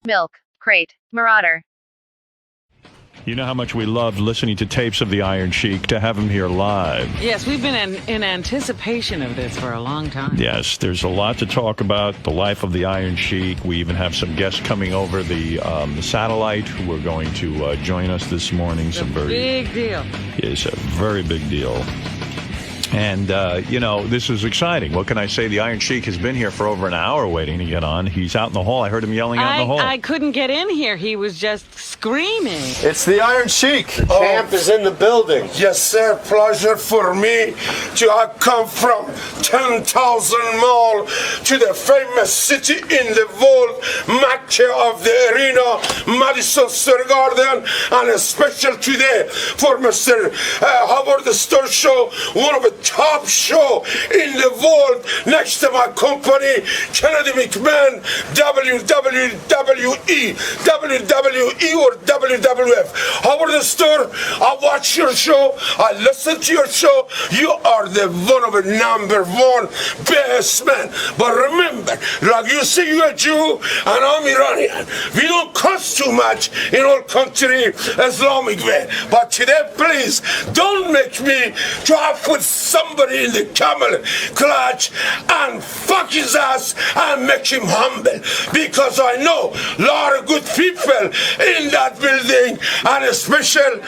Milk Crate Marauder. You know how much we loved listening to tapes of the Iron Sheik. To have him here live. Yes, we've been in anticipation of this for a long time. Yes, there's a lot to talk about, the life of the Iron Sheik. We even have some guests coming over the satellite who are going to join us this morning. It's a big deal. It's a very big deal. And, you know, this is exciting. What can I say? The Iron Sheik has been here for over an hour waiting to get on. He's out in the hall. I heard him yelling out in the hall. I couldn't get in here. He was just screaming. It's the Iron Sheik. The champ is in the building. Yes, sir. Pleasure for me to come from 10,000 miles to the famous city in the world, Mecca of the arena, Madison Square Garden, and a special today for Mr. Howard Stern Show, one of the top show in the world, next to my company, Kennedy McMahon, WWE or WWF. Howard Stern, I watch your show, I listen to your show. You are the one of the #1 best man. But remember, like you say, you're a Jew and I'm Iranian. We don't cuss too much in our country, Islamic way. But today, please, don't make me try to put somebody in the camel clutch and fuck his ass and make him humble. Because I know a lot of good people in that building, and especially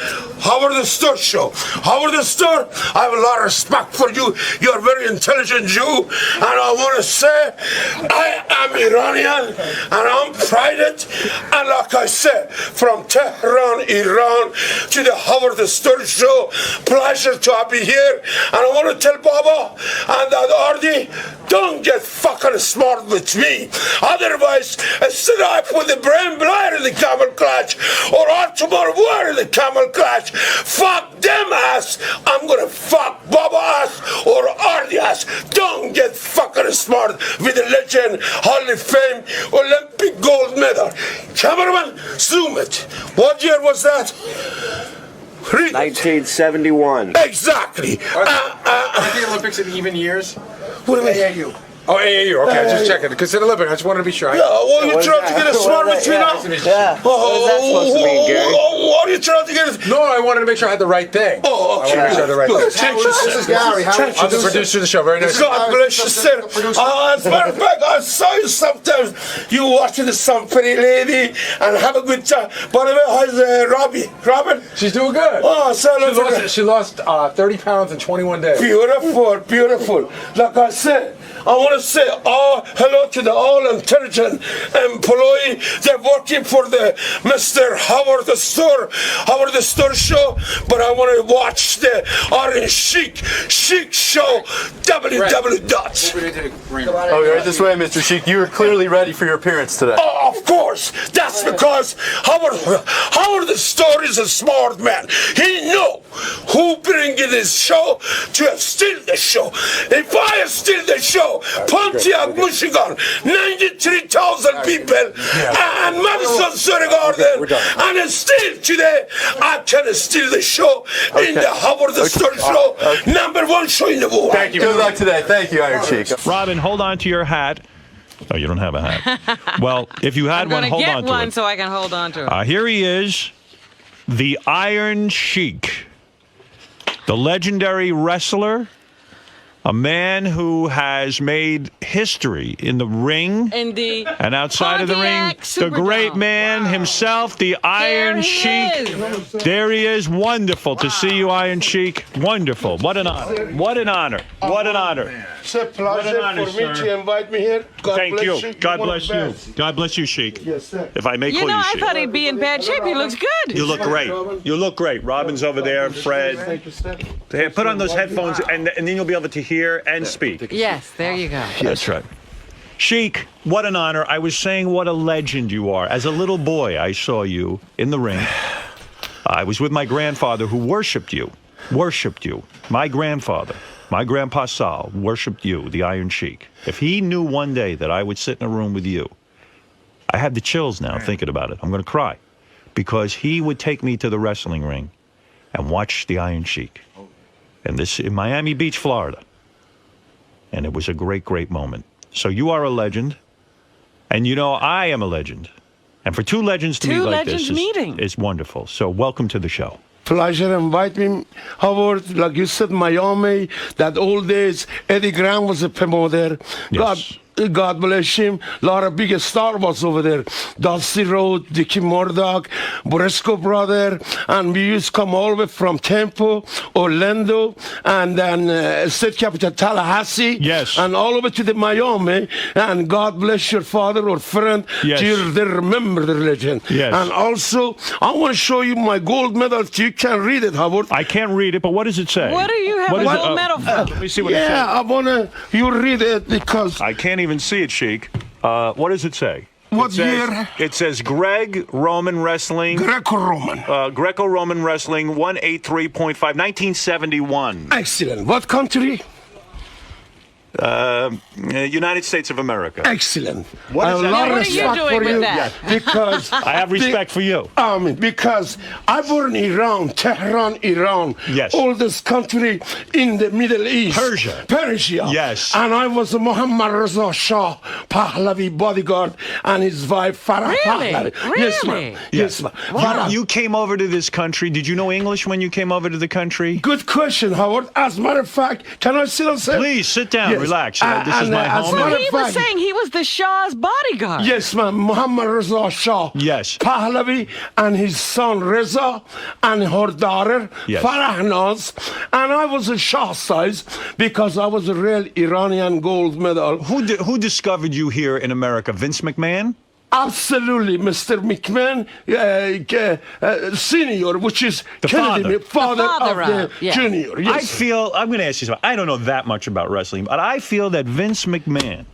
Howard Stern Show. Howard Stern, I have a lot of respect for you. You're a very intelligent Jew, and I want to say I am Iranian, and I'm prided. And like I said, from Tehran, Iran, to the Howard Stern Show, pleasure to be here. And I want to tell Baba and that Artie, don't get fucking smart with me. Otherwise, instead I put the brain Blair in the camel clutch, or tomorrow wear in the camel clutch, fuck them ass, I'm gonna fuck Baba ass or Artie ass. Don't get fucking smart with the legend, Hall of Fame, Olympic gold medal. Cameraman, zoom it. What year was that? 1971. Exactly. Are the Olympics in even years? What do you mean? Oh, AAU. Okay, I was just checking. Because it's an Olympic, I just wanted to be sure. Yeah, well, you're trying to get a smart with me now? Yeah. What is that supposed to mean, Gary? What are you trying to get? No, I wanted to make sure I had the right thing. Oh, okay. I wanted to make sure I had the right thing. This is Gary. I'm the producer of the show. Very nice. God bless you, sir. As a matter of fact, I saw you sometimes. You watching some pretty lady and have a good time. By the way, how's Robin? She's doing good. Oh, so She lost 30 pounds in 21 days. Beautiful, beautiful. Like I said, I want to say hello to the all-intelligent employee. They're working for the Mr. Howard Stern Show, but I want to watch the Iron Sheik show, www. Oh, you're right this way, Mr. Sheik. You were clearly ready for your appearance today. Oh, of course. That's because Howard Stern is a smart man. He know who bring in his show to steal the show. If I steal the show, Pontiac, Michigan, 93,000 people, and Madison Square Garden, and still today, I can steal the show in the Howard Stern Show, #1 show in the world. Thank you. Good luck today. Thank you, Iron Sheik. Robin, hold on to your hat. Oh, you don't have a hat. Well, if you had one, hold on to it. I'm going to get one so I can hold on to it. Here he is, the Iron Sheik, the legendary wrestler, a man who has made history in the ring and outside of the ring. The great man himself, the Iron Sheik. There he is. Wonderful to see you, Iron Sheik. Wonderful. What an honor. What an honor. What an honor. It's a pleasure for me to invite me here. Thank you. God bless you. God bless you, Sheik. Yes, sir. If I may call you I Sheik. thought he'd be in bad shape. He looks good. You look great. You look great. Robin's over there. Fred. Thank you, sir. Hey, put on those headphones, and then you'll be able to hear and speak. Yes, there you go. That's right. Sheik, what an honor. I was saying what a legend you are. As a little boy, I saw you in the ring. I was with my grandfather who worshipped you. My grandfather, my grandpa Sal, worshipped you, the Iron Sheik. If he knew one day that I would sit in a room with you, I have the chills now thinking about it. I'm going to cry. Because he would take me to the wrestling ring and watch the Iron Sheik. And this in Miami Beach, Florida. And it was a great, great moment. So you are a legend. And you know, I am a legend. And And for two legends to meet like this meeting. is wonderful. So welcome to the show. Pleasure invite me, Howard. Like you said, Miami, that old days, Eddie Graham was a promoter. Yes. God bless him. A lot of big star was over there. Dusty Rhodes, Dickie Murdoch, Briscoe brother, and we used to come all the way from Tampa, Orlando, and then state capital Tallahassee. Yes. And all over to the Miami. And God bless your father or friend. Yes. They remember the legend. Yes. And also, I want to show you my gold medal. You can read it, Howard. I can't read it, but what does it say? What do you have What a is it? gold medal for? Let me see what it says. Yeah, I want you read it because... I can't even see it, Sheik. What does it say? What it says, year? It says Greg Roman Wrestling. Greco-Roman. Greco-Roman Wrestling 183.5, 1971. Excellent. What country? United States of America. Excellent. What is that? What are you doing with that? Because I have respect for you. Because I born in Iran, Tehran, Iran. Yes. Oldest country in the Middle East. Persia. Yes. And I was a Muhammad Reza Shah Pahlavi bodyguard and his wife Farah Really? Pahlavi. Yes, ma'am. Really? Yes, ma'am. Farah. You came over to this country. Did you know English when you came over to the country? Good question, Howard. As a matter of fact, can I sit on set? Please sit down, Yes. relax. This is my as home. matter Well, of he was fact- saying he was the Shah's bodyguard. Yes, ma'am. Muhammad Reza Shah. Yes. Pahlavi and his son Reza and her daughter Yes. Farah Naz. And I was a Shah size because I was a real Iranian gold medal. Who discovered you here in America? Vince McMahon? Absolutely, Mr. McMahon Senior, which is The Kennedy, father father of the of, yeah. Junior. Yes. I feel, I'm going to ask you something. I don't know that much about wrestling, but I feel that Vince McMahon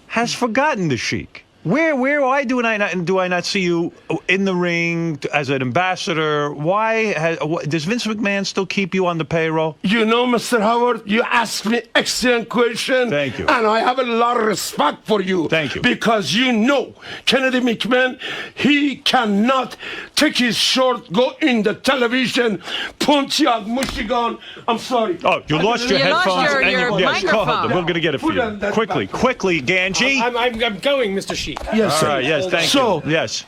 has forgotten the Sheik. Why do I not see you in the ring as an ambassador? Does Vince McMahon still keep you on the payroll? You know, Mr. Howard, you asked me excellent question. Thank you. And I have a lot of respect for you. Thank you. Because you know, Kennedy McMahon, he cannot take his short, go in the television, punch you out, Michigan. I'm sorry. Oh, you lost your You lost headphones. your Yes, go ahead. microphone. We're going to get it for Put you. on that Quickly, back. quickly, Ganji. I'm going, Mr. Sheik. Yes, All sir. right, yes, thank So, you. Yes.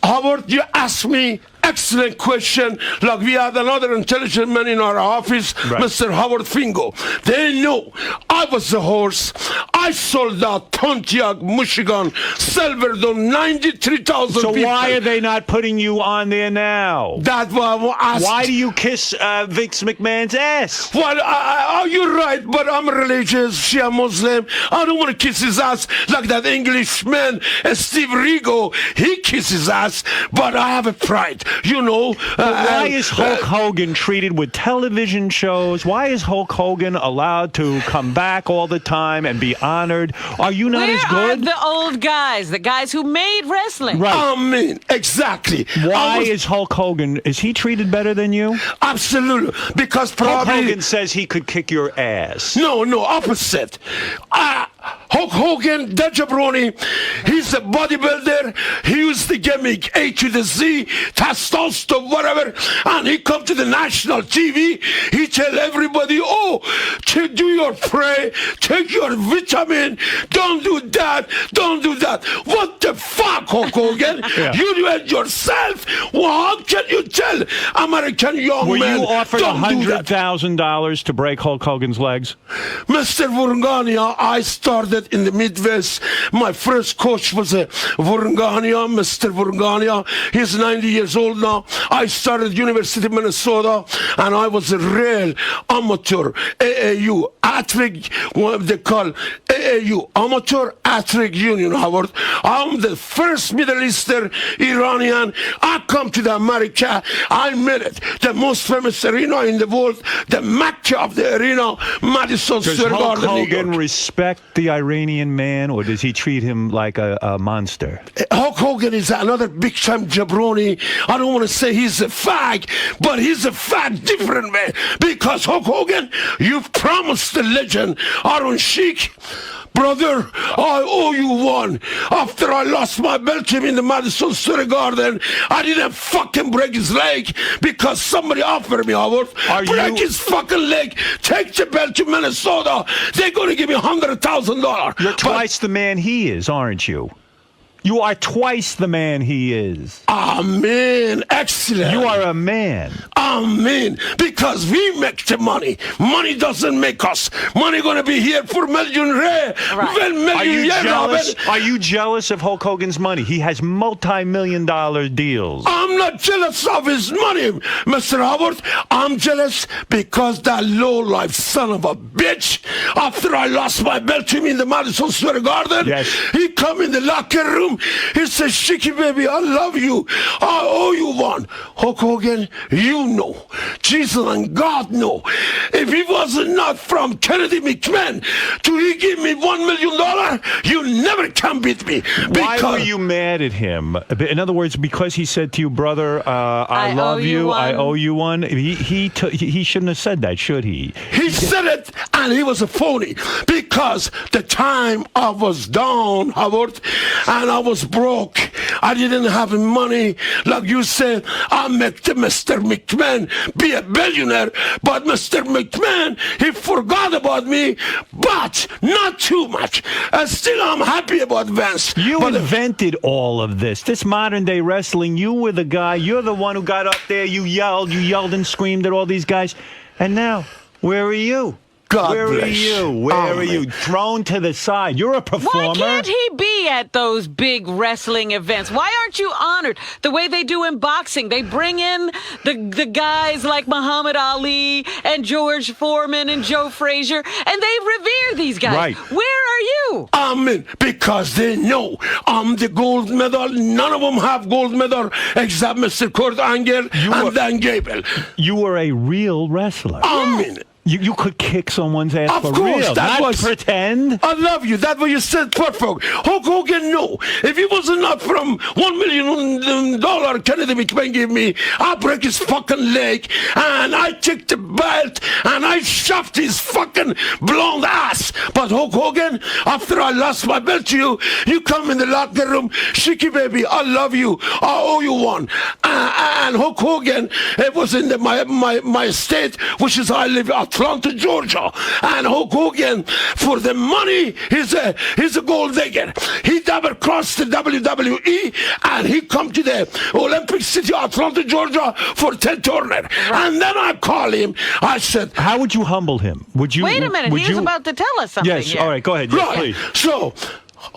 Howard, you asked me excellent question. Like we had another intelligent man in our office, Right. Mr. Howard Fingo. They know I was the horse. I sold out Pontiac, Michigan, Silverstone, 93,000 So people. why are they not putting you on there now? That was asked. Why do you kiss Vince McMahon's ass? Well, you're right, but I'm religious, Shia Muslim. I don't want to kiss his ass like that Englishman, Steve Rigo. He kisses ass, but I have a pride, you know. Why is Hulk Hogan treated with television shows? Why is Hulk Hogan allowed to come back all the time and be honored? Are you not Where as are good? the old guys, the guys who made wrestling? Right. I mean, exactly. Why I was- is Hulk Hogan, is he treated better than you? Absolutely, because Hulk probably... Hogan says he could kick your ass. No, opposite. Hulk Hogan, the jabroni, he's a bodybuilder. He used the gimmick A to the Z, testosterone, whatever, and he come to the national TV. He tell everybody, oh, do your pray, take your vitamin, don't do that, don't do that. What the fuck, Hulk Hogan? Yeah. You do it yourself. Well, how can you tell American young Were men, you offered don't do that? $100,000 to break Hulk Hogan's legs? Mr. Vurgania, I started in the Midwest. My first coach was a Vurgania, Mr. Vurgania. He's 90 years old now. I started University of Minnesota, and I was a real amateur AAU, athletic, what they call AAU, Amateur Athletic Union, Howard. I'm the first Middle Eastern Iranian. I come to the America. I made it. The most famous arena in the world, the Mecca of the arena, Madison Does Square Hulk Garden, New Hogan York. respect the Iranian man, or does he treat him like a monster? Hulk Hogan is another big time jabroni. I don't want to say he's a fag, but he's a fag different man. Because Hulk Hogan, you've promised the legend, Iron Sheik. Brother, I owe you one. After I lost my belt to him in the Madison Square Garden, I didn't fucking break his leg because somebody offered me, Howard. Break his fucking leg. Take the belt to Minnesota. They're going to give me $100,000. You're twice the man he is, aren't you? You are twice the man he is. Amen. Excellent. You are a man. Amen. Because we make the money. Money doesn't make us. Money gonna be here for million rare. Are you jealous? Are you jealous of Hulk Hogan's money? He has multi-million-dollar deals. I'm not jealous of his money, Mr. Howard. I'm jealous because that low-life son of a bitch, after I lost my belt to him in the Madison Square Garden, he come in the locker room. He says, Sheiky, baby, I love you. I owe you one. Hulk Hogan, you know. Jesus and God know. If he was not from Kennedy McMahon to he give me $1 million, you never can beat me. Why were you mad at him? In other words, because he said to you, brother, I love you, I owe you one. He shouldn't have said that, should he? He said it, and he was a phony. Because the time I was down, Howard, and I was broke. I didn't have money. Like you said, I make the Mr. McMahon be a billionaire. But Mr. McMahon, he forgot about me, but not too much. And still, I'm happy about Vince. You invented all of this. This modern day wrestling, you were the guy. You're the one who got up there. You yelled and screamed at all these guys. And now, where are you? Where are you? Where are you? Thrown to the side. You're a performer. Why can't he be at those big wrestling events? Why aren't you honored the way they do in boxing? They bring in the guys like Muhammad Ali and George Foreman and Joe Frazier, and they revere these guys. Right. Where are you? Amen. Because they know I'm the gold medal. None of them have gold medal except Mr. Kurt Angle and Dan Gable. You were a real wrestler. Amen. You could kick someone's ass of for course, real. That not was pretend. I love you. That's what you said. Perfect. Hulk Hogan, no. If he was not from $1 million Kennedy McMahon gave me, I break his fucking leg, and I took the belt, and I shoved his fucking blonde ass. But Hulk Hogan, after I lost my belt to you, you come in the locker room, Sheiky baby, I love you. I owe you one. And Hulk Hogan, it was in my state, which is I live at Atlanta, Georgia, and Hulk Hogan, for the money, he's a gold digger. He double crossed the WWE, and he come to the Olympic City, Atlanta, Georgia, for Ted Turner. And then I call him. I said, "How would you humble him? Would you wait a minute? He was about to tell us something." Yes. All right. Go ahead. Yes, please. So,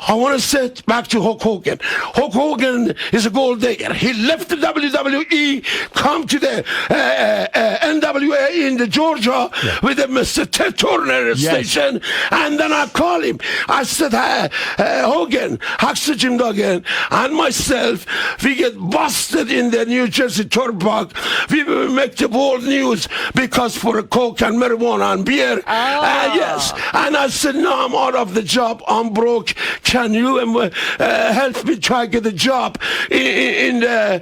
I want to say it back to Hulk Hogan. Hulk Hogan is a gold digger. He left the WWE, come to the NWA in the Georgia with the Mr. Ted Turner station, and then I call him. I said, Hogan, Huxley Jim Duggan, and myself, we get busted in the New Jersey Turnpike. We will make the world news because for a coke and marijuana and beer. Yes. And I said, no, I'm out of the job. I'm broke. Can you help me try to get a job in the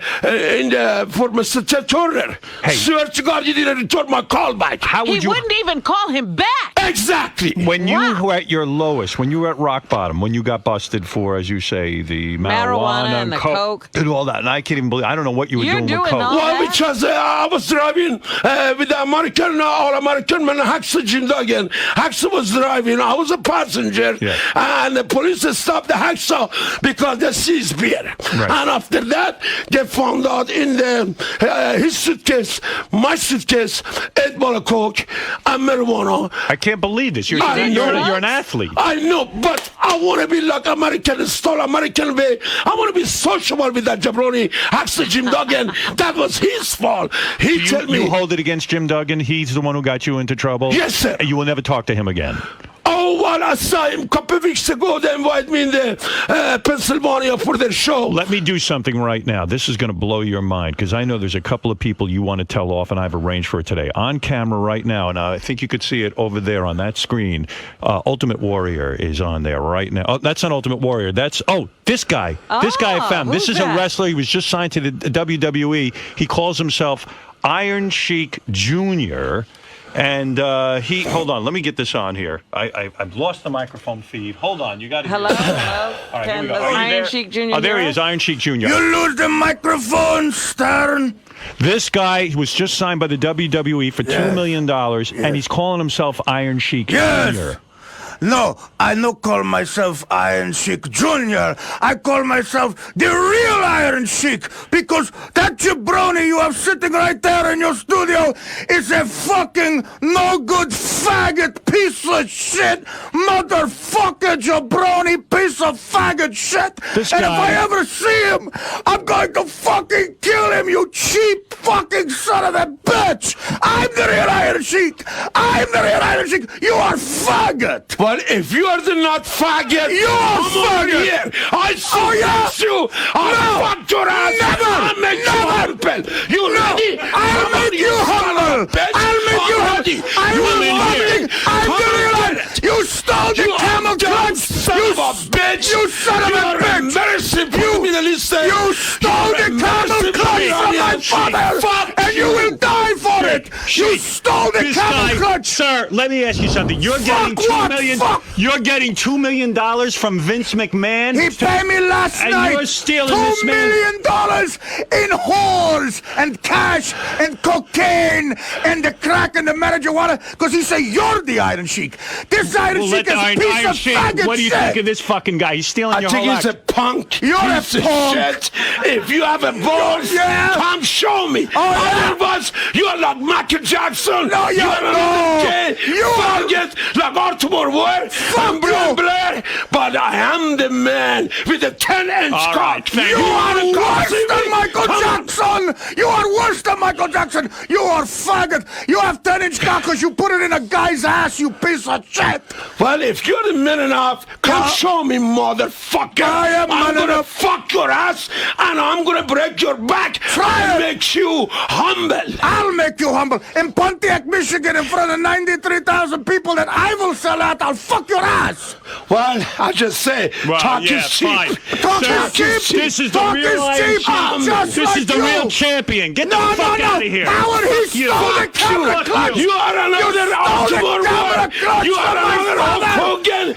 for Mr. Ted Turner? Hey. Swear to God, you didn't return my call back. How would He wouldn't even call him back. Exactly. When you were at your lowest, when you were at rock bottom, when you got busted for, as you say, the marijuana and the coke and all that, and I can't even believe, I don't know what you were doing with coke. Well, because I was driving with the American, all-American man, Huxley Jim Duggan. Huxley was driving. I was a passenger. Yeah. And the police stopped the Huxley because they seized beer. Right. And after that, they found out in his suitcase, my suitcase, 8 ball of coke and marijuana. I can't believe this. You're an athlete. I know, but I want to be like American style, American way. I want to be sociable with that jabroni, Huxley Jim Duggan. That was his fault. He told me. You hold it against Jim Duggan? He's the one who got you into trouble? Yes, sir. You will never talk to him again? Oh, well, I saw him a couple of weeks ago. They invited me in the Pennsylvania for their show. Let me do something right now. This is going to blow your mind because I know there's a couple of people you want to tell off, and I've arranged for it today. On camera right now, and I think you could see it over there on that screen. Ultimate Warrior is on there right now. Oh, that's not Ultimate Warrior. That's, this guy. This guy I found. This is a wrestler. He was just signed to the WWE. He calls himself Iron Sheik Jr., and hold on, let me get this on here. I've lost the microphone feed. Hold on, you got to Hello? All right, here we go. Iron Sheik Jr. Oh, there he is, Iron Sheik Jr. You lose the microphone, Stern. This guy was just signed by the WWE for $2 million, and he's calling himself Iron Sheik Jr. No, I no call myself Iron Sheik Jr. I call myself the real Iron Sheik because that jabroni you have sitting right there in your studio is a fucking no good faggot piece of shit, motherfucker jabroni piece of faggot shit. This and guy- if I ever see him, I'm going to fucking kill him, you cheap fucking son of a bitch. I'm the real Iron Sheik. I'm the real Iron Sheik. You are faggot. But if you are the not faggot, You are come over faggot. here. I yeah? you. I'll fuck your ass. Never. I'll make you humble. You ready? I'll make you humble. I'll make you humble. I will fucking. I'm the real Iron. You stole the camel clutch. Son of a bitch. You son of a bitch. Embarrassing. Put me in the list. You stole the camel clutch from my father, and you will die for it. You stole the This camel guy, clutch. sir, let me ask you something. You're getting Fuck $2 what? million. Fuck. You're getting $2 million from Vince McMahon. He paid me last And night you're stealing $2 this man. million in whores and cash and cocaine and the crack and the marijuana because he say you're the Iron Sheik. This Iron Well, Sheik let is the a piece Iron of Sheik. faggot What do you shit. think of this fucking guy? He's stealing I your think whole he's a act. punk. You're a piece of punk. shit. If you have a balls, Yeah. come show me. yeah. Otherwise, you are like Michael Jackson. No, you are another gay You are- faggot like Arthur Ward and Brian Blair. But I am the man with the 10-inch All cock. right, thank You you. are wanna worse see than me? Michael Come on. Jackson! You are worse than Michael Jackson! You are faggot! You have 10-inch cock because you put it in a guy's ass, you piece of shit! Well, if you're the man enough, come Yeah. show me, motherfucker. I am I'm man gonna enough. fuck your ass, and I'm gonna break your back Try and it. make you humble. I'll make you humble. In Pontiac, Michigan, in front of 93,000 people that I will sell out, I'll fuck your ass! Well, I just say, Well, talk yeah, is cheap. fine. Talk Sir, is cheap! This is the Talk real is Iron cheap! Sheik. Just This like is the you. real champion. Get the No, fuck no, out no! of here. Howard, he Fuck you. stole the Fuck camera you. clutch! You are another stole the Ultimate camera Warrior. clutch You are from my another Hulk father. Hogan.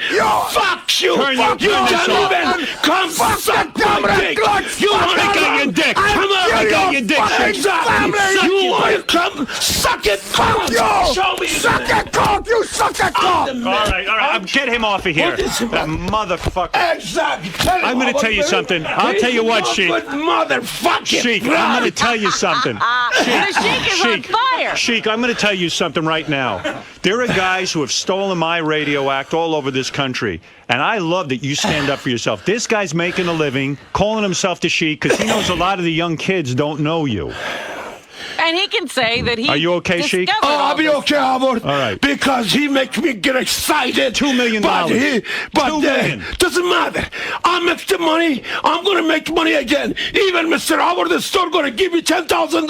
Fuck you. Turn Fuck your you. penis Don't off. even come Fuck suck the camera my dick. clutch. You Fuck want I to got your dick. I'll Come on. kill I got your your dick. fucking Exactly. family. You want to come suck it. Fuck you! Show me. Suck a cock! You suck a cock! All right. Get him off of here. What is That it? motherfucker. Exactly. I'm gonna tell you something. I'll tell you what, Sheik. Motherfucker. Sheik, I'm going to tell you something. The Sheik is on fire. Sheik, I'm going to tell you something right now. There are guys who have stolen my radio act all over this country, and I love that you stand up for yourself. This guy's making a living, calling himself the Sheik, because he knows a lot of the young kids don't know you. And he can say that he Are you okay, Sheik? discovered Oh, all I'll be this. okay, Howard. All right. Because he makes me get excited. $2 million. But $2 million. Doesn't matter. I make the money. I'm going to make money again. Even Mr. Howard, the store, going to give me $10,000, and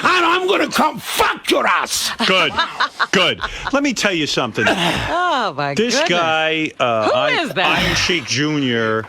I'm going to come fuck your ass. Good. Good. Let me tell you something. Oh, my This goodness. guy, Who is that? Iron Sheik Jr.,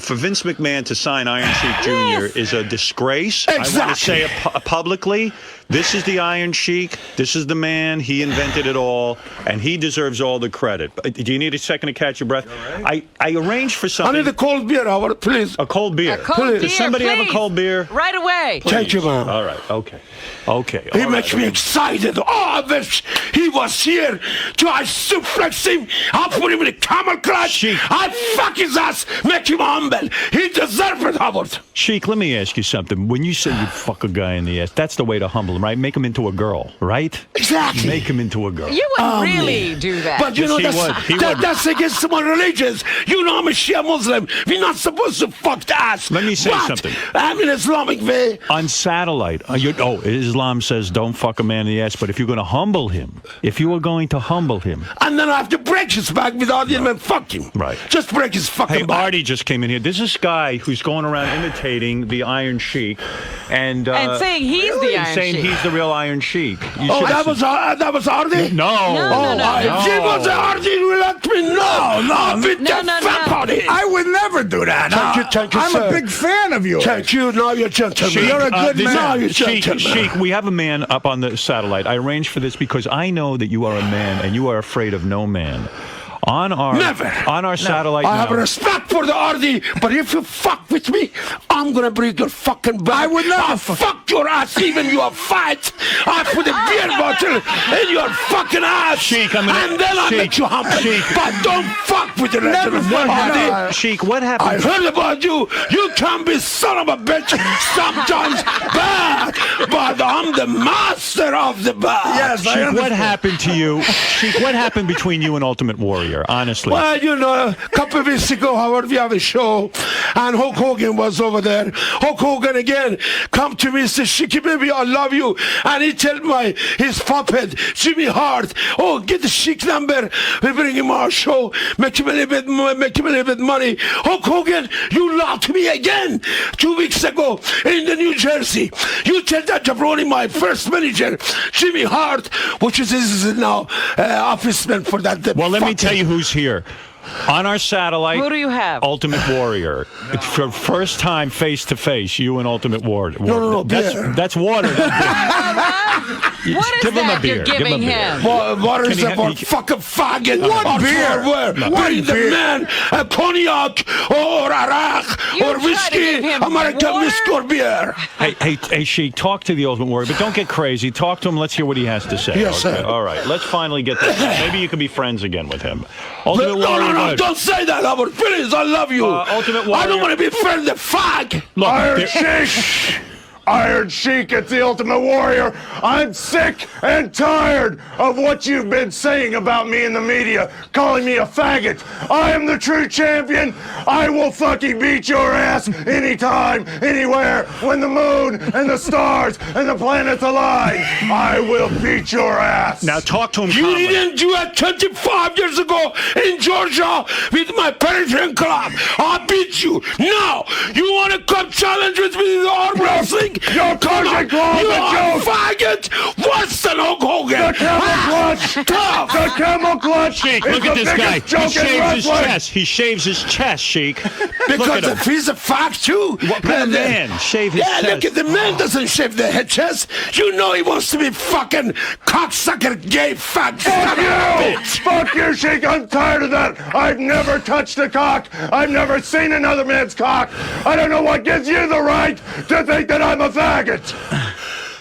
for Vince McMahon to sign Iron Sheik Jr. is a disgrace. I want to Exactly. say it publicly, this is the Iron Sheik. This is the man. He invented it all, and he deserves all the credit. Do you need a second to catch your breath? I arranged for I something. need a cold beer, Howard, please. A cold beer. A cold Does beer, somebody have a please. cold beer? Right away. Thank you, man. All right. Okay. Okay. He all makes right. me excited. Oh, I wish he was here to I suplex him. I put him in a camel clutch. Sheik. I fuck his ass, make him humble. He deserves it, Howard. Sheik, let me ask you something. When you say you fuck a guy in the ass, that's the way to humble him, right? Make him into a girl, right? Exactly. Make him into a girl. You would really do that. But you Yes, know, he would. He would. that's against my religions. You know, I'm a Shia Muslim. We're not supposed to fuck the ass. Let me say But something. I'm an Islamic way. On satellite, Islam says don't fuck a man in the ass, but if you're going to humble him, And then I have to break his back without even fuck him. Right. Just break his fucking Hey, back. Artie just came in here. There's this guy who's going around imitating the Iron Sheik, and saying he's the Iron saying Sheik. he's the real Iron Sheik. You Oh, should- that was Artie? no. No, no. If he was Artie, you let me know. No, Beat no, the no, fuck no. out of him. I would never do that. Thank you, I'm sir. a big fan of yours. Thank you. Now you're a gentleman. Sheik, You're a good this- man. Now you're a Sheik, gentleman. Sheik, we have a man up on the satellite. I arranged for this because I know that you are a man and you are afraid of no man. on our satellite. I have now. respect for the RD, but if you fuck with me, I'm gonna break your fucking back. I would never I'll fuck your ass even you a fight. I put a beer bottle in your fucking ass, Sheik, and then I'll make you humble. But don't fuck with the rest of the RD. Sheik, what happened? I heard about you. You can be son of a bitch sometimes bad, but I'm the master of the bad. Yes, I Sheik, understand. what happened to you? Sheik, what happened between you and Ultimate Warrior? Honestly. Well, you know, a couple of weeks ago, Howard, we have a show, and Hulk Hogan was over there. Hulk Hogan again come to me and said, Sheiky, baby, I love you. And he told his puppet, Jimmy Hart, oh, get the Sheik number. We bring him our show, make him a little bit money. Hulk Hogan, you lied to me again 2 weeks ago in the New Jersey. You tell that jabroni, my first manager, Jimmy Hart, which is now office man for that. Well, let me tell you who's here. On our satellite, Who do you have? Ultimate Warrior. It's for first time face to face, you and Ultimate Warrior. No, beer. That's water. What is Give him a that beer. you're Give him a giving beer. him? Water Can is he a ha- fucking faggot. What beer? Bring the beer? man a cognac or Arak You or try to whiskey, give him American water? whiskey or beer. Hey, Sheik, talk to the Ultimate Warrior, but don't get crazy. Talk to him. Let's hear what he has to say. Yes, okay? sir. All right. Let's finally get this. Maybe you can be friends again with him. Ultimate Warrior. No, go ahead. don't say that, Howard. Please, I love you. Ultimate I Warrior. don't want to be friends with fag. Look, Iron there- Sheik! Iron Sheik, it's the Ultimate Warrior. I'm sick and tired of what you've been saying about me in the media, calling me a faggot. I am the true champion. I will fucking beat your ass anytime, anywhere, when the moon and the stars and the planets align. I will beat your ass. Now talk to him. You calmly. didn't do it 25 years ago in Georgia with my Persian club. I beat you. Now, you want to come challenge with me in the arm wrestling? Your Persian club, You the are joke. faggot. What's the Hulk Hogan? The camel clutch! Tough. The camel clutch! Sheik, is look at the this guy. biggest He joke in shaves his wrestling. chest. He shaves his chest, Sheik. Look Because at him. if he's a fag too. What kind of man? Shave his Yeah, chest. look at the man doesn't shave the head chest. You know he wants to be fucking cocksucker, gay, fag. Fuck you! Fuck you, Sheik! I'm tired of that! I've never touched a cock! I've never seen another man's cock! I don't know what gives you the right to think that I'm a faggot!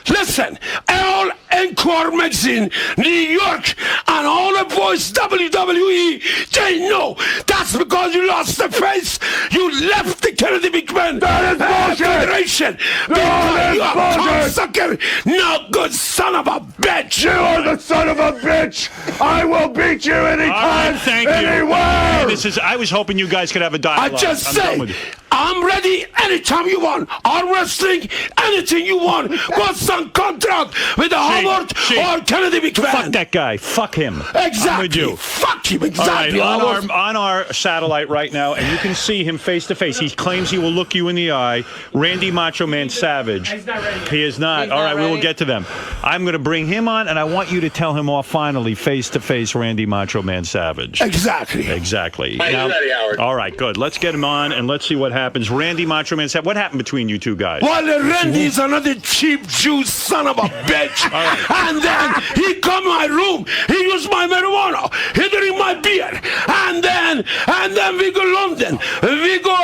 Listen, all Encore magazine, New York, and all the boys WWE, they know that's because you lost the face. You left the Kennedy McMahon That is bullshit. Federation. That is You are bullshit. cocksucker, no good son of a bitch. You are the son of a bitch! I will beat you All anytime, right, thank you. anywhere! I was hoping you guys could have a I dialogue. just I'm say, done with you. I'm ready anytime you want. Arm wrestling, anything you want. What's some contract with the Howard Sheik. or Kennedy McMahon? Fuck that guy. Fuck him. Exactly. I'm with you. Fuck him. All right, Exactly. on our satellite right now, and you can see him face to face. He claims he will look you in the eye. Randy Macho Man Savage. He's not ready. He is not. He's All not right, we will ready. get to them. I'm going to bring him on, and I want you to tell him off finally, face to face, Randy Macho Man Savage. Exactly. Exactly. Are you ready, Howard? All right, good. Let's get him on, and let's see what happens. Randy Macho Man Savage. What happened between you two guys? Well, Randy is another cheap Jew son of a bitch. And then he come my room. He used my marijuana. He drink my beer. And then we go London. We go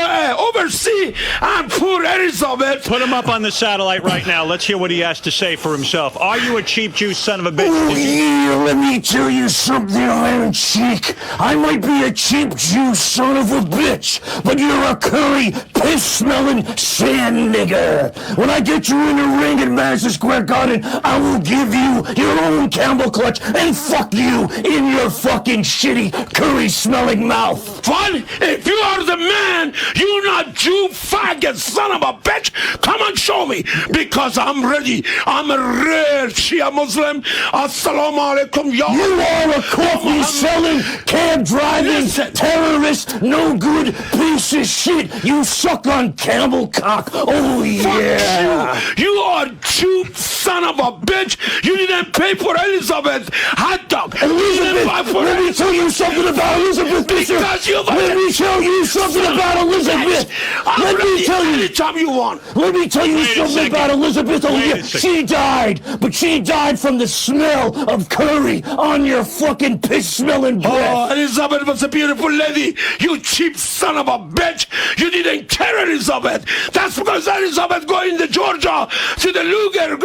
overseas and pour Elizabeth. Put him up on the satellite right now. Let's hear what he has to say for himself. Are you a cheap Jew son of a bitch? Oh, yeah, let me tell you something, Iron Sheik. I might be a cheap Jew son of a bitch, but you're a curry, piss-smelling sand nigger. When I get you in the ring at Madison Square Garden, I will give you your own camel clutch and fuck you in your fucking shitty, curry-smelling mouth. Fun? If you are the man, you not Jew faggot son of a bitch. Come and show me, because I'm ready. I'm a rare Shia Muslim. Assalamu alaikum, ya. You are a coffee-selling, cab-driving, Listen. terrorist, no-good piece of shit. You You suck on camel cock. Oh, yeah. Fuck you. You are cheap son of a bitch. You didn't pay for Elizabeth hot dog. Elizabeth, let me tell you something about Elizabeth. Because you Let me tell you something about Elizabeth. Let me tell you. Anytime you want. Let me tell you something about Elizabeth. Oh, yeah. She died, but she died from the smell of curry on your fucking piss-smelling breath. Oh, Elizabeth was a beautiful lady. You cheap son of a bitch. You didn't care, Elizabeth. That's because Elizabeth going to Georgia to the Luger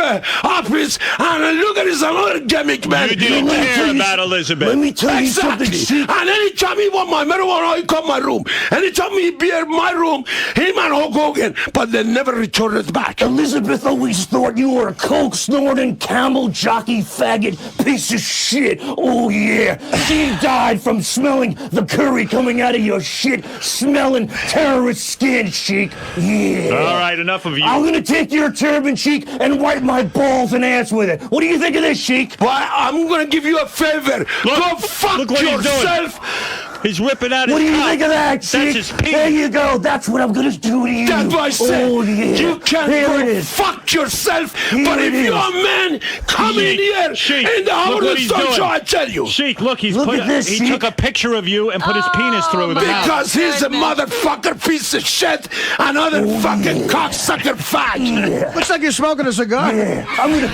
office, and Luger is another gimmick, man. You didn't care about Elizabeth. Let me tell you something. And anytime he want my marijuana, he come my room. Anytime he be in my room, him and Hulk Hogan, but they never returned it back. Elizabeth always thought you were a coke-snorting, camel jockey faggot piece of shit. Oh, yeah. She died from smelling the curry coming out of your shit-smelling terrorist skin, Sheik. Yeah. All right, enough of you. I'm gonna take your turban, Sheik, and wipe my balls and ass with it. What do you think of this, Sheik? Why, I'm gonna give you a favor. Go fuck look what he's doing. yourself. He's whipping out his What do you cock. think of that, That's Sheik? his penis. There you go. That's what I'm gonna do to you. That's what I said. Oh, yeah. You can Here go it is. fuck yourself. Here But it if you're is. a man, come in Sheik, here Sheik, in the look Howard what he's Stone doing. show, I tell you. Sheik, look, he Look at this, Sheik. took a picture of you and put his penis through the mouth. Because he's a motherfucker piece of shit, another fucking cocksucker fag. Yeah. Looks like you're smoking a cigar. Yeah. I'm gonna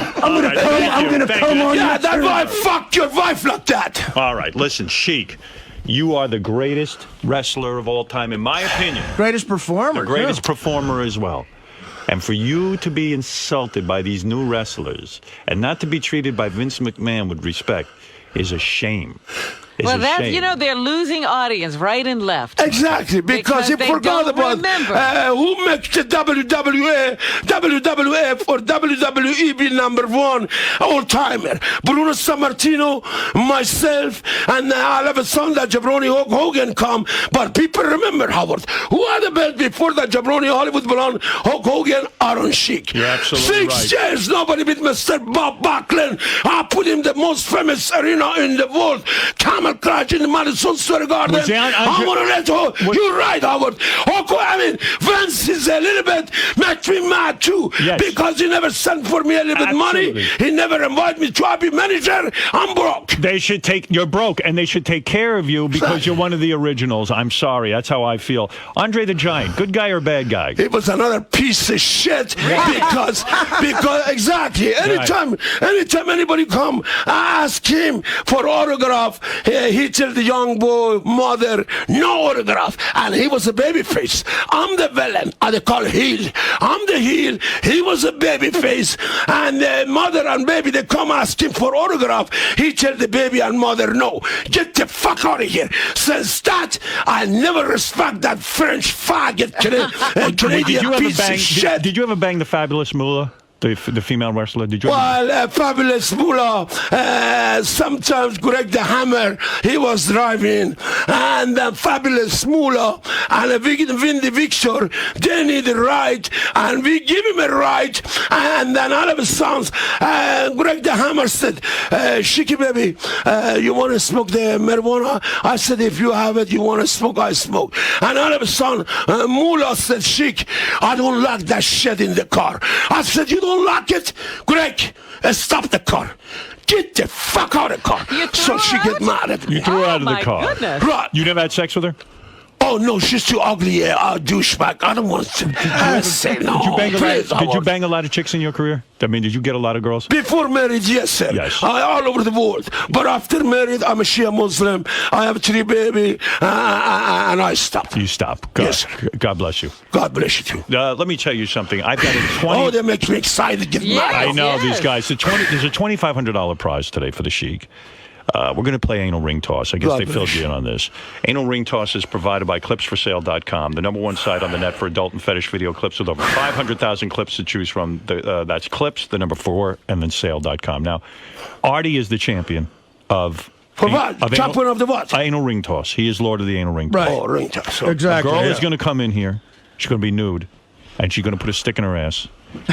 right, come. thank I'm you, gonna thank come you. on. Yeah, your that's turban. why I fucked your wife like that. All right, listen, Sheik, you are the greatest wrestler of all time, in my opinion. Greatest performer. The greatest too. performer as well. And for you to be insulted by these new wrestlers and not to be treated by Vince McMahon with respect is a shame. Is Well, a that's, shame. you know, they're losing audience right and left. Exactly, because he they forgot don't about remember. who makes the WWE, WWF, or WWE be number one all-timer. Bruno Sammartino, myself, and all of a sudden that Jabroni Hulk Hogan come. But people remember, Howard, who had the belt before that Jabroni Hollywood Blonde, Hulk Hogan, Iron Sheik. You're absolutely 6 right. years, nobody beat Mr. Bob Backlund. I put him the most famous arena in the world. Crash in the Madison Square Garden. Was that I want to let you're right, Howard. I mean, Vince is a little bit makes me mad too. Yes. Because he never sent for me a little bit money. Absolutely. He never invited me to be manager. I'm broke. They should you're broke, and they should take care of you because you're one of the originals. I'm sorry. That's how I feel. Andre the Giant, good guy or bad guy? It was another piece of shit because exactly anytime anybody come ask him for autograph, he tell the young boy mother no autograph, and he was a baby face. I'm the villain. They call heel. I'm the heel. He was a baby face, and the mother and baby they come ask him for autograph. He tell the baby and mother no. Get the fuck out of here. Since that, I never respect that French faggot Canadian piece of shit. Did you ever bang the Fabulous Moolah? The female wrestler, did you? Well, Fabulous Moolah, sometimes Greg the Hammer, he was driving, and Fabulous Moolah and we win the Victor, they need a ride, and we give him a ride, and then all of a sudden, Greg the Hammer said, Sheiky baby, you want to smoke the marijuana? I said, if you have it, you want to smoke, I smoke. And all of a sudden, Moolah said, Sheik, I don't like that shit in the car. I said, you don't like it? Greg, stop the car. Get the fuck out of the car. So she get mad at me. You threw her out of the my car. goodness. Right. You never had sex with her? Oh, no, she's too ugly, douchebag. I don't want to say no. Did you bang a lot of chicks in your career? I mean, did you get a lot of girls? Before marriage, yes, sir. Yes. All over the world. But after married, I'm a Shia Muslim. I have 3 babies, and I stopped. You stopped. Yes. God bless you. God bless you, too. Let me tell you something. I've got a 20... Oh, that makes me excited. Get Yes. mad. I know Yes. these guys. There's a $2,500 prize today for the Sheik. We're going to play anal ring toss. I guess they filled you in on this. Anal ring toss is provided by clipsforsale.com, the #1 site on the net for adult and fetish video clips with over 500,000 clips to choose from. That's clips, the number 4, and then sale.com. Now, Artie is the champion of... For what? Champion of the what? Anal ring toss. He is Lord of the anal ring toss. Oh, ring toss. So Exactly. A girl yeah. is going to come in here. She's going to be nude, and she's going to put a stick in her ass.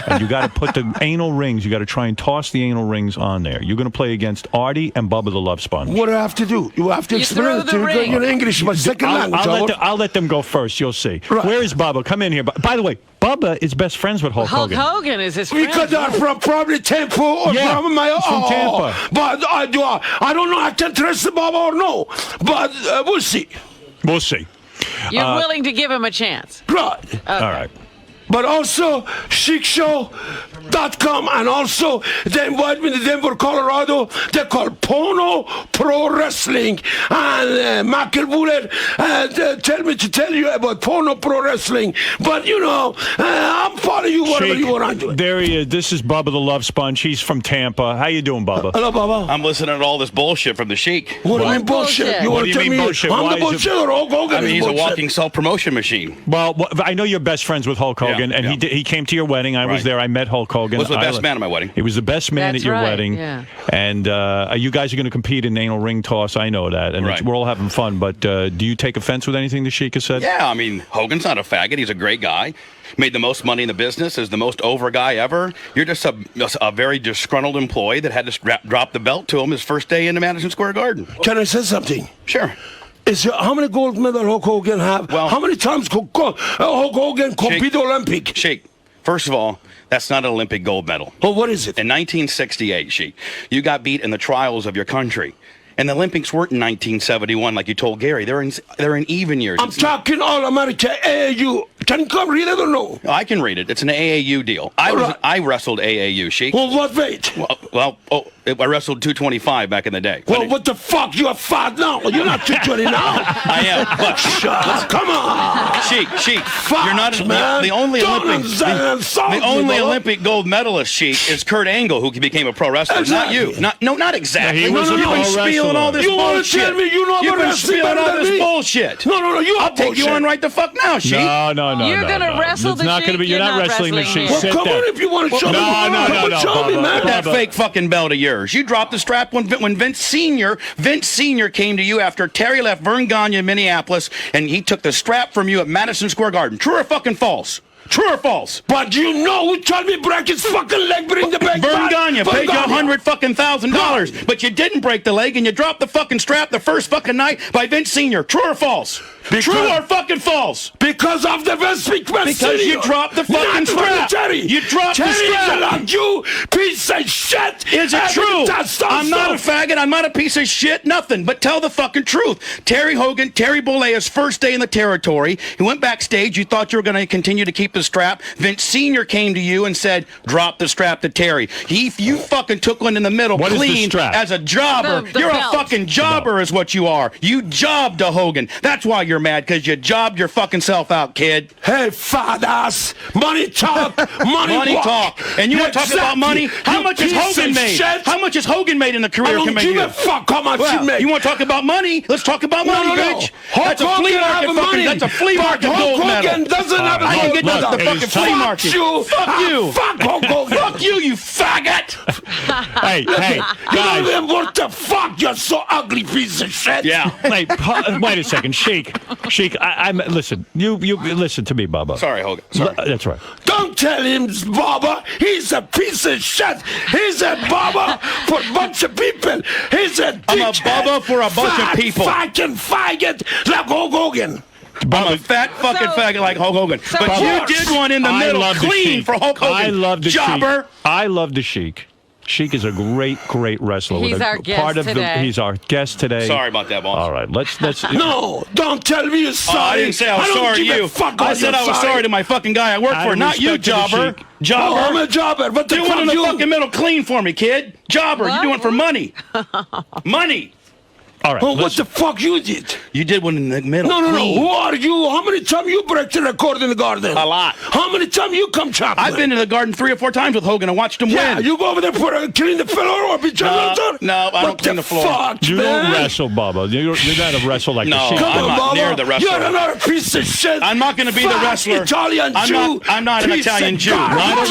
And you got to put the anal rings. You got to try and toss the anal rings on there. You're going to play against Artie and Bubba the Love Sponge. What do I have to do? You have to explain it to me. Your English, my second language. I'll let them go first. You'll see. Right. Where is Bubba? Come in here. By the way, Bubba is best friends with Hulk Hogan. Hulk Hogan is his friend. Because they're from probably Tampa or from my from Tampa. But I don't know. I can trust the Baba or no. But we'll see. We'll see. You're willing to give him a chance. Right. Okay. All right. But also, SheikShow.com, and also they invite me to Denver, Colorado. They call Pono Pro Wrestling. And Michael Bullet tell me to tell you about Pono Pro Wrestling. But, you know, I'm part of you, whatever you want to do. There he is. This is Bubba the Love Sponge. He's from Tampa. How you doing, Bubba? Hello, Baba. I'm listening to all this bullshit from the Sheik. What do you mean bullshit? What do you mean bullshit? I'm the bullshit or Hulk Hogan? I mean, he's a bullshit? walking self-promotion machine. Well, I know you're best friends with Hulk Hogan, and he came to your wedding. I was Right. there. I met Hulk Hogan. Was the best man at my wedding. He was the best man That's at your right, wedding. yeah. And you guys are going to compete in anal ring toss. I know that, and Right. we're all having fun. But do you take offense with anything the Sheik has said? Yeah, I mean, Hogan's not a faggot. He's a great guy. Made the most money in the business, is the most over guy ever. You're just a very disgruntled employee that had to drop the belt to him his first day in the Madison Square Garden. Can I say something? Sure. How many gold medals Hulk Hogan have? Well, how many times Hulk Hogan compete Olympic? Sheik, first of all, that's not an Olympic gold medal. Well, what is it? In 1968, Sheik, you got beat in the trials of your country. And the Olympics weren't in 1971, like you told Gary. They're in even years. I'm talking All America AAU. Can you come read it or no? I can read it. It's an AAU deal. I wrestled AAU, Sheik. Well, what weight? I wrestled 225 back in the day. Well, what the fuck? You're fat now. You're not 220 now. I am. But Shut up. Come on. Sheik, Fuck, you're not man. the only Don't Olympic. insult The me, only brother. Olympic gold medalist, Sheik, is Kurt Angle, who became a pro wrestler. Exactly. Not you. Not exactly. Yeah, he was a You've pro been spieling wrestler. all this You wanna bullshit. tell me you know You've about been wrestling spieling better all than this me? bullshit. No, you I'll take you on right the fuck now, Sheik. No. You're gonna wrestle It's the not Sheik? You're You're not not wrestling the wrestling Sheik. here. Well, Sit come down. on if you want to show me. No, Show me, Bubba. man. That Bubba. fake fucking belt of yours. You dropped the strap when Vince Sr. came to you after Terry left Vern Gagne in Minneapolis, and he took the strap from you at Madison Square Garden. True or fucking false? True or false? But you know who told me break his fucking leg, bring the back Vern back? Gagne Vern paid you Gagne. $100,000, but you didn't break the leg, and you dropped the fucking strap the first fucking night by Vince Sr. True or false? True or fucking false? Because of the Vince McMahon Because Senior. you dropped the fucking Not strap. Terry. You dropped the Terry's strap. like you piece of shit. Is it And true? that's I'm not a stuff. faggot. I'm not a piece of shit. Nothing. But tell the fucking truth. Terry Bollea's first day in the territory. He went backstage. You thought you were going to continue to keep the strap. Vince Sr. came to you and said, drop the strap to Terry. You fucking took one in the middle What is the clean strap? as a jobber. The You're belt. a fucking jobber is what you are. You jobbed to Hogan. That's why you're mad, because you jobbed your fucking self out, kid. Hey, fat ass. Money talk. Money walk. talk. And you want to talk about money? How You much has piece Hogan of made? shit. How much has Hogan made in the I career don't compared to give you? a fuck how much Well, you make. you want to talk about money? Let's talk about money, no. bitch. Hulk That's a Hogan flea have market money, fucking. That's a flea but market Hulk gold medal. Hogan doesn't have a I gold can get medal. the fucking It is flea time. market. You. Fuck you. Fuck Hulk Hogan. Fuck you faggot. Hey, You don't guys. even what the fuck. You're so ugly piece of shit. Yeah. Wait a second, Sheik. I'm listen. You listen to me, Bubba. Sorry, Hogan. Sorry. That's right. Don't tell him, Baba. He's a piece of shit. He's a Baba for a bunch of people. He's a dickhead. I'm a Baba for a bunch of people. Fucking faggot like Hulk Hogan. I'm a fat fucking faggot like Hulk Hogan. But Bubba, you did one in the middle, love the clean Sheik. for Hulk Hogan. I love the jobber. Sheik. I love the Sheik. Sheik is a great wrestler. He's with a our guest part of today. He's our guest today. Sorry about that, boss. All right, let's. No, don't tell me you're sorry. I didn't say I was don't sorry to give a you. fuck I what said you're I was sorry to my fucking guy I work I for, not you, respect to the jobber. Sheik. Jobber. Oh, I'm a jobber. What the Do one fuck in the you? fucking middle clean for me, kid. Jobber, What? you're doing it for money. Money. All right. Oh, what listen. the fuck you did? You did one in the middle. No. clean. Who are you? How many times you break the record in the garden? A lot. How many times you come chocolate? I've been to the garden 3 or 4 times with Hogan and watched him Yeah, win. you go over there for clean the floor or be No, I don't clean the floor. Fuck, You man? don't wrestle, Bubba. You're not a wrestler like No. the Sheik. Come I'm on, not Baba. near the wrestler. You're another piece of shit. I'm not gonna be the Fat wrestler. Italian I'm Jew. not an piece Italian of Jew. garbage.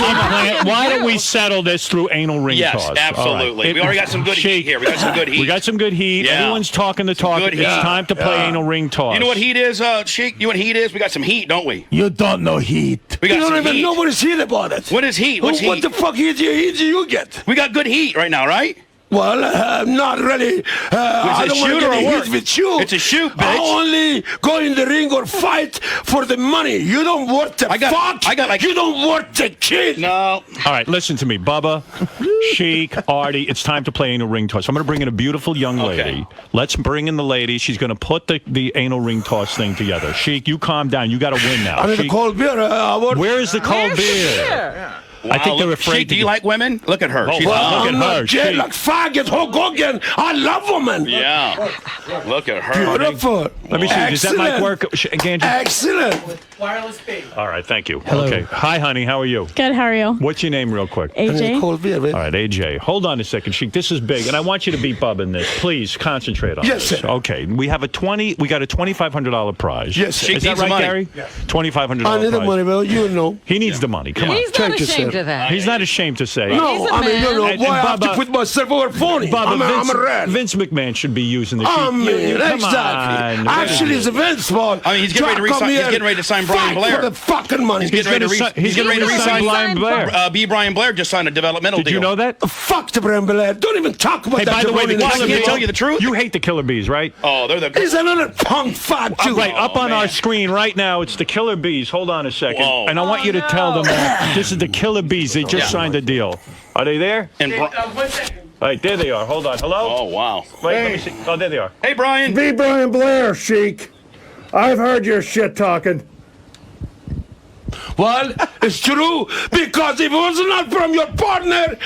Why don't we settle this through anal ring Yes, toss? absolutely. All right. We already got some good heat Sheik, here. We got some good heat. We got some good heat. Yeah. Anyone Everyone's talking the talk. Good It's heat. time to play anal ring toss. You know what heat is, Sheik? You know what heat is? We got some heat, don't we? You don't know heat. We got You some don't even heat. know what is heat about it. What is heat? What's What heat? the fuck heat do you get? We got good heat right now, right? Well, not really. I don't want shoot to or get a work? hit with you. It's a shoot, I bitch. only go in the ring or fight for the money. You don't worth the fuck. You don't worth the kid. No. All right, listen to me, Bubba, Sheik, Artie. It's time to play anal ring toss. I'm going to bring in a beautiful young lady. Let's bring in the lady. She's going to put the anal ring toss thing together. Sheik, you calm down. You got to win now. I need a Sheik, cold beer. where is the cold beer? Wow, I think they're afraid Sheik, to do you like women? Look at her. Oh, She's wow. I'm Look at not her, dead Sheik. like faggot Hulk Hogan. I love women. Yeah. Look at her. Beautiful. Let me see. Does that mic work? Ganji? Excellent. All right, thank you. Hello. Okay. Hi, honey. How are you? Good, how are you? What's your name real quick? AJ. Cold beer, man. All right, AJ. Hold on a second, Sheik. This is big, and I want you to beat Bubba in this. Please concentrate on Yes, this. sir. Okay. We got a $2,500 prize. Yes, sir. Sheik Is that needs the right, money. Gary? $2,500 I need prize. the money, man. You know. He needs the money. Come on. He's not Thank you, ashamed sir. of that. He's not ashamed to say. No, He's a I mean, you know, man. And why I have to Bubba- put myself over phony? Bubba, I'm a red. Vince McMahon should be using the sheet. I mean, come exactly. on. Actually, it's a Vince ball. I mean, he's getting ready to resign. He's getting ready to sign Brian Blair. For the fucking money. He's getting ready to resign Brian Blair. B. Brian Blair just signed a developmental Did deal. you know that? Fuck the Brian Blair. Don't even talk about Hey, that. by the way, the jabroni. Well, I Killer can't Bees. tell you the truth. You hate the Killer Bees, right? Oh, they're the. He's another punk fat Jew. Right, up on man. our screen right now, it's the Killer Bees. Hold on a second. Whoa. And I want you to tell them that this is the Killer Bees. They just signed a deal. Are they there? And All right, there they are. Hold on. Hello? oh wow. Wait, let me see. Oh, there they are. Hey, Brian. Be Brian Blair, Sheik. I've heard your shit talking. Well, it's true, because if it was not from your partner,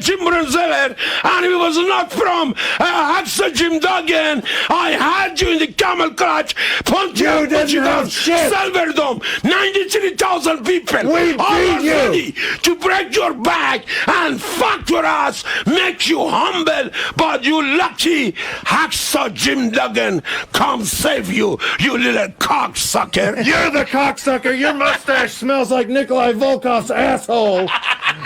Jim Brunzeller, and if it was not from Hacksaw Jim Duggan, I had you in the camel clutch, Pontiac, Silverdome, 93,000 people. We all beat are you. ready to break your back and fuck your ass, make you humble, but you lucky Hacksaw Jim Duggan come save you, you little cocksucker. You're the cocksucker. Your mustache smells like Nikolai Volkoff's asshole.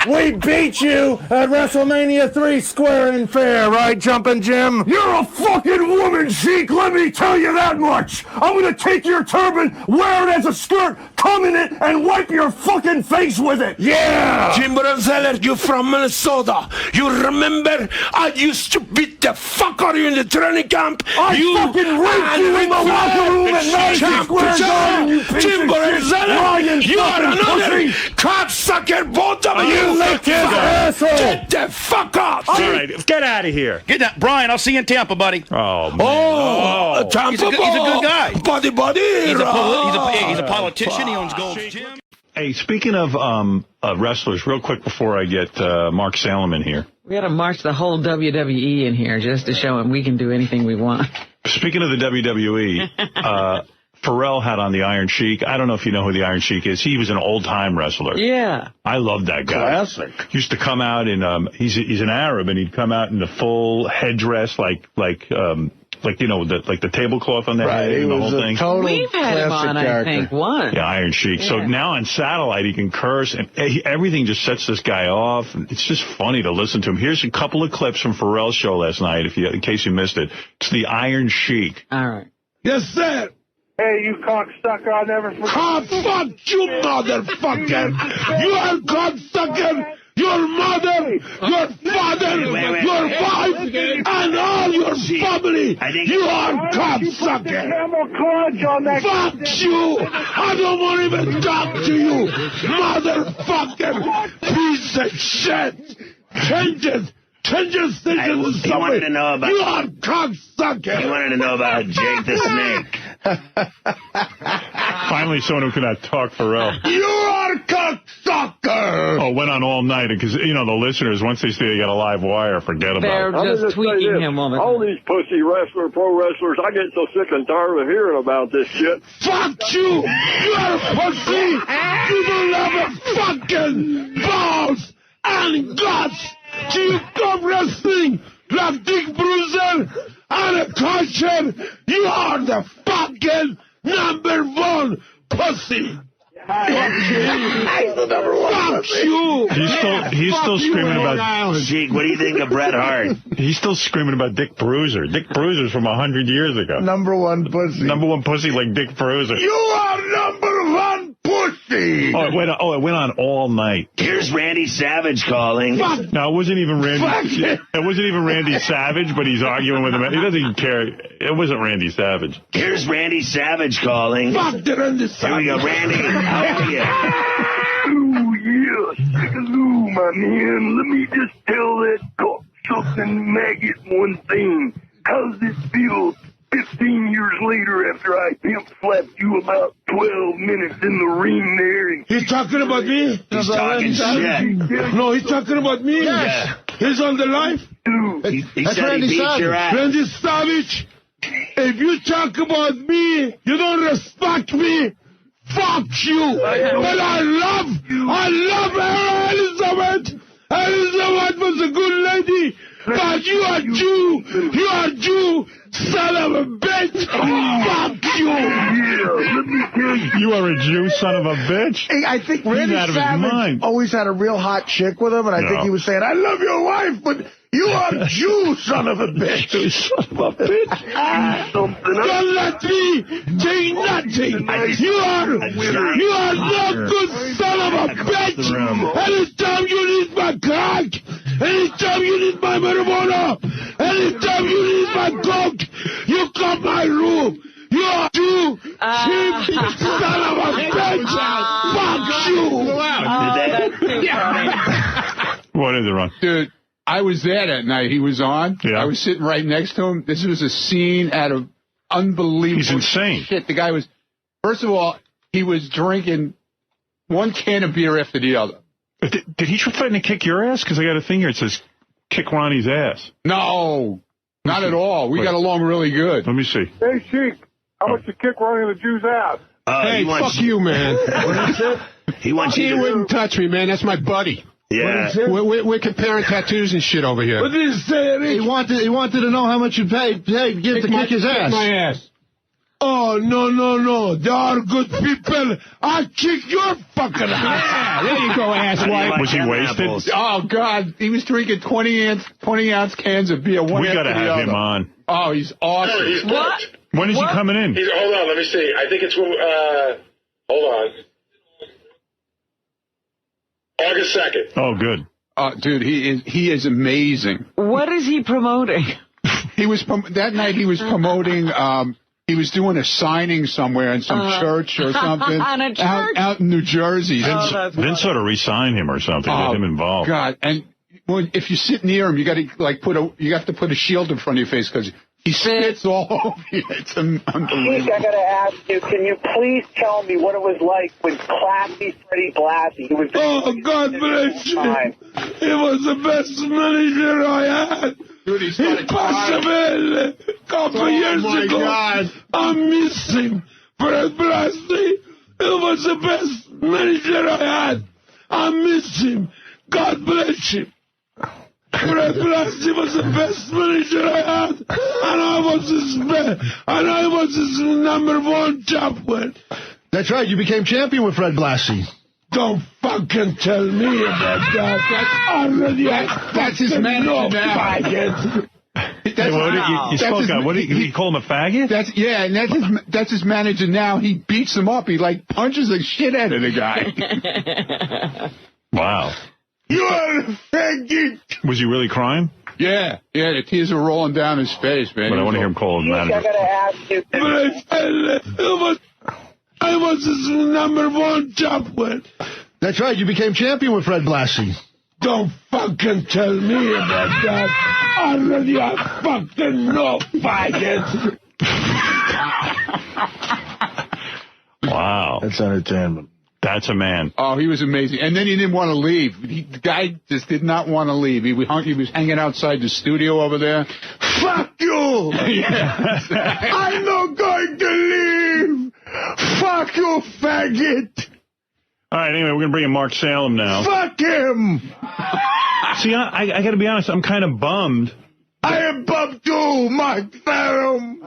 We beat you at WrestleMania 3 square and fair, right, Jumpin' Jim? You're a fucking woman, Sheik. Let me tell you that much. I'm gonna take your turban, wear it as a skirt, come in it, and wipe your fucking face with it. Yeah! Jim Brunzeller, you from Minnesota. You remember I used to beat the fuck out of you in the training camp? I fucking raped you in the locker room at Madison Square Garden, you piece Jim of shit. Brunzeller, Lying you are fucking another pussy. cocksucker, both of you. You licked his asshole. Get the fuck off. All right, get out of here. Get that, Brian. I'll see you in Tampa, buddy. Oh, man. Oh, Tampa He's a good guy. Buddy. He's a politician. He owns Gold's Gym. Hey, speaking of wrestlers, real quick before I get Mark Salem in here. We got to march the whole WWE in here just to show him we can do anything we want. Speaking of the WWE, Pharrell had on the Iron Sheik. I don't know if you know who the Iron Sheik is. He was an old-time wrestler. Yeah. I love that guy. Classic. Used to come out in he's an Arab, and he'd come out in the full headdress, like you know, the tablecloth on the head and the whole thing. We've had him on, I think, once. Yeah, Iron Sheik. So now on satellite, he can curse, and everything just sets this guy off. It's just funny to listen to him. Here's a couple of clips from Pharrell's show last night, in case you missed it. It's the Iron Sheik. All right. Yes, sir. Hey, you cocksucker, I'll never forget. Oh, fuck you, motherfucker. You are cocksucker. Your mother, your father, your wife, and all your family. You are cocksucker. Camel clutch on that. Fuck you. I don't want to even talk to you, motherfucker. Piece of shit. Change your station to somebody. wanted to know about- You are cocksucker. He wanted to know about Jake the Snake. Finally, someone who cannot talk Pharrell. You are cocksucker. Oh, went on all night because, you know, the listeners, once they see they got a live wire, forget about They're it. just tweaking him all the All time. these pussy pro wrestlers, I get so sick and tired of hearing about this shit. Fuck you. You are a pussy. You don't have a fucking balls and guts. You come wrestling like Dick Bruiser and a caution. You are the fucking #1 pussy. He's the number one. Fuck you. He's still screaming about Sheik, what do you think of Bret Hart? He's still screaming about Dick Bruiser. Dick Bruiser's from 100 years ago. Number one pussy. Number one pussy like Dick Bruiser. You are number one pussy. Oh, it went on all night. Here's Randy Savage calling. No, it wasn't even Randy. It wasn't even Randy Savage, but he's arguing with him. He doesn't even care. It wasn't Randy Savage. Here's Randy Savage calling. Fuck the Randy Savage. Here we go, Randy. How are you? Oh, yeah. Stick-a-loo, my man. Let me just tell that cock-sucking maggot one thing. How's it feel 15 years later after I pimp-slapped you about 12 minutes in the ring there? He's talking about me? He's talking shit. No, he's talking about me? Yeah. He's on the live? He said he beat your ass. Randy Savage, if you talk about me, you don't respect me. Fuck you. But I love her, Elizabeth. Elizabeth was a good lady. But you are Jew, son of a bitch. Fuck you. Let me tell you. You are a Jew, son of a bitch. Hey, I think Randy out of his Savage mind. always had a real hot chick with him, and I think he was saying, I love your wife, but you are a Jew, son of a bitch. Son of a bitch. Don't let me say nothing. You are no good son of a bitch. Anytime you need my crack, anytime you need my marijuana, anytime you need my coke, you come my room. You are Jew, cheap son of a bitch. Fuck you. What is it, Ron? Dude, I was there that night. He was on. Yeah. I was sitting right next to him. This was a scene out of unbelievable He's insane. shit. The guy was, first of all, he was drinking one can of beer after the other. Did he try to kick your ass? Because I got a thing here that says kick Ronnie's ass. No, not at all. We got along really good. Let me see. Hey, Sheik, how much you kick Ronnie the Jew's ass? Hey, fuck you, man. He wants He you to... wouldn't touch me, man. That's my buddy. Yeah. We're comparing tattoos and shit over here. What did he say, Rich? He wanted to know how much you paid to kick his ass. Kick my ass. Oh, no. They are good people. I kick your fucking ass. Yeah, there you go, asswipe. Was he wasted? Oh, God. He was drinking 20-ounce cans of beer. One We got to after the have him other. on. Oh, he's awesome. What? When is he coming in? Hold on, let me see. I think it's, hold on. August 2nd. Oh, good. Dude, he is amazing. What is he promoting? He was that night. He was promoting. He was doing a signing somewhere in some church or something. On a church? Out in New Jersey. Vince ought to re-sign him or something. Get him involved. God, and if you sit near him, you got to you have to put a shield in front of your face because he spits all over you. It's unbelievable. I got to ask you, can you please tell me what it was like with classy Freddie Blassie? He was God bless you. He was the best manager I had. Dude, he started Impossible. Couple years ago. God. I miss him. Fred Blassie. He was the best manager I had. I miss him. God bless him. Fred Blassie was the best manager I had, and I was his number one champion. That's right. You became champion with Fred Blassie. Don't fucking tell me about that. That's his manager now. You spoke out. What did you call him, a faggot? That's his manager now. He beats him up. He punches the shit out of the guy. Wow. You are a faggot. Was he really crying? Yeah, the tears are rolling down his face, man. But I want to hear him call him I manager. got to ask you. I was his number one champion. That's right. You became champion with Fred Blassie. Don't fucking tell me about that. Already I fucking know, faggot. Wow. That's entertainment. That's a man. Oh, he was amazing. And then he didn't want to leave. The guy just did not want to leave. He was hanging outside the studio over there. Fuck you! I'm not going to leave! Fuck you, faggot! All right, anyway, we're going to bring in Mark Salem now. Fuck him! See, I got to be honest, I'm kind of bummed. I am bummed too, Mark Salem!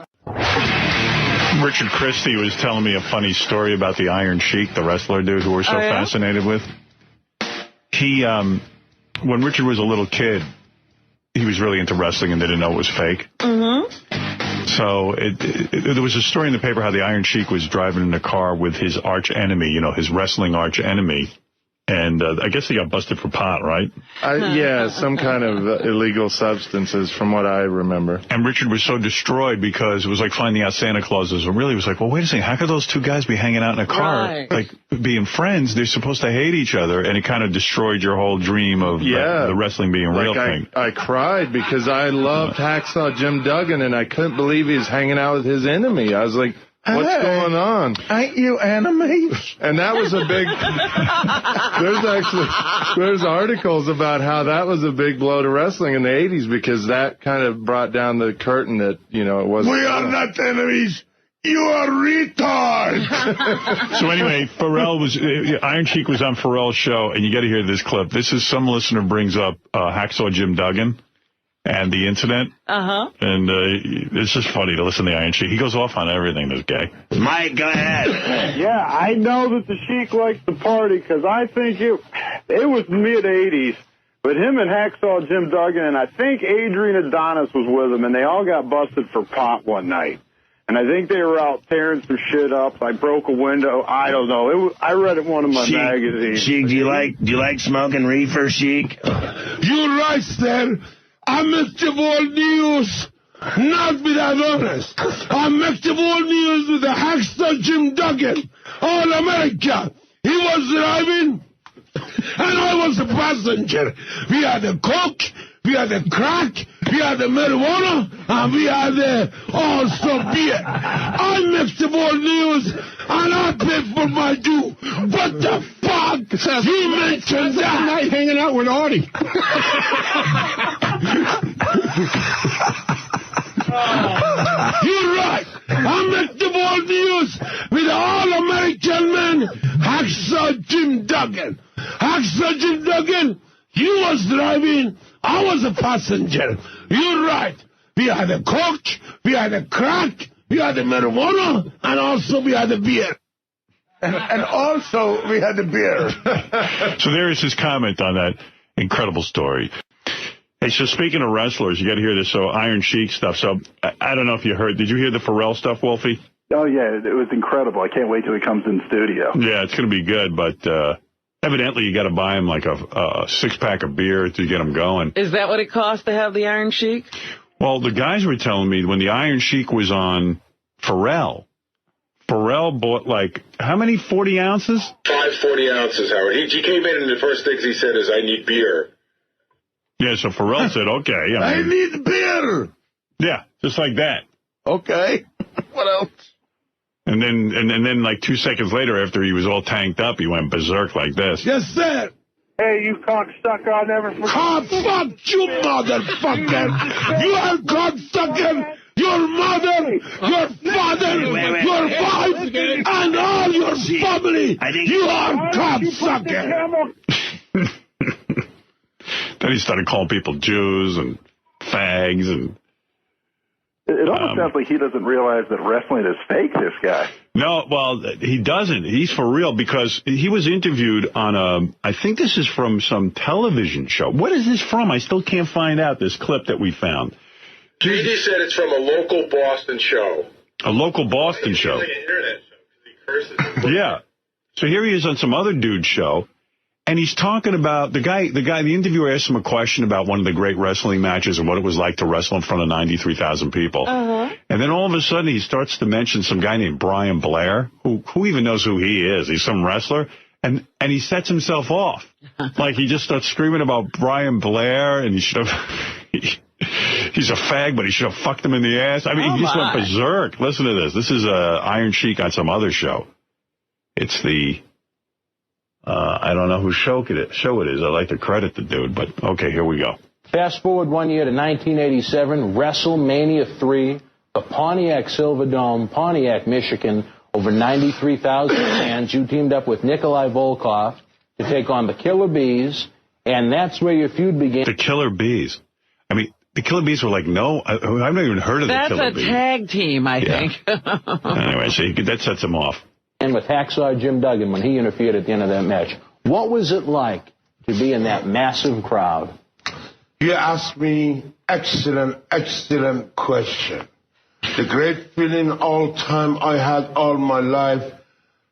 Richard Christie was telling me a funny story about the Iron Sheik, the wrestler dude who we're so fascinated with. He, when Richard was a little kid, he was really into wrestling and they didn't know it was fake. So there was a story in the paper how the Iron Sheik was driving in a car with his arch enemy, you know, his wrestling arch enemy. And I guess he got busted for pot, right? Yeah, some kind of illegal substances from what I remember. And Richard was so destroyed because it was like finding out Santa Claus is really was like, well, wait a second, how could those two guys be hanging out in a car? Right. Like, being friends, they're supposed to hate each other, and it kind of destroyed your whole dream of the wrestling being a real thing. I cried because I loved Hacksaw Jim Duggan, and I couldn't believe he was hanging out with his enemy. I was like, what's going on? Ain't you enemies? And that was a big... there's articles about how that was a big blow to wrestling in the 80s because that kind of brought down the curtain that, you know, it wasn't... We are not enemies. You are retards. So anyway, Iron Sheik was on Pharrell's show, and you got to hear this clip. This is some listener brings up Hacksaw Jim Duggan and the incident. And it's just funny to listen to the Iron Sheik. He goes off on everything, this guy. Mike, go ahead. Yeah, I know that the Sheik likes to party because I think it was mid-'80s, but him and Hacksaw Jim Duggan, and I think Adrian Adonis was with him, and they all got busted for pot one night. And I think they were out tearing some shit up. I broke a window. I don't know. I read it in one of my magazines. Sheik, do you like smoking reefer, Sheik? You're right, sir. I make the world news, not with Adonis. I make the world news with the Hacksaw Jim Duggan. All America. He was driving, and I was a passenger. We had the coke, we had the crack, we had the marijuana, and we had also beer. I make the world news, and I pay for my due. What the fuck? You mentioned that night hanging out with Artie. You're right. I make the world news with all-American man, Hacksaw Jim Duggan. Hacksaw Jim Duggan, he was driving, I was a passenger. You're right. We had a coke, we had a crack, we had the marijuana, and also we had the beer. And also we had the beer. So there is his comment on that incredible story. Hey, so speaking of wrestlers, you got to hear this. So Iron Sheik stuff. So I don't know if you heard. Did you hear the Pharrell stuff, Wolfie? Oh, yeah, it was incredible. I can't wait till he comes in the studio. Yeah, it's going to be good, but evidently you got to buy him like a six-pack of beer to get him going. Is that what it costs to have the Iron Sheik? Well, the guys were telling me when the Iron Sheik was on Pharrell bought like, how many 40 ounces? 5 40 ounces, Howard. He came in and the first things he said is, I need beer. Yeah, so Pharrell said, okay. I need beer. Yeah, just like that. Okay. What else? And then like 2 seconds later, after he was all tanked up, he went berserk like this. Yes, sir. Hey, you cocksucker, I'll never forget. Fuck you, motherfucker. You are cocksucker. Your mother, your father, your wife, and all your family. You are cocksucker. Then he started calling people Jews and fags and... It almost sounds like he doesn't realize that wrestling is fake, this guy. No, well, he doesn't. He's for real because he was interviewed on I think this is from some television show. What is this from? I still can't find out, this clip that we found. JD said it's from a local Boston show. A local Boston show. Like an internet show because he curses. Yeah. So here he is on some other dude's show. And he's talking about the interviewer asked him a question about one of the great wrestling matches and what it was like to wrestle in front of 93,000 people. And then all of a sudden he starts to mention some guy named Brian Blair, who even knows who he is. He's some wrestler. And he sets himself off. Like he just starts screaming about Brian Blair and he should have, he's a fag, but he should have fucked him in the ass. I mean, he just went berserk. Listen to this. This is Iron Sheik on some other show. It's the... I don't know whose show it is. I like to credit the dude, but okay, here we go. Fast forward 1 year to 1987, WrestleMania 3, the Pontiac Silverdome, Pontiac, Michigan, over 93,000 fans. You teamed up with Nikolai Volkoff to take on the Killer Bees, and that's where your feud began. The Killer Bees. I mean, The Killer Bees were like, no, I've never even heard of the Killer Bees. That's a tag team, I think. Anyway, so that sets him off. And with Hacksaw Jim Duggan when he interfered at the end of that match. What was it like to be in that massive crowd? You asked me excellent question. The great feeling all time I had all my life,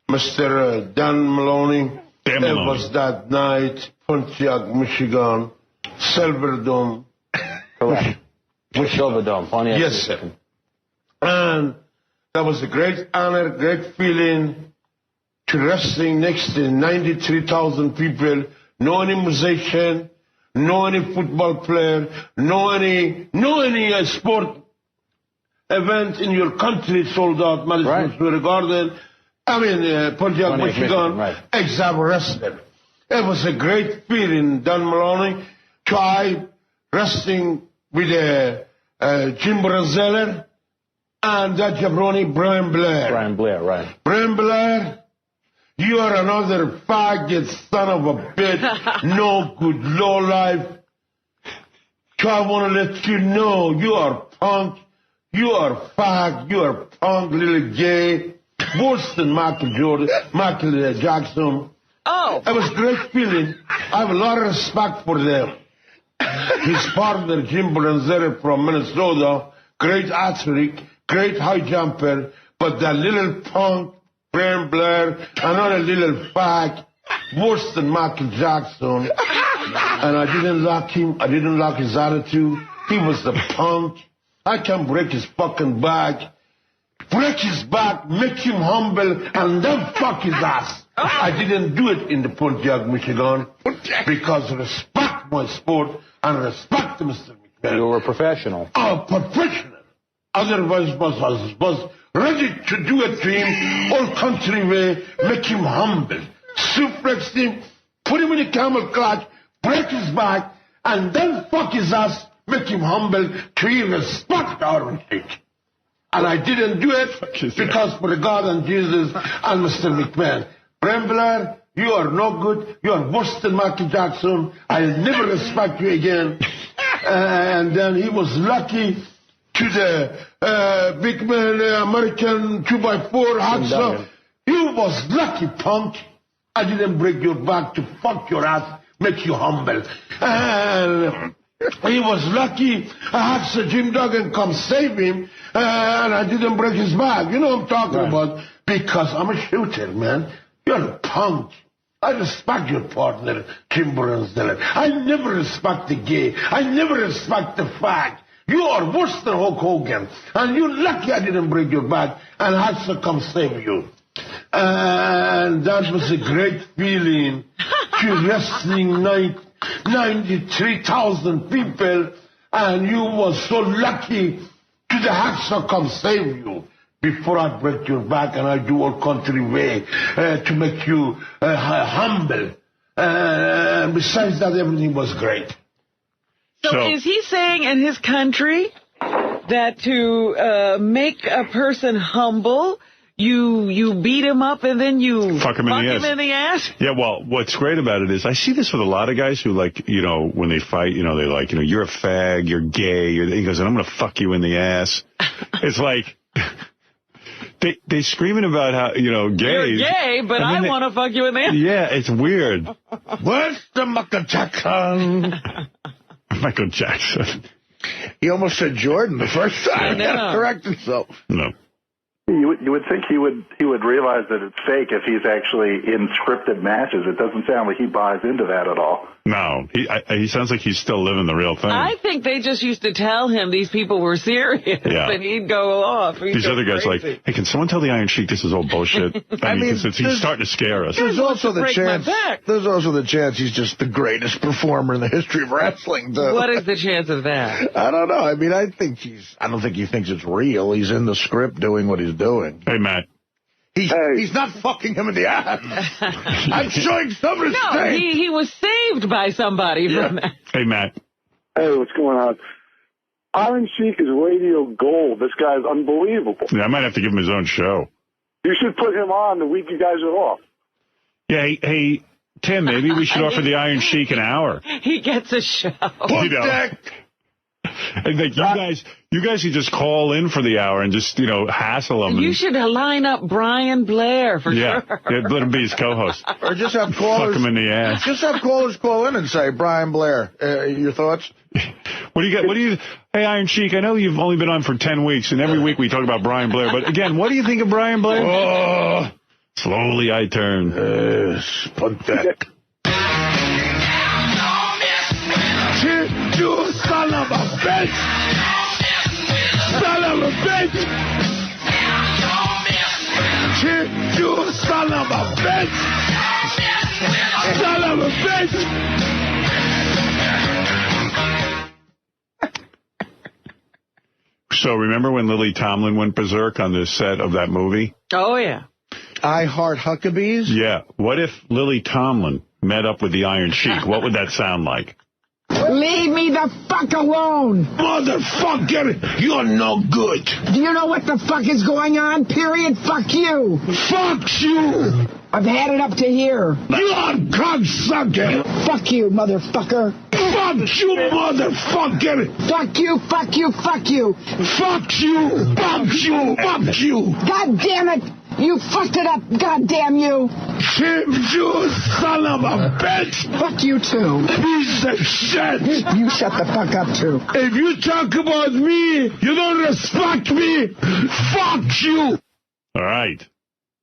Mr. Dan Maloney. Dan Maloney. It was that night, Pontiac, Michigan, Silverdome. Correct. Silverdome, Pontiac. Yes, sir. And that was a great honor, great feeling to wrestling next to 93,000 people, no any musician, no any football player, no any sport event in your country sold out, Madison Square Garden. Pontiac, Michigan, exact wrestling. It was a great feeling, Dan Maloney, try wrestling with Jim Brunzeller and that jabroni, Brian Blair. Brian Blair, right. Brian Blair, you are another faggot son of a bitch, no good, low life. So I want to let you know, you are punk, you are fag, you are punk, little gay, worse than Michael Jackson. Oh. It was a great feeling. I have a lot of respect for them. His partner, Jim Brunzeller from Minnesota, great athlete, great high jumper, but that little punk, Brian Blair, another little fag, worse than Michael Jackson. And I didn't like him. I didn't like his attitude. He was the punk. I can break his fucking back. Break his back, make him humble, and then fuck his ass. I didn't do it in the Pontiac, Michigan, because respect my sport and respect Mr. McMahon. You were a professional. A professional. Otherwise, was ready to do it to him all country way, make him humble, suplex him, put him in a camel clutch, break his back, and then fuck his ass, make him humble to respect Iron Sheik. And I didn't do it because for God and Jesus and Mr. McMahon. Brian Blair, you are no good. You are worse than Michael Jackson. I'll never respect you again. And then he was lucky to the big man, American 2x4 Hacksaw. You was lucky, punk. I didn't break your back to fuck your ass, make you humble. And he was lucky. Hacksaw Jim Duggan come save him, and I didn't break his back. You know what I'm talking about? Because I'm a shooter, man. You're a punk. I respect your partner, Jim Brunzeller. I never respect the gay. I never respect the fag. You are worse than Hulk Hogan. And you're lucky I didn't break your back and Hacksaw come save you. And that was a great feeling to wrestling 93,000 people, and you was so lucky to the Hacksaw come save you before I break your back and I do all country way to make you humble. Besides that, everything was great. So is he saying in his country that to make a person humble, you beat him up and then you fuck him in the ass? Yeah, well, what's great about it is I see this with a lot of guys who, like, you know, when they fight, you know, they like, you know, you're a fag, you're gay. He goes, and I'm going to fuck you in the ass. It's like... They screaming about how, you know, gays. You're gay, but I want to fuck you in the ass. Yeah, it's weird. Where's the Michael Jackson? Michael Jackson. He almost said Jordan the first time. He had to correct himself. No. You would think he would realize that it's fake if he's actually in scripted matches. It doesn't sound like he buys into that at all. No, he sounds like he's still living the real thing. I think they just used to tell him these people were serious, and he'd go off. These other guys like, hey, can someone tell the Iron Sheik this is all bullshit? I mean, he's starting to scare us. There's also the chance. There's also the chance he's just the greatest performer in the history of wrestling. Though. What is the chance of that? I don't know. I mean, I don't think he thinks it's real. He's in the script doing what he's doing. Hey, Matt. He's not fucking him in the ass. I'm showing some restraint. No, he was saved by somebody from that. Hey, Matt. Hey, what's going on? Iron Sheik is radio gold. This guy's unbelievable. Yeah, I might have to give him his own show. You should put him on the week you guys are off. Yeah, hey, Tim, maybe we should offer the Iron Sheik an hour. He gets a show. You know. And like you guys could just call in for the hour and just, hassle him. You should line up Brian Blair for sure. Yeah, let him be his co-host. Or just have callers. Fuck him in the ass. Just have callers call in and say, Brian Blair, your thoughts? What do you got? Hey, Iron Sheik, I know you've only been on for 10 weeks, and every week we talk about Brian Blair. But again, what do you think of Brian Blair? Oh, slowly I turn. Pathetic. You son of a bitch! Son of a bitch! You son of a bitch! Son of a bitch! So remember when Lily Tomlin went berserk on the set of that movie? Oh, yeah. I Heart Huckabees? Yeah. What if Lily Tomlin met up with the Iron Sheik? What would that sound like? Leave me the fuck alone! Motherfucker, you're no good. Do you know what the fuck is going on? Period. Fuck you. Fuck you. I've had it up to here. You're a cocksucker. Fuck you, motherfucker. Fuck you, motherfucker. Fuck you, fuck you, fuck you. Fuck you. Fuck you. Fuck you. God damn it. You fucked it up, goddamn you! You son of a bitch! Fuck you too! Piece of shit! You shut the fuck up too! If you talk about me, you don't respect me! Fuck you! All right.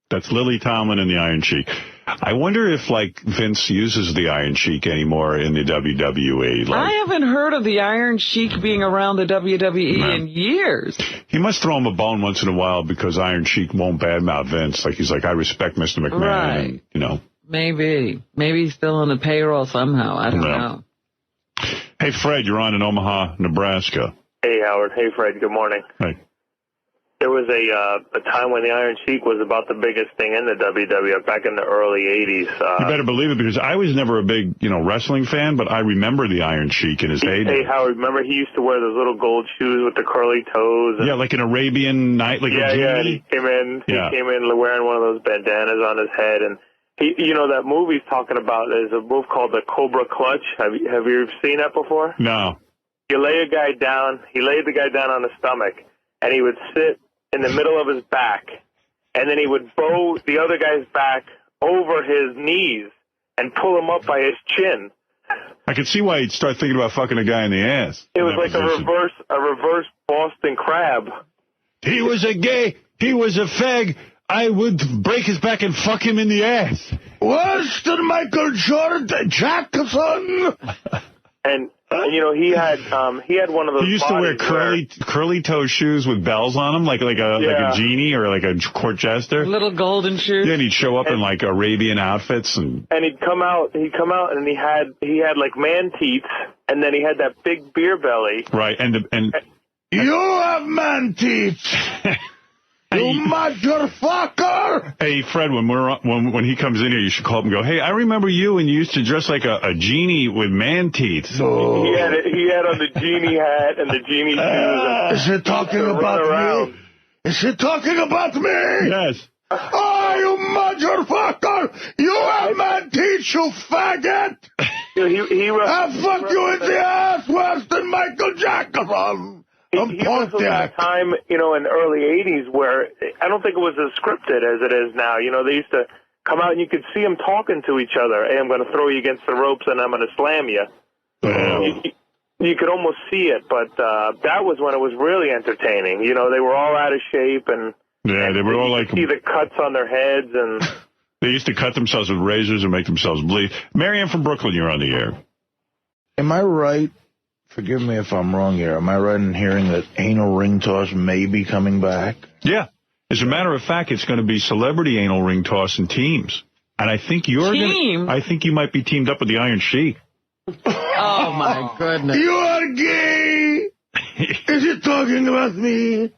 That's Lily Tomlin and the Iron Sheik. I wonder if, Vince uses the Iron Sheik anymore in the WWE. I haven't heard of the Iron Sheik being around the WWE in years. He must throw him a bone once in a while because Iron Sheik won't badmouth Vince. He's like, I respect Mr. McMahon. Right. And, Maybe. Maybe he's still on the payroll somehow. I don't know. Hey, Fred, you're on in Omaha, Nebraska. Hey, Howard. Hey, Fred. Good morning. Hey. There was a time when the Iron Sheik was about the biggest thing in the WWF back in the early 80s. You better believe it, because I was never a big, wrestling fan, but I remember the Iron Sheik in his heyday. Hey, Howard, remember he used to wear those little gold shoes with the curly toes? Yeah, like an Arabian night, like a genie? Yeah, and he came in wearing one of those bandanas on his head, and he, that move he's talking about is a move called the Cobra Clutch. Have you seen that before? No. You lay a guy down, he laid the guy down on his stomach, and he would sit in the middle of his back, and then he would bow the other guy's back over his knees and pull him up by his chin. I could see why he'd start thinking about fucking a guy in the ass. It was like a reverse Boston Crab. He was a gay, he was a fag, I would break his back and fuck him in the ass. Western Michael Jordan Jackson. And he had one of those. He used to wear curly toe shoes with bells on them, like a genie or like a court jester. Little golden shoes. Yeah, and he'd show up in Arabian outfits and he'd come out and he had like man teeth, and then he had that big beer belly. Right, and you have man teeth. You motherfucker! Hey, Fred, when he comes in here, you should call up and go, hey, I remember you, and you used to dress like a genie with man teeth. Oh. He had on the genie hat and the genie shoes. Is he talking about me? Is he talking about me? Yes. Oh, you motherfucker! You have man teeth, you faggot! I'll fuck you in the ass, Weston Michael Jackson! He was a time, in the early 80s where I don't think it was as scripted as it is now. They used to come out and you could see them talking to each other. Hey, I'm going to throw you against the ropes and I'm going to slam you. You could almost see it, but that was when it was really entertaining. They were all out of shape and they were all like... see the cuts on their heads and... They used to cut themselves with razors and make themselves bleed. Marianne from Brooklyn, you're on the air. Am I right? Forgive me if I'm wrong here. Am I right in hearing that anal ring toss may be coming back? Yeah. As a matter of fact, it's going to be celebrity anal ring toss in teams. And I think you might be teamed up with the Iron Sheik. Oh, my goodness. You are gay! Is he talking about me? Is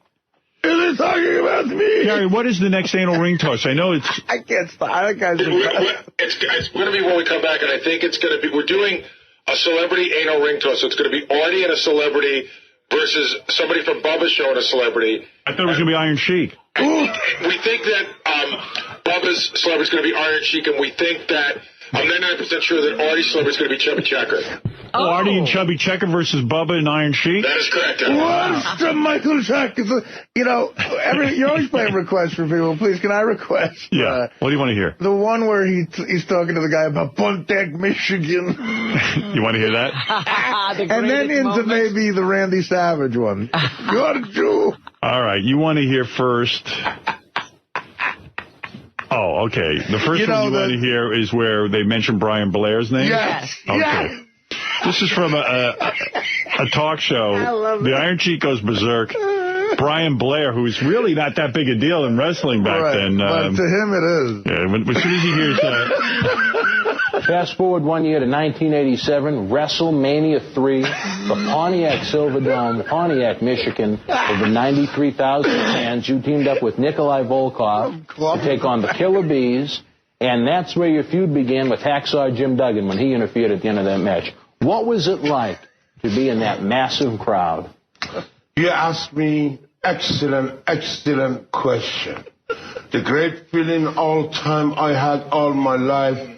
he talking about me? Gary, what is the next anal ring toss? I know it's... I can't stop. That guy's it's going to be when we come back, and I think it's going to be... We're doing a celebrity anal ring toss. So it's going to be Arnie and a celebrity versus somebody from Bubba's show and a celebrity. I thought it was going to be Iron Sheik. We think that Bubba's celebrity is going to be Iron Sheik, and we think that I'm 99% sure that Artie's celebrity is going to be Chubby Checker. Oh. Artie and Chubby Checker versus Bubba and Iron Sheik? That is correct. What's the Michael Jackson? You know, you're always playing requests for people. Please, can I request? Yeah. What do you want to hear? The one where he's talking to the guy about Pontiac, Michigan. You want to hear that? And then into maybe the Randy Savage one. You're a Jew. All right. You want to hear first... Oh, okay. The first one you want to hear is where they mention Brian Blair's name? Yes. Okay. Yes. This is from a talk show. I love the Iron Sheik goes berserk. Brian Blair, who's really not that big a deal in wrestling back then. But to him it is. Yeah, as soon as he hears that. Fast forward 1 year to 1987, WrestleMania 3, the Pontiac Silverdome, Pontiac, Michigan. Over 93,000 fans. You teamed up with Nikolai Volkoff to take on the Killer Bees. And that's where your feud began with Hacksaw Jim Duggan when he interfered at the end of that match. What was it like to be in that massive crowd? You asked me excellent question. The great feeling all time I had all my life,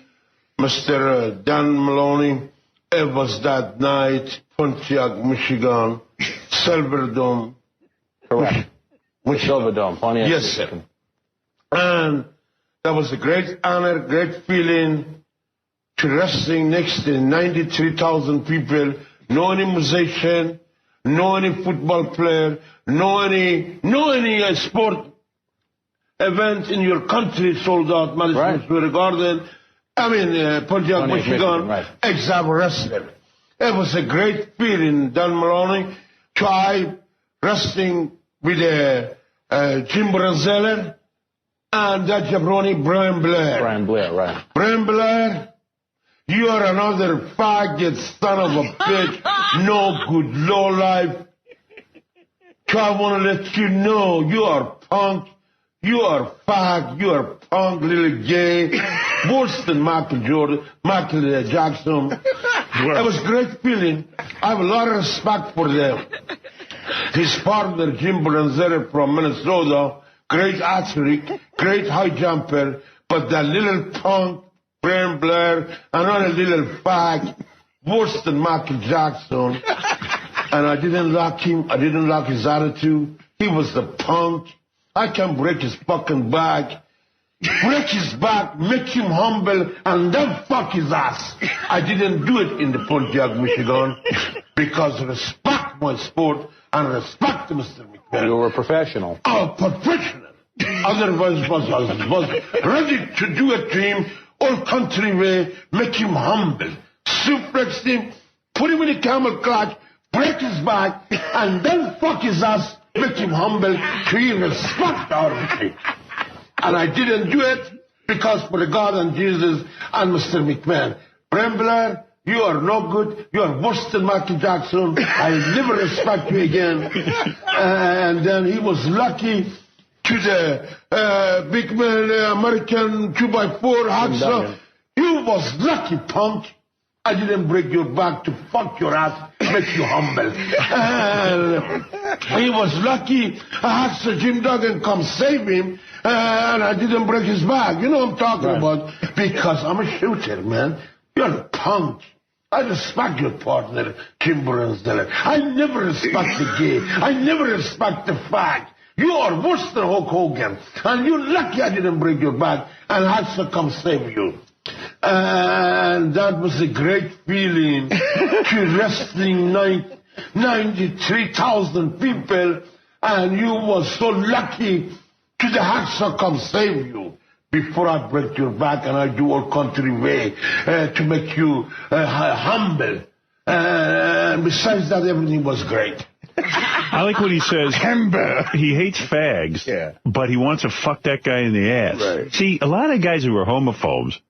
Mr. Dan Maloney, it was that night, Pontiac, Michigan, Silverdome. Correct. Silverdome, Pontiac, yes, Michigan. And that was a great honor, great feeling to wrestling next to 93,000 people, no any musician, no any football player, no any sport event in your country sold out, Madison Square Garden. I mean, Pontiac, Michigan, exact wrestling. It was a great feeling, Dan Maloney, try wrestling with Jim Brunzeller and that jabroni Brian Blair. Brian Blair, right. Brian Blair, you are another faggot son of a bitch, no good, low life. I want to let you know, you are punk, you are fag, you are punk, little gay, worse than Michael Jackson. It was a great feeling. I have a lot of respect for them. His partner, Jim Brunzeller from Minnesota, great athlete, great high jumper, but that little punk, Brian Blair, another little fag, worse than Michael Jackson. And I didn't like him. I didn't like his attitude. He was the punk. I can break his fucking back. Break his back, make him humble, and then fuck his ass. I didn't do it in the Pontiac, Michigan, because respect my sport and respect Mr. McMahon. You were a professional. Oh, professional. Otherwise, was ready to do it to him all country way, make him humble, suplex him, put him in a camel clutch, break his back, and then fuck his ass, make him humble, create respect out of it. And I didn't do it because for the God and Jesus and Mr. McMahon. Brian Blair, you are no good. You are worse than Michael Jackson. I'll never respect you again. And then he was lucky to the big man, American 2x4 Hacksaw. You was lucky, punk. I didn't break your back to fuck your ass, make you humble. He was lucky. Hacksaw Jim Duggan come save him, and I didn't break his back. You know what I'm talking about? Because I'm a shooter, man. You're a punk. I respect your partner, Jim Brunzeller. I never respect the gay. I never respect the fag. You are worse than Hulk Hogan. And you're lucky I didn't break your back, and Hacksaw come save you. And that was a great feeling to wrestling 93,000 people, and you was so lucky to the Hacksaw come save you before I break your back and I do all country way to make you humble. And besides that, everything was great. I like what he says. He hates fags, but he wants to fuck that guy in the ass. Right. See, a lot of guys who are homophobes,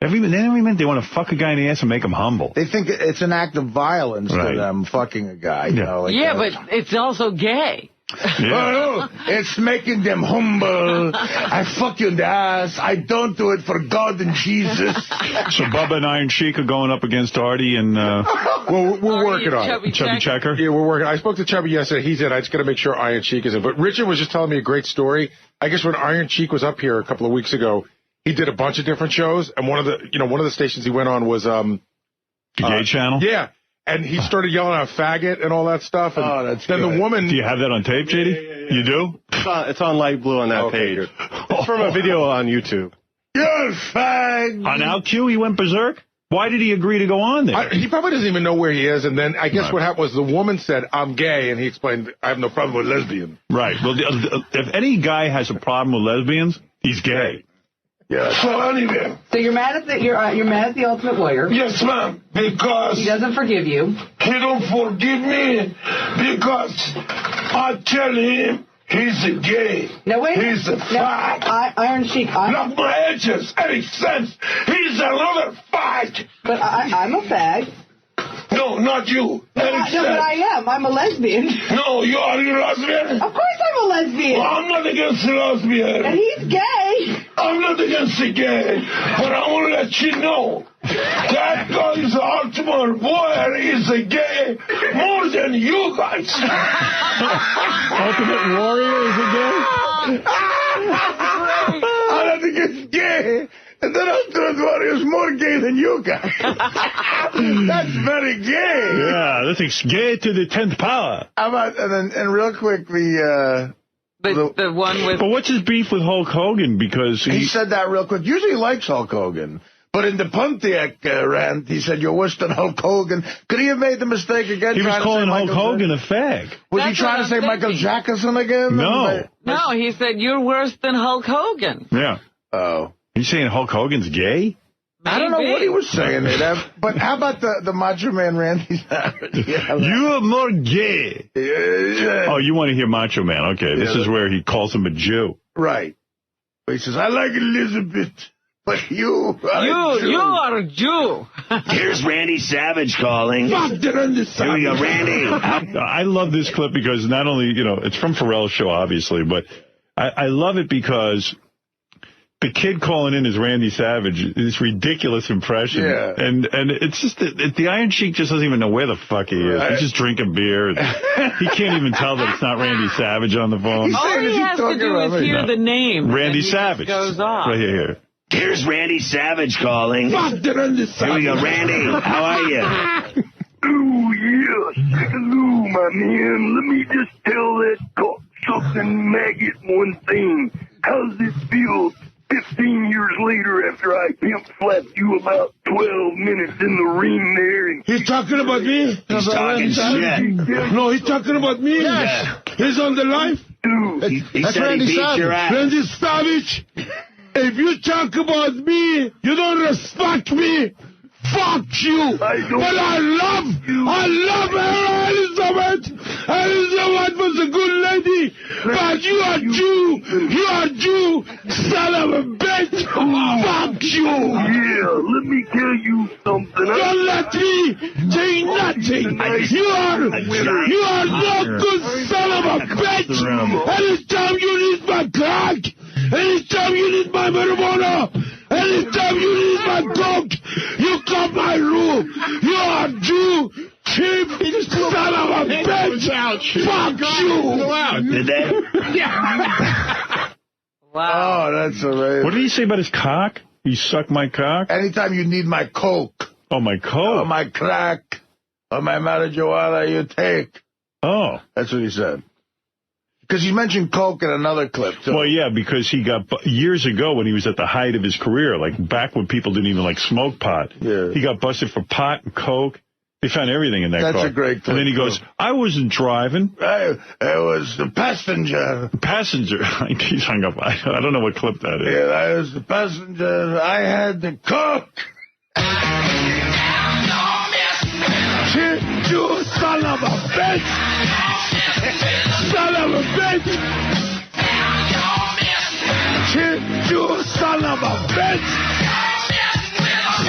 every minute they want to fuck a guy in the ass and make him humble. They think it's an act of violence to them fucking a guy. You know, like but it's also gay. Oh, it's making them humble. I fuck you in the ass. I don't do it for God and Jesus. So Bubba and Iron Sheik are going up against Artie and... well, we're working on it. Chubby Checker? Yeah, we're working. I spoke to Chubby yesterday. He said, I just got to make sure Iron Sheik is in. But Richard was just telling me a great story. I guess when Iron Sheik was up here a couple of weeks ago, he did a bunch of different shows, and one of the stations he went on was the Gay Channel. Yeah, and he started yelling out "faggot" and all that stuff. And that's then good. the woman. Do you have that on tape, JD? You do? It's on light blue on that page. Good. It's from a video on YouTube. You're fag. On Al-Q, he went berserk? Why did he agree to go on there? He probably doesn't even know where he is, and then I guess what happened was the woman said, "I'm gay," and he explained, "I have no problem with lesbians." Right. Well, if any guy has a problem with lesbians, he's gay. Yeah. So anyway. So you're mad at you're mad at the Ultimate Warrior? Yes, ma'am. Because he doesn't forgive you. He don't forgive me because I tell him he's a gay. No, wait. He's a fag. Iron Sheik. Look my edges. Any sense? He's another fag. But I'm a fag. No, not you. No, but I am. I'm a lesbian. No, you are a lesbian? Of course I'm a lesbian. Well, I'm not against the lesbian. And he's gay. I'm not against the gay. But I want to let you know that guy's Ultimate Warrior is a gay more than you guys. Ultimate Warrior is a gay? I don't think it's gay. And then Ultimate Warrior is more gay than you guys. That's very gay. Yeah, that's gay to the 10th power. How about, and real quick, the one with... But what's his beef with Hulk Hogan? Because he said that real quick. Usually he likes Hulk Hogan. But in the Pontiac rant, he said, "You're worse than Hulk Hogan." Could he have made the mistake again? He was calling Hulk Hogan a fag. Was he trying to say Michael Jackson again? No, he said, "You're worse than Hulk Hogan." Yeah. Oh. You saying Hulk Hogan's gay? I don't know what he was saying. But how about the Macho Man Randy Savage? You're more gay. Oh, you want to hear Macho Man. Okay, this is where he calls him a Jew. Right. He says, "I like Elizabeth, but you are a Jew." Here's Randy Savage calling. Fuck the Randy Here we go, Randy. I love this clip because not only, it's from Pharrell's show, obviously, but I love it because the kid calling in is Randy Savage, this ridiculous impression. Yeah. And it's just the Iron Sheik just doesn't even know where the fuck he is. He's just drinking beer. He can't even tell that it's not Randy Savage on the phone. All he has to do is hear the name. Randy Savage. Goes off. Right here. Here's Randy Savage calling. Fuck the Randy Savage. Here we go, Randy. How are you? Oh, yes. Hello, my man. Let me just tell that cock-sucking maggot one thing. How's it feel 15 years later after I pimp slapped you about 12 minutes in the ring there? And he's talking about me? He's talking shit. No, he's talking about me? Yes. He's on the live? He said he beat your ass. Randy Savage, if you talk about me, you don't respect me. Fuck you! But I love her, Elizabeth! Elizabeth was a good lady! But you are Jew! Son of a bitch! Fuck you! Yeah, let me tell you something. Don't let me say nothing! You are no good son of a bitch! Anytime you need my crack! Anytime you need my marijuana! Anytime you need my coke, you come my room. You are Jew, cheap, son of a bitch. Fuck you. Did they? Wow. Oh, that's amazing. What did he say about his cock? You suck my cock? Anytime you need my coke. Oh, my coke. Or my crack. Or my marijuana you take. Oh. That's what he said. Because he mentioned coke in another clip, too. Well, yeah, because he got, years ago when he was at the height of his career, like back when people didn't even smoke pot, he got busted for pot and coke. They found everything in that car. That's a great clip. And then he goes, I wasn't driving. I was the passenger. Passenger. He's hung up. I don't know what clip that is. Yeah, I was the passenger. I had the coke. You son of a bitch! Son of a bitch! You son of a bitch!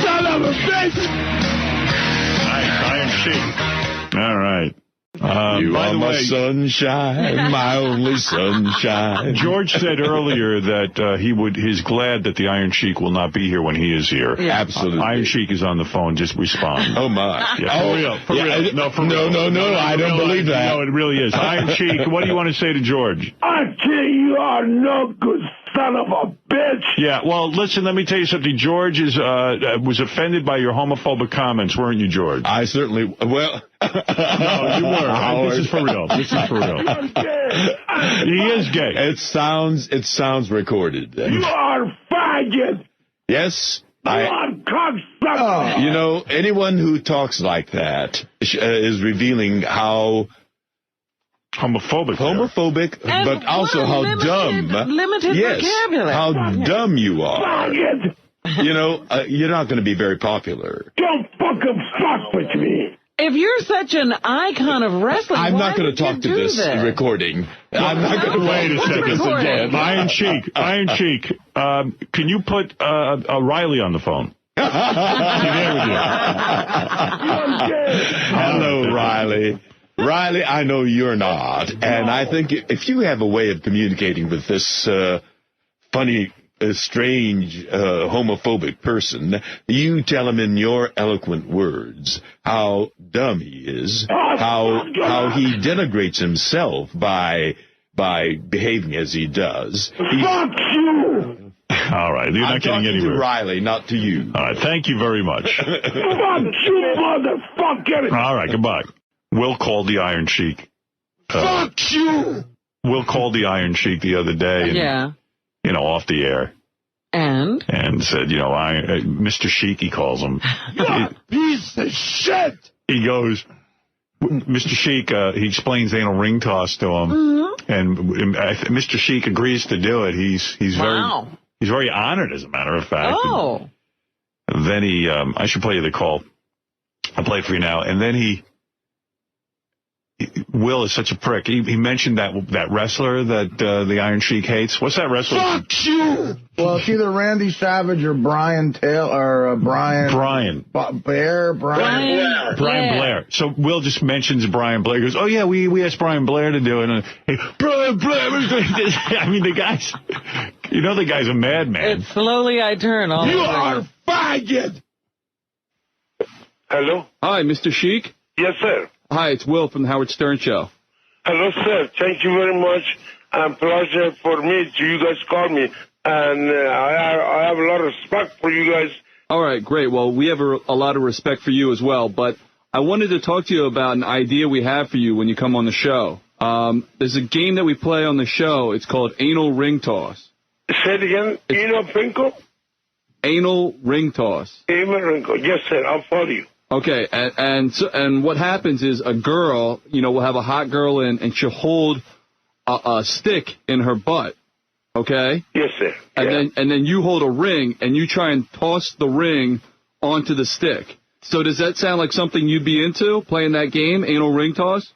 Son of a bitch! Nice, Iron Sheik. All right. You by are the my way, sunshine, my only sunshine. George said earlier that he's glad that the Iron Sheik will not be here when he is here. Yeah. Absolutely. Iron Sheik is on the phone. Just respond. Oh, my. Yeah, for real. For real. No, for real. No, I don't believe that. No, it really is. Iron Sheik, what do you want to say to George? I tell you are no good son of a bitch. Yeah, well, listen, let me tell you something. George was offended by your homophobic comments, weren't you, George? I certainly, well... No, you were. This is for real. This is for real. He is gay. It sounds recorded. You are faggot. Yes. You are cocksucker. You know, anyone who talks like that is revealing how... Homophobic, but also how dumb. Limited vocabulary. How dumb you are. Faggot. You know, you're not going to be very popular. Don't fucking fuck with me. If you're such an icon of wrestling, I'm not going to talk to this that? recording. I'm not going to wait a second. Iron Sheik, can you put Riley on the phone? He's there with you. Hello, Riley. Riley, I know you're not, and I think if you have a way of communicating with this funny, strange, homophobic person, you tell him in your eloquent words how dumb he is, how he denigrates himself by behaving as he does. Fuck you! All right, you're not getting anywhere. To Riley, not to you. All right, thank you very much. Fuck you, motherfucker! All right, goodbye. Will called the Iron Sheik. Fuck you! Will called the Iron Sheik the other day. And, yeah. You know, off the air. And said, you know, Mr. Sheik, he calls him. You piece of shit! He goes, Mr. Sheik, he explains anal ring toss to him. Mm-hmm. And Mr. Sheik agrees to do it. He's very honored, as a matter of fact. Oh. And then he, I should play you the call. I'll play it for you now. And then Will is such a prick. He mentioned that wrestler that the Iron Sheik hates. What's that wrestler? Fuck you! Well, it's either Randy Savage or Brian Taylor or Brian Blair. So Will just mentions Brian Blair. He goes, oh yeah, we asked Brian Blair to do it. And Brian Blair. I mean, the guy's a madman. It's slowly I turn. You are faggot. Hello? Hi, Mr. Sheik. Yes, sir. Hi, it's Will from the Howard Stern Show. Hello, sir. Thank you very much. Pleasure for me to you guys call me. And I have a lot of respect for you guys. All right, great. Well, we have a lot of respect for you as well. But I wanted to talk to you about an idea we have for you when you come on the show. There's a game that we play on the show. It's called Anal Ring Toss. Say it again. Anal Pinko? Anal Ring Toss. Anal Ring Toss. Yes, sir. I'll follow you. Okay, and what happens is a girl, will have a hot girl in, and she'll hold a stick in her butt. Okay? Yes, sir. And then you hold a ring, and you try and toss the ring onto the stick. So does that sound like something you'd be into, playing that game, Anal Ring Toss?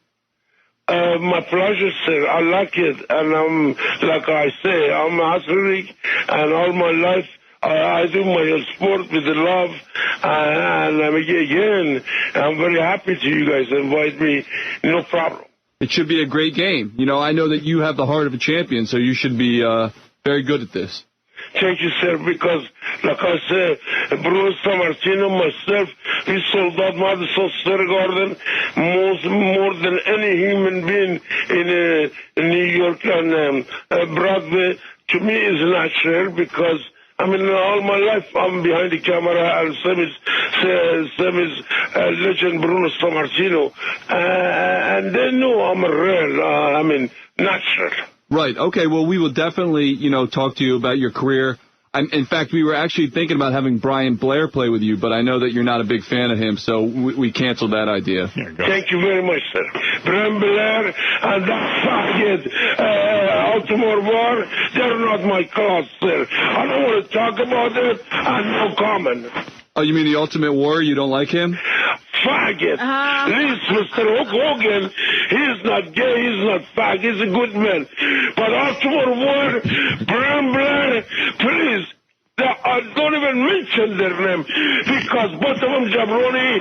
My pleasure, sir. I like it. And like I say, I'm a Hossein, and all my life, I do my sport with the love, and again, I'm very happy to you guys invite me. No problem. It should be a great game. I know that you have the heart of a champion, so you should be very good at this. Thank you, sir, because, like I said, Bruno Sammartino, myself, we sold out Madison Square Garden more than any human being in New York and Broadway. To me, is natural because all my life I'm behind the camera, and same is legend Bruno Sammartino, and they know I'm a real, natural. Right. Okay. Well, we will definitely, talk to you about your career. In fact, we were actually thinking about having Brian Blair play with you, but I know that you're not a big fan of him, so we canceled that idea. Thank you very much, sir. Brian Blair and that faggot Baltimore War, they're not my class, sir. I don't want to talk about it, and no comment. Oh, you mean the Ultimate Warrior? You don't like him? Faggot. This Mr. Hulk Hogan, he's not gay, he's not fag, he's a good man. But Ultimate War, Brian Blair, please, I don't even mention their name because both of them, jabroni,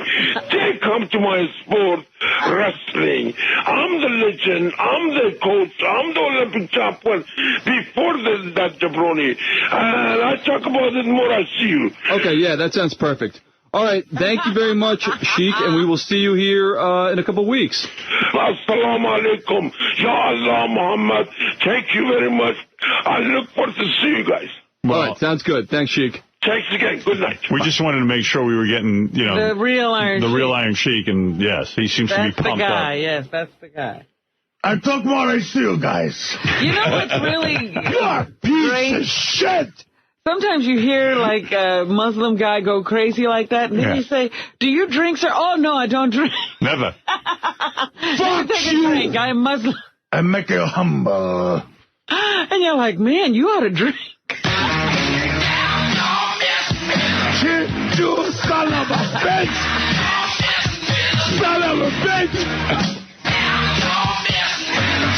they come to my sport, wrestling. I'm the legend. I'm the coach. I'm the Olympic champion before that jabroni. And I talk about it more. I see you. Okay, yeah, that sounds perfect. All right, thank you very much, Sheik, and we will see you here in a couple of weeks. Assalamu alaikum. Ya Allah Muhammad. Thank you very much. I look forward to see you guys. All right, sounds good. Thanks, Sheik. Thanks again. Good night. We just wanted to make sure we were getting, you know, The real Iron Sheik. real Iron Sheik, and yes, he seems to be That's the pumped guy. up. Yes, that's the guy. I talk more, I see you guys. You know what's really You're a piece of shit. Sometimes you hear, like, a Muslim guy go crazy like that, and then you say, do you drink, sir? Oh, no, I don't drink. Never. Fuck Take a you. drink. I'm Muslim. I make you humble. And you're like, man, you ought to drink. Shit, you son of a bitch. Son of a bitch.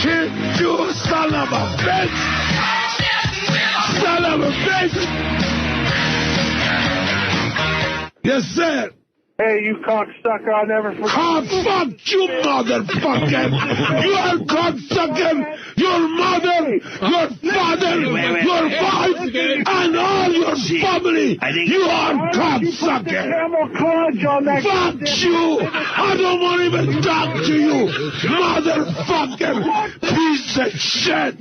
Shit, you son of a bitch. Son of a bitch! Yes, sir. Hey, you cocksucker, I'll never forget. Fuck you, motherfucker! You are cocksucker! Your mother, your father, your wife, and all your family! You are cocksucker! Fuck you! I don't want to even talk to you, motherfucker! Piece of shit!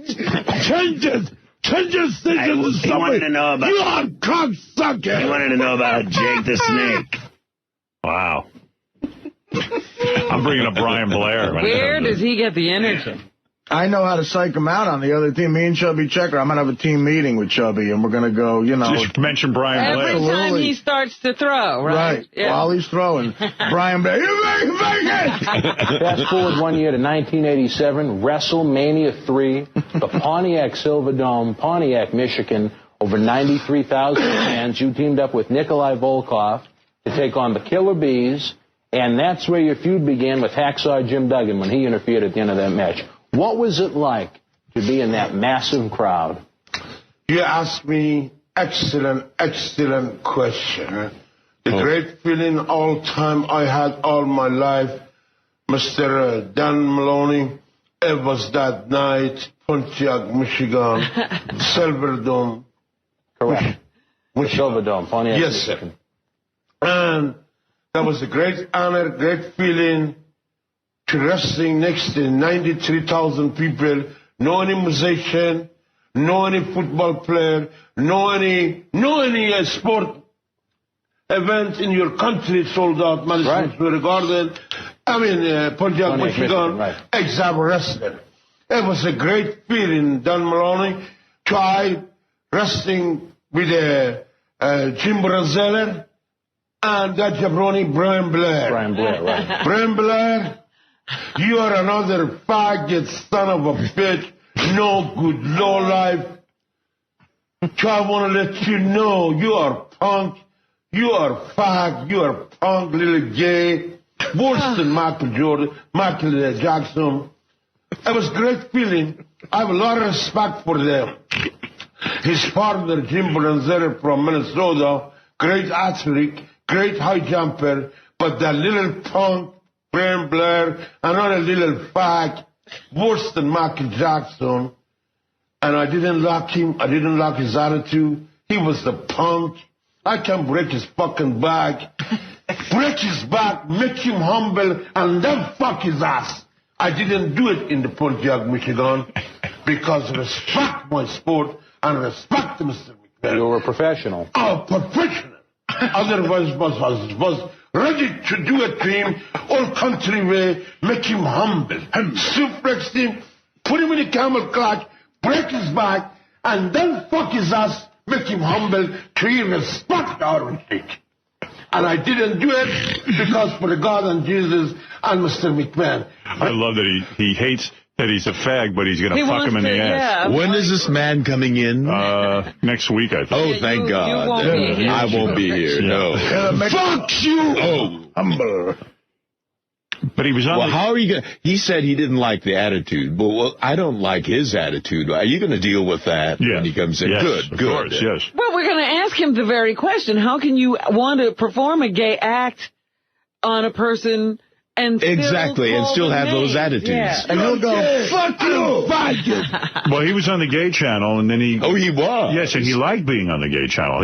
Change it! Change your station to He wanted to know about. You are cocksucker! He wanted to know about Jake the Snake. Wow. I'm bringing up Brian Blair. Where does he get the energy? I know how to psych him out on the other team. Me and Chubby Checker, I'm going to have a team meeting with Chubby, and we're going to go, you know. Just mention Brian Blair. Every time he starts to throw, right? Right. Yeah. While he's throwing. Brian Blair, you make it! Fast forward 1 year to 1987, WrestleMania 3, the Pontiac Silverdome, Pontiac, Michigan. Over 93,000 fans. You teamed up with Nikolai Volkoff to take on the Killer Bees, and that's where your feud began with Hacksaw Jim Duggan when he interfered at the end of that match. What was it like to be in that massive crowd? You asked me excellent question. The great feeling all time I had all my life, Mr. Dan Maloney, it was that night, Pontiac, Michigan, Silverdome. Correct. Silverdome, Pontiac, yes, Michigan. Sir. And that was a great honor, great feeling to wrestling next to 93,000 people, no any musician, no any football player, no any sport event in your country sold out, Madison Square Garden. I mean, Pontiac, Michigan, exact wrestling. It was a great feeling, Dan Maloney, tried wrestling with Jim Brazeller and that jabroni, Brian Blair. Brian Blair, right. Brian Blair, you are another faggot son of a bitch, no good, low life. So I want to let you know, you are punk, you are fag, you are punk, little gay, worse than Michael Jackson. It was a great feeling. I have a lot of respect for them. His partner, Jim Brazeller from Minnesota, great athlete, great high jumper, but that little punk, Brian Blair, another little fag, worse than Michael Jackson. And I didn't like him. I didn't like his attitude. He was the punk. I can break his fucking back. Break his back, make him humble, and then fuck his ass. I didn't do it in the Pontiac, Michigan, because respect my sport and respect Mr. McMahon. You were a professional. Oh, professional. Otherwise, was ready to do it to him, all country way, make him humble, and suplex him, put him in a camel clutch, break his back, and then fuck his ass, make him humble, to respect Iron Sheik. And I didn't do it because for God and Jesus and Mr. McMahon. I love that he hates that he's a fag, but he's going to fuck him in the ass. Yeah, when is this man coming in? Next week, I think. Oh, thank God. I won't be here. No. Fuck you! Oh. Humble. But he was on. Well, how are you going to... He said he didn't like the attitude. Well, I don't like his attitude. Are you going to deal with that when he comes in? Yes, Good, of good. course, yes. Well, we're going to ask him the very question. How can you want to perform a gay act on a person and still have those attitudes? Yeah. And he'll go, fuck you, faggot. Well, he was on the gay channel, and then he... Oh, he was? Yes, and he liked being on the gay channel.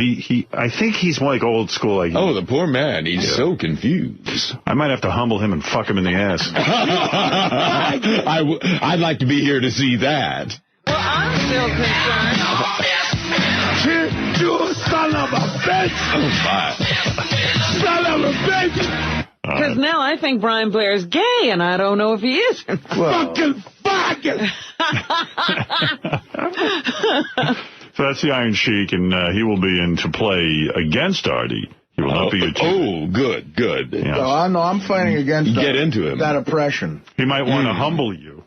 I think he's more like old school. Like, the poor man. He's so confused. I might have to humble him and fuck him in the ass. I'd like to be here to see that. Well, I'm still concerned. You son of a bitch! Oh, my. Son of a bitch! Because now I think Brian Blair's gay, and I don't know if he is. Fucking faggot! So that's the Iron Sheik, and he will be in to play against Artie. He will not be a team. Oh, good. Yes. So I know I'm fighting against Get into him. that oppression. He might want to humble you.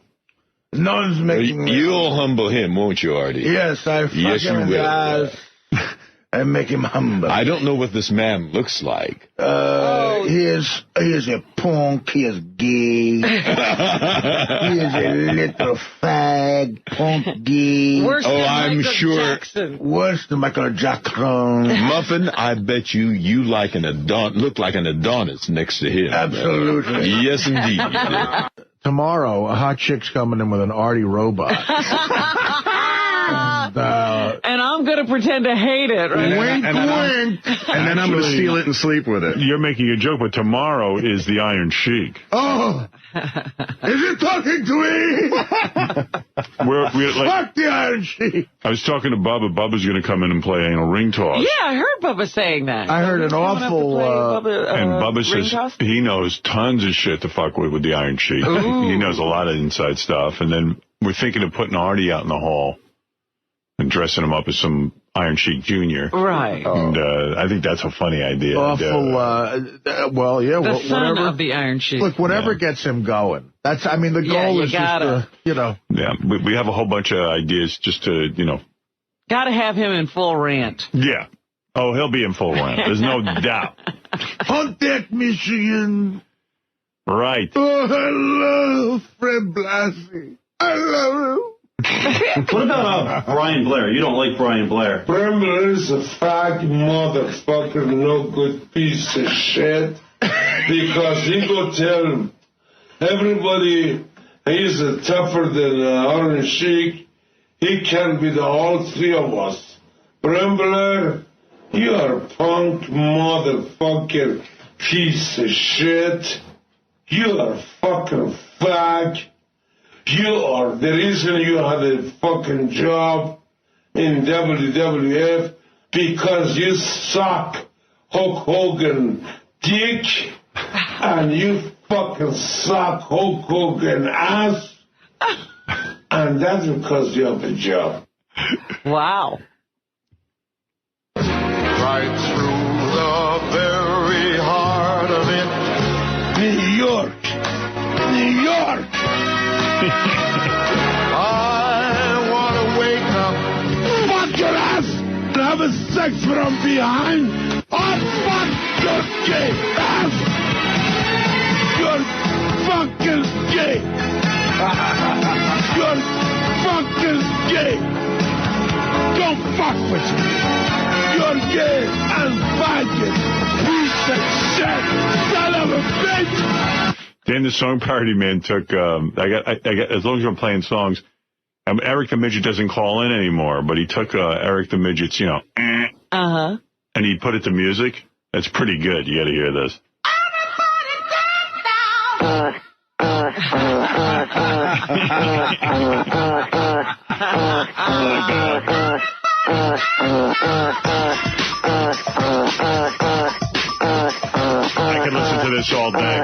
No one's making me. You'll humble him, won't you, Artie? Yes, I fuck him in the eyes and make him humble. I don't know what this man looks like. He is a punk. He is gay. He is a little fag, punk gay. Worse than I'm Michael sure. Jackson. Worse than Michael Jackson. Muffin, I bet you look like an Adonis next to him. Absolutely. Yes, indeed. Tomorrow, a hot chick's coming in with an Artie robot. And I'm going to pretend to hate it, right? Wink, wink. And then I'm going to steal it and sleep with it. You're making a joke, but tomorrow is the Iron Sheik. Oh! Is it talking to me? Fuck the Iron Sheik! I was talking to Bubba. Bubba's going to come in and play anal ring toss. Yeah, I heard Bubba saying that. I heard an awful... and Bubba says toss? he knows tons of shit to fuck with the Iron Sheik. He knows a lot of inside stuff. And then we're thinking of putting Artie out in the hall and dressing him up as some Iron Sheik Jr. Right. And I think that's a funny idea. Awful, well, yeah. The son whatever, of the Iron Sheik. Look, whatever gets him going. That's, I mean, the goal is just to, Yeah, we have a whole bunch of ideas just to, Got to have him in full rant. Yeah. Oh, he'll be in full rant. There's no doubt. Pontiac, Michigan. Right. Oh, I love Fred Blassie. I love him. What about Brian Blair? You don't like Brian Blair. Brian Blair is a fag motherfucker, no good piece of shit. Because he go tell everybody he's tougher than Iron Sheik. He can be all three of us. Brian Blair, you are a punk motherfucker piece of shit. You are a fucking fag. You are the reason you had a fucking job in WWF because you suck Hulk Hogan dick and you fucking suck Hulk Hogan ass and that's because you have a job. Wow. Right through the very heart of it. New York. New York. I want to wake up, fuck your ass, and have a sex from behind. Oh, fuck your gay ass. You're fucking gay. You're fucking gay. Don't fuck with me. You're gay and faggot. Piece of shit. Son of a bitch. Dan, the song parody man took, I got, as long as I'm playing songs, Eric the Midget doesn't call in anymore, but he took Eric the Midget's, Uh-huh. and he put it to music. That's pretty good. You got to hear this. I can listen to this all day.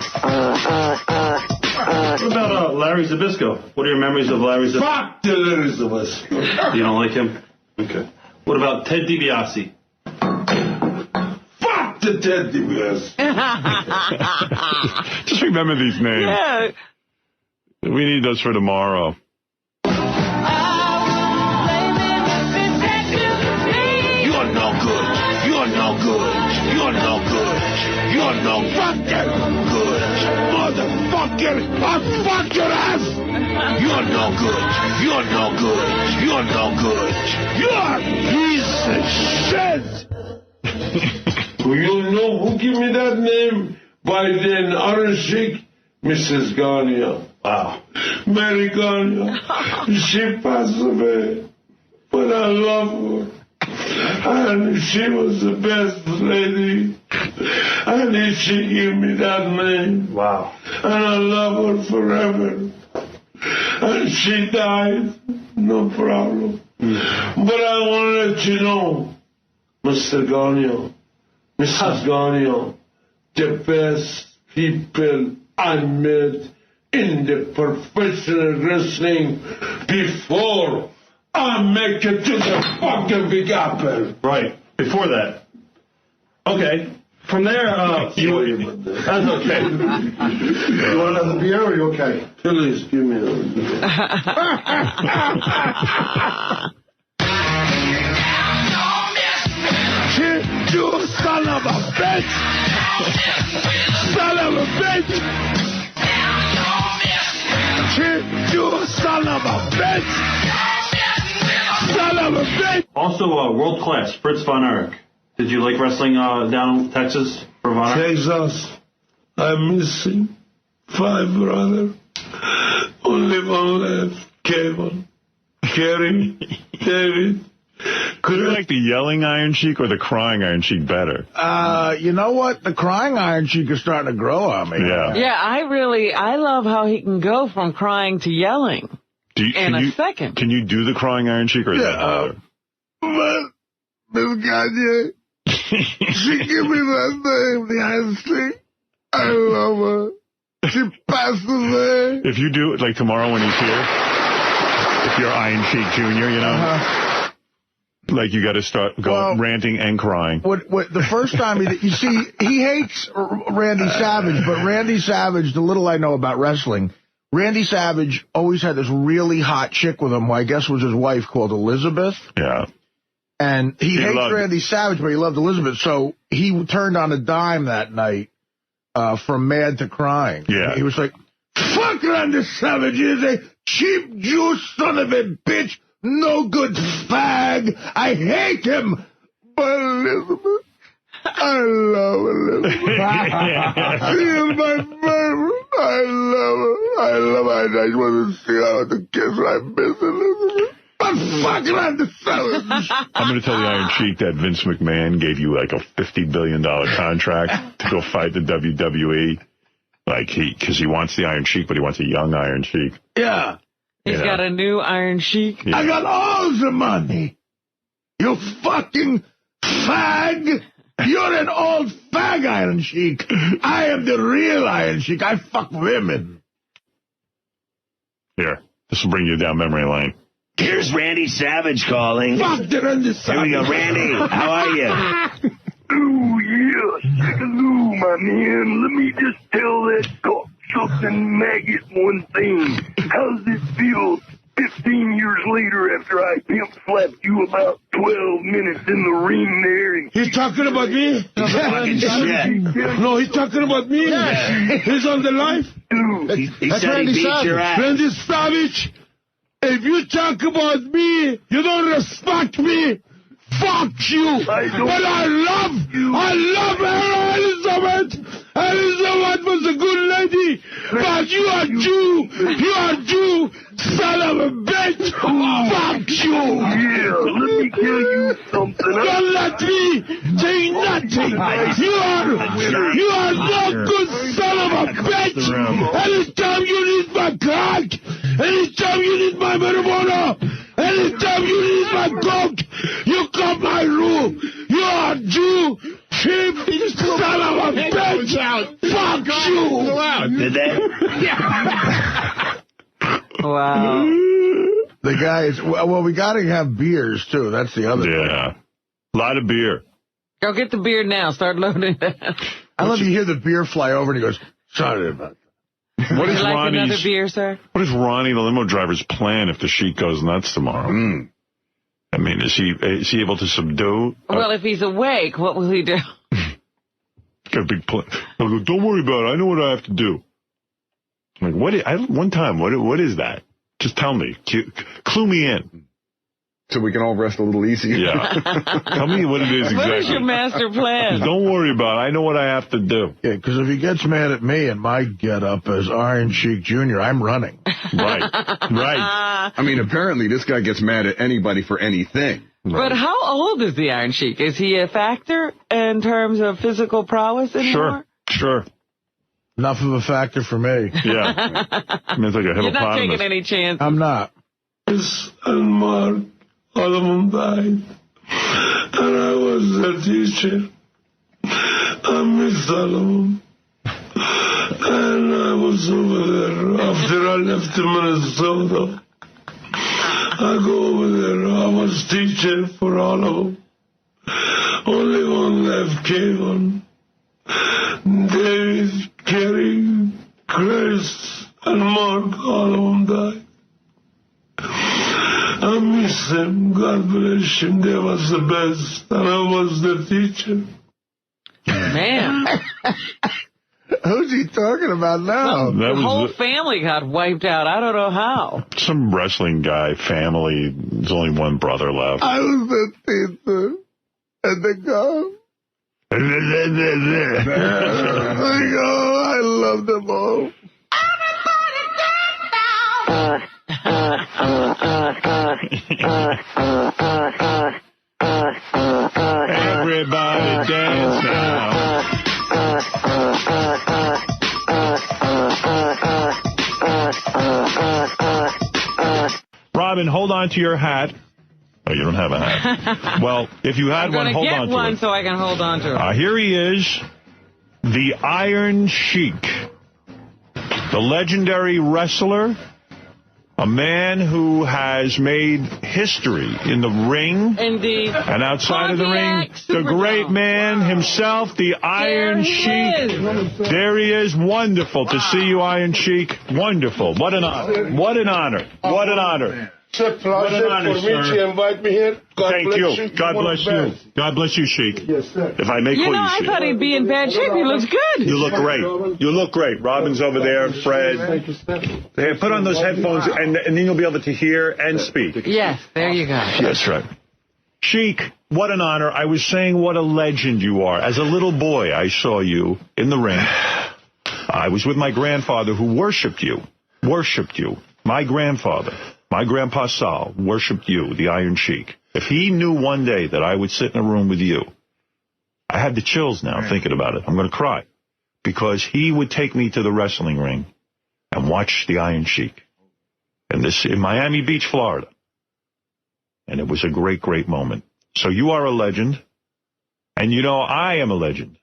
What about Larry Zbyszko? What are your memories of Larry Zbyszko? Fuck the Larry Zbyszko. You don't like him? Okay. What about Ted DiBiase? Fuck the Ted DiBiase. Just remember these names. Yeah. We need those for tomorrow. You're no good. You're no good. You're no good. You're no fucking good. Motherfucker. fucker! I'll fuck your ass! You're no good! You're no good! You're no good! You're a piece of shit! You know who gave me that name? By then, Iron Sheik, Mrs. Garnia. Wow. Mary Garnia. She passed away. But I love her. And she was the best lady. And she gave me that name. Wow. And I love her forever. And she died. No problem. But I want to let you know, Mr. Garnia, Mrs. Garnia, the best people I met in the professional wrestling before I make it to the fucking Big Apple. Right. Before that. Okay. From there, that's okay. You want another beer or are you okay? Please give me another beer. You son of a bitch! Son of a bitch! You son of a bitch! Son of a bitch! Also, world class, Fritz von Erich. Did you like wrestling down in Texas for Von Erich? Texas, I'm missing 5 brothers. Only one left. Kevin, Kerry, David. Do you like the yelling Iron Sheik or the crying Iron Sheik better? You know what? The crying Iron Sheik is starting to grow on me. Yeah. Yeah, I love how he can go from crying to yelling in a second. Can you do the crying Iron Sheik or is that harder? But, Miss Gagne, she gave me that name, the Iron Sheik. I love her. She passed away. If you do it, like tomorrow when he's here, if you're Iron Sheik Jr., you know, like you got to start going ranting and crying. What the first time you see, he hates Randy Savage, but Randy Savage, the little I know about wrestling, Randy Savage always had this really hot chick with him, who I guess was his wife, called Elizabeth. Yeah. And he hates Randy Savage, but he loved Elizabeth, so he turned on a dime that night from mad to crying. Yeah. He was like, fuck Randy Savage, he's a cheap Jew son of a bitch. No good fag. I hate him. But Elizabeth, I love Elizabeth. She is my favorite. I love her. I love her. I just want to see her with the kiss. I miss Elizabeth. I'm fucking on the Savage. I'm going to tell the Iron Sheik that Vince McMahon gave you like a $50 billion contract to go fight the WWE. Like because he wants the Iron Sheik, but he wants a young Iron Sheik. Yeah. He's got a new Iron Sheik. I got all the money. You fucking fag. You're an old fag, Iron Sheik. I am the real Iron Sheik. I fuck women. Here, this will bring you down memory lane. Here's Randy Savage calling. Fuck the Randy Savage. Here we go, Randy. How are you? Oh, yes. Hello, my man. Let me just tell that cocksucking maggot one thing. How's it feel 15 years later after I pimp slapped you about 12 minutes in the ring there? And he's talking about me? No, he's talking about me? Yes. He's on the live? Dude. He said he beat your ass. Randy Savage, if you talk about me, you don't respect me. Fuck you! But I love her, Elizabeth! Elizabeth was a good lady, but you are Jew! You are Jew! Son of a bitch! Fuck you! Yeah, let me tell you something. Don't let me say nothing! You are no good son of a bitch! Anytime you need my cock! Anytime you need my marijuana! Anytime you need my coke, you come my room. You are Jew, cheap, son of a bitch. Fuck you. Did they? Wow. The guy is, well, we got to have beers, too. That's the other thing. Yeah. A lot of beer. Go get the beer now. Start loading it. I love you hear the beer fly over and he goes, sorry about that. What is like Ronnie's, another beer, sir? What is Ronnie, the limo driver's plan if the Sheik goes nuts tomorrow? I mean, is he able to subdue? Well, if he's awake, what will he do? Got a big plan. I'll go, don't worry about it. I know what I have to do. Like, what is that? Just tell me. Clue me in. So we can all rest a little easier. Yeah. Tell me what it is exactly. What is your master plan? Don't worry about it. I know what I have to do. Yeah, because if he gets mad at me and my get-up as Iron Sheik Jr., I'm running. Right. I mean, apparently this guy gets mad at anybody for anything. But how old is the Iron Sheik? Is he a factor in terms of physical prowess anymore? Sure. Enough of a factor for me. Yeah. I mean, it's like a hippopotamus. You're not taking any chances. I'm not. And Mark, all of them died. And I was their teacher. I missed all of them. And I was over there after I left Minnesota. I go over there. I was teacher for all of them. Only one left, Kevin. David, Kerry, Chris, and Mark, all of them died. I miss them. God bless him. They was the best. And I was the teacher. Man. Who's he talking about now? The whole family got wiped out. I don't know how. Some wrestling guy, family. There's only one brother left. I was the teacher. And they go. I love them all. Everybody dance now. Robin, hold on to your hat. Oh, you don't have a hat. Well, if you had one, hold on to it. I'm going to get one so I can hold on to it. Here he is, the Iron Sheik, the legendary wrestler, a man who has made history in the ring Indeed. and outside of the ring. The great man himself, the Iron Sheik. There he is. Wonderful to see you, Iron Sheik. Wonderful. What an honor. What an honor. What an honor. It's a pleasure for me to invite me here. Thank you. God bless you. God bless you, Sheik. Yes, sir. If I may call you I Sheik. thought he'd be in bad shape. He looks good. You look great. You look great. Robin's over there, Fred. Hey, put on those headphones, and then you'll be able to hear and speak. Yes, there you go. That's right. Sheik, what an honor. I was saying what a legend you are. As a little boy, I saw you in the ring. I was with my grandfather who worshipped you. My grandfather. My grandpa Sal worshipped you, the Iron Sheik. If he knew one day that I would sit in a room with you, I have the chills now thinking about it. I'm going to cry. Because he would take me to the wrestling ring and watch the Iron Sheik. And this in Miami Beach, Florida. And it was a great, great moment. So you are a legend. And you know, I am a legend.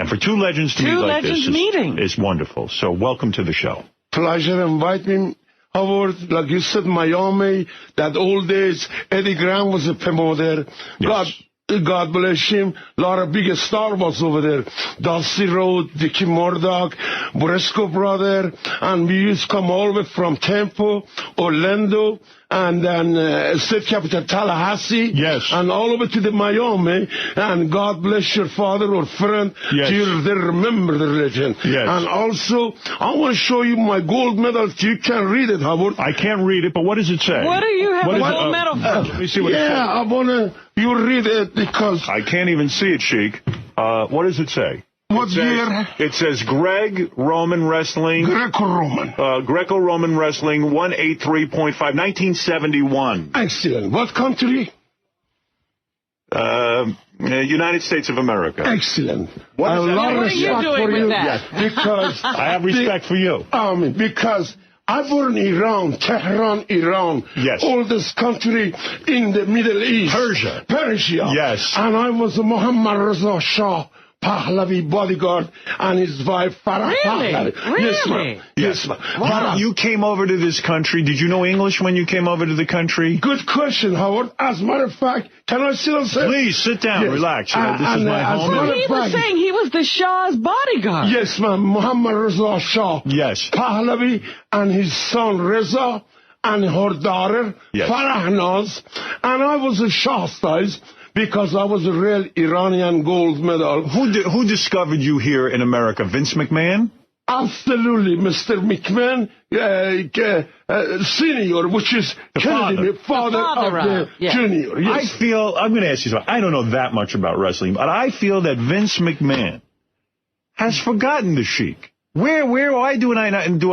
And for two legends to meet like this is wonderful. So welcome to the show. Pleasure inviting me. Howard, like you said, Miami, that old days, Eddie Graham was a promoter. Yes. God bless him. A lot of big stars was over there. Dusty Rhodes, Dickie Murdoch, Briscoe brother, and we used to come all the way from Tampa, Orlando, and then state capital Tallahassee. Yes. And all over to the Miami. And God bless your father or friend. Yes. They remember the legend. Yes. And also, I want to show you my gold medal. You can read it, Howard. I can't read it, but what does it say? What do you have a gold medal for? Let me see what it says. Yeah, I want to, you read it because... I can't even see it, Sheik. What does it say? What year? It says Greco-Roman Wrestling. Greco-Roman Wrestling, 183.5, 1971. Excellent. What country? United States of America. Excellent. What I have a lot of What are you respect doing for with you. that? Because I have respect for you. Because I born in Iran, Tehran, Iran. Yes. Oldest country in the Middle East. Persia. Yes. And I was Muhammad Reza Shah Pahlavi bodyguard and his wife Farah Pahlavi. Yes, ma'am. Yes, ma'am. Wow. You came over to this country. Did you know English when you came over to the country? Good question, Howard. As a matter of fact, can I still say? Please, sit down. Yes. Relax. This is my home. He was saying he was the Shah's bodyguard. Yes, ma'am. Muhammad Reza Shah. Yes. Pahlavi and his son Reza and her daughter Farah Naz. And I was a Shah size because I was a real Iranian gold medal. Who discovered you here in America? Vince McMahon? Absolutely, Mr. McMahon, Senior, which is Kennedy, father of the Junior. Yes. I'm going to ask you something. I don't know that much about wrestling, but I feel that Vince McMahon has forgotten the Sheik. Why do I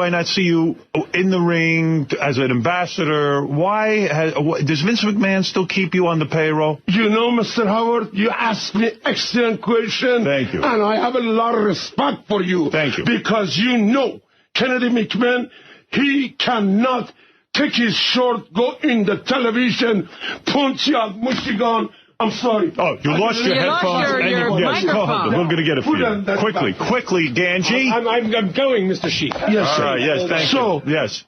not see you in the ring as an ambassador? Does Vince McMahon still keep you on the payroll? You know, Mr. Howard, you asked me excellent question. Thank you. And I have a lot of respect for you. Thank you. Because you know, Kennedy McMahon, he cannot take his short, go in the television, punch you out, Michigan. I'm sorry. Oh, you lost your headphones. Your microphone. We're going to get it for you. Quickly, Ganji. I'm going, Mr. Sheik. Yes, all right, yes, thank you. Yes.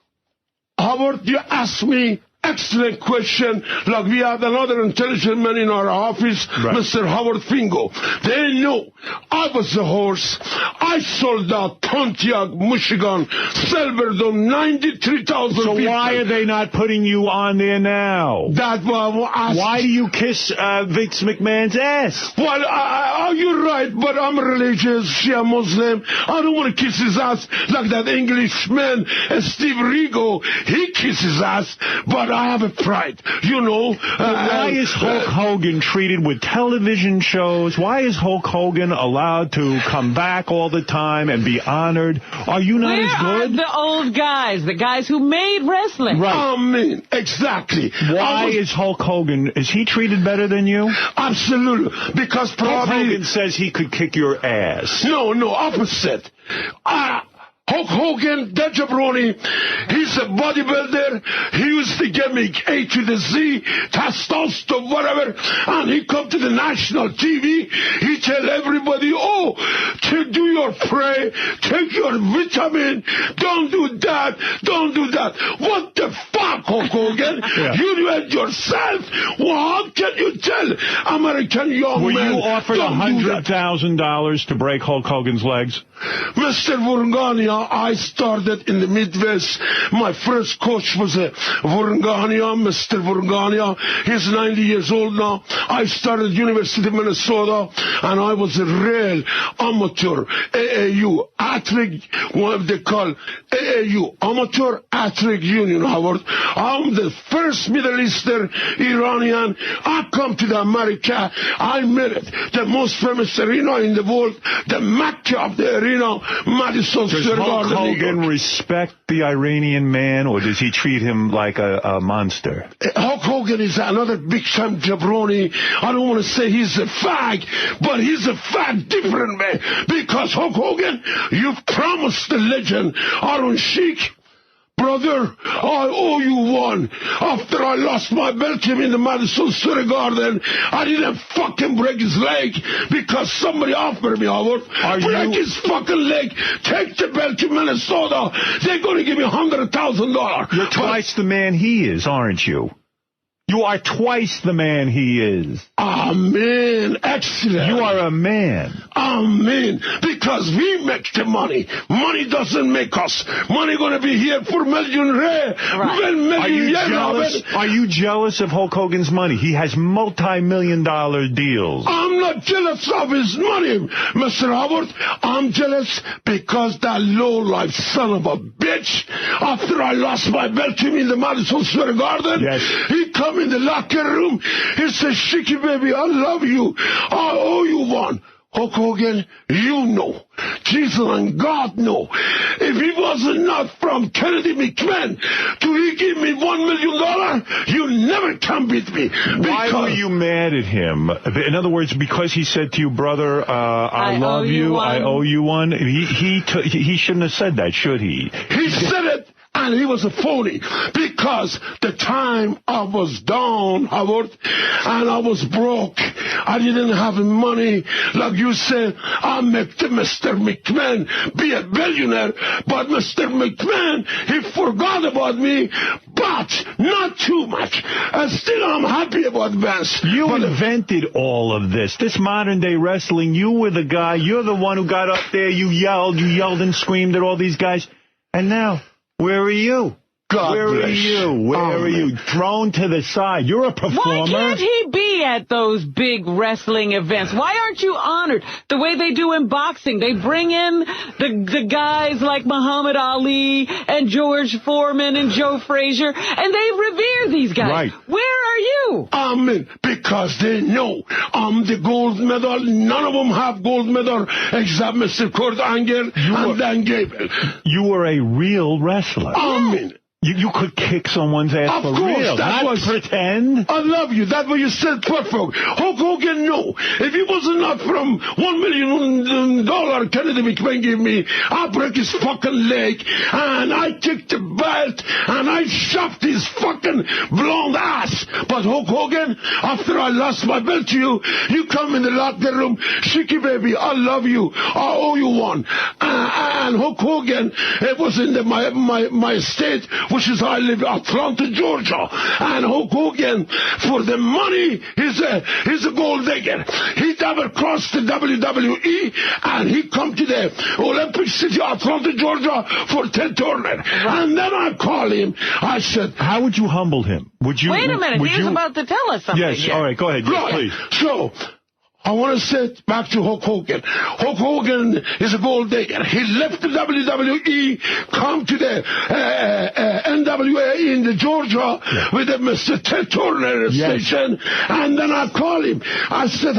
Howard, you asked me excellent question. Like we had another intelligent man in our office, Mr. Howard Fingo. They know I was the horse. I sold out Pontiac, Michigan, Silverdome, 93,000 So people. why are they not putting you on there now? Why do you kiss Vince McMahon's ass? Well, you're right, but I'm religious, Shia Muslim. I don't want to kiss his ass like that Englishman, Steve Rigo. He kisses ass, but I have a pride, you know. Why is Hulk Hogan treated with television shows? Why is Hulk Hogan allowed to come back all the time and be honored? Are you not as good? Where are the old guys, the guys who made wrestling? Right. I mean, exactly. Why is Hulk Hogan, is he treated better than you? Absolutely, because probably... Hulk Hogan says he could kick your ass. No, opposite. Hulk Hogan, that jabroni, he's a bodybuilder. He used to get me A to the Z, testosterone, whatever, and he come to the national TV. He tell everybody, to do your pray, take your vitamin, don't do that. What the fuck, Hulk Hogan? You do it yourself. Well, how can you tell American young men? Were you offered $100,000 to break Hulk Hogan's legs? Mr. Vurgania, I started in the Midwest. My first coach was Vurgania, Mr. Vurgania. He's 90 years old now. I started University of Minnesota, and I was a real amateur AAU, athlete, what they call AAU, Amateur Athletic Union, Howard. I'm the first Middle Eastern Iranian. I come to the America. I made it. The most famous arena in the world, the Mecca of the arena, Madison Square Garden. Does Hulk Hogan respect the Iranian man, or does he treat him like a monster? Hulk Hogan is another big-time jabroni. I don't want to say he's a fag, but he's a fag different man. Because Hulk Hogan, you've promised the legend, Iron Sheik. Brother, I owe you one. After I lost my belt to him in the Madison Square Garden, I didn't fucking break his leg because somebody offered me, Howard. Break his fucking leg. Take the belt to Minnesota. They're going to give me $100,000. You're twice the man he is, aren't you? You are twice the man he is. Amen. Excellent. You are a man. Amen. Because we make the money. Money doesn't make us. Money going to be here for million rare. Are you jealous of Hulk Hogan's money? He has multi-million-dollar deals. I'm not jealous of his money, Mr. Howard. I'm jealous because that low-life son of a bitch, after I lost my belt to him in the Madison Square Garden, he come in the locker room. He says, Sheiky, baby, I love you. I owe you one. Hulk Hogan, you know. Jesus and God know. If he wasn't not from Kennedy McMahon, he give me $1 million, you never can beat me. Why were you mad at him? In other words, because he said to you, brother, I love you, I owe you one. He shouldn't have said that, should he? He said it. And he was a phony because the time I was down, Howard, and I was broke. I didn't have money. Like you said, I make the Mr. McMahon be a billionaire. But Mr. McMahon, he forgot about me, but not too much. And still I'm happy about Vince. You invented all of this. This modern-day wrestling, you were the guy. You're the one who got up there. You yelled and screamed at all these guys. And now... where are you? Where are you? Where are you? Thrown to the side. You're a performer. Why can't he be at those big wrestling events? Why aren't you honored the way they do in boxing? They bring in the guys like Muhammad Ali and George Foreman and Joe Frazier, and they revere these guys. Right. Where are you? Because they know I'm the gold medal. None of them have gold medal except Mr. Kurt Angle and Dan Gable. You were a real wrestler. You could kick someone's ass for real. That was pretend. I love you. That's what you said perfect. Hulk Hogan, no. If he was not from $1 million Kennedy McMahon gave me, I'd break his fucking leg, and I kicked the belt, and I shoved his fucking blonde ass. But Hulk Hogan, after I lost my belt to you, you come in the locker room, Sheiky baby, I love you. I owe you one. And Hulk Hogan, it was in my state, which is I live in Atlanta, Georgia. And Hulk Hogan, for the money, he's a gold digger. He never crossed the WWE, and he come to the Olympic City, Atlanta, Georgia, for Ted Turner. And then I call him. I said, how would you humble him? Would you? Wait a minute. He was about to tell us something. Yes. Here. All right. Go ahead. Yes, please. So, I want to say back to Hulk Hogan. Hulk Hogan is a gold digger. He left the WWE, come to the NWA in the Georgia with the Mr. Ted Turner station, and then I call him. I said,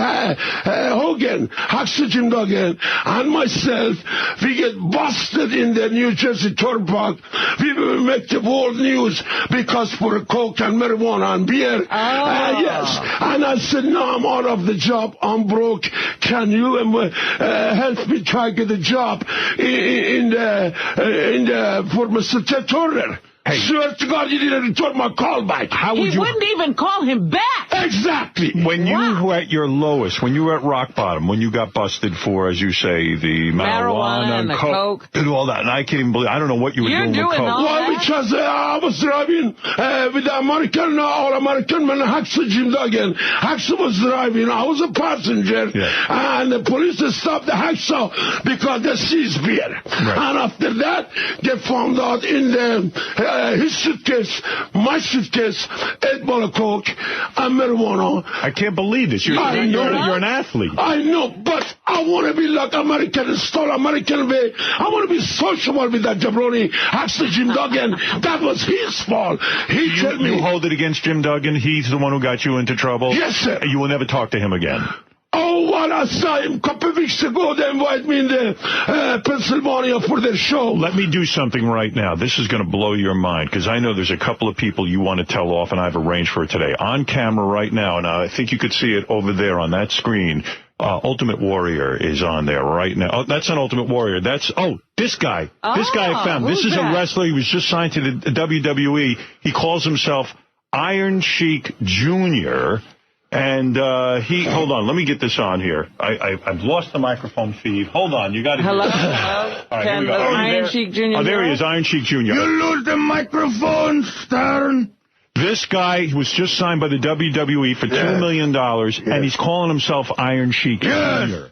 Hogan, Huxley Jim Duggan, and myself, we get busted in the New Jersey Turnpike. We will make the world news because for coke and marijuana and beer. Yes. And I said, no, I'm out of the job. I'm broke. Can you help me try to get a job for Mr. Ted Turner? Hey. Swear to God, you didn't return my call back. He wouldn't even call him back. Exactly. When you were at your lowest, when you were at rock bottom, when you got busted for, as you say, the marijuana and the coke, and all that, and I can't even believe, I don't know what you were doing with coke. Well, because I was driving with the American, all-American man, Huxley Jim Duggan. Huxley was driving. I was a passenger. Yeah. And the police stopped the Huxley because they seized beer. Right. And after that, they found out in the his suitcase, my suitcase, 8 ball of coke, and marijuana. I can't believe this. You're an athlete. I know, but I want to be like American, stole American way. I want to be sociable with that jabroni, Huxley Jim Duggan. That was his fault. He told me. You hold it against Jim Duggan? He's the one who got you into trouble? Yes, sir. You will never talk to him again? Oh, what I saw him a couple of weeks ago. They invited me in the Pennsylvania for their show. Let me do something right now. This is going to blow your mind, because I know there's a couple of people you want to tell off, and I've arranged for it today. On camera right now, and I think you could see it over there on that screen. Ultimate Warrior is on there right now. Oh, that's not Ultimate Warrior. That's, this guy. This guy I found. This is a wrestler. He was just signed to the WWE. He calls himself Iron Sheik Jr., and hold on, let me get this on here. I've lost the microphone feed. Hold on, you got to. Hello. All right, here we go. Iron Sheik Jr. Oh, there he is, Iron Sheik Jr. You lose the microphone, Stern. This guy was just signed by the WWE for $2 million, and he's calling himself Iron Sheik Jr.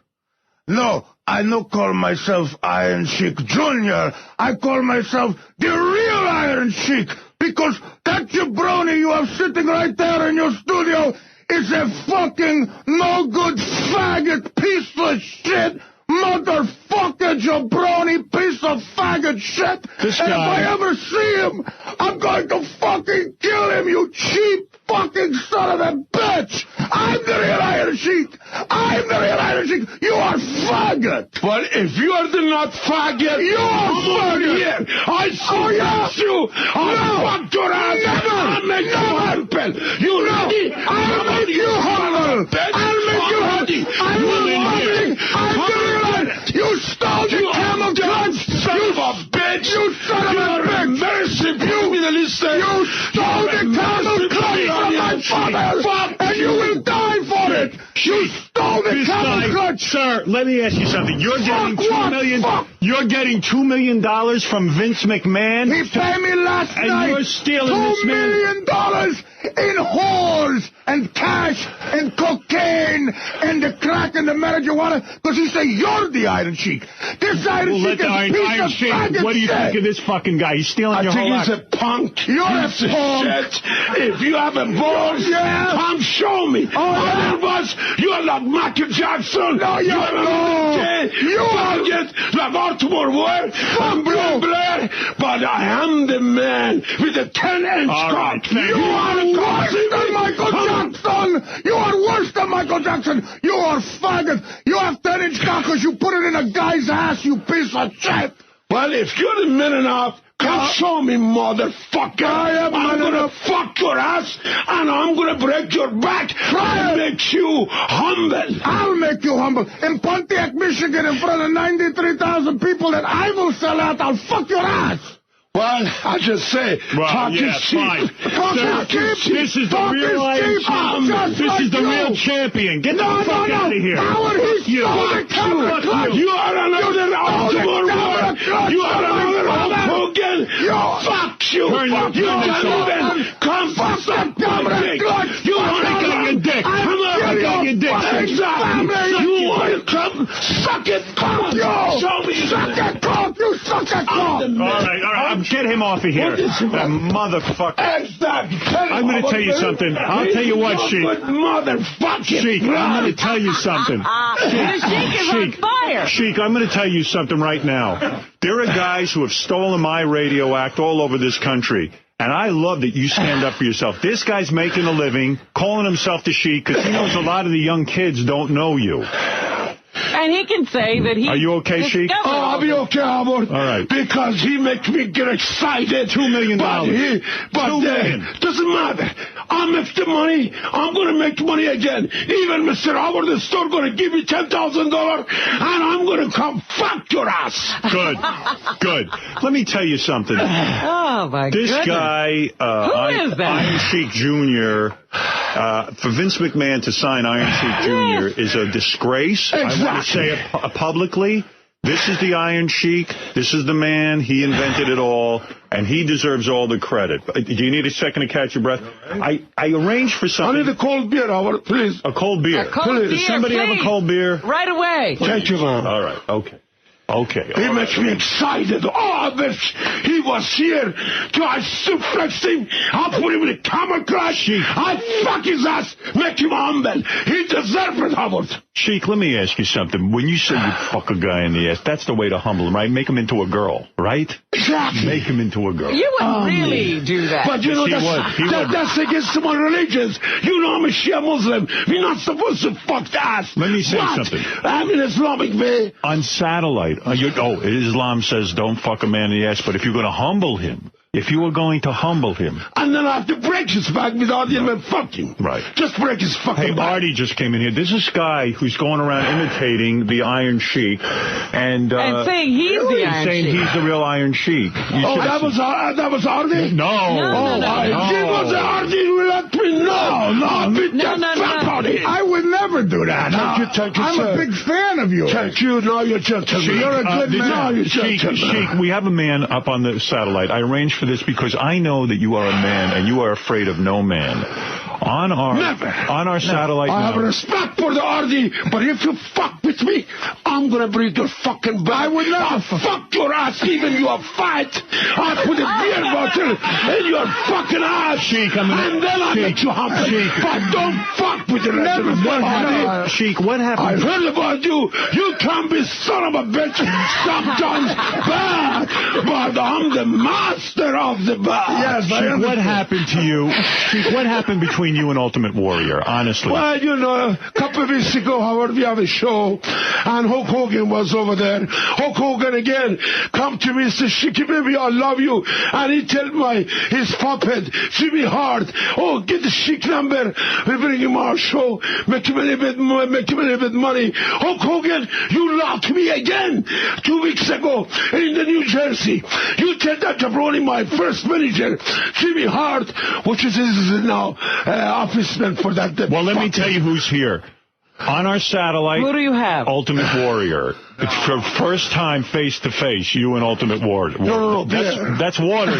No, I don't call myself Iron Sheik Jr. I call myself the real Iron Sheik, because that jabroni you have sitting right there in your studio is a fucking no-good faggot piece of shit, motherfucker jabroni piece of faggot shit. This and guy... if I ever see him, I'm going to fucking kill him, you cheap fucking son of a bitch. I'm the real Iron Sheik. I'm the real Iron Sheik. You are faggot. But if you are the not faggot, you are faggot. Here. I see you. I fucked your ass. I'll make you humble. You ready? I'll make you humble. I'll make you humble. I'm humble. I'm the You stole the camel clutch. Son of a bitch. You son of a bitch. You stole the camel clutch from my father, and you will die for it. You stole the This camel guy, clutch. sir, let me ask you something. You're getting $2 million. You're getting $2 million from Vince McMahon. He paid me last and night. you're stealing $2 this man. million in whores and cash and cocaine and the crack and the marijuana because he say you're the Iron Sheik. This Iron Sheik is a piece of Sheik. faggot What do you shit. think of this fucking guy? He's stealing your whole life. I think he's a punk. You're a piece of punk. shit. If you have a balls, come show me. Otherwise, you are like Michael Jackson. No, you're not. You are just like Baltimore Ward and Blair. But I am the man with the 10-inch cock. You are worse than Michael Jackson. You are worse than Michael Jackson. You are faggot. You have 10-inch cock because you put it in a guy's ass, you piece of shit. Well, if you're the man enough, come show me, motherfucker. I'm gonna fuck your ass, and I'm gonna break your back and make you humble. I'll make you humble. In Pontiac, Michigan, in front of 93,000 people that I will sell out, I'll fuck your ass. Well, I just say, talk is cheap. Fine. Talk is cheap. This is the real Iron Sheik. This is the real champion. Get the fuck out of here. Fuck you. You are another Baltimore Ward. You are another Hulk Hogan. Fuck you. You can't even come for some public. You want to get your dick. Come on, get your dick. Exactly. You want to come suck it. Come on. Show me. Suck it, cock. You suck it, cock. All right. Get him off of here. That motherfucker. I'm going to tell you something. I'll tell you what, Sheik. Sheik, I'm going to tell you something. The Sheik is on fire. Sheik, I'm going to tell you something right now. There are guys who have stolen my radio act all over this country. And I love that you stand up for yourself. This guy's making a living, calling himself the Sheik, because he knows a lot of the young kids don't know you. And he can say that he... Are you okay, Sheik? Oh, I'll be okay, Howard. All right. Because he makes me get excited. $2 million. Doesn't matter. I make the money. I'm going to make money again. Even Mr. Howard, the store, going to give me $10,000, and I'm going to come fuck your ass. Good. Let me tell you something. Oh, my goodness. This guy, Who is that? Iron Sheik Jr., for Vince McMahon to sign Iron Sheik Jr. is a disgrace. Exactly. I want to say it publicly. This is the Iron Sheik. This is the man. He invented it all, and he deserves all the credit. Do you need a second to catch your breath? I arranged for something. I need a cold beer, Howard, please. A cold beer. A cold beer, Does somebody have a cold beer? Right away. Thank you, man. All right. Okay. He makes me excited. Oh, I wish he was here. I suplexed him. I put him in a camera crash. I fuck his ass. Make him humble. He deserves it, Howard. Sheik, let me ask you something. When you say you fuck a guy in the ass, that's the way to humble him, right? Make him into a girl, right? Exactly. Make him into a girl. You wouldn't really do that. But you know, that's against my religions. You know, I'm a Shia Muslim. We're not supposed to fuck the ass. Let me say something. I'm an Islamic way. On satellite, Islam says don't fuck a man in the ass, but if you're going to humble him, if you were going to humble him... And then I have to break his back without even fucking. Right. Just break his fucking back. Artie just came in here. There's this guy who's going around imitating the Iron Sheik. And saying he's the Iron saying Sheik. he's the real Iron Sheik. That was Artie? No. It was Artie who let me know. No. I would never do that. Thank you, I'm sir. a big fan of you. Thank you. Now you're gentleman. You're a good man. Now you're Sheik, we have a man up on the satellite. I arranged for this because I know that you are a man and you are afraid of no man. On our satellite. I have respect for the Artie, but if you fuck with me, I'm gonna break your fucking back. I would not fuck your ass, even you a fight. I put a beer bottle in your fucking ass, Sheik, and then I make you humble. But don't fuck with the rest of the Artie. Sheik, what happened? I heard about you. You can be son of a bitch sometimes bad, but I'm the master of the bad. Yes, Sheik, what happened to you? Sheik, what happened between you and Ultimate Warrior, honestly? Well, you know, a couple of weeks ago, Howard, we have a show, and Hulk Hogan was over there. Hulk Hogan again come to me and say, Sheiky baby, I love you. And he tell his puppet, Jimmy Hart, oh, get the Sheik number. We bring him our show, make him a little bit money. Hulk Hogan, you locked me again 2 weeks ago in the New Jersey. You tell that jabroni, my first manager, Jimmy Hart, which is now officeman for that. Well, let me tell you who's here. On our satellite, Who do you have? Ultimate Warrior. It's for first time face to face. You and Ultimate Warrior. No, that's water.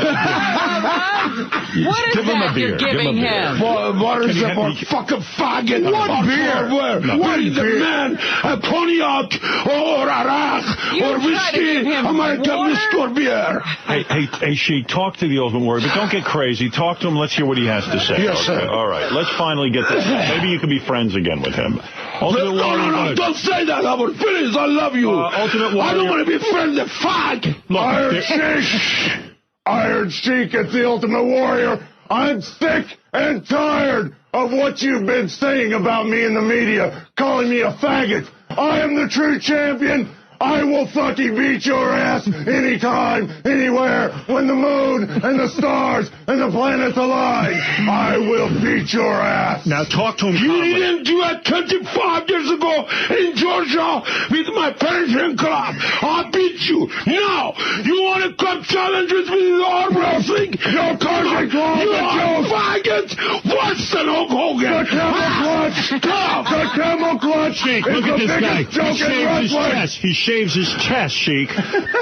What is Give him a that beer. you're Give him a giving beer. him? What is Can you that for fucking faggot? What beer? Where is the man? A Pontiac or Arak or whiskey? American whiskey or beer? Hey, Sheik, talk to the Ultimate Warrior, but don't get crazy. Talk to him. Let's hear what he has to say. Yes, sir. Okay, all right. Let's finally get this. Maybe you can be friends again with him. Ultimate Warrior. No, don't say that, Howard. Please, I love you. Ultimate Warrior. I don't want to be friends with fag. Iron Sheik. Iron Sheik, it's the Ultimate Warrior. I'm sick and tired of what you've been saying about me in the media, calling me a faggot. I am the true champion. I will fucking beat your ass anytime, anywhere, when the moon and the stars and the planets align. I will beat your ass. Now talk to him. You didn't do it 25 years ago in Georgia with my pension club. I beat you. Now, you want to come challenge with me in arm wrestling? No, Carson Club. You are faggot. Worse than Hulk Hogan. The camel clutch. Stop. The camel clutch. Sheik, look at this guy. He shaves his chest. He shaves his chest, Sheik.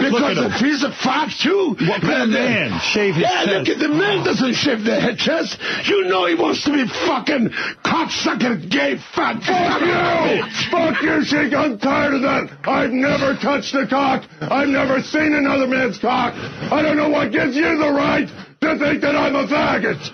Look at him. Because he's a fag too. What kind of man? Shave his chest. Look at the man doesn't shave the head chest. You know he wants to be fucking cocksucker, gay, fat. Fuck you! Fuck you, Sheik. I'm tired of that. I've never touched a cock. I've never seen another man's cock. I don't know what gives you the right to think that I'm a faggot.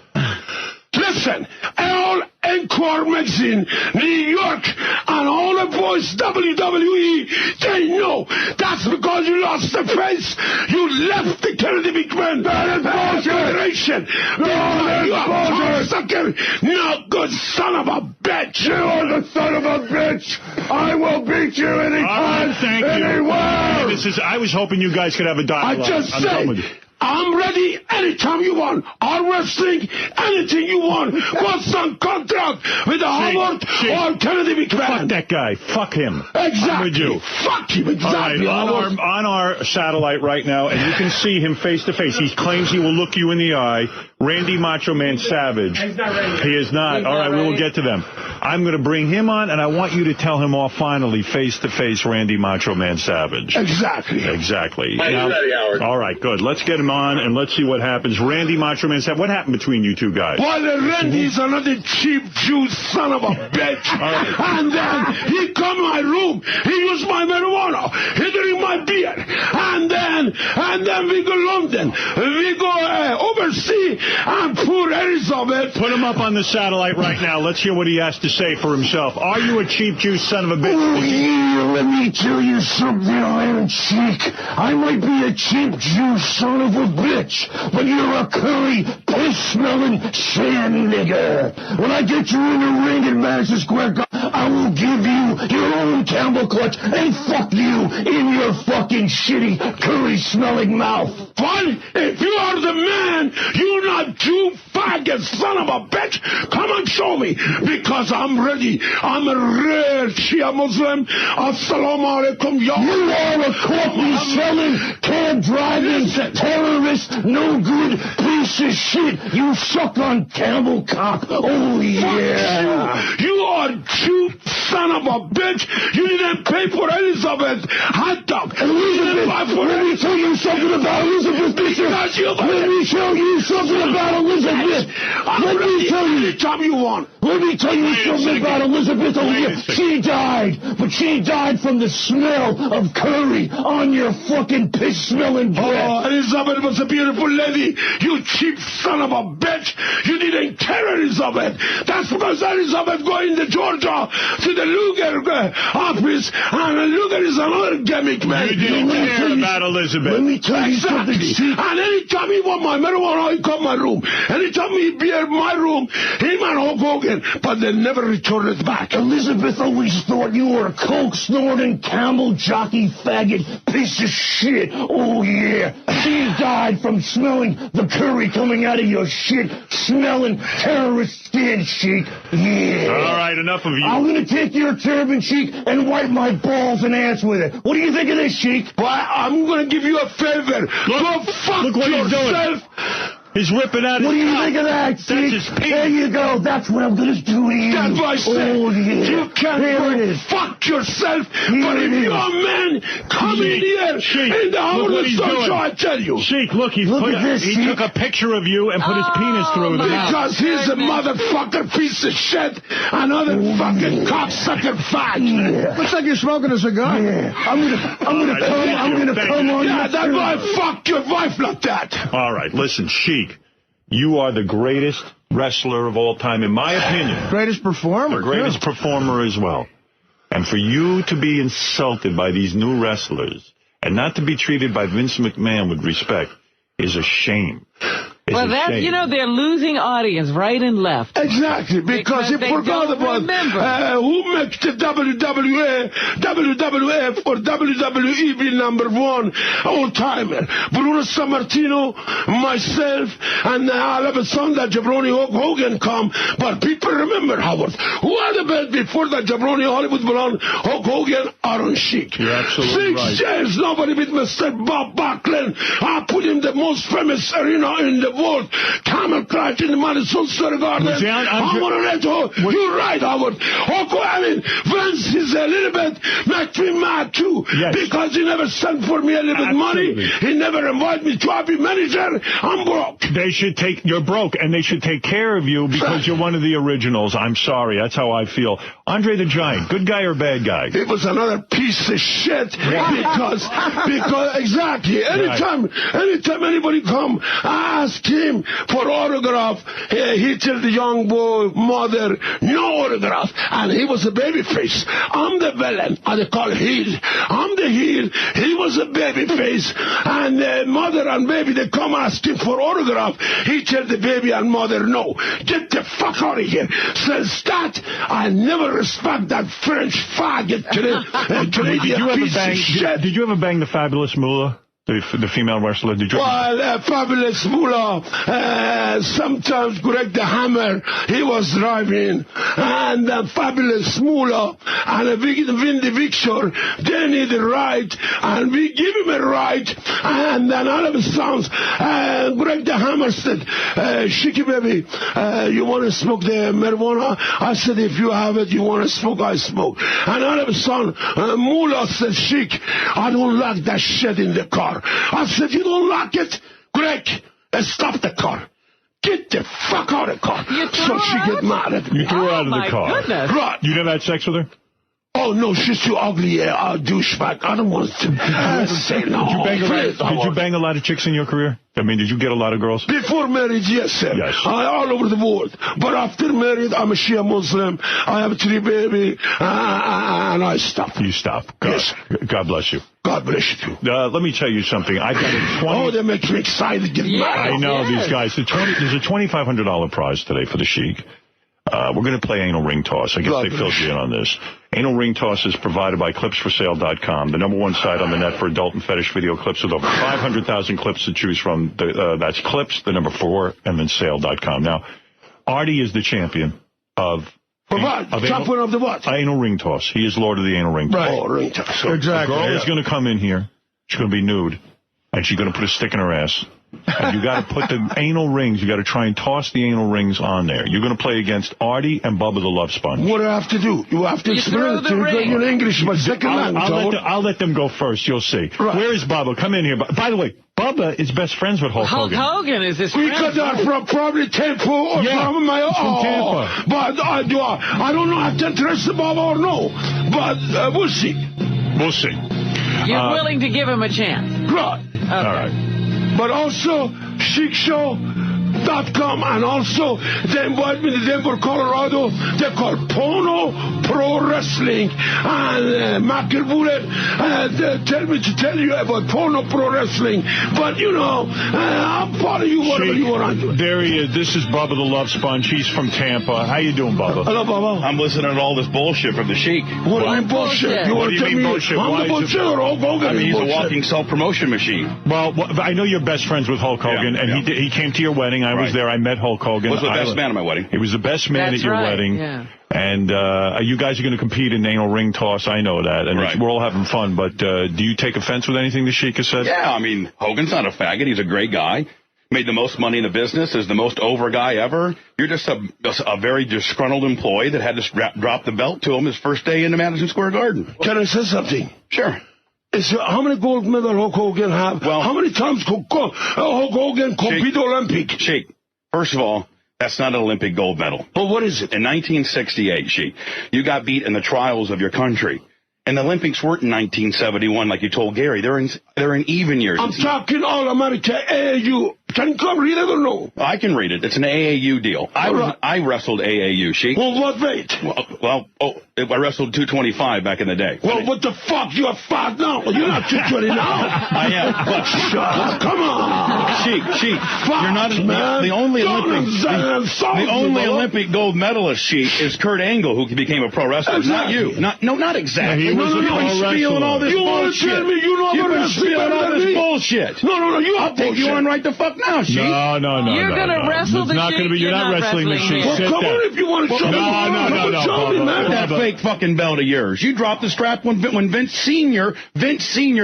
Listen, all Encore magazine, New York, and all the boys WWE, they know that's because you lost the face. You left the Kennedy McMahon. That is bullshit. You cocksucker, no good son of a bitch. You are the son of a bitch. I will beat you anytime, Thank anywhere. you. I was hoping you guys could have a dialogue. I just said, I'm ready anytime you want. Arm wrestling, anything you want. What's on contract with the Howard or Kennedy McMahon? Fuck that guy. Fuck him. Exactly. I'm with you. Fuck him. Exactly. All right, on our satellite right now, and you can see him face to face. He claims he will look you in the eye. Randy Macho Man Savage. He's not ready. He is not. All right, we will get to them. I'm going to bring him on, and I want you to tell him off finally, face to face, Randy Macho Man Savage. Exactly. Exactly. He's ready, Howard. All right, good. Let's get him on, and let's see what happens. Randy Macho Man Savage, what happened between you two guys? Well, Randy's another cheap Jew son of a bitch. And then he come in my room. He used my marijuana. He drink my beer. And then we go London. We go overseas and poor Elizabeth. Put him up on the satellite right now. Let's hear what he has to say for himself. Are you a cheap Jew son of a bitch? Oh, yeah, let me tell you something, Iron Sheik. I might be a cheap Jew son of a bitch, but you're a curry, piss-smelling sham nigger. When I get you in the ring at Madison Square Garden, I will give you your own camel clutch and fuck you in your fucking shitty, curry-smelling mouth. Fine, if you are the man, you're not Jew faggot son of a bitch. Come and show me, because I'm ready. I'm a rare Shia Muslim. Assalamu alaikum, ya. You are a coffee-selling, cab-driving, terrorist, no-good piece of shit. You suck on camel cock. Oh, yeah. You are Jew son of a bitch. You didn't pay for Elizabeth hot dog. Elizabeth, let me tell you something about Elizabeth, Bishop. Let me tell you something about Elizabeth. Let me tell you. Anytime you want. Let me tell you something about Elizabeth over here. She died, but she died from the smell of curry on your fucking piss-smelling breath. Oh, Elizabeth was a beautiful lady. You cheap son of a bitch. You didn't care, Elizabeth. That's because Elizabeth going to Georgia to the Luger office, and Luger is another gimmick, man. You didn't care about Elizabeth. Let me tell you something. And anytime he want my marijuana, he come my room. Anytime he be in my room, him and Hulk Hogan, but they never returned it back. Elizabeth always thought you were a coke-snorting, camel jockey faggot piece of shit. Oh, yeah. She died from smelling the curry coming out of your shit-smelling terrorist skin, Sheik. Yeah. All right, enough of you. I'm going to take your turban, Sheik, and wipe my balls and ass with it. What do you think of this, Sheik? Well, I'm going to give you a favor. Go fuck look what yourself. He's whipping out his What do you think of that? That's his penis. There you go. That's what I'm going to do to you. That's what I said. Oh, yeah. You can't There it is. fuck yourself, Here but if it you're is. a man, come in here in the look what Howard he's Stern doing. show, I tell you. Sheik, look, he took a picture of you and put his penis through the mouth. Because he's a motherfucker piece of shit, another fucking cocksucker fag. Yeah. Looks like you're smoking a cigar. Yeah. I'm gonna come on. Yeah, your that's show. why I fucked your wife like that. All right, listen, Sheik, you are the greatest wrestler of all time, in my opinion. Greatest performer. The greatest performer as well. And for you to be insulted by these new wrestlers and not to be treated by Vince McMahon with respect is a shame. Well, that's, you know, they're losing audience right and left. Exactly, because you they forgot don't about remember. who makes the WWE, WWF, or WWE be number one all-timer. Bruno Sammartino, myself, and all of a sudden that Jabroni Hulk Hogan come. But people remember, Howard, who are the best before that Jabroni Hollywood Blonde, Hulk Hogan, Iron Sheik. You're absolutely right. 6 years, nobody beat Mr. Bob Backlund. I put him the most famous arena in the world. Camel Clutch in the Madison Square Garden. I want to let you. You're right, Howard. I mean, Vince is a little bit makes me mad too. Yes. Because he never sent for me a little bit money. He never invited me to be manager. I'm broke. They should take, you're broke, and they should take care of you because you're one of the originals. I'm sorry. That's how I feel. Andre the Giant, good guy or bad guy? It was another piece of shit because exactly. Anytime anybody come, I ask him for autograph. He tell the young boy, mother, no autograph. And he was a baby face. I'm the villain. And they call heel. I'm the heel. He was a baby face. And mother and baby, they come ask him for autograph. He tell the baby and mother, no. Get the fuck out of here. Says that. I never respect that French faggot. Did you ever bang the Fabulous Moolah? The female wrestler? Did you? Well, Fabulous Moolah, sometimes Greg the Hammer, he was driving, and Fabulous Moolah and Vindy Victor, they need a ride, and we give him a ride, and then all of a sudden, Greg the Hammer said, Sheiky baby, you want to smoke the marijuana? I said, if you have it, you want to smoke, I smoke. And all of a sudden, Moolah said, Sheik, I don't like that shit in the car. I said, you don't like it? Greg, stop the car. Get the fuck out of the car. So she get mad at me. You threw her out of the car. Goodness. Right. You never had sex with her? Oh, no, she's too ugly, douchebag. I don't want to say no. Did you bang a lot of chicks in your career? I mean, did you get a lot of girls? Before marriage, yes, sir. Yes. All over the world. But after marriage, I'm a Shia Muslim. I have 3 babies, and I stop. You stop. Yes. God bless you. God bless you, too. Let me tell you something. I got a 20... Oh, they make me excited. Get mad. I know these guys. There's a $2,500 prize today for the Sheik. We're going to play anal ring toss. I guess they filled you in on this. Anal ring toss is provided by clipsforsale.com, the #1 site on the net for adult and fetish video clips with over 500,000 clips to choose from. That's clips, the number 4, and then sale.com. Now, Artie is the champion of... Champion of the what? Anal ring toss. He is Lord of the anal ring toss. Right. Oh, ring toss. So exactly. The girl is going to come in here. She's going to be nude, and she's going to put a stick in her ass. And you got to put the anal rings, you got to try and toss the anal rings on there. You're going to play against Artie and Bubba the Love Sponge. What do I have to do? You have to explain it to me in English, my second language. I'll let them go first. You'll see. Right. Where is Bubba? Come in here. By the way, Bubba is best friends with Hulk Hogan. Hulk Hogan is his friend. Because I'm from probably Tampa or from my own. From Tampa. But I don't know. I can trust Bubba or no. But we'll see. We'll see. You're willing to give him a chance. Right. Okay. All right. But also, SheikShow.com, and also they invite me to Denver, Colorado. They call Pono Pro Wrestling, and Michael Bullet tell me to tell you about Pono Pro Wrestling. But you know, I'll follow you whatever you want to do. There he is. This is Bubba the Love Sponge. He's from Tampa. How you doing, Bubba? Hello, Bubba. I'm listening to all this bullshit from the Sheik. What do you mean bullshit? What do you mean bullshit? I'm the bullshit or Hulk Hogan? I mean, he's a walking self-promotion machine. Well, I know you're best friends with Hulk Hogan, and he came to your wedding. I was there. I met Hulk Hogan. Was the best man at my wedding. He was the best man at your wedding. Yeah. And you guys are going to compete in anal ring toss. I know that. And we're all having fun. But do you take offense with anything the Sheik has said? Yeah, I mean, Hogan's not a faggot. He's a great guy. made the most money in the business, is the most over guy ever. You're just a very disgruntled employee that had to drop the belt to him his first day in the Madison Square Garden. Can I say something? Sure. How many gold medals Hulk Hogan have? Well, how many times Hulk Hogan compete Olympic? Sheik, first of all, that's not an Olympic gold medal. Well, what is it? In 1968, Sheik, you got beat in the trials of your country. And the Olympics weren't in 1971, like you told Gary. They're in even years. I'm talking All America AAU. Can you read it or no? I can read it. It's an AAU deal. I wrestled AAU, Sheik. Well, what weight? I wrestled 225 back in the day. Well, what the fuck? You're fat now. You're not 220 now. I am. But shut up. Come on. Sheik, you're not the only Olympic gold medalist, Sheik, is Kurt Angle, who became a pro wrestler. Exactly. Not you. Not exactly. Yeah, he was a pro spilling all this you bullshit. Tell me you know You've been spilling all this bullshit. No, you I'll take you on right the fuck now, Sheik. No. You're gonna wrestle the Sheik. You're not wrestling the Sheik. Well, come on if you want to show me. No. Show me, man. That fake fucking belt of yours. You dropped the strap when Vince Sr.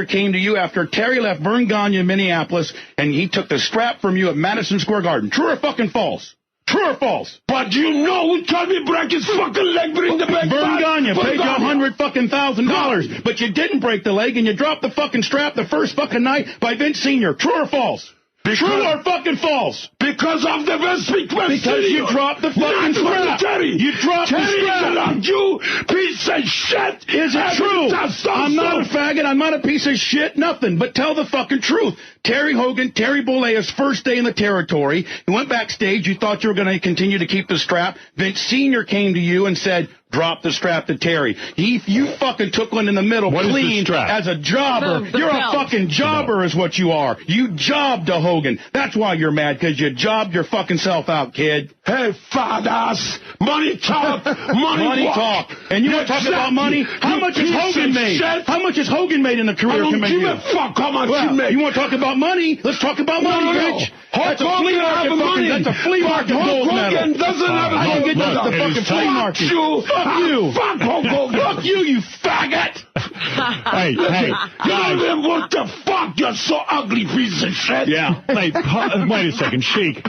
came to you after Terry left Vern Gagne in Minneapolis, and he took the strap from you at Madison Square Garden. True or fucking false? True or false? But you know who told me break his fucking leg, bring the back. Vern Gagne paid you $100,000, but you didn't break the leg, and you dropped the fucking strap the first fucking night by Vince Sr. True or false? True or fucking false? Because of the Vince McMahon. Because you dropped the fucking strap. Terry. You dropped the strap. You piece of shit. Is it true? I'm not a faggot. I'm not a piece of shit. Nothing. But tell the fucking truth. Terry Hogan, Terry Bollea's first day in the territory. He went backstage. You thought you were going to continue to keep the strap. Vince Sr. came to you and said, drop the strap to Terry. You fucking took one in the middle clean as a jobber. You're a fucking jobber is what you are. You jobbed to Hogan. That's why you're mad, because you jobbed your fucking self out, kid. Hey, fat ass. Money talk. Money talk. And you want to talk about money? How much has Hogan made? How much has Hogan made in the career? I don't give a fuck how much he made. You want to talk about money? Let's talk about money, bitch. That's a flea market fucking. That's a flea market gold medal. Hogan doesn't have a I don't get the fucking flea market. Fuck you. Fuck Hulk Hogan. Fuck you faggot. Hey, you don't even what the fuck? You're so ugly piece of shit. Yeah. Wait a second, Sheik.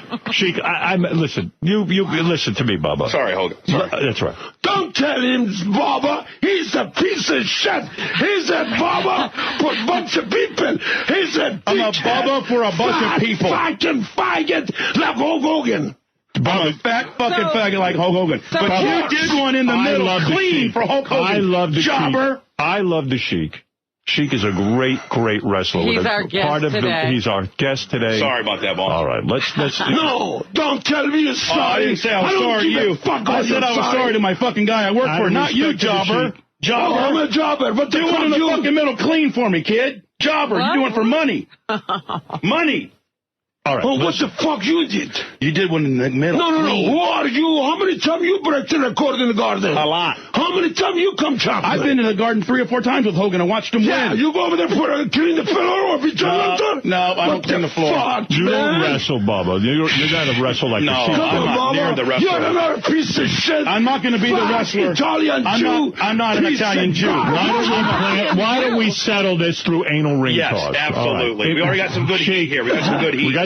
Listen. You listen to me, Bubba. Sorry, Hogan. Sorry. That's right. Don't tell him, Bubba. He's a piece of shit. He's a Bubba for a bunch of people. He's a I'm a Bubba for a bunch of people. Fucking faggot like Hulk Hogan. I'm a fat fucking faggot like Hulk Hogan. But you did one in the middle clean for Hulk Hogan. I love the jobber. Sheik. I love the Sheik. Sheik is a great wrestler. He's our guest today. He's our guest today. Sorry about that, boss. All right, let's. No, don't tell me you're sorry. I didn't say I was sorry to you. I said I was sorry to my fucking guy I work for, not you, jobber. Jobber. I'm a jobber. But do one in the fucking middle clean for me, kid. Jobber, you're doing for money. Money. All right. Well, what the fuck you did? You did one in the middle. No. Who are you? How many times you break the record in the garden? A lot. How many times you come chocolate? I've been in the garden 3 or 4 times with Hogan and watched him win. You go over there for clean the floor or if you No, I don't clean the floor. Fuck, you don't wrestle, Bubba. You're not a wrestle like the Sheik. I'm not near the wrestler. You're another piece of shit. I'm not going to be the wrestler. Italian Jew. I'm not an Italian Jew. Why don't we settle this through anal ring yes, toss? Yes, absolutely. Right. We already got some good heat here. We got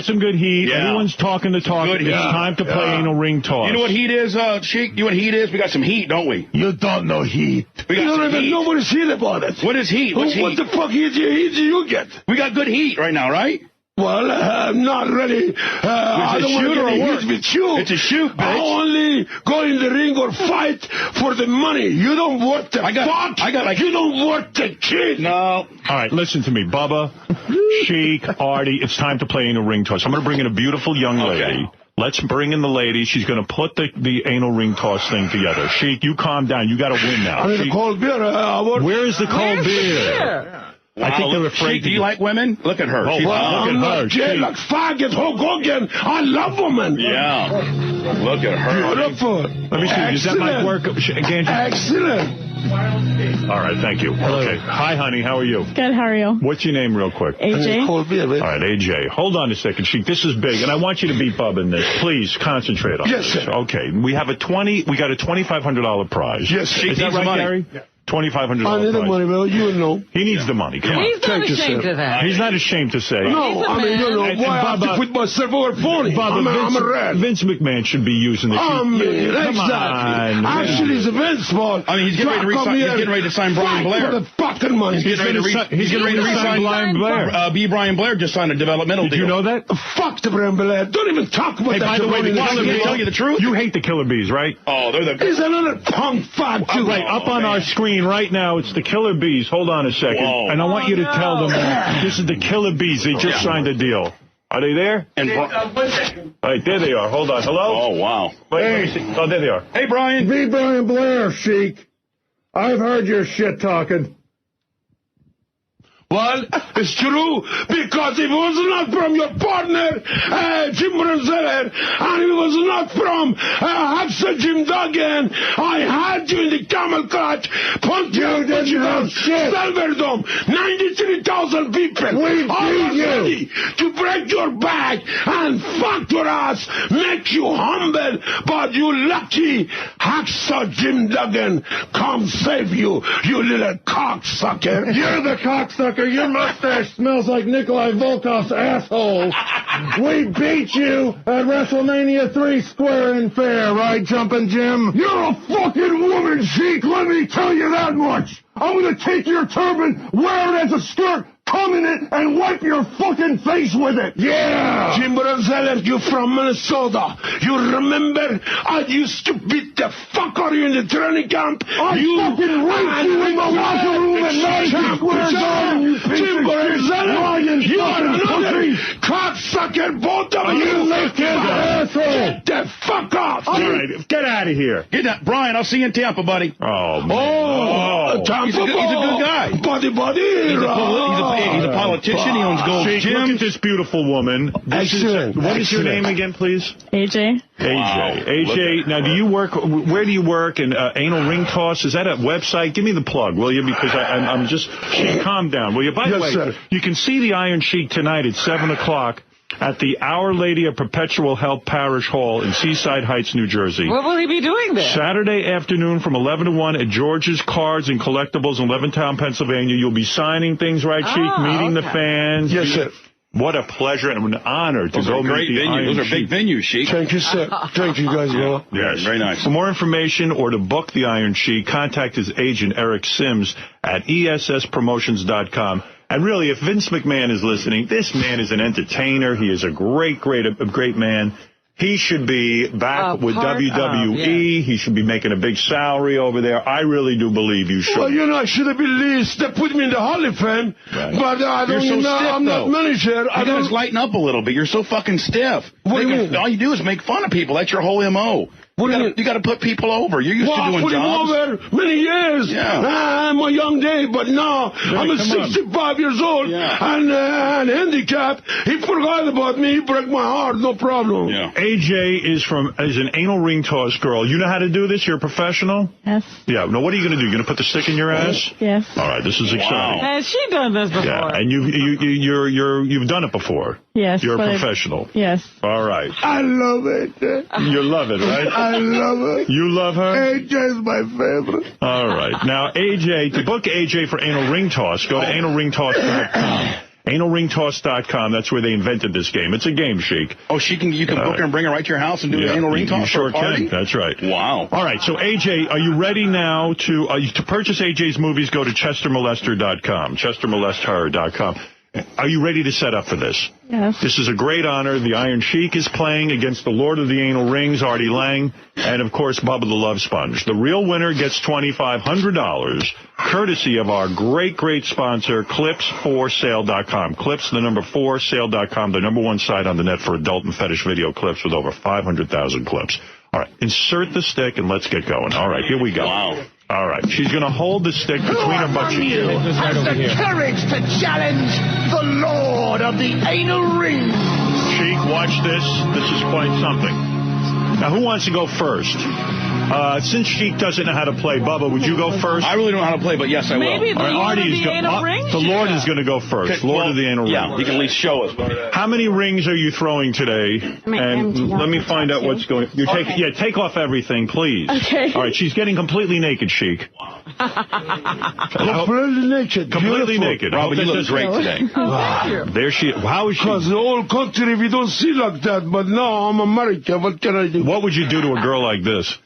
some good heat. Yeah. Everyone's talking the talk. It's time to play anal ring toss. You know what heat is, Sheik? You know what heat is? We got some heat, don't we? You don't know heat. We got you don't even heat. know what is heat about it. What is heat? What's heat? What the fuck heat do you get? We got good heat right now, right? Well, not really. I don't want to get heat with you. It's a shoot, bitch. I only go in the ring or fight for the money. You don't worth the fuck. You don't worth the kid. No. All right, listen to me, Bubba, Sheik, Artie. It's time to play anal ring toss. I'm going to bring in a beautiful young lady. Let's bring in the lady. She's going to put the anal ring toss thing together. Sheik, you calm down. You got to win now. I need a cold beer. Where is the cold beer? Wow, I think they're afraid. Sheik, do you like women? Look at her. Oh, wow, I'm not gay like faggot Hulk Hogan. I love women. Yeah. Look at her. Beautiful. Let me see. Does that mic work? Excellent. All right, thank you. Hello. Okay. Hi, honey. How are you? Good, how are you? What's your name real quick? AJ. All right, AJ. Hold on a second, Sheik. This is big, and I want you to beat Bubba in this. Please concentrate on this. Yes, sir. Okay. We got a $2,500 prize. Yes, Sheik. Is that right, Gary? Yeah. $2,500. I need the money, Bill. You know. He needs the money. Come on. He's not ashamed of that. He's not ashamed to say. No, I mean, you know, why I have to put myself over 40? I'm a red. Vince McMahon should be using the Come on. on. Actually, it's Vince's fault. I mean, he's getting ready to sign Brian Blair. For the fucking money. He's getting ready to resign Brian Blair. Brian Blair just signed a developmental deal. Did you know that? Fuck the Brian Blair. Don't even talk about that. By the way, to tell you the truth, you hate the Killer Bees, right? Oh, they're the. He's another punk fuck too. Right, up on our screen right now, it's the Killer Bees. Hold on a second. Whoa. And I want you to tell them this is the Killer Bees. They just signed a deal. Are they there? Right, there they are. Hold on. Hello? Oh, wow. Wait, let me see. Oh, there they are. Hey, Brian. Be Brian Blair, Sheik. I've heard your shit talking. Well, it's true, because if it was not from your partner, Jim Bronzeller, and it was not from Hudson Jim Duggan, I had you in the camel clutch, Pontiac, Silverdome, 93,000 people, all ready to break your back and fuck your ass, make you humble, but you lucky Hacksaw Jim Duggan come save you, you little cocksucker. You're the cocksucker. Your mustache smells like Nikolai Volkoff's asshole. We beat you at WrestleMania 3 square and fair, right, Jumpin' Jim? You're a fucking woman, Sheik, let me tell you that much. I'm gonna take your turban, wear it as a skirt, come in it, and wipe your fucking face with it. Yeah! Jim Bronzeller, you from Minnesota. You remember I used to beat the fuck out of you in the training camp? I fucking raped you in the locker room at Madison Square Garden, you piece Jim Bronzeller, you are another cocksucker, both of you. You make asshole. Get the fuck off. All right, get out of here. Get that, Brian, I'll see you in Tampa, buddy. Oh, man. Tampa. He's a good guy. He's a politician. He owns Gold's Sheik, Gym. look at this beautiful woman. What is your name again, please? AJ. AJ. Wow. AJ, now do you work, where do you work? And anal ring toss, is that a website? Give me the plug, will you? Because I'm just, Sheik, calm down, will you? By the way, sir. You can see the Iron Sheik tonight at 7 o'clock at the Our Lady of Perpetual Help Parish Hall in Seaside Heights, New Jersey. What will he be doing there? Saturday afternoon from 11 to 1 at George's Cards and Collectibles in Levittown, Pennsylvania. You'll be signing things, right, Sheik? Meeting the fans. Yes, sir. What a pleasure and an honor to go meet the Iron Sheik. Those are big venues, Sheik. Thank you, sir. Thank you, guys. Well. Yes. Very nice. For more information or to book the Iron Sheik, contact his agent, Eric Sims, at ESSpromotions.com. And really, if Vince McMahon is listening, this man is an entertainer. He is a great man. He should be back with WWE. He should be making a big salary over there. I really do believe you should. Well, you know, I should have been least. They put me in the Hall of Fame. Right. But I don't know. I'm not manager. I don't just lighten up a little bit. You're so fucking stiff. What do you mean? All you do is make fun of people. That's your whole M.O. You got to put people over. You're used to doing jobs. Over many years. Yeah. I'm a young day, but now I'm 65 years old and handicapped. He forgot about me. He broke my heart. No problem. Yeah. AJ is an anal ring toss girl. You know how to do this? You're a professional? Yes. Yeah. Now, what are you going to do? You're going to put the stick in your ass? Yes. All right. This is exciting. Has she done this before? Yeah. And you've done it before. Yes. You're a professional. Yes. All right. I love it. You love it, right? I love it. You love her? AJ's my favorite. All right. Now, AJ, to book AJ for anal ring toss, go to analringtoss.com. Analringtoss.com. That's where they invented this game. It's a game, Sheik. Oh, you can book her and bring her right to your house and do an anal ring toss? You sure can. That's right. Wow. All right. So, AJ, are you ready now to purchase AJ's movies? Go to ChesterMolester.com. ChesterMolestHer.com. Are you ready to set up for this? Yes. This is a great honor. The Iron Sheik is playing against the Lord of the Anal Rings, Artie Lang, and, of course, Bubba the Love Sponge. The real winner gets $2,500, courtesy of our great sponsor, Clips4Sale.com. Clips, the number 4Sale.com, the number one site on the net for adult and fetish video clips with over 500,000 clips. All right, insert the stick and let's get going. All right, here we go. Wow. All right, she's going to hold the stick between her butt cheeks. Has the courage to challenge the Lord of the Anal Rings. Sheik, watch this. This is quite something. Now, who wants to go first? Since Sheik doesn't know how to play, Bubba, would you go first? I really don't know how to play, but yes, I will. Maybe the Lord of the Anal Rings? The Lord is going to go first. Lord of the Anal Rings. Yeah, he can at least show us. How many rings are you throwing today? And let me find out what's going. Take off everything, please. Okay. All right, she's getting completely naked, Sheik. Completely naked. Completely naked. Robin, you look great today. There she. How is she? Because the whole country we don't see like that. But now I'm American. What can I do? What would you do to a girl like this?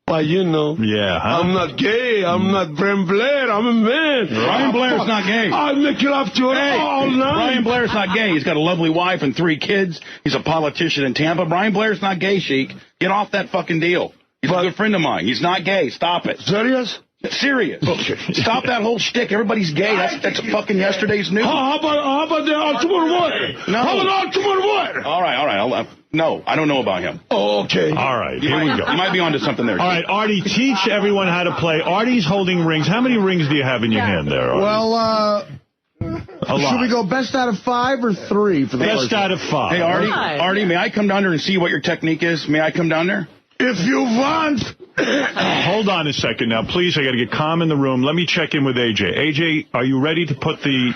Well, you know. Yeah, huh? I'm not gay. I'm not Brian Blair. I'm a man. Brian Blair's not gay. I'll make love to her all night. Brian Blair's not gay. He's got a lovely wife and 3 kids. He's a politician in Tampa. Brian Blair's not gay, Sheik. Get off that fucking deal. He's a good friend of mine. He's not gay. Stop it. Serious? Serious. Stop that whole shtick. Everybody's gay. That's fucking yesterday's news. How about the ultimate warrior? No. How about ultimate warrior? All right. No, I don't know about him. Oh, okay. All right, here we go. You might be onto something there. All right, Artie, teach everyone how to play. Artie's holding rings. How many rings do you have in your hand there, Artie? Well, should we go best out of 5 or 3 for the best out of 5? Hey, Artie, may I come down there and see what your technique is? May I come down there? If you want. Hold on a second now, please. I got to get calm in the room. Let me check in with AJ. AJ, are you ready to put the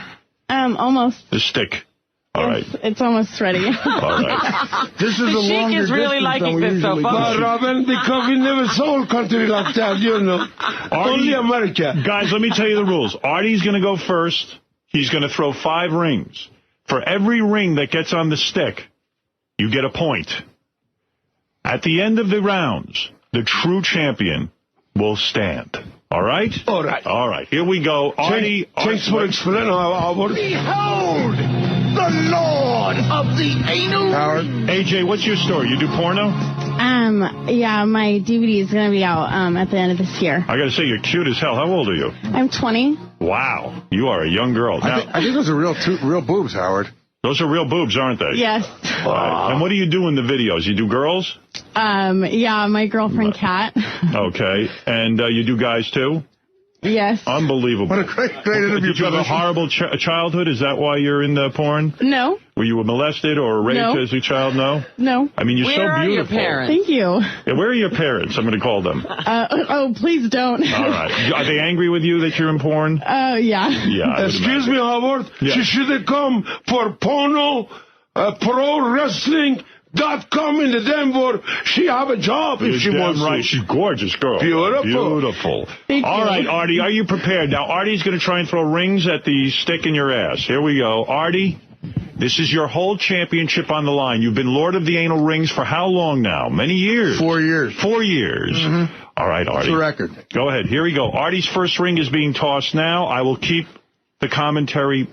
almost. The stick? All right. It's almost ready. All right. This is a longer Sheik is really liking this so far. But Robin, because we never saw a country like that, you know. Only America. Guys, let me tell you the rules. Artie's going to go first. He's going to throw 5 rings. For every ring that gets on the stick, you get a point. At the end of the rounds, the true champion will stand. All right? All right. All right. Here we go. Artie. Thanks for explaining how. Behold, the Lord of the Anal Howard. AJ, what's your story? You do porno? Yeah, my DVD is going to be out at the end of this year. I got to say, you're cute as hell. How old are you? I'm 20. Wow. You are a young girl. Now, I think those are real boobs, Howard. Those are real boobs, aren't they? Yes. And what do you do in the videos? You do girls? Yeah, my girlfriend, Kat. Okay. And you do guys, too? Yes. Unbelievable. What a great interview. Did you have a horrible childhood? Is that why you're in the porn? No. Were you molested or raped as a child? No? No. I mean, you're so beautiful. Where are your parents? Thank you. Yeah, where are your parents? I'm going to call them. Please don't. All right. Are they angry with you that you're in porn? Yeah. Yeah. Excuse me, Howard. Yeah. She should have come for porno, pro wrestling.com in the Denver. She have a job if she wants right. to. She's a gorgeous girl. Beautiful. Thank All you. right, Artie, are you prepared? Now, Artie's going to try and throw rings at the stick in your ass. Here we go. Artie, this is your whole championship on the line. You've been Lord of the Anal Rings for how long now? Many years? 4 years. 4 years. Mm-hmm. All right, Artie. It's a record. Go ahead. Here we go. Artie's first ring is being tossed now. I will keep the commentary.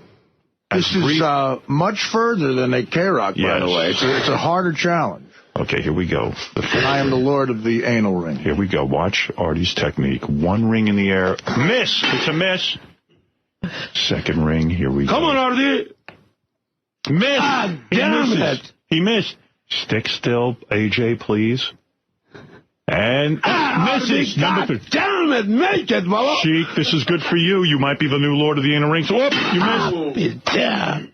This is much further than a K-Rock, by the way. It's a harder challenge. Okay, here we go. And I am the Lord of the Anal Ring. Here we go. Watch Artie's technique. 1 ring in the air. Miss. It's a miss. Second ring. Here we go. Come on, Artie. Miss. Damn it. He missed. Stick still, AJ, please. And misses. Number 3. Damn it. Make it, Bubba. Sheik, this is good for you. You might be the new Lord of the Anal Rings. Whoop, you missed. Damn.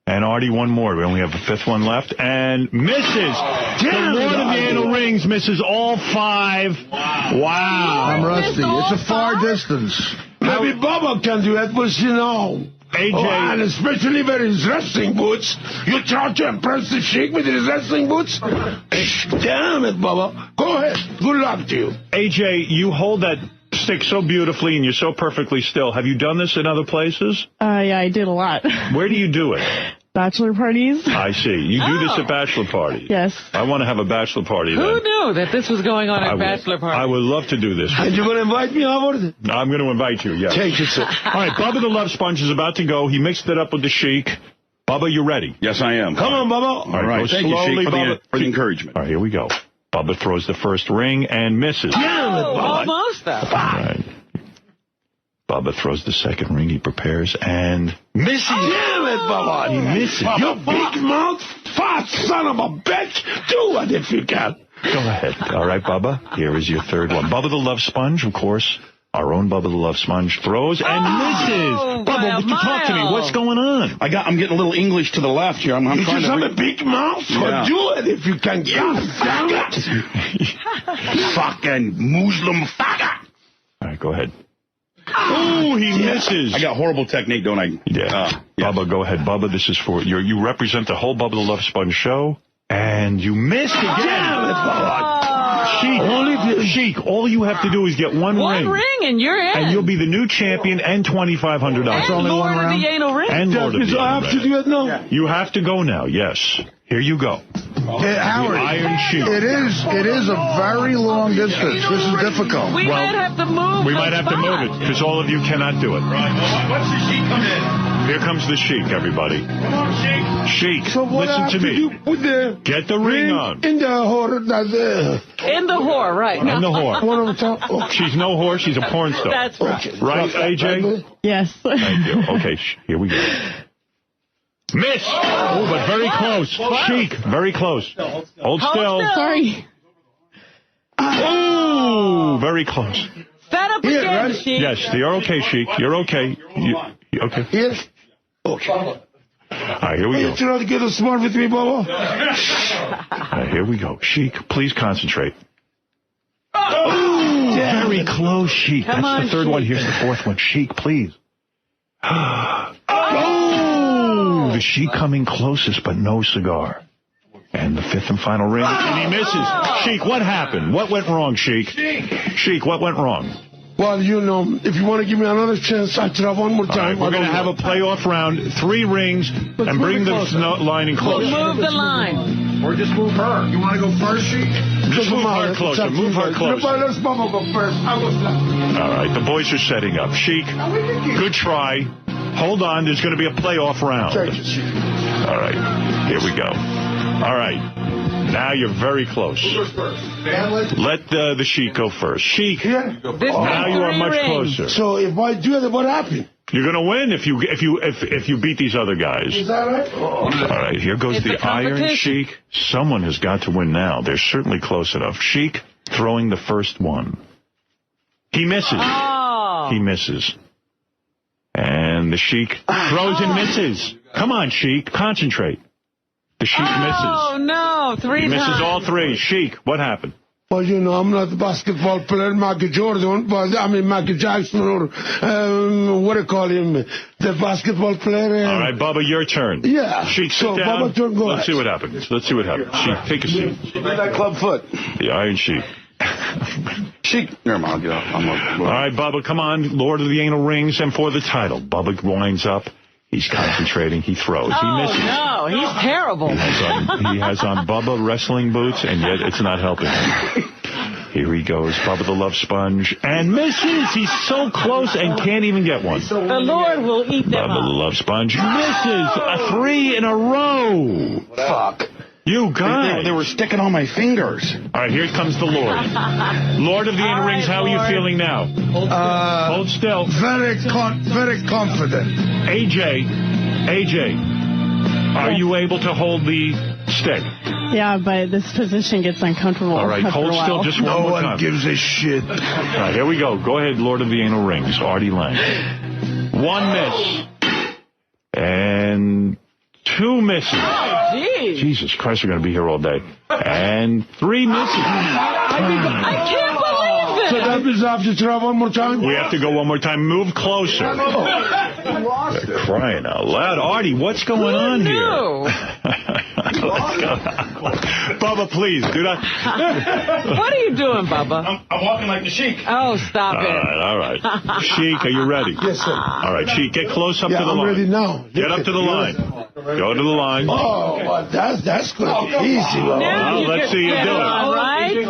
And Artie, 1 more. We only have the 5th one left. And misses. The Lord of the Anal Rings misses all 5. Wow. I'm rusty. It's a far distance. Maybe Bubba can do it, but you know. AJ. And especially with his wrestling boots. You try to impress the Sheik with his wrestling boots? Damn it, Bubba. Go ahead. Good luck to you. AJ, you hold that stick so beautifully and you're so perfectly still. Have you done this in other places? Yeah, I did a lot. Where do you do it? Bachelor parties. I see. You do this at bachelor parties. Yes. I want to have a bachelor party then. Who knew that this was going on at bachelor parties? I would love to do this. And you're going to invite me, Howard? I'm going to invite you, yes. Take it, sir. All right, Bubba the Love Sponge is about to go. He mixed it up with the Sheik. Bubba, you ready? Yes, I am. Come on, Bubba. All right, Thank you, Sheik, Bubba. for the encouragement. All right, here we go. Bubba throws the first ring and misses. Damn it, Bubba. Almost, though. All right. Bubba throws the second ring. He prepares and misses. Damn it, Bubba. He misses. You big mouth, fat son of a bitch. Do it if you can. Go ahead. All right, Bubba. Here is your third one. Bubba the Love Sponge, of course. Our own Bubba the Love Sponge throws and misses. Bubba, talk to me. What's going on? I'm getting a little English to the left here. I'm You trying just to have a big mouth. Yeah. Do it if you can. fucking Muslim faggot. All right, go ahead. Oh, he misses. I got horrible technique, don't I? Yeah. Bubba, go ahead. Bubba, this is for you. You represent the whole Bubba the Love Sponge show, and you missed again. Damn it, Bubba. Sheik, all you have to do is get one ring. One ring and you're in. And you'll be the new champion and $2,500. And Only Lord one of round. the Anal Ring. And Lord of the I have to do it now? Yeah. You have to go now, yes. Here you go. Hey, Howard, Iron Sheik. it is a very long distance. This is difficult. We might have to move. We might have to move it, because all of you cannot do it. What's the Sheik come in? Here comes the Sheik, everybody. Come on, Sheik. Sheik, So what listen to me. Put the Get the ring on. in the whore. In the whore, right. In the whore. One of the top. She's no whore, she's a porn star. That's right. Right, AJ? Yes. Thank you. Okay, here we go. Miss! Oh, but very close. Sheik, very close. Hold still. Sorry. Oh, very close. Fed up again, Sheik. Yes, you're okay, Sheik. You're okay. You okay? Yes. Okay. All right, here we go. You trying to get a smart with me, Bubba? All right, here we go. Sheik, please concentrate. Oh, very close, Sheik. Come That's on, the third Sheik. one. Here's the fourth one. Sheik, please. Oh, the Sheik coming closest, but no cigar. And the fifth and final ring. And he misses. Sheik, what happened? What went wrong, Sheik? Sheik, what went wrong? Well, you know, if you want to give me another chance, I'll try one more time. We're going to have a playoff round, 3 rings, and bring the line in closer. Move the line. Or just move her. You want to go first, Sheik? Just move her closer. Move her closer. Let's Bubba go first. I'll go second. All right, the boys are setting up. Sheik, good try. Hold on, there's going to be a playoff round. All right, here we go. All right, now you're very close. Let the Sheik go first. Sheik, now you are much closer. So if I do it, what happened? You're going to win if you beat these other guys. Is that right? All right, here goes It's the a Iron competition. Sheik. Someone has got to win now. They're certainly close enough. Sheik throwing the first one. He misses. Oh. He misses. And the Sheik throws and misses. Come on, Sheik, concentrate. The Sheik Oh, no. 3 misses. He misses times. all 3. Sheik, what happened? Well, you know, I'm not a basketball player, Michael Jordan, but I mean Michael Jackson or what do you call him, the basketball player. All right, Bubba, your turn. Yeah. Sheik, sit So, down. Bubba, turn, go Let's ahead. see what happens. Let's see what happens. Sheik, take a seat. That club foot. The Iron Sheik. Sheik. Never mind, I'll get up. All right, Bubba, come on. Lord of the Anal Rings and for the title. Bubba winds up. He's concentrating. He throws. He misses. Oh, no. He's terrible. He has on Bubba wrestling boots, and yet it's not helping him. Here he goes, Bubba the Love Sponge, and misses. He's so close and can't even get one. The Lord will eat them Bubba the up. Love Sponge misses. A 3 in a row. Fuck. You guys. They were sticking on my fingers. All right, here comes the Lord. Lord of the Anal Rings, how are you feeling now? Hold still. Very confident. AJ, are you able to hold the stick? Yeah, but this position gets uncomfortable. All right, after hold a while. still just one more time. No one gives a shit. All right, here we go. Go ahead, Lord of the Anal Rings, Artie Lang. 1 miss. And 2 misses. Jeez. Jesus Christ, we're going to be here all day. And 3 misses. I can't believe this. So that means I have to try one more time? We have to go one more time. Move closer. They're crying out loud. Artie, what's going on here? Bubba, please, do not. What are you doing, Bubba? I'm walking like the Sheik. Oh, stop it. All right. Sheik, are you ready? Yes, sir. All right, Sheik, get close up to the I'm line. ready now. Get up to the line. Go to the line. Oh, well, that's going to be easy. Now Well, you let's can see you get do it. on, right?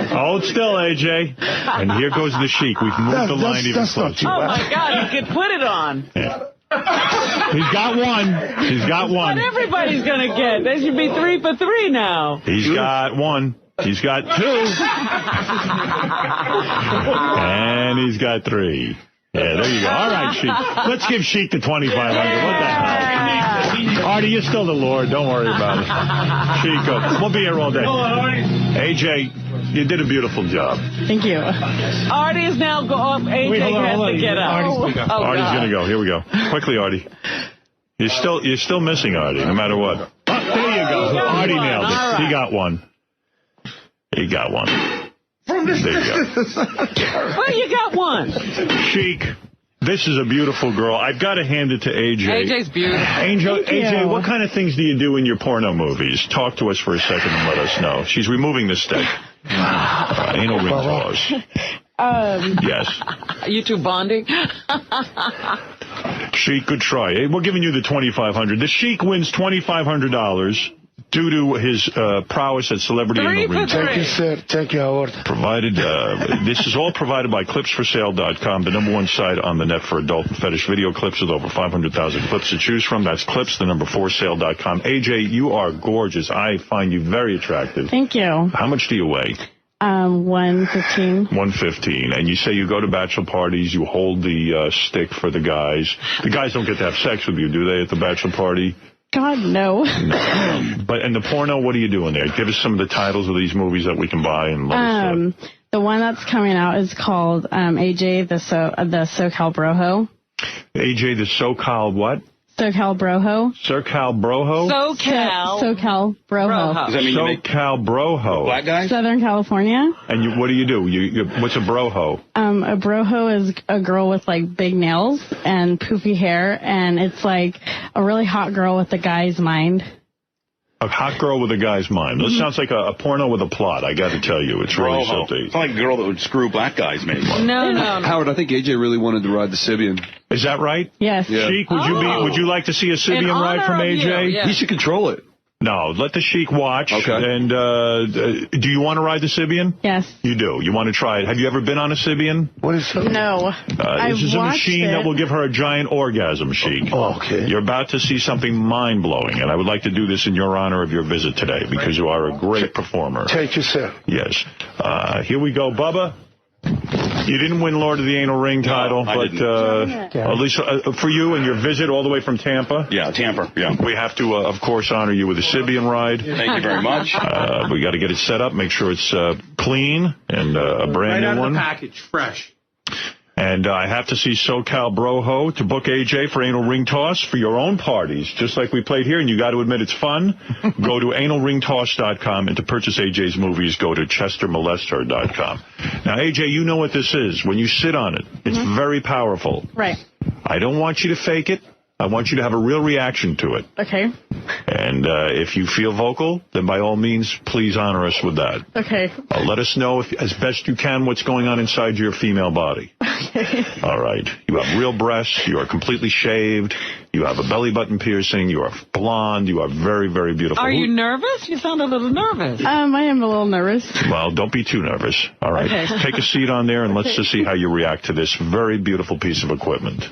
Hold still, AJ. And here goes the Sheik. We've moved the line even closer. Oh, my God. You could put it on. Yeah. He's got one. He's got one. What everybody's going to get. They should be 3 for 3 now. He's got 1. He's got 2. And he's got 3. Yeah, there you go. All right, Sheik. Let's give Sheik the $2,500. What the hell? Artie, you're still the Lord. Don't worry about it. Sheik, we'll be here all day. AJ, you did a beautiful job. Thank you. Artie is now off. AJ has to get up. Artie's going to go. Here we go. Quickly, Artie. You're still missing Artie, no matter what. There you go. Artie nailed it. Right. He got one. He got one. There you go. Well, you got one. Sheik, this is a beautiful girl. I've got to hand it to AJ. AJ's beautiful. AJ, what kind of things do you do in your porno movies? Talk to us for a second and let us know. She's removing the stick. Anal ring toss. Yes. You two bonding? Sheik, good try. We're giving you the $2,500. The Sheik wins $2,500 due to his prowess at Celebrity Anal Ring. Thank you, sir. Thank you, Howard. Provided, this is all provided by clipsforsale.com, the #1 site on the net for adult and fetish video clips with over 500,000 clips to choose from. That's clips, the #4sale.com. AJ, you are gorgeous. I find you very attractive. Thank you. How much do you weigh? 115. 115. And you say you go to bachelor parties, you hold the stick for the guys. The guys don't get to have sex with you, do they, at the bachelor party? God, no. But in the porno, what are you doing there? Give us some of the titles of these movies that we can buy and let us the one that's coming out is called AJ, the SoCal Broho. AJ, the SoCal what? SoCal Broho. SoCal Broho? SoCal Broho. Does that mean SoCal Broho? Black guy? Southern California. And what do you do? What's a broho? A broho is a girl with like big nails and poofy hair, and it's like a really hot girl with a guy's mind. A hot girl with a guy's mind. This sounds like a porno with a plot, I got to tell you. It's really something. It's like a girl that would screw black guys, maybe. No. Howard, I think AJ really wanted to ride the Sibian. Is that right? Yes. Yeah. Sheik, would you like to see a Sibian ride from AJ? He should control it. No, let the Sheik watch. Okay. And do you want to ride the Sibian? Yes. You do. You want to try it. Have you ever been on a Sibian? What is that? No. This is a machine that will give her a giant orgasm, Sheik. Oh, okay. You're about to see something mind-blowing, and I would like to do this in your honor of your visit today because you are a great performer. Thank you, sir. Yes. Here we go, Bubba. You didn't win Lord of the Anal Ring title, but at least for you and your visit all the way from Tampa. Yeah, Tampa, yeah. We have to, of course, honor you with a Sibian ride. Thank you very much. We got to get it set up, make sure it's clean and a brand new one. Right out of the package, fresh. And I have to see SoCal Broho to book AJ for Anal Ring Toss for your own parties, just like we played here, and you got to admit it's fun. Go to analringtoss.com, and to purchase AJ's movies, go to chestermolester.com. Now, AJ, you know what this is. When you sit on it, it's very powerful. Right. I don't want you to fake it. I want you to have a real reaction to it. Okay. And if you feel vocal, then by all means, please honor us with that. Okay. Let us know, as best you can, what's going on inside your female body. Okay. All right. You have real breasts. You are completely shaved. You have a belly button piercing. You are blonde. You are very, very beautiful. Are you nervous? You sound a little nervous. I am a little nervous. Well, don't be too nervous. All right. Okay. Take a seat on there, and let's just see how you react to this very beautiful piece of equipment.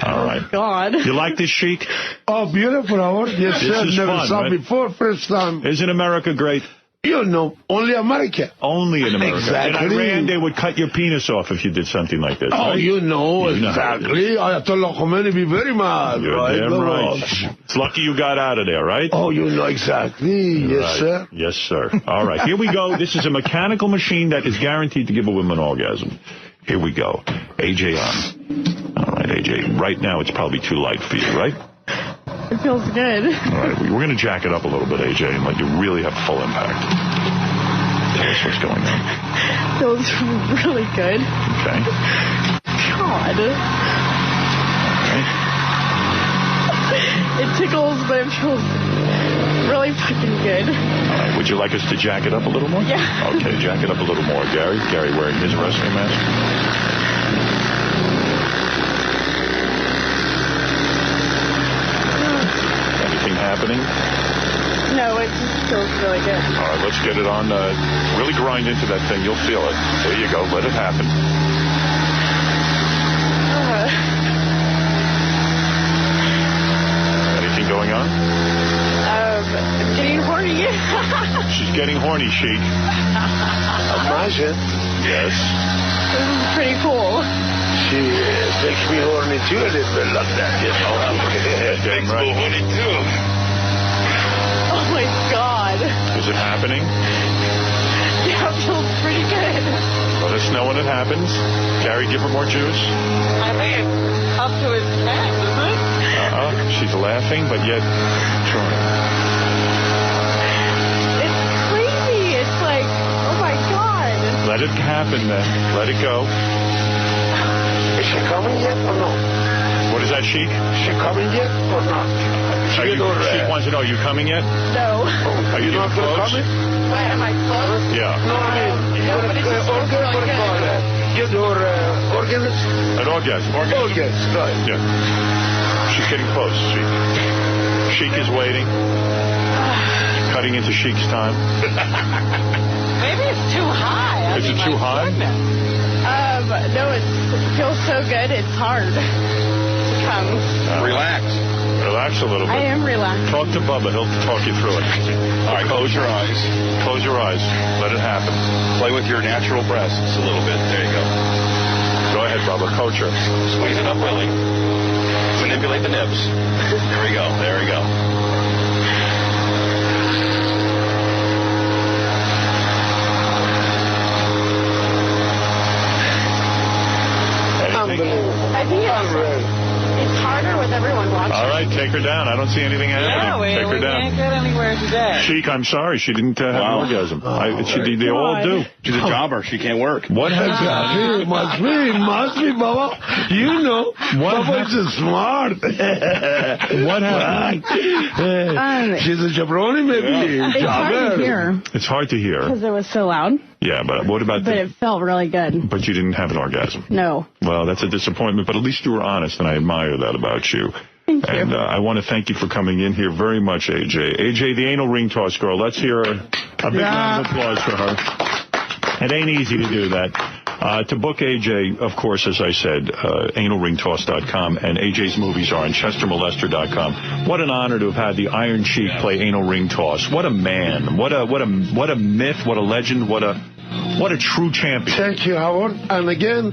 All right. God. You like this, Sheik? Oh, beautiful, Howard. Yes, This sir. is Never fun, saw right? before. First time. Isn't America great? You know, only America. Only in America. Exactly. In Iran, they would cut your penis off if you did something like this. Oh, right? you know, You know. exactly. Ayatollah Khomeini be very mad, You're right? damn right. It's lucky you got out of there, right? Oh, you know exactly. Yes, Right. sir. Yes, sir. All right, here we go. This is a mechanical machine that is guaranteed to give a woman an orgasm. Here we go. AJ on. All right, AJ. Right now, it's probably too light for you, right? It feels good. All right, we're going to jack it up a little bit, AJ, and let you really have full impact. Tell us what's going on. Feels really good. Okay. God. Okay. It tickles, but it feels really fucking good. All right, would you like us to jack it up a little more? Yeah. Okay, jack it up a little more, Gary. Gary wearing his wrestling mask. Anything happening? No, it just feels really good. All right, let's get it on. Really grind into that thing. You'll feel it. There you go. Let it happen. Anything going on? I'm getting horny. She's getting horny, Sheik. This Yes. is pretty cool. She makes me horny too a little bit like that, you know. Makes me horny too. Oh my God. Is it happening? Yeah, it feels pretty good. Let us know when it happens. Gary, give her more juice. I think it's up to his neck, isn't it? She's laughing, but yet trying. It's crazy. It's like, oh my God. Let it happen then. Let it go. Is she coming yet or no? What is that, Sheik? Is she coming yet or not? Sheik wants to know, are you coming yet? No. Are you not close? coming? Wait, am I close? Yeah. No, I mean, what do you call that? Get your organs? An orgasm. Organs, right. Yeah. She's getting close, Sheik. Sheik is waiting. Cutting into Sheik's time. Maybe it's too high. Is it too high? No, it feels so good. It's hard to come. Relax. Relax a little bit. I am relaxed. Talk to Bubba. He'll talk you through it. All right, close your eyes. Close your eyes. Let it happen. Play with your natural breasts a little bit. There you go. Go ahead, Bubba. Coach her. Squeeze it up, Willie. Manipulate the nips. There we go. There we go. I think it's harder with everyone watching. All right, take her down. I don't see anything happening. Take her down. Can't get anywhere today. Sheik, I'm sorry. She didn't have an orgasm. They all do. She's a jobber. She can't work. What has Must be, Baba. You know. Baba is smart. What happened? She's a jabroni, maybe. It's hard to hear. It's hard to hear. Because it was so loud. Yeah, but what about But it felt really good. But you didn't have an orgasm. No. Well, that's a disappointment, but at least you were honest, and I admire that about you. Thank you. And I want to thank you for coming in here very much, AJ. AJ, the anal ring toss girl. Let's hear a big round of applause for her. It ain't easy to do that. To book AJ, of course, as I said, analringtoss.com, and AJ's movies are on chestermolester.com. What an honor to have had the Iron Sheik play anal ring toss. What a man. What a myth. What a legend. What a true champion. Thank you, Howard. And again,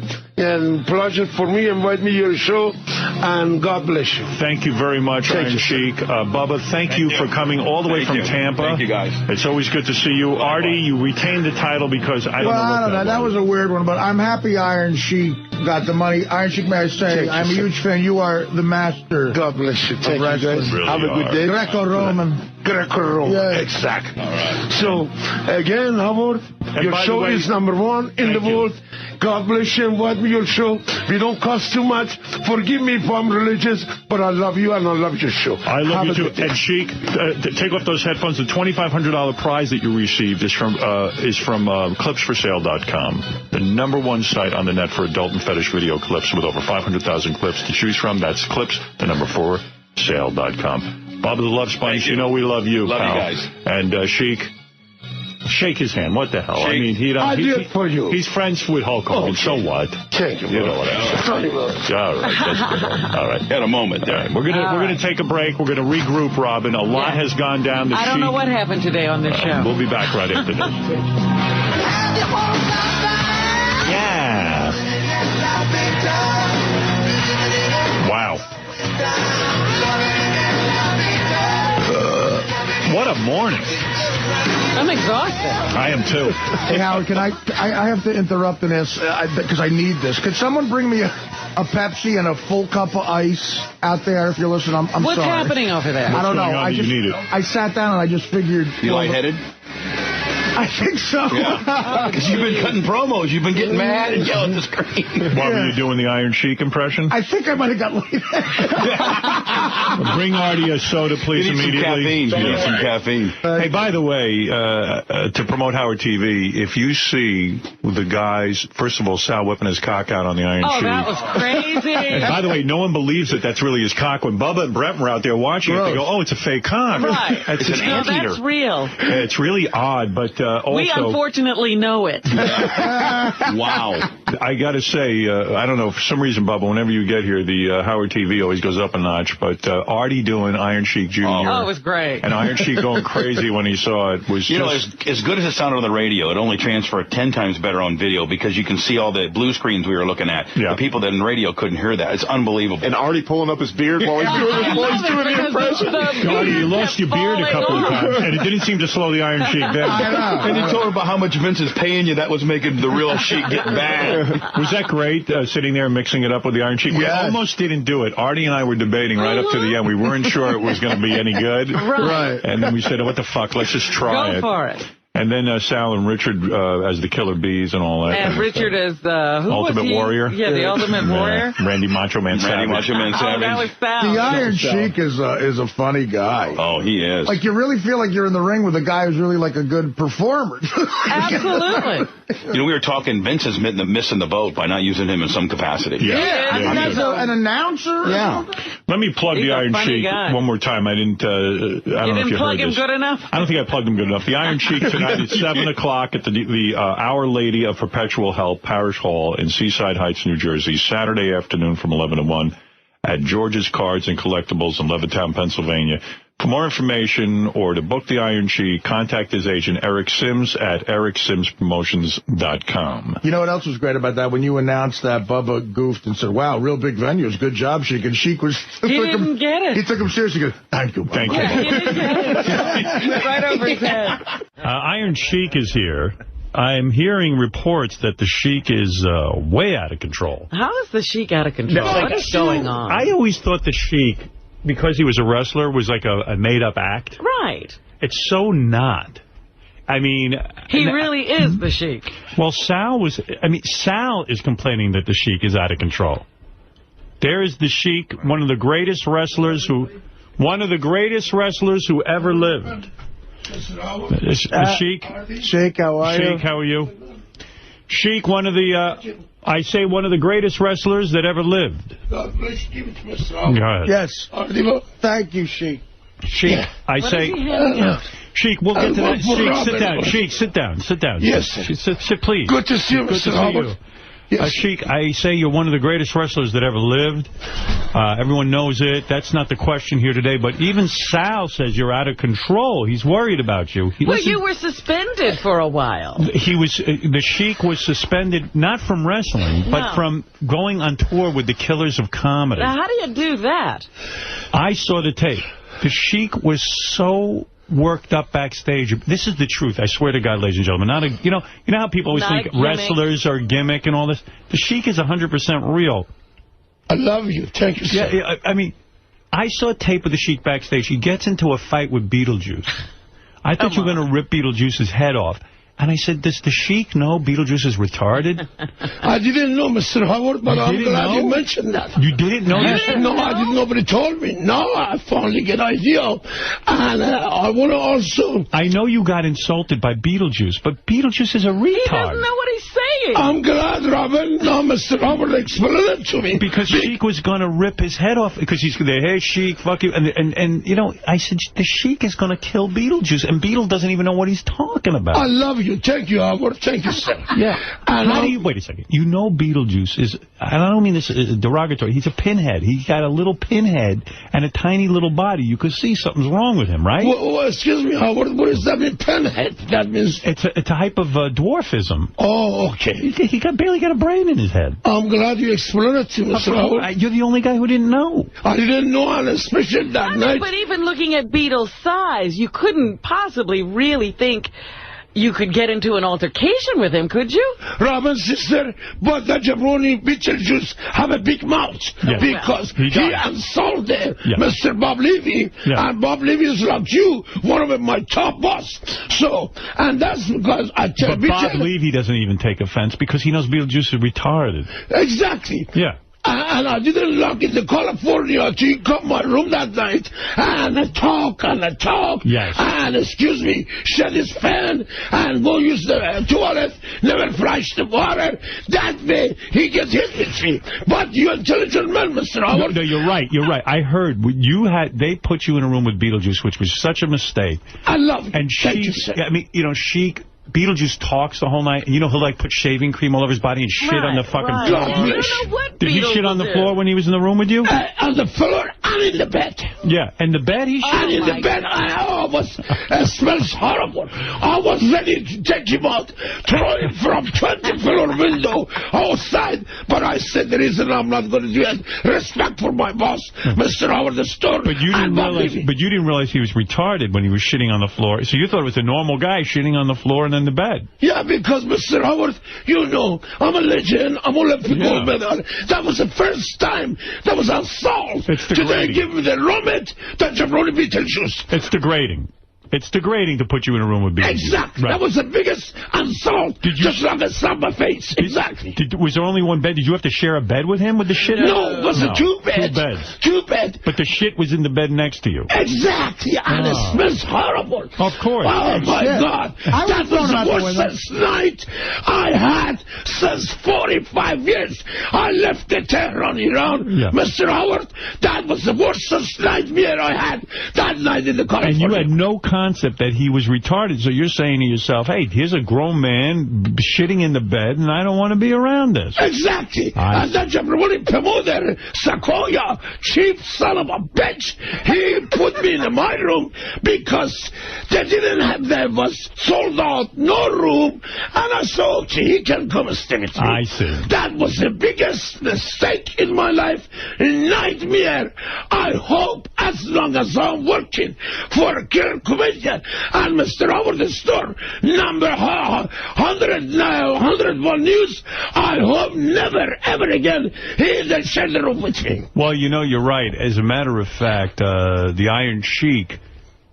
pleasure for me. Invite me to your show, and God bless you. Thank you very much, Iron Sheik. Bubba, thank you for coming all the way from Tampa. Thank you, guys. It's always good to see you. Artie, you retained the title because I don't know. That was a weird one, but I'm happy Iron Sheik got the money. Iron Sheik, may I say, I'm a huge fan. You are the master. God bless you. Thank you, guys. Really have a good day. Greco-Roman. Greco-Roman. Yeah. Exactly. All right. So, again, Howard, your show is #1 in the world. God bless you. Invite me to your show. We don't cost too much. Forgive me if I'm religious, but I love you and I love your show. I love you too. And Sheik, take off those headphones. The $2,500 prize that you received is from clipsforsale.com, the #1 site on the net for adult and fetish video clips with over 500,000 clips to choose from. That's clips4sale.com. Bob the Love Sponge, you know we love you, love pal. you guys. And Sheik, shake his hand. What the hell? Sheik. I mean, I did it for you. He's friends with Hulk Hogan. So what? Thank you. You know what I'm saying. All right. That's good. All right. Had a moment there. All right. We're gonna take a break. We're gonna regroup, Robin. A lot has gone down. I don't know what happened today on this show. We'll be back right after this. Yeah. Wow. What a morning. I'm exhausted. I am too. Hey, Howard, can I have to interrupt in this because I need this. Could someone bring me a Pepsi and a full cup of ice out there if you're listening? I'm What's sorry. happening over there? I don't know. You need it. I sat down and I just figured. You lightheaded? I think so. Because you've been cutting promos. You've been getting mad and yelling at the screen. What were you doing, the Iron Sheik impression? I think I might have got laid. Bring Artie a soda, please, you need immediately. Some caffeine. You need some caffeine. Hey, by the way, to promote Howard TV, if you see the guys, first of all, Sal whipping his cock out on the Iron Sheik. Oh, that was crazy. And by the way, no one believes that that's really his cock. When Bubba and Brett were out there watching it, they go, oh, it's a fake cock. Right. It's an anteater. That's real. It's really odd, but also... We unfortunately know it. Wow. I got to say, I don't know, for some reason, Bubba, whenever you get here, the Howard TV always goes up a notch, but Artie doing Iron Sheik Jr. Oh, it was great. And Iron Sheik going crazy when he saw it was as good as it sounded on the radio, it only transferred 10 times better on video because you can see all the blue screens we were looking at. The people that in the radio couldn't hear that. It's unbelievable. And Artie pulling up his beard while he's doing the impression. Artie, you lost your beard a couple of times, and it didn't seem to slow the Iron Sheik down. And you told him about how much Vince is paying you. That was making the real Sheik get bad. Was that great, sitting there and mixing it up with the Iron Sheik? We almost didn't do it. Artie and I were debating right up to the end. We weren't sure it was going to be any good. Right. And then we said, what the fuck, let's just try it. Go for it. And then Sal and Richard as the Killer Bees and all that. And Richard as the... Ultimate Warrior. Yeah, the Ultimate Warrior. Randy Macho Man Savage. Oh, that was Sal. The Iron Sheik is a funny guy. Oh, he is. Like, you really feel like you're in the ring with a guy who's really like a good performer. Absolutely. You know, we were talking, Vince is missing the boat by not using him in some capacity. I mean, as an announcer. Let me plug He's the a Iron funny Sheik guy. one more time. I didn't. I don't know if you plug heard him this. good enough? I don't think I plugged him good enough. The Iron Sheik tonight at 7 o'clock at the Our Lady of Perpetual Help Parish Hall in Seaside Heights, New Jersey. Saturday afternoon from 11 to 1 at George's Cards and Collectibles in Levittown, Pennsylvania. For more information or to book the Iron Sheik, contact his agent, Eric Sims, at ericsimspromotions.com. You know what else was great about that? When you announced that, Bubba goofed and said, wow, real big venues, good job, Sheik. And Sheik was... He didn't get it. He took him seriously. He goes, thank you, Bubba. Thank you. He didn't get it. Right over his head. Iron Sheik is here. I'm hearing reports that the Sheik is way out of control. How is the Sheik out of control? What is going on? I always thought the Sheik, because he was a wrestler, was like a made-up act. Right. It's so not. I mean... He really is the Sheik. Well, Sal is complaining that the Sheik is out of control. There is the Sheik, one of the greatest wrestlers who ever lived. The Sheik. Sheik, how are you? Sheik, how are you? Sheik, one of the greatest wrestlers that ever lived. God bless you. Give it to Mr. Go ahead. Yes. Thank you, Sheik. Sheik, Sheik, we'll get to that. Sheik, sit down. Sheik, sit down. Sit down. Yes. Sit, please. Good to see you, Mr. Robert. Yes. Sheik, I say you're one of the greatest wrestlers that ever lived. Everyone knows it. That's not the question here today. But even Sal says you're out of control. He's worried about you. You were suspended for a while. The Sheik was suspended not from wrestling, but from going on tour with the Killers of Comedy. Now, how do you do that? I saw the tape. The Sheik was so worked up backstage. This is the truth. I swear to God, ladies and gentlemen. You know how people always think wrestlers are gimmick and all this? The Sheik is 100% real. I love you. Thank you, sir. Yeah, I mean, I saw tape of the Sheik backstage. He gets into a fight with Beetlejuice. I thought you were going to rip Beetlejuice's head off. And I said, does the Sheik know Beetlejuice is retarded? I didn't know, Mr. Howard, but I'm glad you mentioned that. You didn't know that? No, I didn't. Nobody told me. Now I finally get an idea. And I want to also... I know you got insulted by Beetlejuice, but Beetlejuice is a retard. He doesn't know what he's saying. I'm glad, Robin. Now, Mr. Robert, explain it to me. Because Sheik was going to rip his head off, because he's there, hey, Sheik, fuck you. And you know, I said, the Sheik is going to kill Beetlejuice, and Beetle doesn't even know what he's talking about. I love you. Thank you, Howard. Thank you, sir. Yeah. And wait a second. You know Beetlejuice is, and I don't mean this derogatory, he's a pinhead. He's got a little pinhead and a tiny little body. You could see something's wrong with him, right? Well, excuse me, Howard. What does that mean, pinhead? That means... It's a type of dwarfism. Oh, okay. He barely got a brain in his head. I'm glad you explained it to me, Mr. Howard. You're the only guy who didn't know. I didn't know, and especially that night. But even looking at Beetle's size, you couldn't possibly really think you could get into an altercation with him, could you? Robin's sister, but the jabroni Beetlejuice have a big mouth because he insulted Mr. Bob Levy, and Bob Levy is like you, one of my top boss. So, and that's because I tell But Bob Levy doesn't even take offense because he knows Beetlejuice is retarded. Exactly. Yeah. And I didn't lock in the California to come my room that night and I talk. Yes. And excuse me, shut his fan and go use the toilet, never flush the water. That way he gets hit with me. But you intelligent man, Mr. Howard. No, you're right. You're right. I heard they put you in a room with Beetlejuice, which was such a mistake. I love it. And Sheik, I mean, you know, Sheik Beetlejuice talks the whole night. And, you know, he'll, like, put shaving cream all over his body and shit on the fucking floor. Did he shit on the floor when he was in the room with you? On the floor and in the bed. Yeah, in the bed he shit? And in the bed, it smells horrible. I was ready to take him out, throw him from 20-floor window outside, but I said the reason I'm not going to do it, respect for my boss, Mr. Howard the Stone. But you didn't realize he was retarded when he was shitting on the floor. So you thought it was a normal guy shitting on the floor and then the bed. Yeah, because Mr. Howard, you know, I'm a legend. I'm Olympic gold medal. That was the first time that was assault. It's degrading. Today, give me the Romet, the Jabroni Beetlejuice. It's degrading. It's degrading to put you in a room with Beetlejuice. Exactly. Right. That was the biggest insult. Just like a slap my face. Exactly. Was there only one bed? Did you have to share a bed with him with the shit? No, it was two beds. 2 beds. 2 beds. But the shit was in the bed next to you. Exactly. And it smells horrible. Of course. Oh, my God. That was the worst night I had since 45 years. I left the Tehran, Iran. Yeah. Mr. Howard, that was the worst nightmare I had that night in the California. And you had no concept that he was retarded, so you're saying to yourself, hey, here's a grown man shitting in the bed, and I don't want to be around this. Exactly. And that Jabroni promoter, Sequoia, cheap son of a bitch, he put me in my room because they didn't have, there was sold out, no room, and I said, okay, he can come and stay with me. I see. That was the biggest mistake in my life, nightmare. I hope as long as I'm working for a comedian and Mr. Howard the Store, number 101 News, I hope never, ever again he'll share the room with me. Well, you know, you're right. As a matter of fact, the Iron Sheik,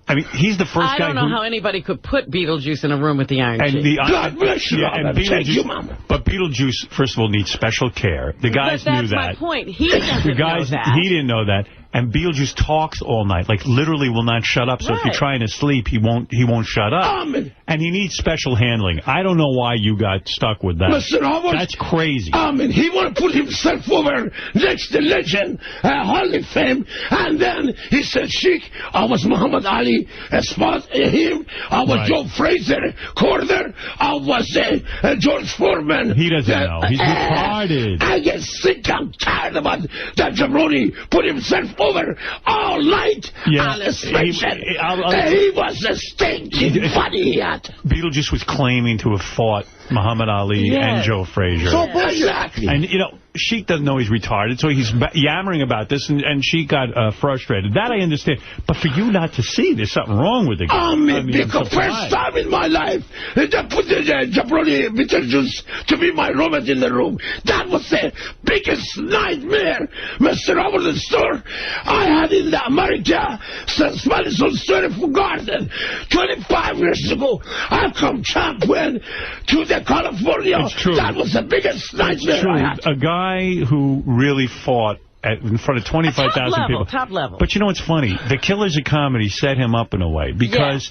I mean, he's the first guy I don't know how anybody could put Beetlejuice in a room with the Iron Sheik. God bless you, and thank you, Mama. But Beetlejuice, first of all, needs special care. The guys knew that. That's my point. He doesn't know that. He didn't know that. And Beetlejuice talks all night, like literally will not shut up. So if you're trying to sleep, he won't shut up. And he needs special handling. I don't know why you got stuck with that. Listen, that's crazy. He want to put himself over next to legend, Hall of Fame, and then he said, Sheik, I was Muhammad Ali, spot him. I was Joe Frazier, corner. I was George Foreman. He doesn't know. He's retarded. I get sick. I'm tired about that Jabroni put himself over all night on a station. He was a stinking funny hat. Beetlejuice was claiming to have fought Muhammad Ali and Joe Frazier. So exactly. And, you know, Sheik doesn't know he's retarded, so he's yammering about this, and Sheik got frustrated. That I understand. But for you not to see, there's something wrong with the guy. Because first time in my life, they put the Jabroni Beetlejuice to be my roommate in the room. That was the biggest nightmare, Mr. Howard the Store, I had in the America since Madison Square Garden. 25 years ago, I come champion to the California. It's true. That was the biggest nightmare I had. A guy who really fought in front of 25,000 people. Top level. But you know what's funny? The Killers of Comedy set him up in a way, because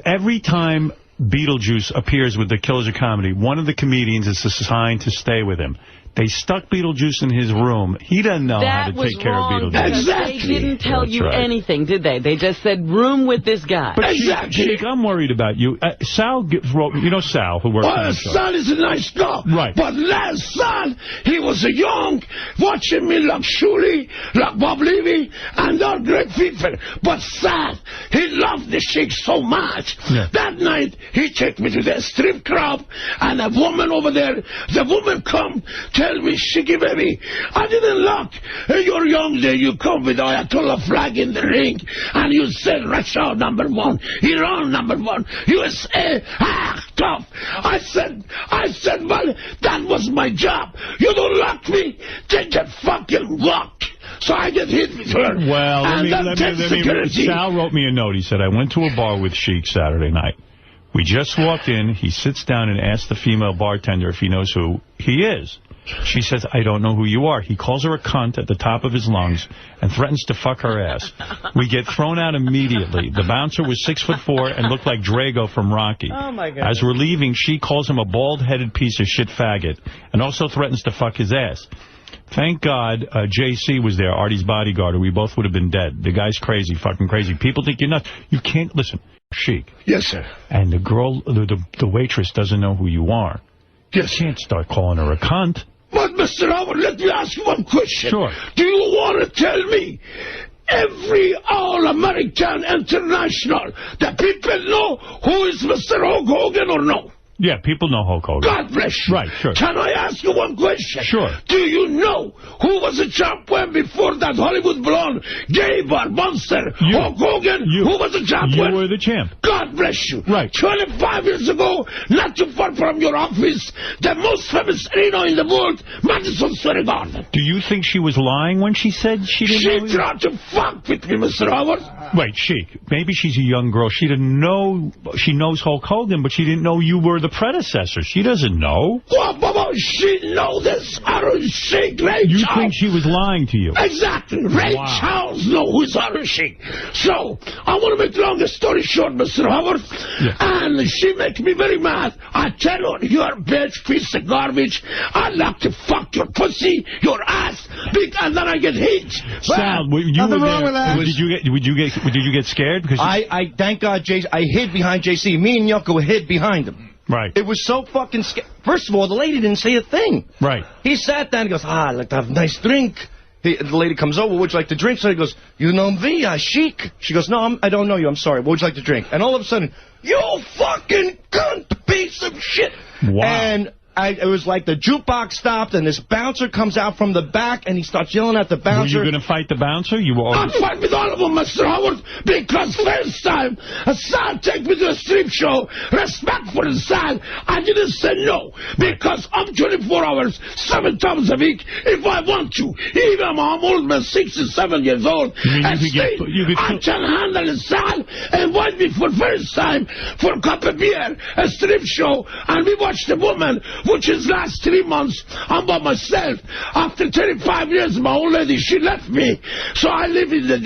every time Beetlejuice appears with the Killers of Comedy, one of the comedians is assigned to stay with him. They stuck Beetlejuice in his room. He doesn't know how to take care of Beetlejuice. Exactly. They didn't tell you anything, did they? They just said, room with this guy. But Sheik, I'm worried about you. Sal wrote, you know Sal, who works on the show. Sal is a nice guy. Right. But last Sal, he was a young, watching me like Shuli, like Bob Levy, and all great people. But Sal, he loved the Sheik so much. Yeah. That night, he took me to the strip club, and a woman over there, the woman come, tell me, Sheiky baby, I didn't look. You're young there, you come with Ayatollah flag in the ring, and you said Russia #1, Iran #1, USA, tough. I said, well, that was my job. You don't like me, take a fucking walk. So I get hit with her. Well, Sal wrote me a note. He said, I went to a bar with Sheik Saturday night. We just walked in. He sits down and asks the female bartender if he knows who he is. She says, I don't know who you are. He calls her a cunt at the top of his lungs and threatens to fuck her ass. We get thrown out immediately. The bouncer was 6'4" and looked like Drago from Rocky. Oh, my God. As we're leaving, she calls him a bald-headed piece of shit faggot and also threatens to fuck his ass. Thank God J.C. was there, Artie's bodyguard, or we both would have been dead. The guy's crazy, fucking crazy. People think you're nuts. You can't, listen, Sheik. Yes, sir. And the girl, the waitress doesn't know who you are. Yes. You can't start calling her a cunt. But, Mr. Howard, let me ask you one question. Sure. Do you want to tell me every All-American International that people know who is Mr. Hulk Hogan or no? Yeah, people know Hulk Hogan. God bless you. Right, sure. Can I ask you one question? Sure. Do you know who was a champion before that Hollywood blonde, gay bar monster, Hulk Hogan? Who was a champion? You were the champ. God bless you. Right. 25 years ago, not too far from your office, the most famous arena in the world, Madison Square Garden. Do you think she was lying when she said she didn't know? She tried to fuck with me, Mr. Howard. Wait, Sheik, maybe she's a young girl. She didn't know, she knows Hulk Hogan, but she didn't know you were the predecessor. She doesn't know. Well, she knows this Iron Sheik, Ray You Charles. think she was lying to you? Exactly. Ray Wow. Charles knows who's Iron Sheik. So, I want to make long story short, Mr. Howard. Yeah. And she makes me very mad. I tell her, you're a bitch, piece of garbage. I like to fuck your pussy, your ass, and then I get hate. Sal, you Nothing were wrong there. with that. Did you get scared? Because I thank God, I hid behind JC. Me and Yucko hid behind him. Right. It was so fucking scary. First of all, the lady didn't say a thing. Right. He sat down and goes, I'd like to have a nice drink. The lady comes over, would you like to drink? So he goes, you know me, Sheik? She goes, no, I don't know you, I'm sorry. What would you like to drink? And all of a sudden, you fucking cunt piece of shit. Wow. And it was like the jukebox stopped, and this bouncer comes out from the back, and he starts yelling at the bouncer. Were you going to fight the bouncer? You were. I'll fight with all of them, Mr. Howard, because first time a son take me to a strip show, respect for the son, I didn't say no, because I'm 24 hours, 7 times a week, if I want to. Even I'm old man, 67 years old, and still, I can handle the son, invite me for first time for a cup of beer, a strip show, and we watch the woman, which is last 3 months, I'm by myself. After 35 years, my old lady, she left me. So I live in the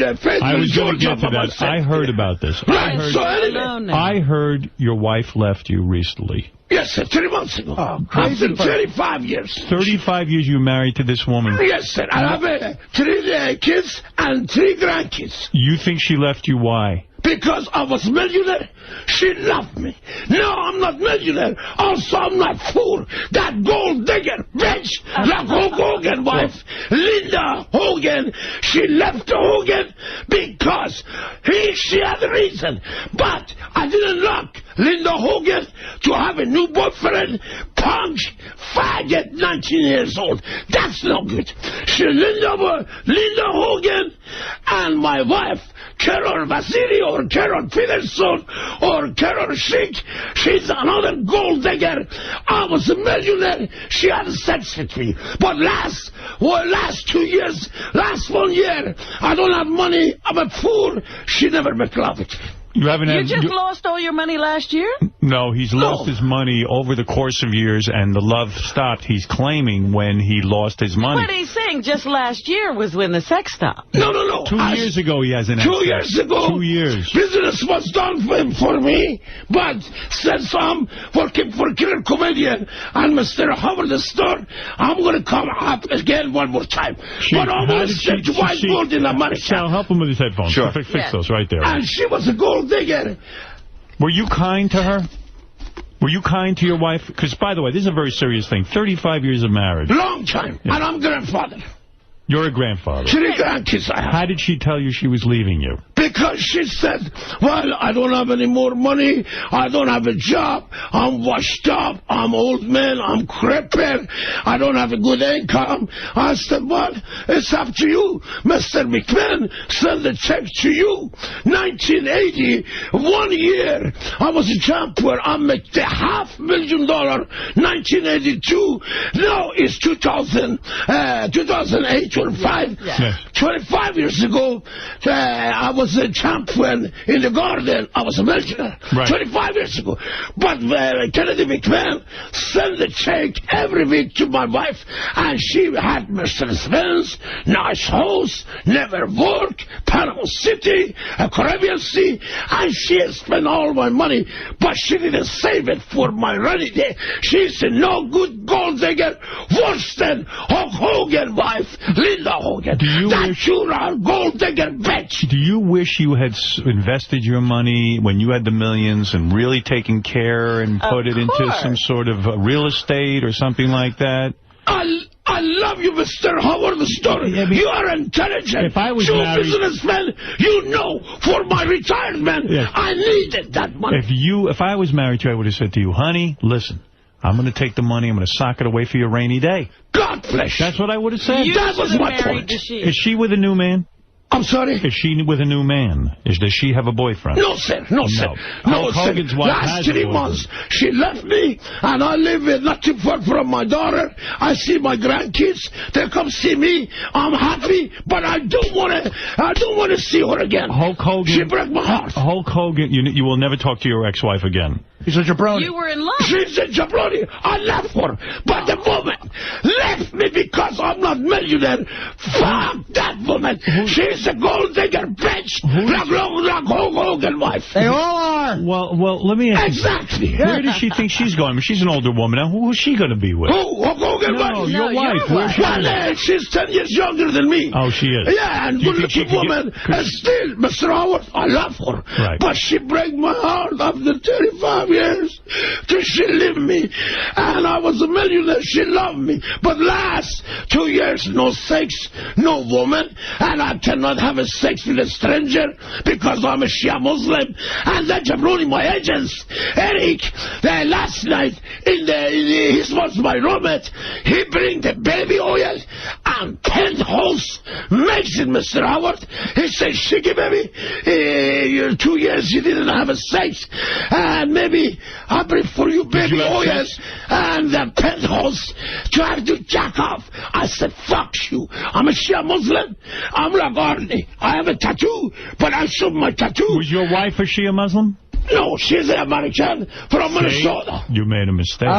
I was going to get to that. myself. I heard about this. Right, so anyway. I heard your wife left you recently. Yes, sir, 3 months ago. After 35 years. 35 years you were married to this woman. Yes, sir. I have 3 kids and 3 grandkids. You think she left you? Why? Because I was millionaire, she loved me. No, I'm not millionaire. Also, I'm not fool. That gold digger bitch, like Hulk Hogan wife, Linda Hogan, she left Hogan because she had a reason. But I didn't like Linda Hogan to have a new boyfriend, punk, faggot, 19 years old. That's no good. Linda Hogan and my wife, Carol Vaziri or Carol Peterson or Carol Sheik, she's another gold digger. I was a millionaire. She had sex with me. But last 2 years, last 1 year, I don't have money. I'm a fool. She never make love with me. You haven't You had, just lost all your money last year? No, he's lost his money over the course of years, and the love stopped, he's claiming, when he lost his money. But he's saying just last year was when the sex stopped. No. 2 years ago he hasn't had 2 sex. years ago. 2 years. Business was done for me, but since I'm working for Killer Comedian and Mr. Howard Stern, I'm going to come up again one more time. But I want to say to white world in America. Sal, help him with his headphones. Sure. Fix those right there. And she was a gold digger. Were you kind to her? Were you kind to your wife? Because, by the way, this is a very serious thing. 35 years of marriage. Long time. Yeah. And I'm grandfather. You're a grandfather. 3 grandkids I have. How did she tell you she was leaving you? Because she said, well, I don't have any more money. I don't have a job. I'm washed up. I'm old man. I'm crippled. I don't have a good income. I said, well, it's up to you. Mr. McMahon send the check to you. 1980, 1 year, I was a champion. I made the $500,000. 1982, now it's 2008 or 5. Yes. 25 years ago, I was a champion in the garden. I was a millionaire. Right. 25 years ago. But Kennedy McMahon sent the check every week to my wife, and she had Mercedes-Benz, nice house, never worked, Panama City, a Caribbean Sea, and she spent all my money, but she didn't save it for my rainy day. She's a no good gold digger, worse than Hulk Hogan wife, Linda Hogan. That gold digger bitch. Do you wish wish you had invested your money when you had the millions and really taken care and put it into some sort of real estate or something like that? I love you, Mr. Howard Stern. You are intelligent. If I was married, businessman, you know, for my retirement, I needed that money. If I was married to you, I would have said to you, honey, listen, I'm going to take the money, I'm going to sock it away for your rainy day. God bless you. That's what I would have said. That was my point. Is she with a new man? I'm sorry? Is she with a new man? Does she have a boyfriend? No, sir. No, sir. Hulk Hogan's wife Last 3 months, she left me, and I live not too far from my daughter. I see my grandkids. They come see me. I'm happy, but I don't want to see her again. Hulk Hogan. She broke my heart. Hulk Hogan, you will never talk to your ex-wife again. He's a jabroni. You were in love. She's a jabroni. I left her. But the woman left me because I'm not millionaire. Fuck that woman. She's a gold digger bitch. Like Hulk Hogan wife. They all are. Well, let me ask you. Exactly. Where does she think she's going? She's an older woman now. Who is she going to be with? Who? Hulk Hogan wife? No, your wife. Where's she well, she's 10 years younger than me. Oh, she is? Yeah, and good-looking woman. And still, Mr. Howard, I love her. Right. But she break my heart after 35 years. Till she left me. And I was a millionaire. She loved me. But last 2 years, no sex, no woman. And I cannot have a sex with a stranger because I'm a Shia Muslim. And that jabroni, my agents, Eric, last night, he was my roommate. He bring the baby oil and penthouse makes it, Mr. Howard. He said, Shiggy, baby, 2 years you didn't have a sex. And maybe I bring for you baby oils and the penthouse trying to jack off. I said, fuck you. I'm a Shia Muslim. I'm like Ronnie. I have a tattoo, but I showed my tattoo. Was your wife a Shia Muslim? No, she's an American from Minnesota. You made a mistake.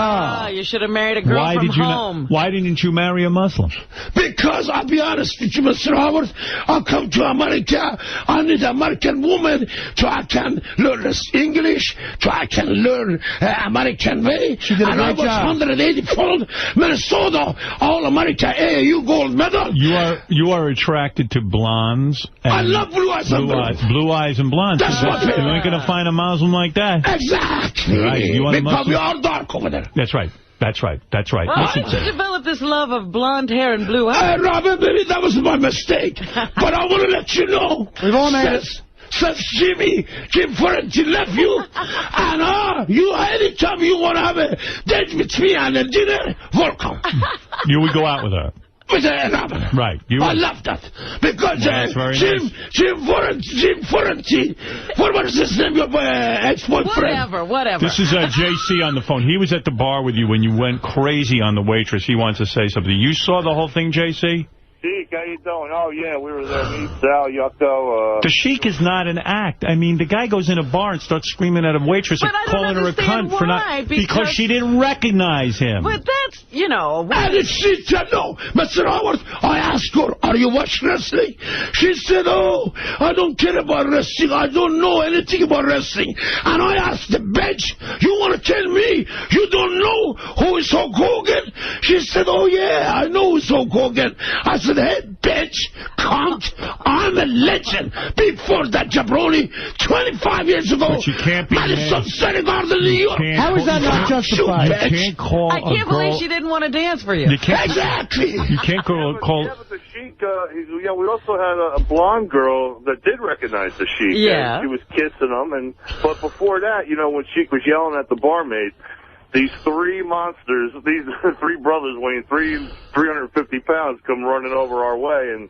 You should have married a girl from home. Why didn't you marry a Muslim? Because, I'll be honest with you, Mr. Howard, I come to America, I need an American woman so I can learn English, so I can learn American way. And I was 180 pounds, Minnesota, all America, AAU gold medal. You are attracted to blondes. I love blue eyes and blondes. Blue eyes and blondes. That's what you ain't going to find a Muslim like that. Exactly. Right. You want because we are dark over there. That's right. That's right. That's right. Well, how did you develop this love of blonde hair and blue eyes? Robin, baby, that was my mistake. But I want to let you know. We've all made it. Since Jim Ferretti left you, and you anytime you want to have a date with me and a dinner, welcome. You would go out with her. Right. I love that. Because Jim Ferretti, what was his name, your ex-boyfriend? Whatever. This is JC on the phone. He was at the bar with you when you went crazy on the waitress. He wants to say something. You saw the whole thing, JC? Sheik, how you doing? Oh, yeah, we were there. Me, Sal, Yucko. The Sheik is not an act. I mean, the guy goes in a bar and starts screaming at a waitress and calling her a cunt for not... Because she didn't recognize him. But that's, you know... And she said, no, Mr. Howard, I asked her, are you watching wrestling? She said, oh, I don't care about wrestling. I don't know anything about wrestling. And I asked the bench, you want to tell me you don't know who is Hulk Hogan? She said, oh, yeah, I know who's Hulk Hogan. I said, hey, bitch, cunt, I'm a legend. Before that jabroni, 25 years ago, but you can't be Madison Square Garden, New York. How is that not justified? You can't call I can't believe she didn't want to dance for you. Exactly. You can't call... Yeah, but the Sheik, yeah, we also had a blonde girl that did recognize the Sheik. Yeah. She was kissing him, but before that, you know, when Sheik was yelling at the barmaid, these three monsters, these three brothers weighing 350 pounds come running over our way, and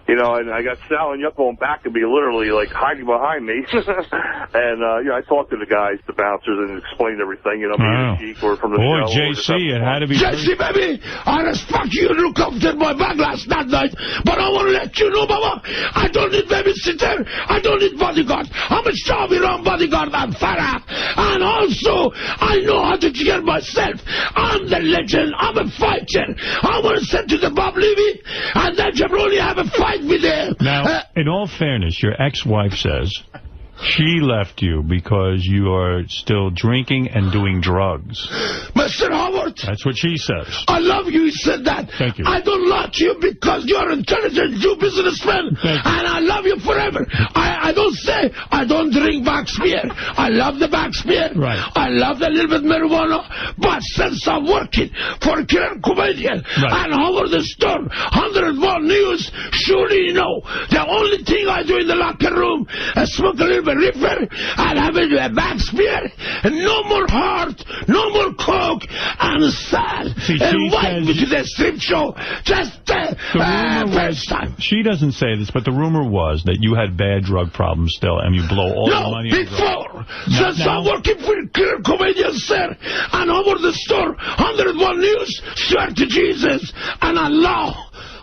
you know, and I got Sal and Yuck going back to me, literally, like, hiding behind me. And, you know, I talked to the guys, the bouncers, and explained everything, you know, me and Sheik were from the show. Boy, JC, it had to be... JC, baby, I respect you. You looked at my back last night, but I want to let you know, Mama, I don't need babysitter. I don't need bodyguard. I'm a Shaviran bodyguard. I'm Farah. And also, I know how to get myself. I'm the legend. I'm a fighter. I want to send to the Bob Levy, and then Jabroni have a fight with him. Now, in all fairness, your ex-wife says She left you because you are still drinking and doing drugs. Mr. Howard. That's what she says. I love you, he said that. Thank you. I don't like you because you're an intelligent Jew businessman, and I love you forever. I don't say I don't drink back smear. I love the back smear. Right. I love a little bit marijuana, but since I'm working for a killer comedian and Howard Stern, 101 News, surely you know, the only thing I do in the locker room is smoke a little bit reefer and have a back smear, and no more heart, no more coke, and sad, and wipe me to the strip show just first time. She doesn't say this, but the rumor was that you had bad drug problems still, and you blow all your money on drugs. Before, since I'm working for killer comedians, sir, and over the store, 101 News, swear to Jesus, and Allah,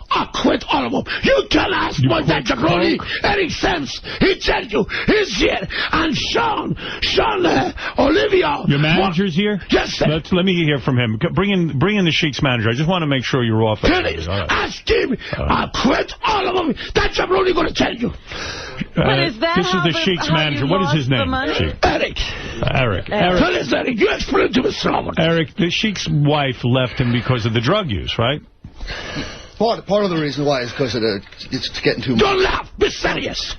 I quit all of them. You can ask my dad, Jabroni, Eric Sims. He tells you he's here. And Sean Olivia. Your manager's here? Yes, sir. Let me hear from him. Bring in the Sheik's manager. I just want to make sure you're off. Please, ask him. I quit all of them. That's Jabroni going to tell you. But is that this is the Sheik's manager. What is his name? Eric. Eric. Please, Eric, you explain to Mr. Howard. Eric, the Sheik's wife left him because of the drug use, right? Part of the reason why is because of it's getting too much. Don't laugh. Be serious.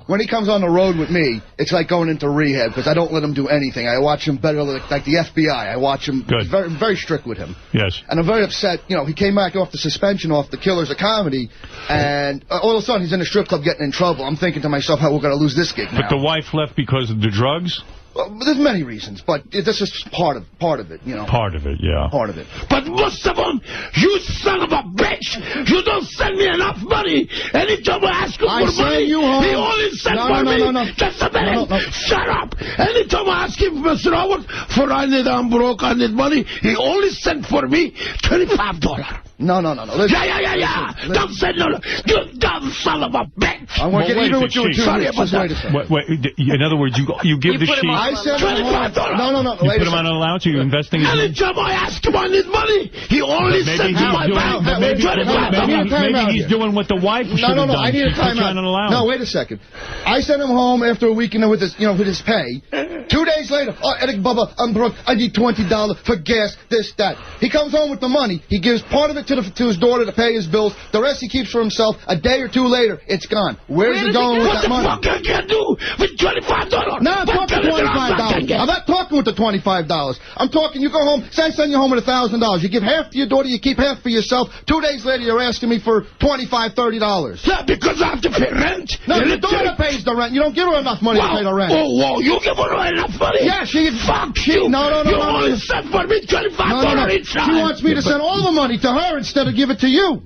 When he comes on the road with me, it's like going into rehab because I don't let him do anything. I watch him better like the FBI. I watch him very, very strict with him. Yes. And I'm very upset. You know, he came back off the suspension off the Killers of Comedy, and all of a sudden he's in a strip club getting in trouble. I'm thinking to myself, how we're going to lose this gig now. But the wife left because of the drugs? Well, there's many reasons, but this is part of it, you know. Part of it, yeah. Part of it. But most of them, you son of a bitch, you don't send me enough money. Anytime I ask you for money, he only sends for me. No. Just a minute. No. Shut up. Anytime I ask him, Mr. Howard, I'm broke, I need money, he only sent for me $25. No. Listen, yeah. Don't say no. You dumb son of a bitch. I'm going to get even with you in 2 Sorry minutes. about Just wait, in other words, you give the Sheik... I said $25. No. You put him on an allowance, you're investing in... Anytime I ask him I need money, he only sends to my bank Maybe he's doing what the wife should have done. No, I need a timeout. No, wait a second. I sent him home after a week with his pay. 2 days later, Eric Bubba, I'm broke. I need $20 for gas, this, that. He comes home with the money. He gives part of it to his daughter to pay his bills. The rest he keeps for himself. A day or two later, it's gone. Where's he going with that money? What the fuck I can do with $25? No, I'm talking $25. I'm not talking with the $25. I'm talking, you go home, say I send you home with $1,000. You give half to your daughter, you keep half for yourself. 2 days later, you're asking me for $25, $30. Yeah, because I have to pay rent. No, your daughter pays the rent. You don't give her enough money to pay the rent. Oh, you give her enough money? Yeah, Fuck you. No. You only send for me $25 each time. She wants me to send all the money to her instead of give it to you.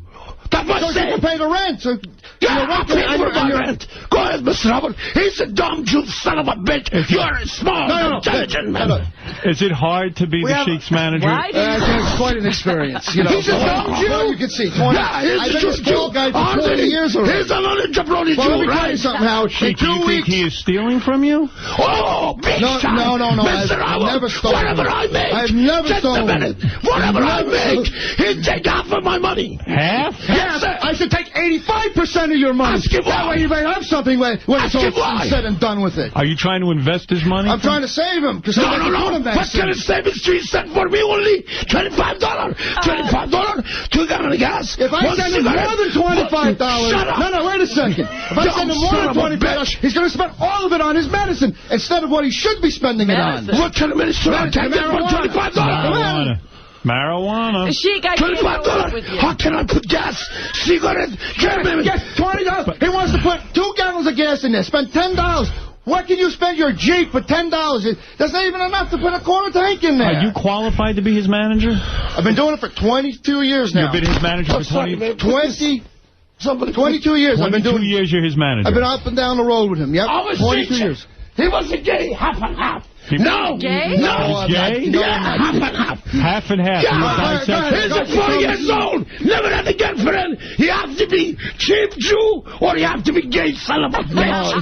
That must so she can pay the rent. So I pay for my rent. Go ahead, Mr. Howard. He's a dumb Jew son of a bitch. You're a small, intelligent man. Is it hard to be the Sheik's manager? It's quite an experience. You know. He's a dumb Jew. Well, you can see. I've been a small guy for 20 years already. He's another jabroni Jew, let me tell you something, Howard. Sheik, do you think he is stealing from you? Oh, big time. No. Mr. I've never stolen. Whatever I make. I've never stolen. Whatever I make, he'd take half of my money. Half? Yes, I should take 85% of your money. That way you may have something when it's all said and done with it. Are you trying to invest his money? I'm trying to save him. No. What can I save his street set for me only? $25. $25? 2 gallons of gas. If I send him more than $25... Shut up. No, wait a second. If I send him more than $25, he's going to spend all of it on his medicine instead of what he should be spending it on. What kind of medicine? I can't get for $25. Marijuana. Sheik, I can't go with you. How can I put gas, cigarette, German? Get $20. He wants to put 2 gallons of gas in there. Spend $10. What can you spend your Jeep for $10? That's not even enough to put a quarter tank in there. Are you qualified to be his manager? I've been doing it for 22 years now. You've been his manager for 22 years. I've been doing 22 years you're his manager. I've been up and down the road with him. Yep. 22 years. He was a gay, half and half. No. Gay? No. He's gay? Yeah, half and half. Half and half. He's a 40 years old. Never had a girlfriend. He has to be cheap Jew or he has to be gay son of a bitch.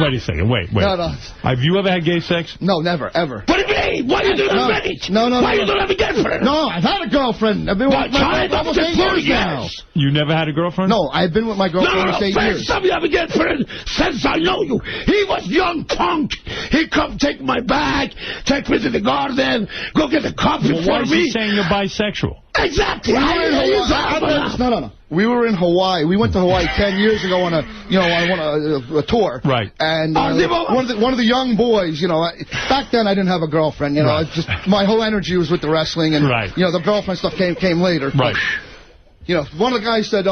Wait a second. Wait. No. Have you ever had gay sex? No, never, ever. What do you mean? Hey, why you don't have marriage? No. Why you don't have a girlfriend? No, I've had a girlfriend. I've been with my girlfriend almost 8 years now. You never had a girlfriend? No, I've been with my girlfriend almost 8 years. First time you have a girlfriend since I know you. He was young punk. He come take my bag, take me to the garden, go get a coffee for me. Why is he saying you're bisexual? Exactly. No. We were in Hawaii. We went to Hawaii 10 years ago on a tour. Right. And one of the young boys, back then I didn't have a girlfriend. Just my whole energy was with the wrestling, and the girlfriend stuff came later. Right. But, one of the guys said,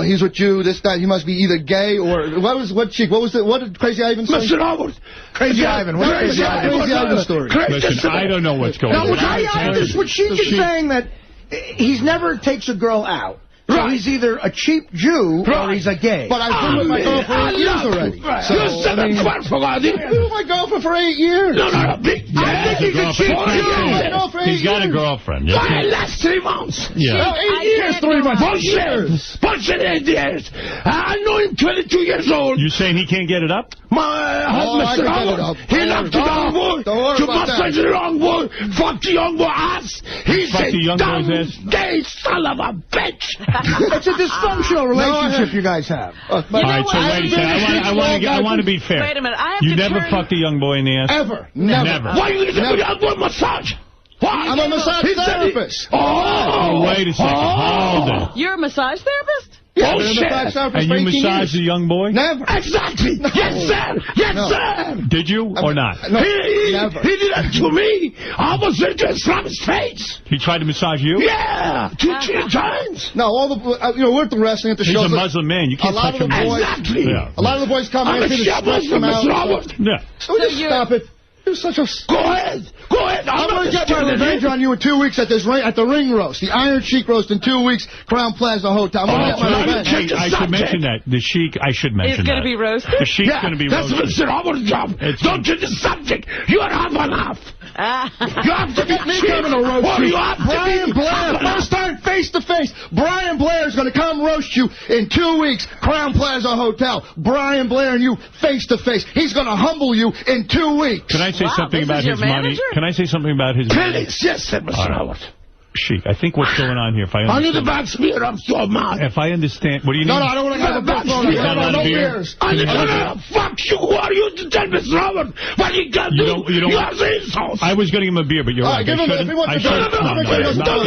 he's with you, this, that, he must be either gay or what did Crazy Ivan say? Mr. Robert. Crazy Ivan. What's Crazy Ivan's story? Listen, I don't know what's going on. What Sheik is saying that he's never takes a girl out. So he's either a cheap Jew or he's a gay. But I've been with my girl for 8 years already. So, I've been with my girlfriend for 8 years. No. I think he's a cheap Jew. He's got a girlfriend. Why last 3 months? Yeah. 8 years, 3 months. Bullshit 8 years. I know him 22 years old. You saying he can't get it up? My husband, Mr. Howard, he left the young boy to massage the young boy, fuck the young boy ass. He said, dumb, gay son of a bitch. It's a dysfunctional relationship you guys have. All right, so wait a second. I want to be fair. Wait a minute. You never fucked a young boy in the ass? Ever. Never. Why are you going to give a young boy massage? Why? I'm a massage therapist. Oh, wait a second. Hold it. You're a massage therapist? Yeah, and you massaged a young boy? Never. Exactly. Yes, sir. Yes, sir. Did you or not? No, never. He did that to me. I almost went to slam his face. He tried to massage you? Yeah. 2 times. No, all the we're at the wrestling at the show. He's a Muslim man. You can't touch him. Exactly. Yeah. A lot of the boys come in. Yeah. So just stop it. You're such a... Go ahead. I'm going to get my revenge on you in 2 weeks at the ring roast. The Iron Sheik roast in 2 weeks, Crown Plaza Hotel. I'm going to get my revenge. I should mention that. The Sheik, I should mention that. He's going to be roasted? The Sheik's going to be roasted. That's Mr. Robert's job. Don't change the subject. You are half and half. You have to be me coming to roast you. Brian Blair, first time face to face. Brian Blair is going to come roast you in 2 weeks, Crown Plaza Hotel. Brian Blair and you face to face. He's going to humble you in 2 weeks. Can I say something about his money? Can I say something about his money? Please, yes, sir, Mr. Howard. Sheik, I think what's going on here, if I understand... I need a back spear, I'm so mad. If I understand... What do you need? No, I don't want to have a back spear. No beers. Fuck you, who are you to tell Mr. Howard what you can do? You are the insult. I was going to give him a beer, but you're right. Give him, if he wants a beer.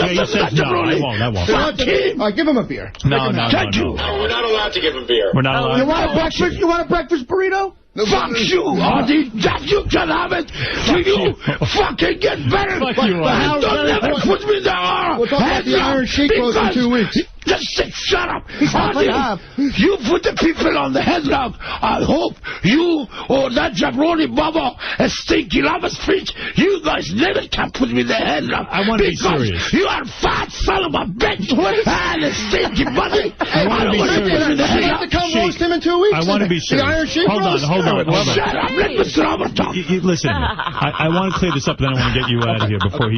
He says no, I won't. Fuck him. Give him a beer. No. We're not allowed to give him beer. We're not allowed. You want a breakfast burrito? Fuck you, Artie. That you can have it. So you fucking get better. Fuck you, Artie. Don't ever put me down. We'll talk about the Iron Sheik roast in 2 weeks. Just shut up. You put the people on the headlock. I hope you or that jabroni Baba and Stinky Lava Street, you guys never can put me in the headlock. I want to be serious. You are fat son of a bitch and a stinky buddy. I want to be serious. You have to come roast him in 2 weeks. I want to be serious. The Iron Sheik Hold on. Shut up. Let Mr. Robert talk. Listen, I want to clear this up, then I want to get you out of here before he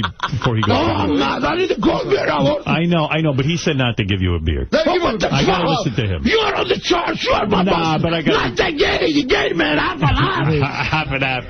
goes. No, I'm not. I need to go beer. I know, but he said not to give you a beer. I got to listen to him. You are on the charge. You are my boss. But I got not that gay. You gay, man. Half and half. Half and half.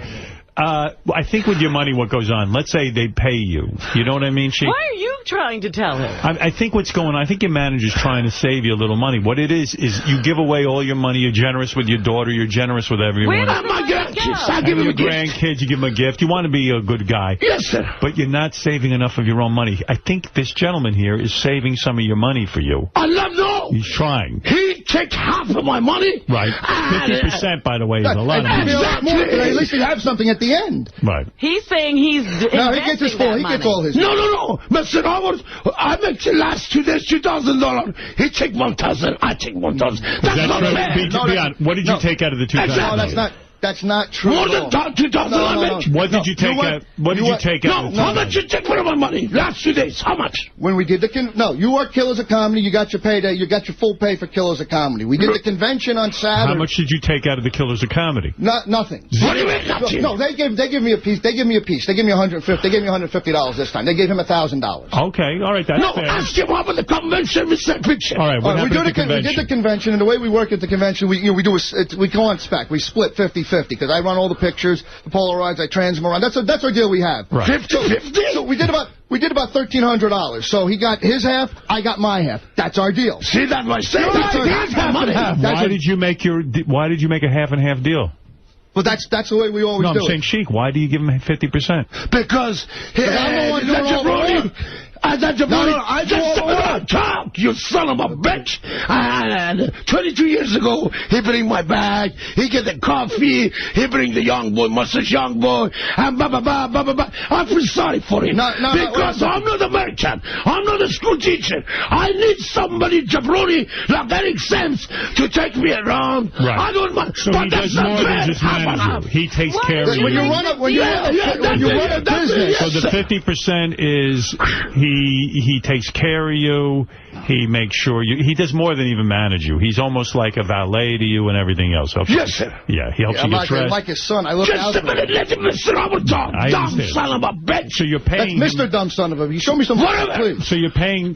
I think with your money, what goes on, let's say they pay you. You know what I mean, Sheik? Why are you trying to tell him? I think what's going on, I think your manager's trying to save you a little money. What it is you give away all your money. You're generous with your daughter. You're generous with everyone. Where are my grandkids? I give them a gift. Grandkids, you give them a gift. You want to be a good guy. Yes, sir. But you're not saving enough of your own money. I think this gentleman here is saving some of your money for you. I love no. He's trying. He takes half of my money. Right. 50%, by the way, is a lot of money. At least you have something at the end. Right. He's saying he's No, he gets his full. He gets all his. No. Mr. Howard, I make the last 2 days $2,000. He take 1,000. I take 1,000. That's not fair. What did you take out of the 2,000? No, that's not true. More than 2,000 I make. What did you take out? What did you take out? How much you take for my money? Last 2 days, how much? When we did you worked Killers of Comedy, you got your payday, you got your full pay for Killers of Comedy. We did the convention on Saturday. How much did you take out of the Killers of Comedy? Nothing. What do you mean nothing? No, they give me a piece. They give me $150. They gave me $150 this time. They gave him $1,000. Okay, all right, that's fair. Ask him about the convention, Mr. Picture. All right, what happened at the convention? We did the convention, and the way we work at the convention, we go on spec. We split 50-50. 50-50, because I run all the pictures, the Polaroids, I transfer them around. That's our deal we have. 50-50? So we did about $1,300. So he got his half, I got my half. That's our deal. See that myself? Why did you make a half and half deal? Well, that's the way we always do it. No, I'm saying, Sheik, why do you give him 50%? Because I'm the one doing all the work. I talk, you son of a bitch. And 22 years ago, he bring my bag, he get the coffee, he bring the young boy, mustache young boy, and blah, blah, blah, blah, blah, blah. I feel sorry for him. Because I'm not a merchant. I'm not a school teacher. I need somebody, jabroni, like Eric Sims, to take me around. Right. I don't mind. So he does more than just manage you. He takes care of you. When you run a business. So the 50% is he takes care of you. He makes sure he does more than even manage you. He's almost like a valet to you and everything else. Yes, sir. Yeah, he helps you get dressed. I'm like his son. I look out for him. Just a minute, let him Mr. Robert talk. Dumb son of a bitch. So you're paying That's Mr. Dumb son of a bitch. You show me some money, please. So you're paying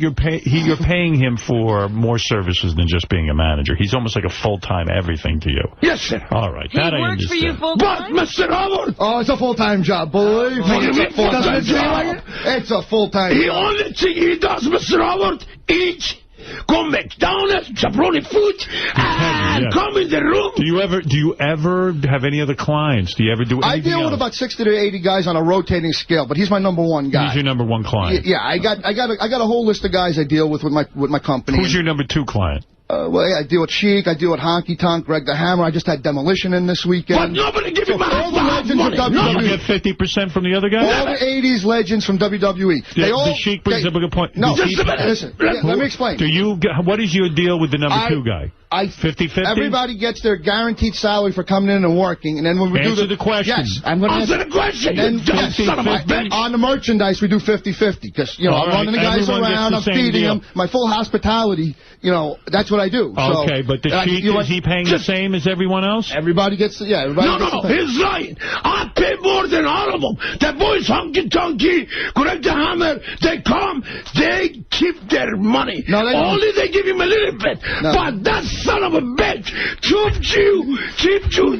him for more services than just being a manager. He's almost like a full-time everything to you. Yes, sir. All right, He that I works for you understand. full-time? But, Mr. Robert. Oh, it's a full-time job, believe me. It's a full-time job. It's a full-time job. The only thing he does, Mr. Robert, eat, go McDonald's, jabroni food, and come in the room. Do you ever have any other clients? Do you ever do anything I deal with about 60 to 80 guys on a rotating scale, but he's my number one guy. He's your number one client. Yeah, I got a whole list of guys I deal with my company. Who's your number two client? Well, I deal with Sheik, I deal with Honky Tonk, Greg the Hammer. I just had Demolition in this weekend. But nobody give him all the legends money. of WWE. You get 50% from the other guy? All the 80s legends from WWE. The Sheik brings up a good point. No, listen, let me explain. What is your deal with the number two guy? 50-50? Everybody gets their guaranteed salary for coming in and working, and then when we answer the question. Yes, I'm going to answer the question. And on the merchandise, we do 50-50 because I'm running the guys around, I'm feeding them, my full hospitality. That's what I do. Okay, but the Sheik, is he paying the same as everyone else? Everybody gets everybody gets the same. He's lying. I pay more than all of them. The boys, Honky Tonky, Greg the Hammer, they come, they keep their money. No, they don't. Only they give him a little bit. No. But that son of a bitch, cheap Jew,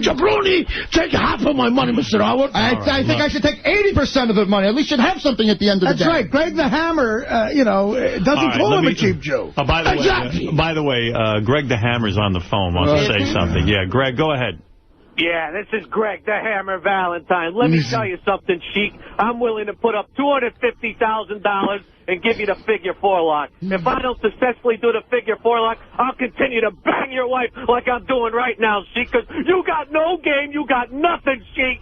jabroni, take half of my money, Mr. Howard. I think I should take 80% of the money. At least should have something at the end of the day. That's right. Greg the Hammer, doesn't call him a cheap Jew. By the way, Greg the Hammer's on the phone, wants to say something. Yeah, Greg, go ahead. Yeah, this is Greg, the Hammer Valentine. Let me tell you something, Sheik. I'm willing to put up $250,000 and give you the figure 4 lock. If I don't successfully do the figure 4 lock, I'll continue to bang your wife like I'm doing right now, Sheik, because you got no game, you got nothing, Sheik.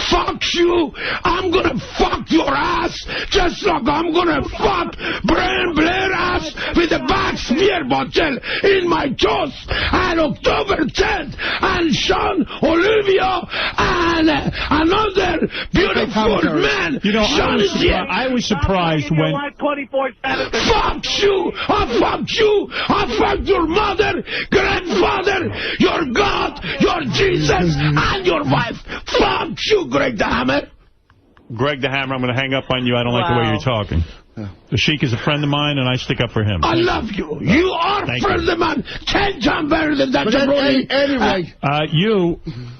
Fuck you! I'm gonna fuck your ass just like I'm gonna fuck Brian Blair ass with a bad smear bottle in my toast on October 10th. And Sean Olivia and another beautiful man. Sean is here. I was surprised when... Fuck you! I fucked you! I fucked your mother, grandfather, your God, your Jesus, and your wife. Fuck you, Greg the Hammer. Greg the Hammer, I'm going to hang up on you. I don't like the way you're talking. The Sheik is a friend of mine, and I stick up for him. I love you. You are friend of mine. 10 times better than that. Anyway.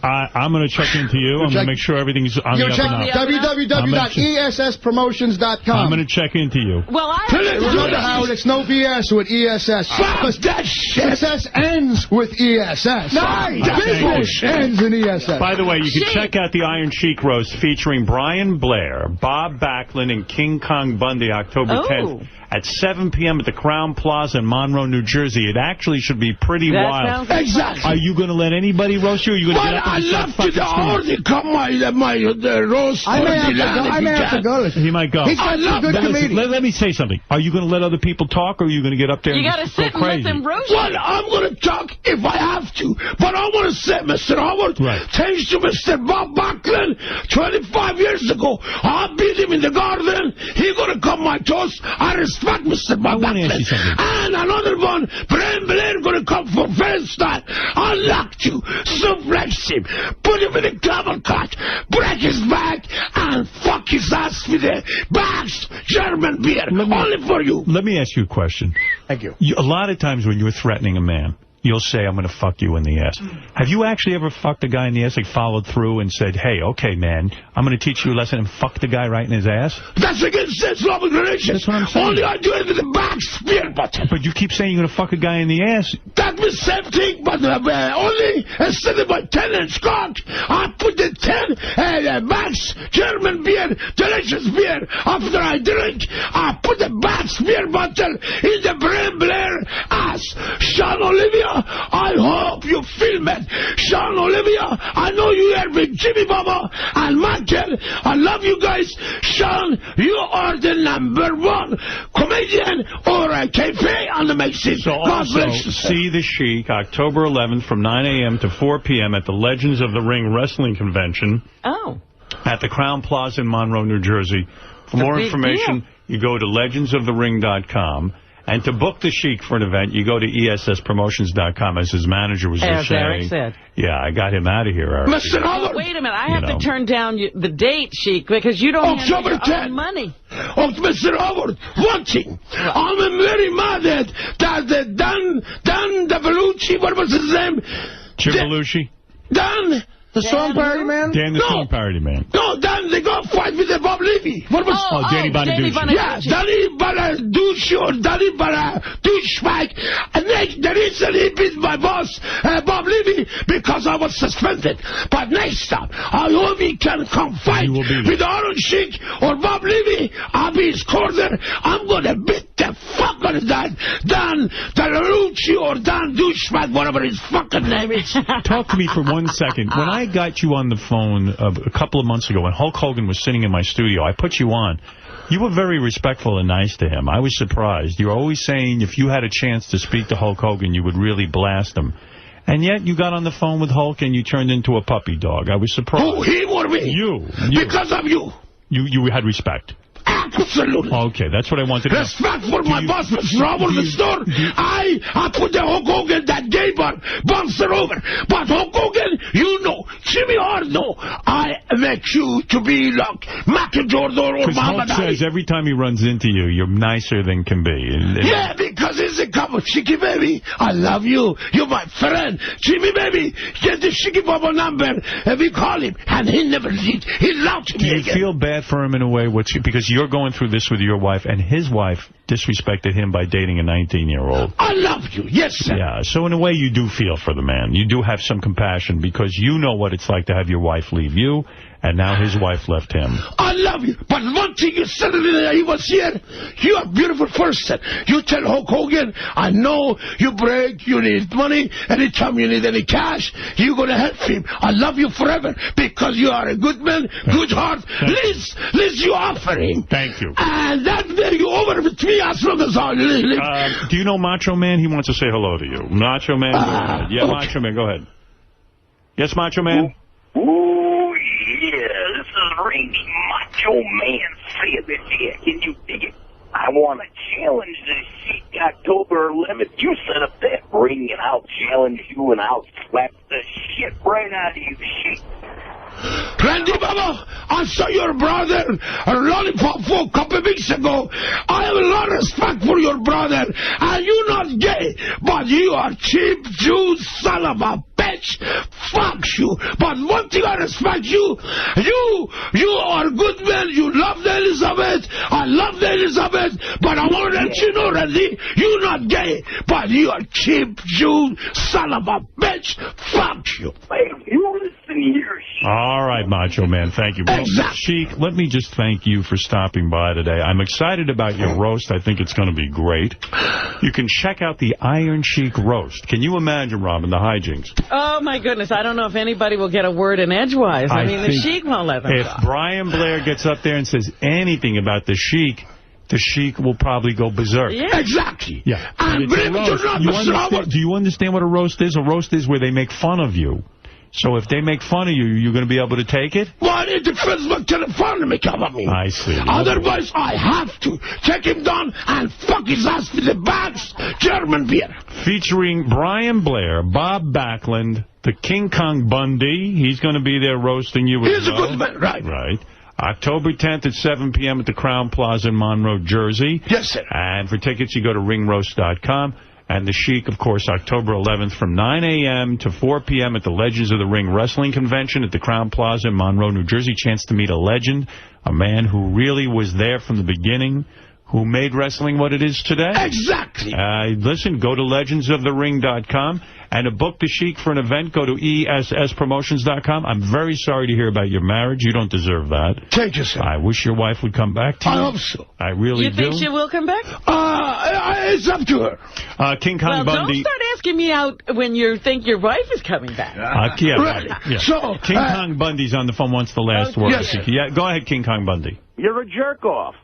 I'm going to check into you. I'm going to make sure everything's on the up and up. www.esspromotions.com. I'm going to check into you. Well, remember, Howard, it's no BS with ESS. Fuck that shit. ESS ends with ESS. Business ends in ESS. By the way, you can check out the Iron Sheik roast featuring Brian Blair, Bob Backlund, and King Kong Bundy October 10th at 7 p.m. at the Crown Plaza in Monroe, New Jersey. It actually should be pretty wild. Exactly. Are you going to let anybody roast you? Or are you going to get up and start fucking already come the roast. I may have to go. He might go. He's got some good comedians. Let me say something. Are you going to let other people talk, or are you going to get up there and gotta just go sit crazy? and let them roast Well, I'm going to talk if I have to. But I want to say, Mr. Howard, thanks to Mr. Bob Backlund, 25 years ago, I beat him in the garden. He going to come my toast. I respect Mr. Bob Backlund. And another one, Brian Blair going to come for first time. I locked you, suplex him, put him in a double cut, break his back, and fuck his ass with a bags German beer. Only for you. Let me ask you a question. Thank you. A lot of times when you're threatening a man, you'll say, I'm going to fuck you in the ass. Have you actually ever fucked a guy in the ass, like followed through and said, hey, okay, man, I'm going to teach you a lesson and fuck the guy right in his ass? That's against the Islamic religion. That's what I'm saying. Only I do it with the back spear button. But you keep saying you're going to fuck a guy in the ass. That was the same thing, but only instead of my 10-inch cock, I put the 10 Max German beer, delicious beer. After I drink, I put the back spear button in the Brian Blair ass. Sean Olivia, I hope you film it. Sean Olivia, I know you are with Jimmy Baba and Michael. I love you guys. Sean, you are the #1 comedian or a KP on the Mexican. So also, see the Sheik October 11th from 9 a.m. to 4 p.m. at the Legends of the Ring Wrestling Convention. At the Crown Plaza in Monroe, New Jersey. For more information, you go to legendsofthering.com. And to book the Sheik for an event, you go to ESSpromotions.com, as his manager was just saying. Eric said. Yeah, I got him out of here, Eric. Mr. Howard. Wait a minute. I have to turn down the date, Sheik, because you don't have your own money. Oh, Mr. Howard, one thing. I'm very mad at that Dan Belushi, what was his name? Jim Belushi? Dan... The song parody man? Dan the song parody man. No, Dan, they got fight with the Bob Levy. What was Danny Bonaduce. Yeah, Danny Bonaduce or Danny Bonaduce. And the reason he beat my boss, Bob Levy, because I was suspended. But next time, I hope he can come fight with Iron Sheik or Bob Levy. I'll be his corner. I'm going to beat the fuck out of that Dan Belushi or Dan Douchebag, whatever his fucking name is. Talk to me for 1 second. When I got you on the phone a couple of months ago when Hulk Hogan was sitting in my studio, I put you on. You were very respectful and nice to him. I was surprised. You were always saying if you had a chance to speak to Hulk Hogan, you would really blast him. And yet you got on the phone with Hulk and you turned into a puppy dog. I was surprised. Who, him or me? You. Because of you. You had respect. Absolutely. Okay, that's what I wanted to know. Respect for my boss, Mr. Robert the store. I put the Hulk Hogan, that gay bar, bouncer over. But Hulk Hogan, you know, Jimmy Hart, no. I make you to be like McIntyre or Muhammad Hulk Ali. says every time he runs into you, you're nicer than can be. Yeah, because he's a couple of Chicky baby. I love you. You're my friend. Jimmy baby, get the Chicky Baba number and we call him. And he never did. He loved me again. Do you feel bad for him in a way? Because you're going through this with your wife, and his wife disrespected him by dating a 19-year-old. I love you. Yes, sir. Yeah, so in a way you do feel for the man. You do have some compassion because you know what it's like to have your wife leave you, and now his wife left him. I love you. But one thing you said that he was here, you're a beautiful person. You tell Hulk Hogan, I know you break, you need money, anytime you need any cash, you're going to help him. I love you forever because you are a good man, good heart. Liz, you offer him. Thank you. And that way you over with me as long as I live. Do you know Macho Man? He wants to say hello to you. Macho Man, go ahead. Yeah, okay. Macho Man, go ahead. Yes, Macho Man? Ooh, yeah, this is Randy Macho Man saying this here. Can you dig it? I want to challenge the Sheik October 11th. You set up that ring and I'll challenge you and I'll slap the shit right out of you, Sheik. Randy Baba, I saw your brother Lollipop for a couple of weeks ago. I have a lot of respect for your brother. And you're not gay, but you are cheap Jew son of a bitch. Fuck you. But one thing I respect you. You are a good man. You love the Elizabeth. I love the Elizabeth. But I want to let you know, Randy, you're not gay, but you are cheap Jew son of a bitch. Fuck you. Hey, you listen here, Sheik. All right, Macho Man, thank you. Well, Sheik, let me just thank you for stopping by today. I'm excited about your roast. I think it's going to be great. You can check out the Iron Sheik roast. Can you imagine, Robin, the hijinks? Oh, my goodness. I don't know if anybody will get a word in edgewise. I mean, the Sheik won't let them If Brian Blair gets up there and says anything about the Sheik will probably go berserk. Yeah. Exactly. Yeah. And believe it or not, do you understand what a roast is? A roast is where they make fun of you. So if they make fun of you, you're going to be able to take it? Well, it depends what kind of fun they make out of me. I see. Otherwise, I have to take him down and fuck his ass with the bags German beer. Featuring Brian Blair, Bob Backlund, the King Kong Bundy. He's going to be there roasting you as well. He's a good man, right. Right. October 10th at 7 p.m. at the Crown Plaza in Monroe, Jersey. Yes, sir. And for tickets, you go to ringroast.com. And the Sheik, of course, October 11th from 9 a.m. to 4 p.m. at the Legends of the Ring Wrestling Convention at the Crown Plaza in Monroe, New Jersey. Chance to meet a legend, a man who really was there from the beginning, who made wrestling what it is today. Exactly. Listen, go to legendsofthering.com. And to book the Sheik for an event, go to ESSpromotions.com. I'm very sorry to hear about your marriage. You don't deserve that. Thank you, sir. I wish your wife would come back to you. I hope so. I really do. You think she will come back? It's up to her. King Kong Bundy. Don't start asking me out when you think your wife is coming back. Yeah, right. Yeah. So, King Kong Bundy's on the phone, wants the last word. Yes. Yeah, go ahead, King Kong Bundy. You're a jerk-off.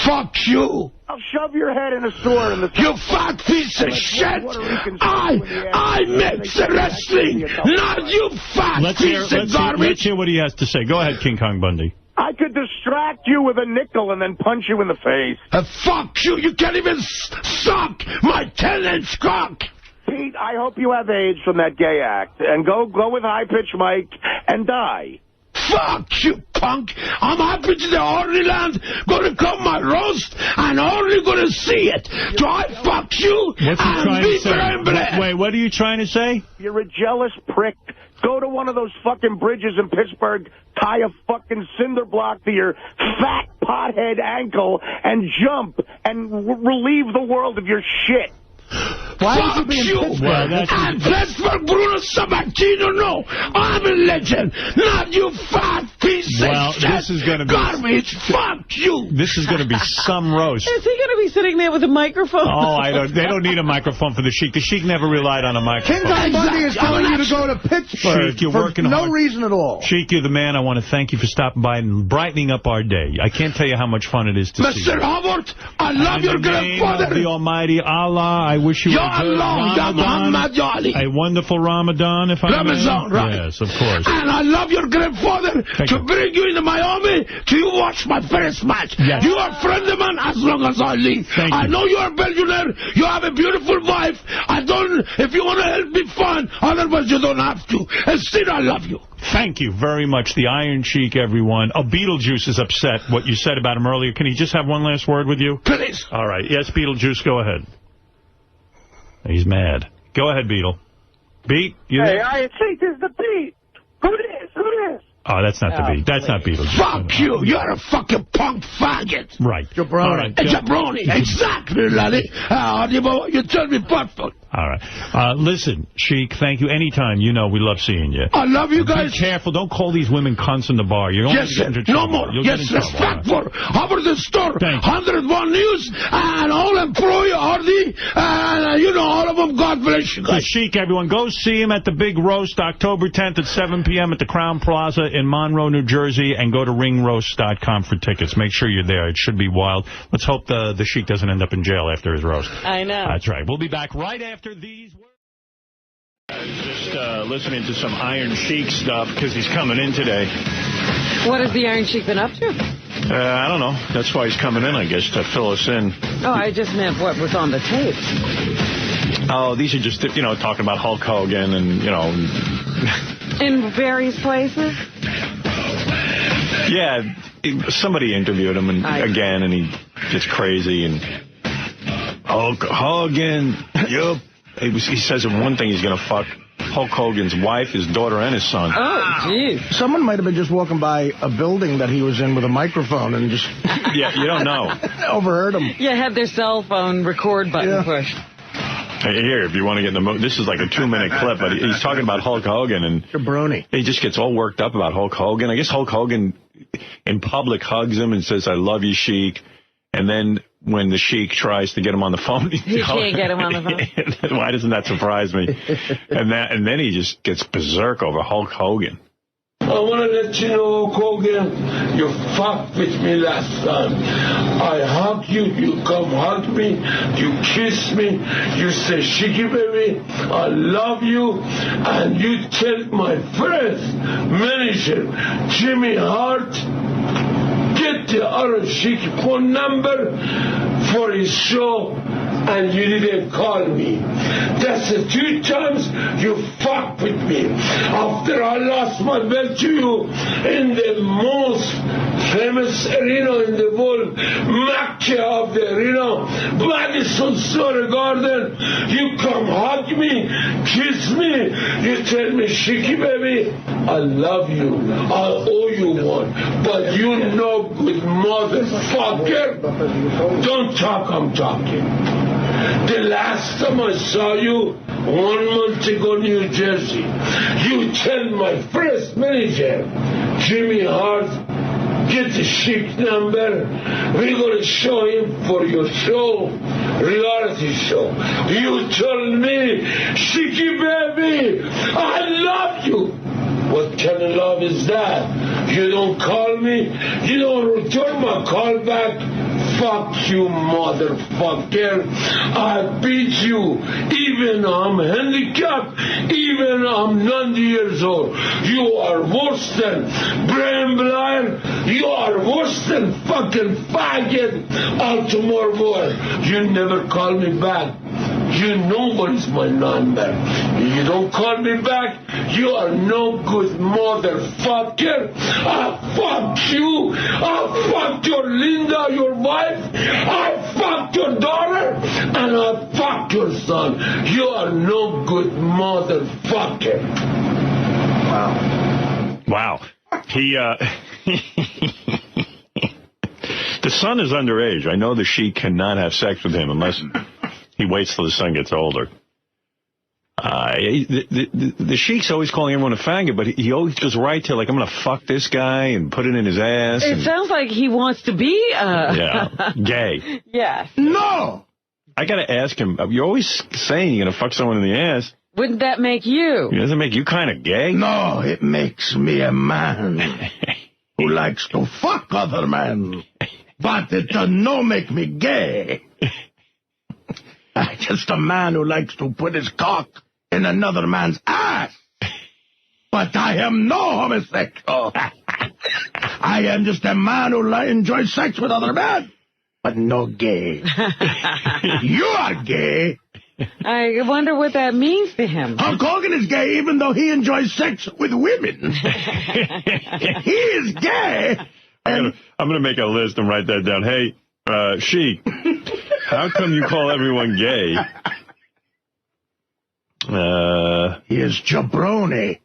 Fuck you. I'll shove your head in a sewer in the... You fat piece of shit. I make the wrestling, not you fat piece of garbage. Let's hear what he has to say. Go ahead, King Kong Bundy. I could distract you with a nickel and then punch you in the face. Fuck you. You can't even suck my 10-inch cock. Pete, I hope you have AIDS from that gay act. And go with High-Pitch Mike and die. Fuck you, punk. I'm happy to the Holy Land. Gonna come my roast and only gonna see it. So I fuck you. What's he and trying to say? bleh. Wait, what are you trying to say? You're a jealous prick. Go to one of those fucking bridges in Pittsburgh, tie a fucking cinder block to your fat pothead ankle, and jump and relieve the world of your shit. Why is he being Pittsburgh? And Pittsburgh, Bruno Sammartino, no. I'm a legend, not you fat piece of shit. This is going to be... Garbage, fuck you. This is going to be some roast. Is he going to be sitting there with a microphone? Oh, they don't need a microphone for the Sheik. The Sheik never relied on a microphone. King Kong Bundy is telling you to go to Pittsburgh Sheik, you're for working no hard. reason at all. Sheik, you're the man. I want to thank you for stopping by and brightening up our day. I can't tell you how much fun it is to see you. Mr. Howard, I love your grandfather. In the name of the Almighty Allah, I wish you Ya Allah, Ya Muhammad, Ya Ali. A wonderful Ramadan, if I may. Ramadan, right. Yes, of course. And I love your grandfather to bring you into Miami to watch my first match. Yes. You are a friend of mine as long as I live. I know you are a billionaire. You have a beautiful wife. If you want to help me, fine. Otherwise, you don't have to. And still, I love you. Thank you very much. The Iron Sheik, everyone. Oh, Beetlejuice is upset what you said about him earlier. Can he just have one last word with you? Please. All right. Yes, Beetlejuice, go ahead. He's mad. Go ahead, Beetle. Beat, you there? Iron Sheik, this is the Beat. Who this? Oh, that's not the Beat. That's not Beetlejuice. Fuck you. You're a fucking punk faggot. Right. Jabroni. All right. Jabroni. Exactly, laddie. You tell me perfect. All right. Listen, Sheik, thank you. Anytime, you know we love seeing you. I love you guys. Be careful. Don't call these women cunts in the bar. You're only getting into trouble. No more. You'll Yes, get in respect trouble. for Howard the Store, 101 News, and all employee Hardy, and all of them. God bless you guys. The Sheik, everyone. Go see him at the Big Roast, October 10th at 7 p.m. at the Crown Plaza in Monroe, New Jersey, and go to ringroast.com for tickets. Make sure you're there. It should be wild. Let's hope the Sheik doesn't end up in jail after his roast. I know. That's right. We'll be back right after these words. Just listening to some Iron Sheik stuff because he's coming in today. What has the Iron Sheik been up to? I don't know. That's why he's coming in, I guess, to fill us in. Oh, I just meant what was on the tape. Oh, these are just, talking about Hulk Hogan and, In various places? Yeah, somebody interviewed him again, and he gets crazy. And Hulk Hogan, yup. He says in one thing he's going to fuck Hulk Hogan's wife, his daughter, and his son. Oh, jeez. Someone might have been just walking by a building that he was in with a microphone and just... Yeah, you don't know. Overheard him. Yeah, had their cell phone record button pushed. Here, if you want to get in the mood, this is like a 2-minute clip, but he's talking about Hulk Hogan, and Jabroni. He just gets all worked up about Hulk Hogan. I guess Hulk Hogan in public hugs him and says, "I love you, Sheik," and then when the Sheik tries to get him on the phone, he can't get him on the phone. Why doesn't that surprise me? And then he just gets berserk over Hulk Hogan. I want to let you know, Hogan, you fucked with me last time. I hugged you, you come hug me, you kiss me, you say, Sheiky baby, I love you, and you tell my first manager, Jimmy Hart, get the Iron Sheik phone number for his show, and you didn't call me. That's the 2 times you fucked with me. After I lost my belt to you in the most famous arena in the world, you up there, you know, Madison Square Garden. You come hug me, kiss me. You tell me, Sheiky baby, I love you. I owe you one. But you no good motherfucker. Don't talk, I'm talking. The last time I saw you, 1 month ago, New Jersey, you tell my first manager, Jimmy Hart, get the Sheik number. We're going to show him for your show, reality show. You told me, Sheiky baby, I love you. What kind of love is that? You don't call me, you don't return my call back. Fuck you, motherfucker. I beat you. Even I'm handicapped. Even I'm 90 years old. You are worse than brain blind. You are worse than fucking faggot. Baltimore boy. You never call me back. You know what is my number. You don't call me back, you are no good motherfucker. I fucked you. I fucked your Linda, your wife. I fucked your daughter. And I fucked your son. You are no good motherfucker. Wow. He, the son is underage. I know the Sheik cannot have sex with him unless he waits till the son gets older. The Sheik's always calling everyone a faggot, but he always goes right to, like, I'm going to fuck this guy and put it in his ass. It sounds like he wants to be gay. Yes. No! I got to ask him, you're always saying you're going to fuck someone in the ass. Wouldn't that make you? Doesn't it make you kind of gay? No, it makes me a man who likes to fuck other men. But it does not make me gay. I'm just a man who likes to put his cock in another man's ass. But I am no homosexual. I am just a man who enjoys sex with other men, but no gay. You are gay. I wonder what that means to him. Hulk Hogan is gay even though he enjoys sex with women. He is gay. I'm going to make a list and write that down. Hey, Sheik, how come you call everyone gay? He is jabroni.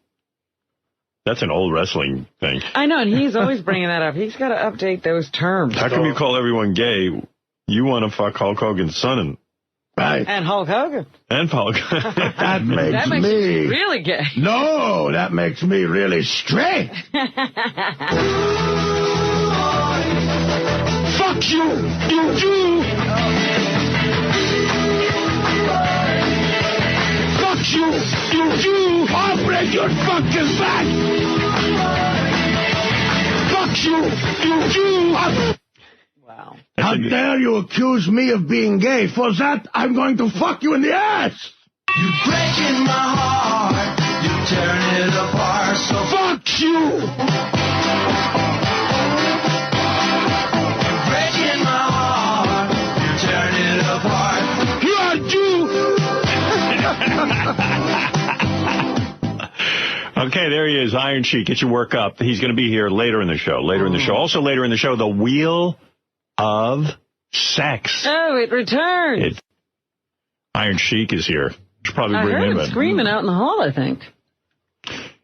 That's an old wrestling thing. I know, and he's always bringing that up. He's got to update those terms. How come you call everyone gay? You want to fuck Hulk Hogan's son and Hulk Hogan. And Hulk. That makes me me really gay. No, that makes me really straight. Fuck you, you Jew! Fuck you, you Jew! I'll break your fucking back! Fuck you, you Jew! Wow. How dare you accuse me of being gay? For that, I'm going to fuck you in the ass! You're breaking my heart, you're tearing it apart, so fuck you! Okay, there he is, Iron Sheik. Get your work up. He's going to be here later in the show. Also later in the show, the Wheel of Sex. Oh, it returned. Iron Sheik is here. Should probably I bring heard him him in. screaming out in the hall, I think.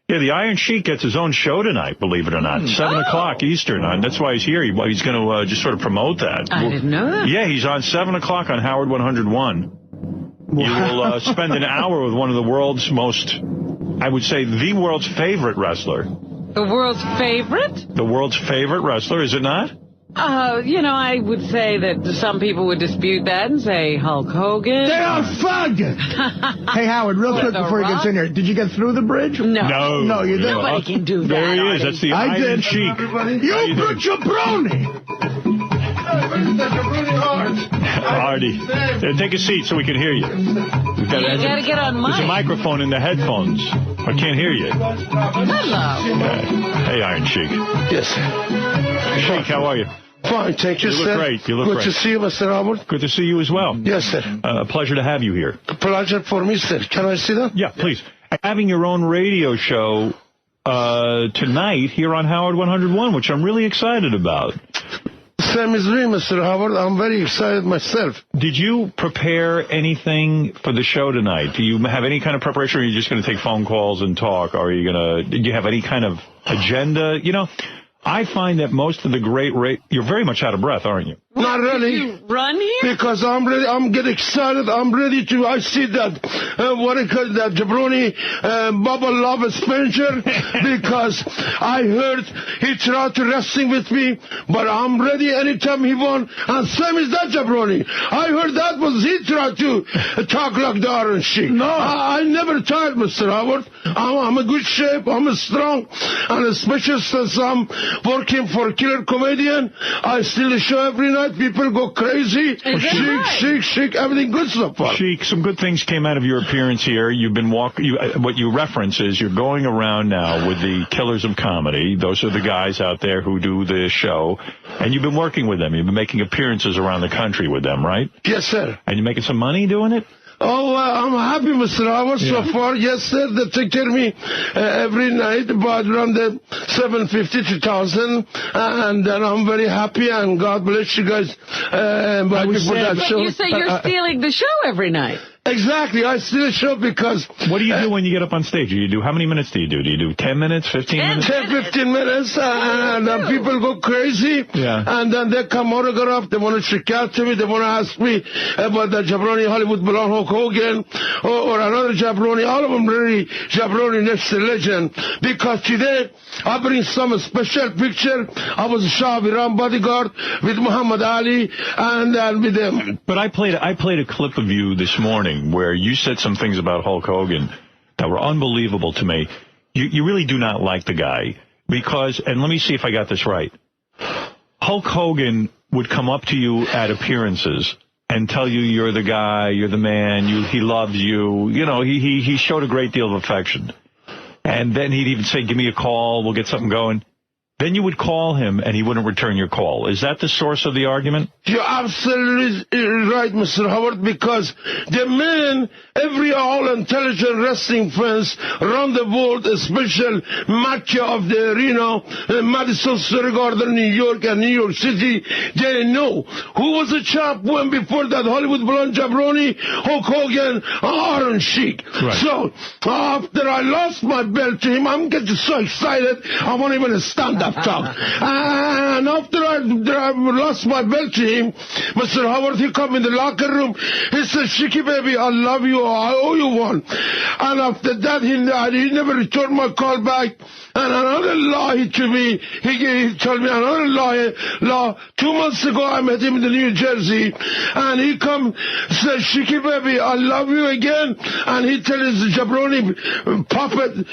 Yeah, the Iron Sheik gets his own show tonight, believe it or not. 7 o'clock Eastern. That's why he's here. He's going to just sort of promote that. I didn't know that. Yeah, he's on 7 o'clock on Howard 101. You will spend an hour with one of the world's most, I would say, the world's favorite wrestler. The world's favorite? The world's favorite wrestler, is it not? I would say that some people would dispute that and say Hulk Hogan. They are faggots! Hey, Howard, real quick before he gets in here. Did you get through the bridge? No. No, you didn't. Nobody can do that. There he is. That's the Iron Sheik. You put jabroni! Artie, take a seat so we can hear you. You gotta get on mic. There's a microphone in the headphones. I can't hear you. Hello. Hey, Iron Sheik. Yes. Sheik, how are you? Fine, thank you, sir. You look great. You look Good great. to see you, Mr. Robert. Good to see you as well. Yes, sir. A pleasure to have you here. A pleasure for me, sir. Can I see that? Yeah, please. Having your own radio show tonight here on Howard 101, which I'm really excited about. Same as me, Mr. Howard. I'm very excited myself. Did you prepare anything for the show tonight? Do you have any kind of preparation, or are you just going to take phone calls and talk? Or are you going to, did you have any kind of agenda? You know, I find that most of the you're very much out of breath, aren't you? Not really. You run here? Because I'm ready. I'm getting excited. I'm ready to. I see that what it called that jabroni Bubba Love Spencer because I heard he tried to wrestling with me, but I'm ready anytime he won. And same as that jabroni. I heard that was he tried to talk like the Iron Sheik. No, I never tried, Mr. Howard. I'm in good shape. I'm strong, and especially since I'm working for Killer Comedian, I still show every night. People go crazy. Sheik, everything good so far. Sheik, some good things came out of your appearance here. You've been what you reference is you're going around now with the Killers of Comedy. Those are the guys out there who do the show. And you've been working with them. You've been making appearances around the country with them, right? Yes, sir. And you're making some money doing it? Oh, I'm happy, Mr. Howard, so far. Yes, sir. They take care of me every night, about around the 750 to 1,000, and then I'm very happy, and God bless you guys. But you say you're stealing the show every night. Exactly. I steal a show because... What do you do when you get up on stage? How many minutes do you do? Do you do 10 minutes, 15 minutes? 10, 15 minutes, and people go crazy. Yeah. And then they come autograph. They want to check out to me. They want to ask me about the Jabroni Hollywood Blonde Hulk Hogan or another Jabroni. All of them really Jabroni next to legend. Because today, I bring some special picture. I was a Shah of Iran bodyguard with Muhammad Ali and with them. But I played a clip of you this morning where you said some things about Hulk Hogan that were unbelievable to me. You really do not like the guy because, and let me see if I got this right, Hulk Hogan would come up to you at appearances and tell you you're the guy, you're the man, he loves you. You know, he showed a great deal of affection. And then he'd even say, give me a call, we'll get something going. Then you would call him, and he wouldn't return your call. Is that the source of the argument? You're absolutely right, Mr. Howard, because the men, all intelligent wrestling fans around the world, especially match of the Madison Square Garden, New York, and New York City, they know who was the champion before that, Hollywood Blonde Jabroni, Hulk Hogan, Iron Sheik. Right. So, after I lost my belt to him, I'm getting so excited, I won't even stand up. And after I lost my belt to him, Mr. Howard, he come in the locker room. He said, Sheiky, baby, I love you. I owe you one. And after that, he never returned my call back. And another lie to me, he told me another lie. 2 months ago, I met him in New Jersey. And he come, said, Sheiky, baby, I love you again. And he tell his jabroni puppet,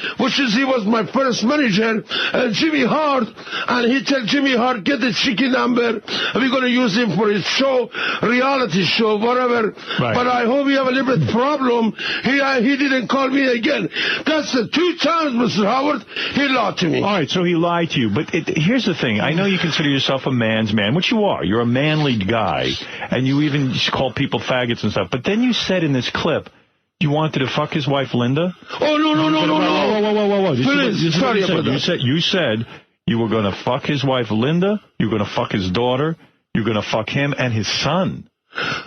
he was my first manager, Jimmy Hart. And he tell Jimmy Hart, get the Sheiky number. We're going to use him for his show, reality show, whatever. Right. But I hope you have a little bit problem. He didn't call me again. That's the 2 times, Mr. Howard, he lied to me. All right, so he lied to you. But here's the thing. I know you consider yourself a man's man, which you are. You're a manly guy. And you even call people faggots and stuff. But then you said in this clip, you wanted to fuck his wife, Linda? Oh, no. Whoa. Please, sorry about that. You said you were going to fuck his wife, Linda. You were going to fuck his daughter. You're going to fuck him and his son.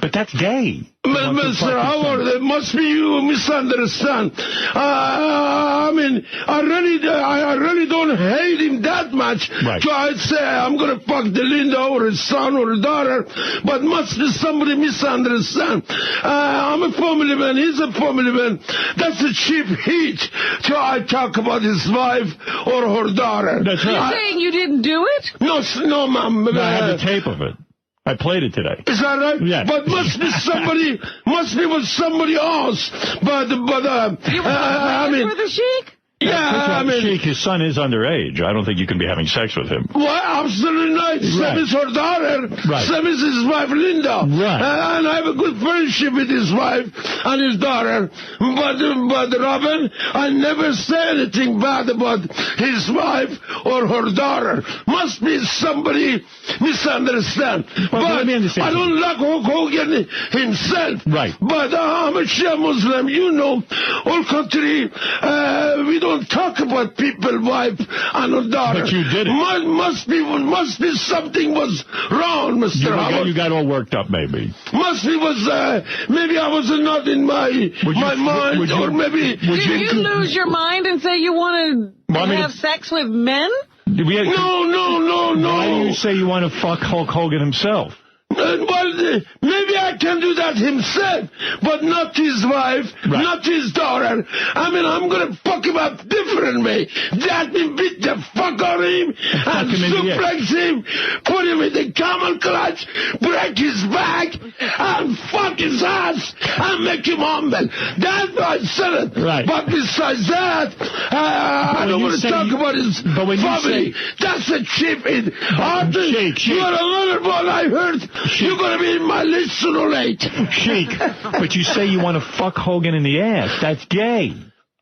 But that's gay. Mr. Howard, it must be you misunderstand. I mean, I really don't hate him that much. Right. So I'd say I'm going to fuck the Linda or his son or his daughter, but must be somebody misunderstand. I'm a family man. He's a family man. That's a cheap heat. So I talk about his wife or her daughter. That's right. You're saying you didn't do it? No, ma'am. I have the tape of it. I played it today. Is that right? Yeah. But must be with somebody else. But I mean, for the Sheik? Yeah, I mean, Sheik, his son is underage. I don't think you can be having sex with him. Well, absolutely not. Sam is her daughter. Right. Sam is his wife, Linda. Right. And I have a good friendship with his wife and his daughter. But Robin, I never say anything bad about his wife or her daughter. Must be somebody misunderstand. Well, but let me understand. I don't like Hulk Hogan himself. Right. But I'm a Shia Muslim. You know, all country, we don't don't talk about people, wife, and daughter. But you did it. Must be something was wrong, Mr. Howard. You got all worked up, maybe. Must be maybe I was not in my mind, or maybe... Did you lose your mind and say you want to have sex with men? No. Why do you say you want to fuck Hulk Hogan himself? Well, maybe I can do that himself, but not his wife, not his daughter. I mean, I'm going to fuck him up differently. That means beat the fuck out of him and suplex him, put him in the camel clutch, break his back, and fuck his ass, and make him humble. That's why I said it. Right. But besides that, I don't want to talk about his family. That's a chip in. Sheik. You are another one I heard. You're going to be in my list sooner or late. Sheik, but you say you want to fuck Hogan in the ass. That's gay.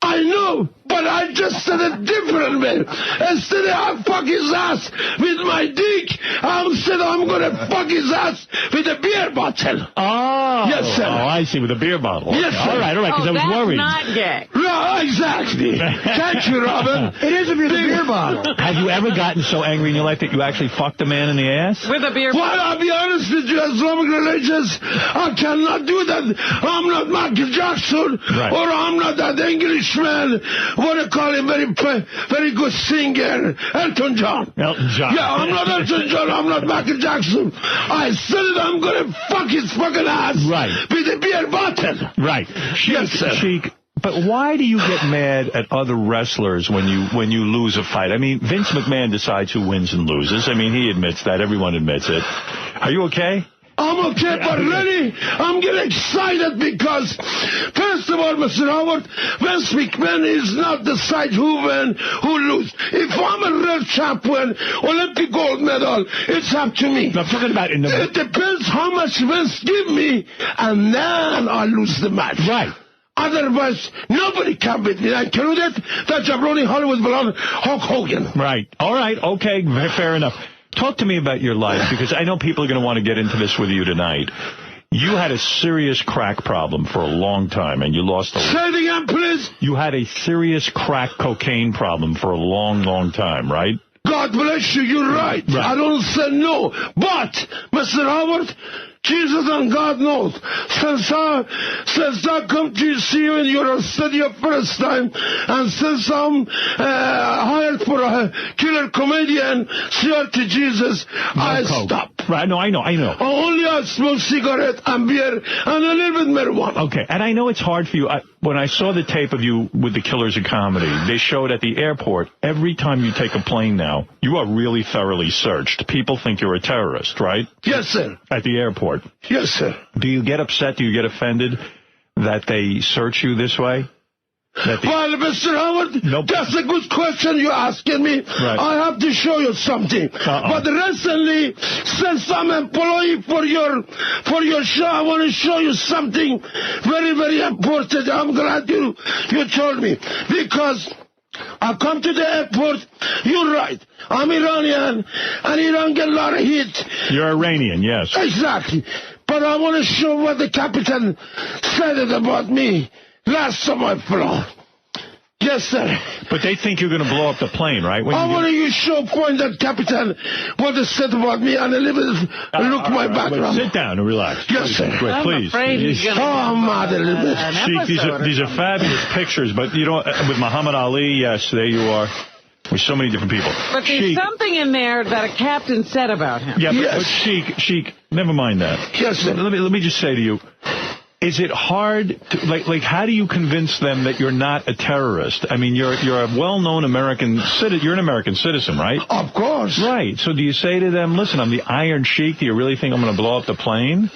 I know, but I just said it differently. Instead of I fuck his ass with my dick, I said I'm going to fuck his ass with a beer bottle. Oh. Yes, sir. Oh, I see, with a beer bottle. Yes, sir. All right, because I was worried. That's not gay. Right, exactly. Thank you, Robin. It is if you're the beer bottle. Have you ever gotten so angry in your life that you actually fucked a man in the ass? With a beer bottle? Well, I'll be honest with you, Islamic religious, I cannot do that. I'm not Michael Jackson, or I'm not that Englishman, what I call him, very good singer, Elton John. Elton John. Yeah, I'm not Elton John, I'm not Michael Jackson. I said it, I'm going to fuck his fucking ass with a beer bottle. Right. Yes, sir. Sheik, but why do you get mad at other wrestlers when you lose a fight? I mean, Vince McMahon decides who wins and loses. I mean, he admits that. Everyone admits it. Are you okay? I'm okay, but really, I'm getting excited because, first of all, Mr. Howard, Vince McMahon is not the side who win, who lose. If I'm a real champion, Olympic gold medal, it's up to me. I'm talking about it depends how much Vince give me, and then I lose the match. Right. Otherwise, nobody can beat me. I tell you that jabroni Hollywood belongs Hulk Hogan. Right. All right. Okay. Fair enough. Talk to me about your life, because I know people are going to want to get into this with you tonight. You had a serious crack problem for a long time, and you lost a lot. Say it again, please. You had a serious crack cocaine problem for a long, long time, right? God bless you, you're right. I don't say no. But, Mr. Howard, Jesus and God knows, since I come to see you in your studio first time, and since I'm hired for a killer comedian, swear to Jesus, I stop. Right, no, I know. Only I smoke cigarette and beer and a little bit marijuana. Okay, and I know it's hard for you. When I saw the tape of you with the Killers of Comedy, they showed at the airport, every time you take a plane now, you are really thoroughly searched. People think you're a terrorist, right? Yes, sir. At the airport. Yes, sir. Do you get upset? Do you get offended that they search you this way? Well, Mr. Howard, that's a good question you're asking me. Right. I have to show you something. But recently, since I'm employee for your show, I want to show you something very, very important. I'm glad you told me. Because I come to the airport, you're right. I'm Iranian, and Iran get a lot of heat. You're Iranian, yes. Exactly. But I want to show what the captain said about me last time I flew. Yes, sir. But they think you're going to blow up the plane, right? I want you show point that captain what they said about me and a little bit look my background. Sit down and relax. Yes, sir. Please. I'm mad a little bit. Sheik, these are fabulous pictures, but you know, with Muhammad Ali, yes, there you are. With so many different people. But there's something in there that a captain said about him. Yeah, but Sheik, never mind that. Yes, sir. Let me just say to you, is it hard to, like how do you convince them that you're not a terrorist? I mean, you're a well-known American citizen. You're an American citizen, right? Of course. Right. So do you say to them, listen, I'm the Iron Sheik. Do you really think I'm going to blow up the plane?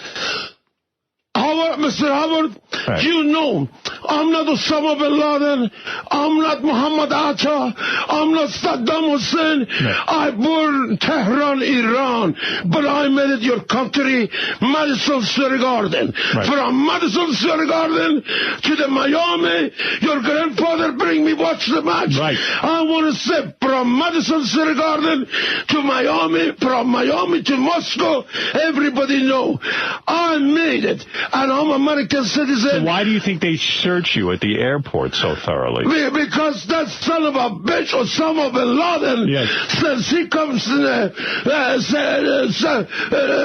Howard, Mr. Howard, you know, I'm not Osama bin Laden, I'm not Muhammad Atta, I'm not Saddam Hussein. I born in Tehran, Iran, but I made it your country, Madison Square Garden. From Madison Square Garden to the Miami, your grandfather bring me watch the match. I want to say from Madison Square Garden to Miami, from Miami to Moscow, everybody know. I I made it, and I'm American citizen. So why do you think they search you at the airport so thoroughly? Because that son of a bitch, Osama bin Laden, since he comes in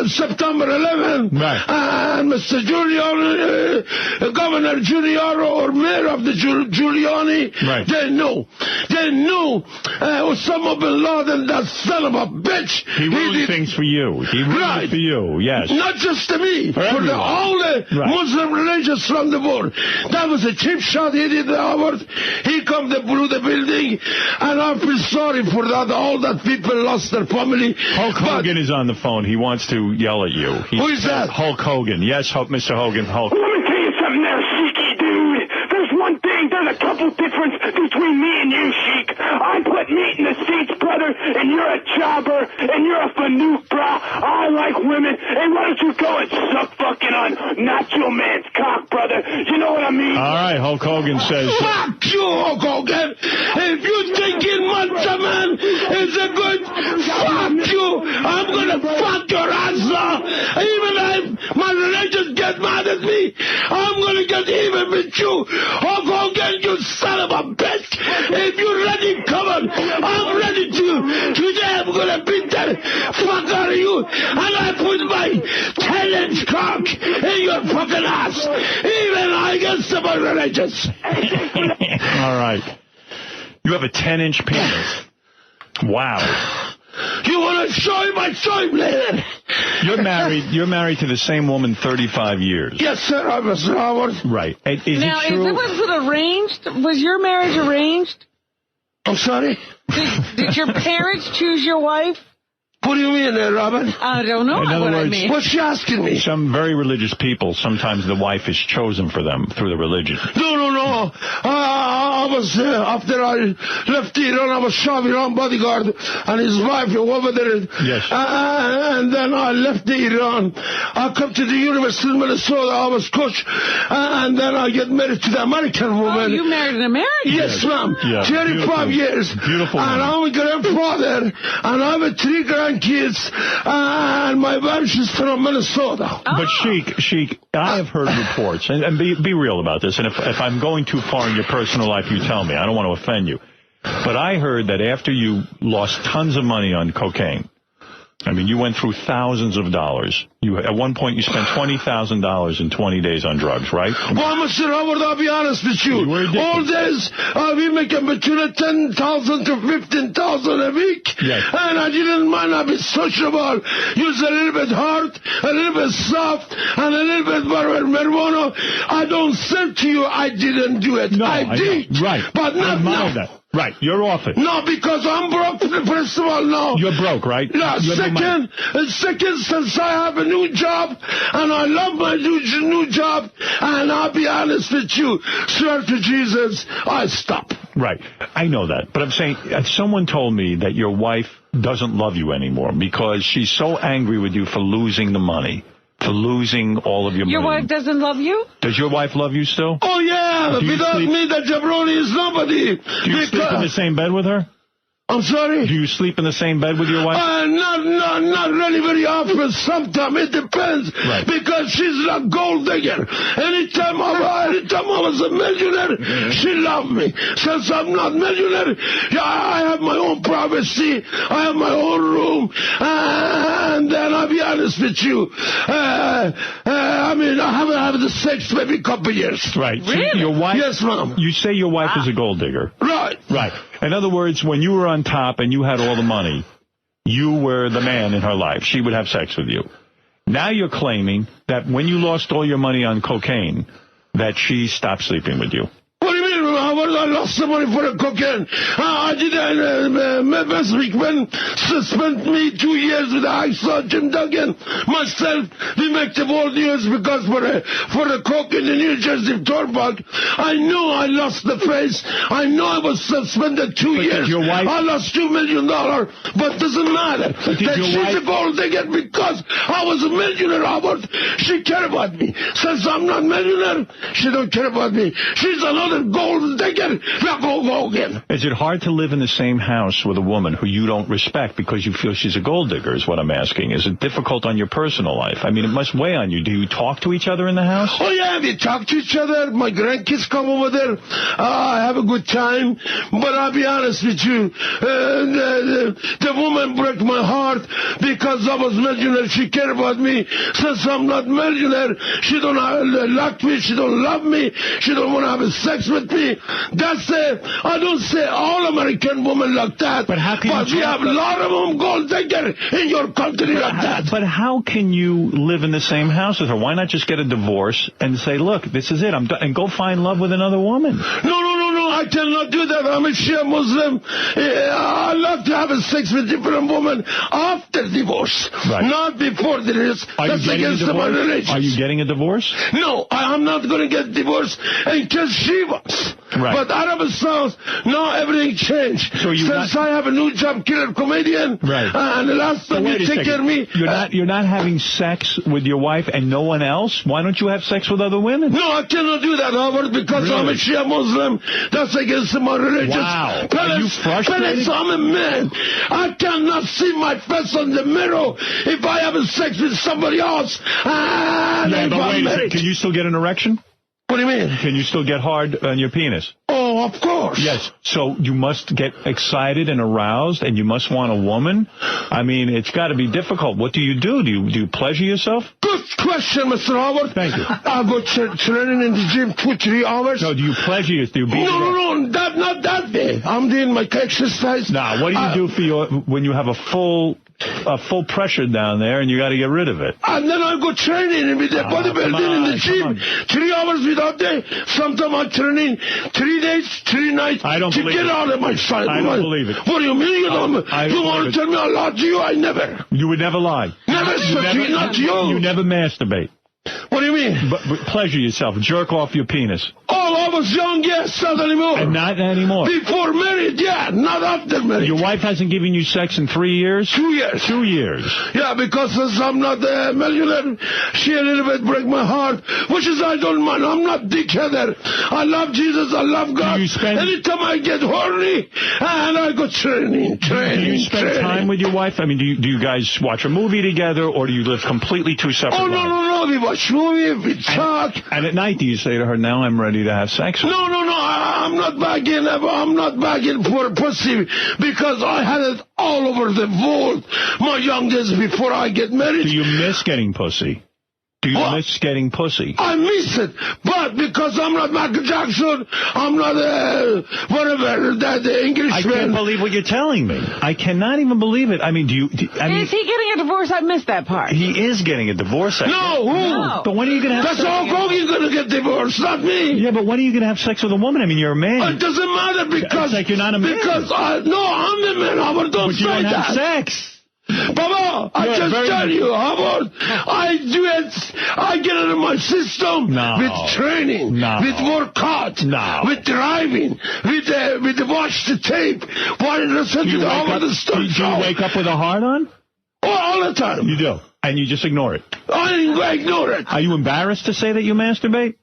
September 11, and Mr. Giuliani, Governor Giuliani or Mayor of the Giuliani, they knew Osama bin Laden, that son of a bitch. He ruined things for you. He ruined it for you, yes. Not just to me, for all the Muslim religions from the world. That was a cheap shot he did, Howard. He come to blew the building, and I feel sorry for that. All that people lost their family. Hulk Hogan is on the phone. He wants to yell at you. Who is that? Hulk Hogan. Yes, Mr. Hogan. Hulk. Let me tell you something there, Sheiky dude. There's one thing, there's a couple difference between me and you, Sheik. I put meat in the seats, brother, and you're a jobber, and you're a fanook, brah. I like women, and why don't you go and suck fucking on Nacho Man's cock, brother? You know what I mean? All right, Hulk Hogan says... Fuck you, Hulk Hogan! If you think Macho Man is a good... Fuck you! I'm gonna fuck your ass off! Even if my religion get mad at me, I'm gonna get even with you! Hulk Hogan, you son of a bitch! If you're ready, come on! I'm ready to! Today I'm gonna beat that fuck out of you! And I put my 10-inch cock in your fucking ass! Even against my religions! All right. You have a 10-inch penis. Wow. You want to show him my show later? You're married to the same woman 35 years. Yes, sir. I was. Right. Is now, it true? Was it arranged? Was your marriage arranged? I'm sorry? Did your parents choose your wife? What do you mean there, Robin? I don't know In other what words, I mean. What's she asking me? Some very religious people, sometimes the wife is chosen for them through the religion. No. I was, after I left Iran, I was shoving around bodyguard and his wife over there. Yes. And then I left Iran. I come to the University of Minnesota. I was coach. And then I get married to the American woman. Oh, you married an American? Yes, ma'am. Yeah, 35 years. Beautiful woman. And I'm a grandfather. And I have 3 grandkids. And my wife is from Minnesota. But Sheik, I have heard reports, and be real about this, and if I'm going too far in your personal life, you tell me. I don't want to offend you. But I heard that after you lost tons of money on cocaine, I mean, you went through thousands of dollars. At one point, you spent $20,000 in 20 days on drugs, right? Well, Mr. Howard, I'll be honest with you. All days, we make between 10,000 to 15,000 a week. Yes. And I didn't mind. I'll be sociable. Use a little bit hard, a little bit soft, and a little bit marijuana. I don't say to you I didn't do it. No, I did. Right. But not now. That. Right, you're off it. No, because I'm broke, first of all, no. You're broke, right? No, second, since I have a new job, and I love my new job, and I'll be honest with you, swear to Jesus, I stop. Right, I know that, but I'm saying, someone told me that your wife doesn't love you anymore because she's so angry with you for losing the money. For losing all of your money. Your wife doesn't love you? Does your wife love you still? Oh, yeah. Without me, the jabroni is nobody. Do you sleep in the same bed with her? I'm sorry? Do you sleep in the same bed with your wife? Not really very often. Sometimes it depends. Right. Because she's a gold digger. Anytime I was a millionaire, she loved me. Since I'm not millionaire, I have my own privacy. I have my own room. And then I'll be honest with you. I mean, I haven't had the sex maybe a couple years. Right. Really? So your wife, yes, ma'am. You say your wife is a gold digger. Right. Right. In other words, when you were on top and you had all the money, you were the man in her life. She would have sex with you. Now you're claiming that when you lost all your money on cocaine, that she stopped sleeping with you. What do you mean? I lost the money for the cocaine. I did West McMahon suspend me 2 years with I saw Jim Duggan. Myself, we make the world news because for the coke in the New Jersey turnpike, I knew I lost the face. I know I was suspended 2 years. Your wife, I lost $2 million, but doesn't matter. She's a gold digger because I was a millionaire, Robert. She cared about me. Since I'm not millionaire, she don't care about me. She's another gold digger. millionaire like Hulk Hogan. Is it hard to live in the same house with a woman who you don't respect because you feel she's a gold digger, is what I'm asking? Is it difficult on your personal life? I mean, it must weigh on you. Do you talk to each other in the house? Oh, yeah, we talk to each other. My grandkids come over there. I have a good time. But I'll be honest with you, the woman broke my heart because I was millionaire. She cared about me. Since I'm not millionaire, she don't like me. She don't love me. She don't want to have sex with me. That's it. I don't say all American women like that. But how can you we have a lot of them gold digger in your country like that. But how can you live in the same house with her? Why not just get a divorce and say, look, this is it, I'm done, and go find love with another woman? No, I cannot do that. I'm a Shia Muslim. I love to have sex with different women after divorce, not before divorce. That's against my religion. Are you getting a divorce? No, I'm not going to get divorced in case she wants. Right. But Arab South, now everything changed. So since I have a new job, killer comedian, and the last time you take care of me... You're not having sex with your wife and no one else? Why don't you have sex with other women? No, I cannot do that, Howard, because I'm a Shia Muslim. That's against my religion. Wow. Are you frustrated? I'm a man. I cannot see my face on the mirror if I have sex with somebody else. But wait a second. Can you still get an erection? What do you mean? Can you still get hard on your penis? Oh, of course. Yes. So you must get excited and aroused, and you must want a woman? I mean, it's got to be difficult. What do? Do you pleasure yourself? Good question, Mr. Howard. Thank you. I go training in the gym 2-3 hours. No, do you pleasure yourself? Do you beat No, not that day. I'm doing my exercise. Nah, what do you do for when you have a full pressure down there and you got to get rid of it? And then I go training with the bodybuilding in the gym. 3 hours without day. Sometimes I'm training 3 days, 3 nights to get out of my side. I don't believe it. What do you mean you don't? You want to tell me I lied to you? I never. You would never lie. Never, not you. You never masturbate. What do you mean? But pleasure yourself. Jerk off your penis. Oh, I was young, yes, not anymore. And not anymore. Before married, yeah, not after married. Your wife hasn't given you sex in 3 years? 2 years. 2 years. Yeah, because since I'm not a millionaire, she a little bit break my heart, which is I don't mind. I'm not dickheader. I love Jesus, I love God. Anytime I get horny, and I go training. Do you spend time with your wife? I mean, do you guys watch a movie together, or do you live completely two separate lives? No, we watch movies, we talk. And at night, do you say to her, now I'm ready to have sex? No, I'm not begging. I'm not begging for pussy because I had it all over the world my young days before I get married. Do you miss getting pussy? Do you miss getting pussy? I miss it, but because I'm not Michael Jackson, I'm not whatever, the Englishman. I can't believe what you're telling me. I cannot even believe it. I mean, Is he getting a divorce? I missed that part. He is getting a divorce. No, who? No. But when are you going to have sex? That's Hulk Hogan going to get divorced, not me. Yeah, but when are you going to have sex with a woman? I mean, you're a man. It doesn't matter because... It's like you're not a man. Because I'm a man, Howard, don't say that. But you don't have sex. Baba, I just tell you, Howard, I do it. I get it in my system with training, with workout, with driving, with watch the tape. Why listen to the Howard Stern show? Do you wake up with a hard on? Oh, all the time. You do, and you just ignore it. I ignore it. Are you embarrassed to say that you masturbate?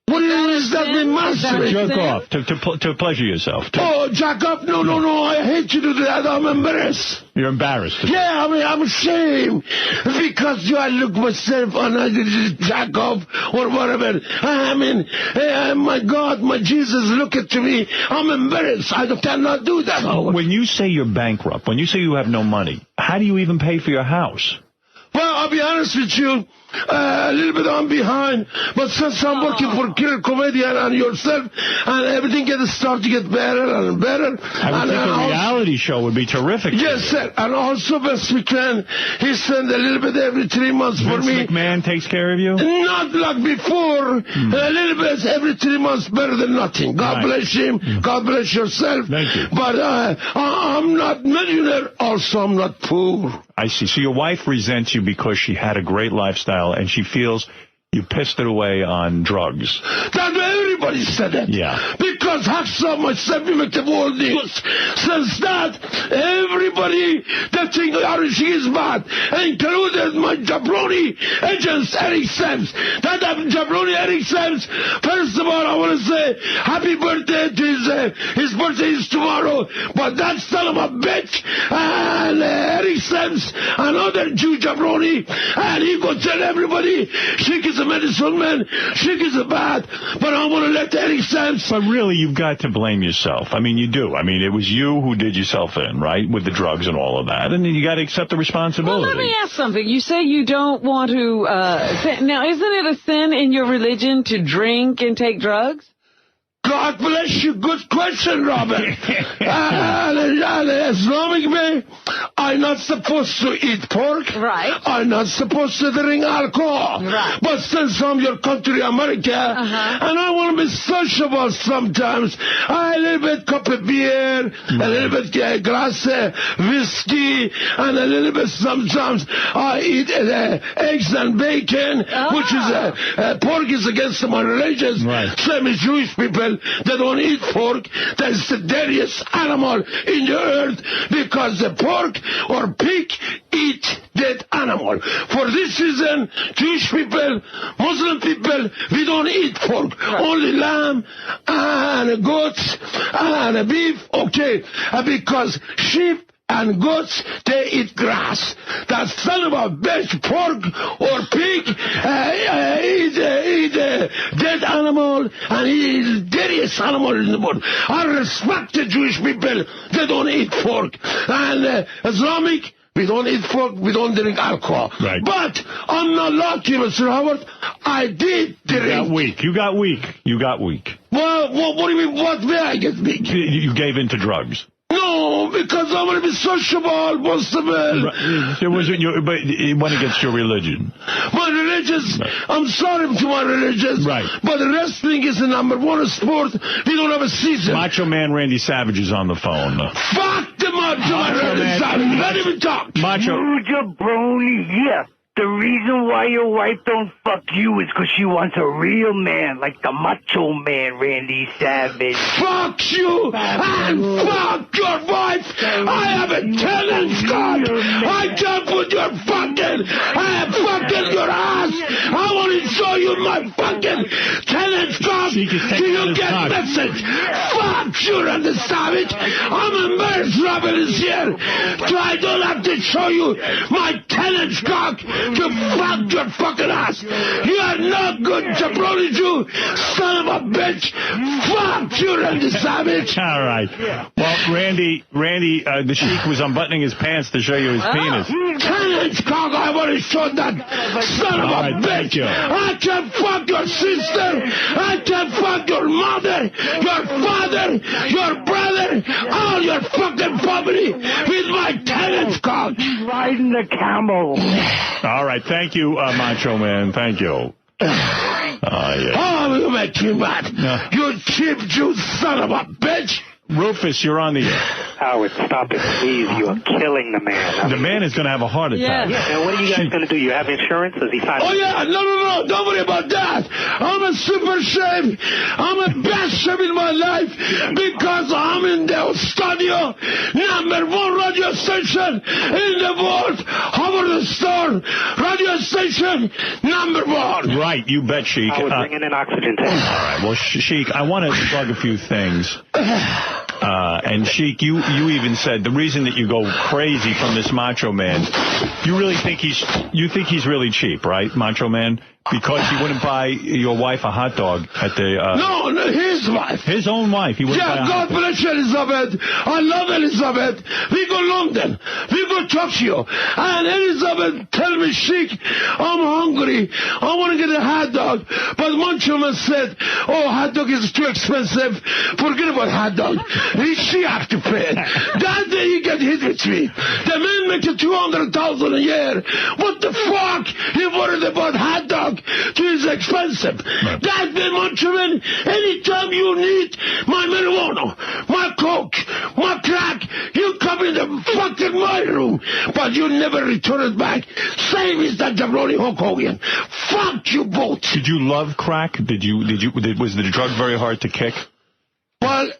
What is that we masturbate? Jerk off, to pleasure yourself. Oh, jack up? No, I hate to do that. I'm embarrassed. You're embarrassed. Yeah, I mean, I'm ashamed. Because I look myself and I just jack off or whatever. I mean, my God, my Jesus, look at me. I'm embarrassed. I cannot do that. When you say you're bankrupt, when you say you have no money, how do you even pay for your house? Well, I'll be honest with you. A little bit I'm behind, but since I'm working for Killer Comedian and yourself, and everything starts to get better and better. I would think a reality show would be terrific. Yes, sir. And also, Vince McMahon, he sends a little bit every 3 months for me. Vince McMahon takes care of you? Not like before. A little bit every 3 months, better than nothing. God bless him. God bless yourself. Thank you. But I'm not millionaire. Also, I'm not poor. I see. So your wife resents you because she had a great lifestyle and she feels You pissed it away on drugs. That everybody said it. Yeah. Because Hacksaw, myself, we make the world news. Since that, everybody that think Iron Sheik is bad, including my jabroni agents, Eric Sams. That jabroni Eric Sams, first of all, I want to say happy birthday to his birthday is tomorrow, but that son of a bitch, and Eric Sams, another Jew jabroni, and he go tell everybody, Sheik is a medicine man, Sheik is a bad, but I want to let Eric Sams. But really, you've got to blame yourself. I mean, you do. I mean, it was you who did yourself in, right, with the drugs and all of that, and then you got to accept the responsibility. Well, let me ask something. You say you don't want to, now, isn't it a sin in your religion to drink and take drugs? God bless you. Good question, Robert. Islamic way, I'm not supposed to eat pork. Right. I'm not supposed to drink alcohol. Right. But since I'm your country, America, and I want to be sociable sometimes, a little bit cup of beer, a little bit glass whiskey, and a little bit sometimes I eat eggs and bacon, which is pork is against my religion. Right. Same as Jewish people. They don't eat pork. That's the dirtiest animal in the earth because the pork or pig eat dead animal. For this reason, Jewish people, Muslim people, we don't eat pork. Only lamb and goats and beef, okay, because sheep and goats, they eat grass. That son of a bitch, pork or pig, eat dead animal, and he is the dirtiest animal in the world. I respect the Jewish people. They don't eat pork. And Islamic, we don't eat pork, we don't drink alcohol. Right. But I'm not lucky, Mr. Howard. I did drink. You got weak. Well, what do you mean? What way I get weak? You gave in to drugs. No, because I want to be sociable, possible. It wasn't but it went against your religion. My religion, I'm sorry to my religion. Right. But wrestling is the #1 sport. We don't have a season. Macho Man Randy Savage is on the phone. Fuck the Macho Man Randy Savage. Let him talk. Macho. You jabroni, yeah. The reason why your wife don't fuck you is because she wants a real man, like the Macho Man Randy Savage. Fuck you and fuck your wife. I have a tenant card. I can't put your fucking your ass. I want to show you my fucking tenant card. Do you get message? Fuck you, Randy Savage. I'm embarrassed Robert is here. So I don't have to show you my tenant card. To fuck your fucking ass. You are not good, jabroni Jew, son of a bitch. Fuck you, Randy Savage. All right. Well, Randy, the Sheik was unbuttoning his pants to show you his penis. Tenants, Chicago, I want to show that son of a bitch. I can fuck your sister. I can fuck your mother, your father, your brother, all your fucking family with my tenants, cock. He's riding the camel. All right. Thank you, Macho Man. Thank you. Yeah. Oh, you make me mad. You cheap Jew son of a bitch. Rufus, you're on the air. Howard, stop it, please. You are killing the man. The man is going to have a heart attack. Yeah, and what are you guys going to do? You have insurance? Does he sign? Oh, yeah. No. Don't worry about that. I'm a super shame. I'm a best shame in my life because I'm in the studio, #1 radio station in the world. Howard Stern radio station, #1. Right, you bet, Sheik. I was bringing in oxygen tank. All right, well, Sheik, I want to plug a few things. And Sheik, you even said the reason that you go crazy from this Macho Man, you think he's really cheap, right, Macho Man? Because he wouldn't buy your wife a hot dog at the... No, his wife. His own wife. He wouldn't buy a hot God bless Elizabeth. I love Elizabeth. We go London. We go Tokyo. And Elizabeth tell me, Sheik, I'm hungry. I want to get a hot dog. But Macho Man said, oh, hot dog is too expensive. Forget about hot dog. She have to pay. That day he get hit with me. The man makes $200,000 a year. What the fuck? He worried about hot dog. It's expensive. That way, Macho Man, anytime you need my marijuana, my coke, my crack, you come in the fucking my room, but you never return it back. Same as that jabroni Hulk Hogan. Fuck you both. Did you love crack? Was the drug very hard to kick? Well,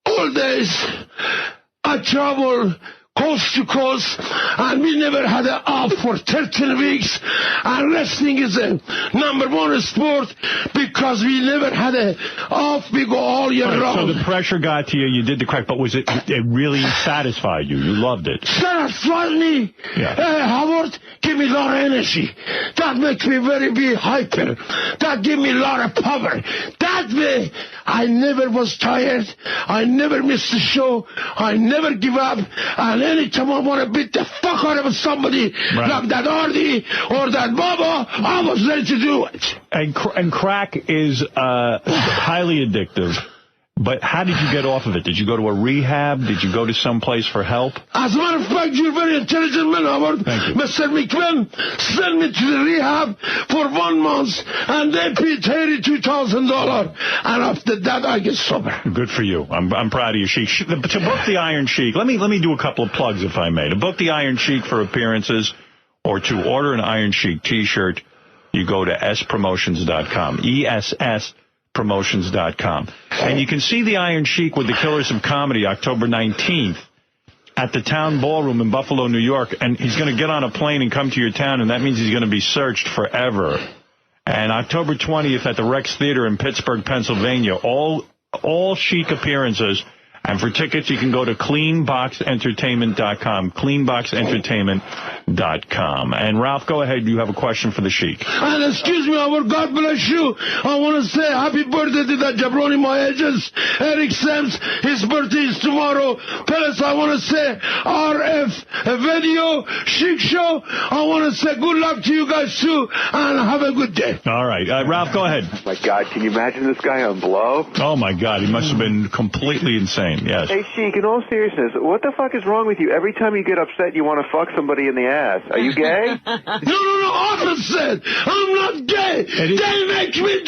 all days I travel coast to coast, and we never had an off for 13 weeks. And wrestling is a #1 sport because we never had an off. We go all year round. So the pressure got to you. You did the crack, but it really satisfied you? You loved it? Satisfied me. Yeah. Howard, give me a lot of energy. That makes me very hyper. That give me a lot of power. That way, I never was tired. I never missed a show. I never give up. And anytime I want to beat the fuck out of somebody, like that Artie or that Baba, I was ready to do it. And crack is highly addictive. But how did you get off of it? Did you go to a rehab? Did you go to some place for help? As a matter of fact, you're a very intelligent man, Howard. Thank you. Mr. McMahon sent me to the rehab for 1 month, and they paid $32,000. And after that, I get sober. Good for you. I'm proud of you, Sheik. To book the Iron Sheik, let me do a couple of plugs, if I may. To book the Iron Sheik for appearances or to order an Iron Sheik T-shirt, you go to spromotions.com. ESS promotions.com. And you can see the Iron Sheik with the Killers of Comedy October 19th at the Town Ballroom in Buffalo, New York. And he's going to get on a plane and come to your town, and that means he's going to be searched forever. And October 20th at the Rex Theater in Pittsburgh, Pennsylvania, all Sheik appearances. And for tickets, you can go to cleanboxentertainment.com, cleanboxentertainment.com. And Ralph, go ahead. You have a question for the Sheik. And excuse me, God bless you. I want to say happy birthday to that jabroni, my agents, Eric Sams. His birthday is tomorrow. Plus, I want to say RF Video Sheik Show. I want to say good luck to you guys, too, and have a good day. All right. Ralph, go ahead. Oh, my God, can you imagine this guy on blow? Oh, my God. He must have been completely insane. Yes. Hey, Sheik, in all seriousness, what the fuck is wrong with you? Every time you get upset, you want to fuck somebody in the ass. Are you gay? No, opposite. I'm not gay. They make me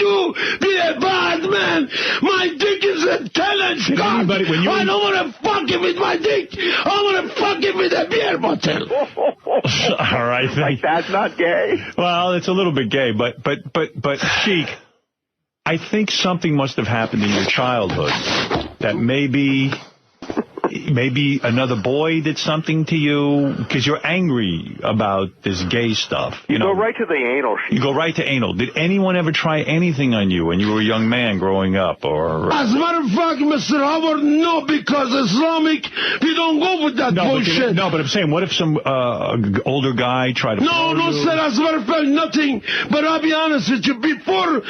be a bad man. My dick is a 10-inch cock. I don't want to fuck him with my dick. I want to fuck him with a beer bottle. All right. Like, that's not gay? Well, it's a little bit gay, but Sheik, I think something must have happened in your childhood that maybe another boy did something to you because you're angry about this gay stuff. You go right to the anal. You go right to anal. Did anyone ever try anything on you when you were a young man growing up? Or as a matter of fact, Mr. Howard, no, because Islamic, we don't go with that bullshit. But I'm saying, what if some older guy tried to... No, sir, as a matter of fact, nothing. But I'll be honest with you, before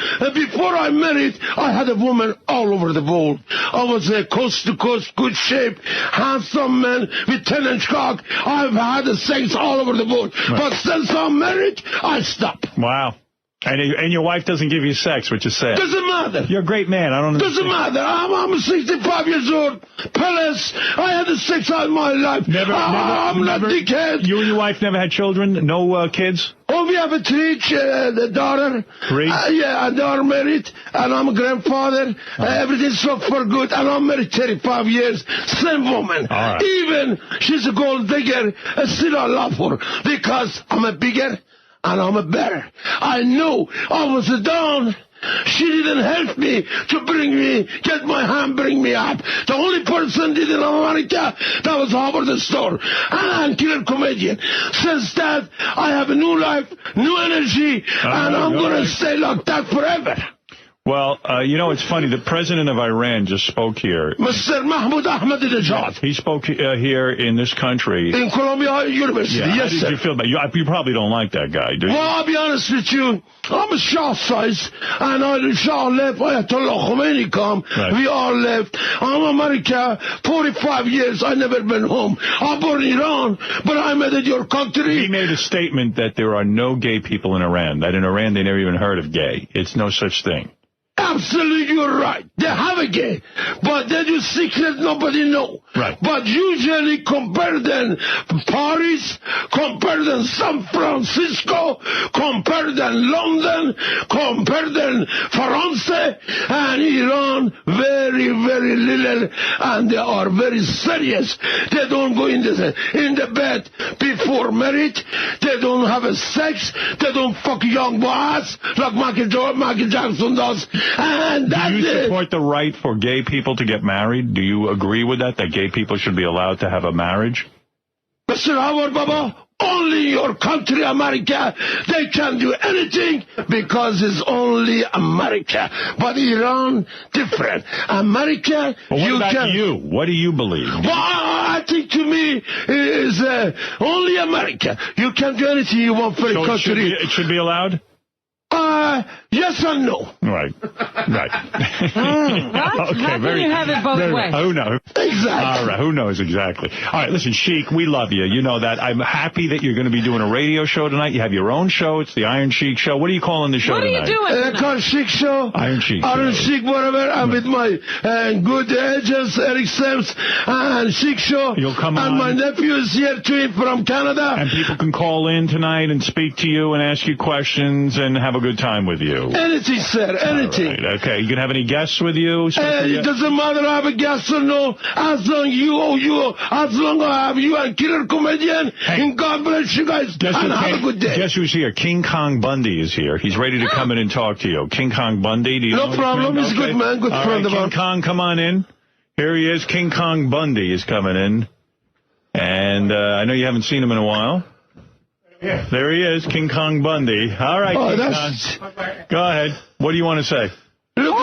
I married, I had a woman all over the world. I was a coast-to-coast, good shape, handsome man with 10-inch cock. I've had the sex all over the world. Right. But since I'm married, I stopped. Wow. And your wife doesn't give you sex, which is sad. Doesn't matter. You're a great man. I don't understand. Doesn't matter. I'm 65 years old. Plus, I had the sex all my life. I'm not dickhead. You and your wife never had children? No kids? Oh, we have a daughter. 3? Yeah, a daughter married, and I'm a grandfather. Everything's so for good, and I'm married 35 years. Same woman. Right. Even she's a gold digger, still I love her because I'm a bigger and I'm a better. I know I was down. She didn't help me to get my hand, bring me up. The only person did in America, that was Howard the Store, and killer comedian. Since that, I have a new life, new energy, and I'm going to stay like that forever. Well, it's funny. The president of Iran just spoke here. Mr. Mahmoud Ahmadinejad. He spoke here in this country. In Columbia University, yeah, yes, sir. How did you feel about it? You probably don't like that guy, do you? Well, I'll be honest with you. I'm a Shah size, and Shah left. Ayatollah Khomeini come. Right. We all left. I'm America. 45 years. I never been home. I'm born in Iran, but I met in your country. He made a statement that there are no gay people in Iran. That in Iran they never even heard of gay. It's no such thing. Absolutely, you're right. They have a gay, but they do secret nobody know. Right. But usually compare them Paris, compare them San Francisco, compare them London, compare them France and Iran. Very, very little, and they are very serious. They don't go in the bed before marriage. They don't have a sex. They don't fuck young boys like Michael Jackson does. And that's do you support the right for gay people to get married? Do you agree with that gay people should be allowed to have a marriage? Mr. Howard, Baba, only your country, America, they can do anything because it's only America. But Iran, different. America, well, what about you? What do you believe? Well, I think to me is only America. You can do anything you want for the country. It should be allowed? Yes and no. Right. What? How can you have it both ways? Who knows? Exactly. All right, who knows exactly. All right, listen, Sheik, we love you. You know that. I'm happy that you're going to be doing a radio show tonight. You have your own show. It's the Iron Sheik Show. What are you calling the show tonight? What are you doing tonight? Called Sheik Show. Iron Sheik. Iron Sheik, whatever. I'm with my good agents, Eric Sims, and Sheik Show. You'll come on. And my nephew is here too from Canada. And people can call in tonight and speak to you and ask you questions and have a good time with you. Anything, sir. Anything. Right, okay. You going to have any guests with you? It doesn't matter I have a guest or no. As long I have you and Killer Comedian. And God bless you guys. And have a good day. Guess who's here? King Kong Bundy is here. He's ready to come in and talk to you. King Kong Bundy. Do you know problem. He's a good man. Good friend of mine. King Kong, come on in. Here he is. King Kong Bundy is coming in. And I know you haven't seen him in a while. Yeah. There he is, King Kong Bundy. All right, King Kong. Go ahead. What do you want to say? Look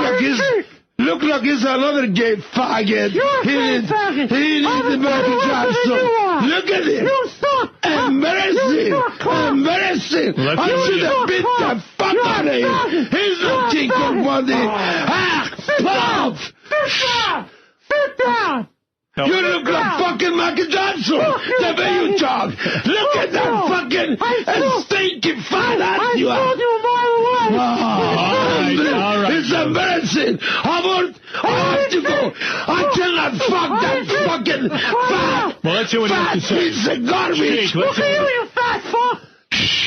like he's another gay faggot. He needs the Michael Jackson. Look at him. You suck. Embarrassing. Embarrassing. I should have beat the fuck out of him. He's not King Kong Bundy. Pop. Sit down. You look like fucking Michael Jackson. The way you talk. Look at that fucking stinky fat ass you have. I told you a mile away. All right. It's embarrassing. I have to go. I cannot fuck that fucking fat. Well, let's see what he has to say. Piece of garbage. Look at you fat fuck.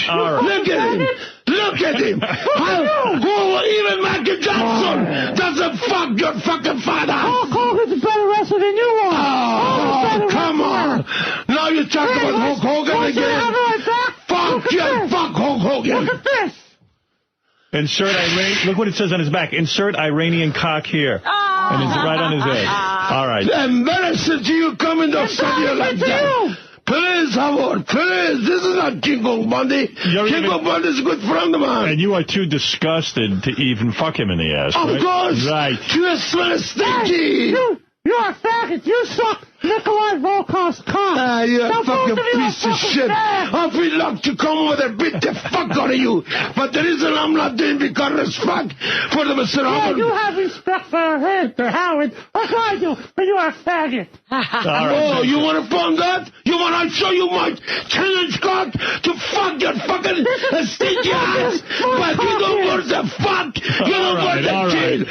All right. Look at him. Look at him. Even Michael Jackson doesn't fuck your fucking father. Hulk Hogan's a better wrestler than you are. Oh, come on. Now you're talking about Hulk Hogan again. Fuck you. Fuck Hulk Hogan. Look at this. Insert Iranian. Look what it says on his back. Insert Iranian cock here. And it's right on his head. All right. Embarrassing to you coming to studio like that. Please, Howard, please. This is not King Kong Bundy. King Kong Bundy is a good friend of mine. And you are too disgusted to even fuck him in the ass, Of right? course. Right. You smell stinky. You're a faggot. You suck Nikolai Volkoff's cock. You a fucking piece of shit. I feel like to come over there and beat the fuck out of you. But the reason I'm not doing because respect for the Mr. Howard. You have respect for Howard like I do, but you are a faggot. Oh, you want to bomb that? You want to show you my 10-inch cock to fuck your fucking stinky ass? But you don't want the fuck. You don't want the kid.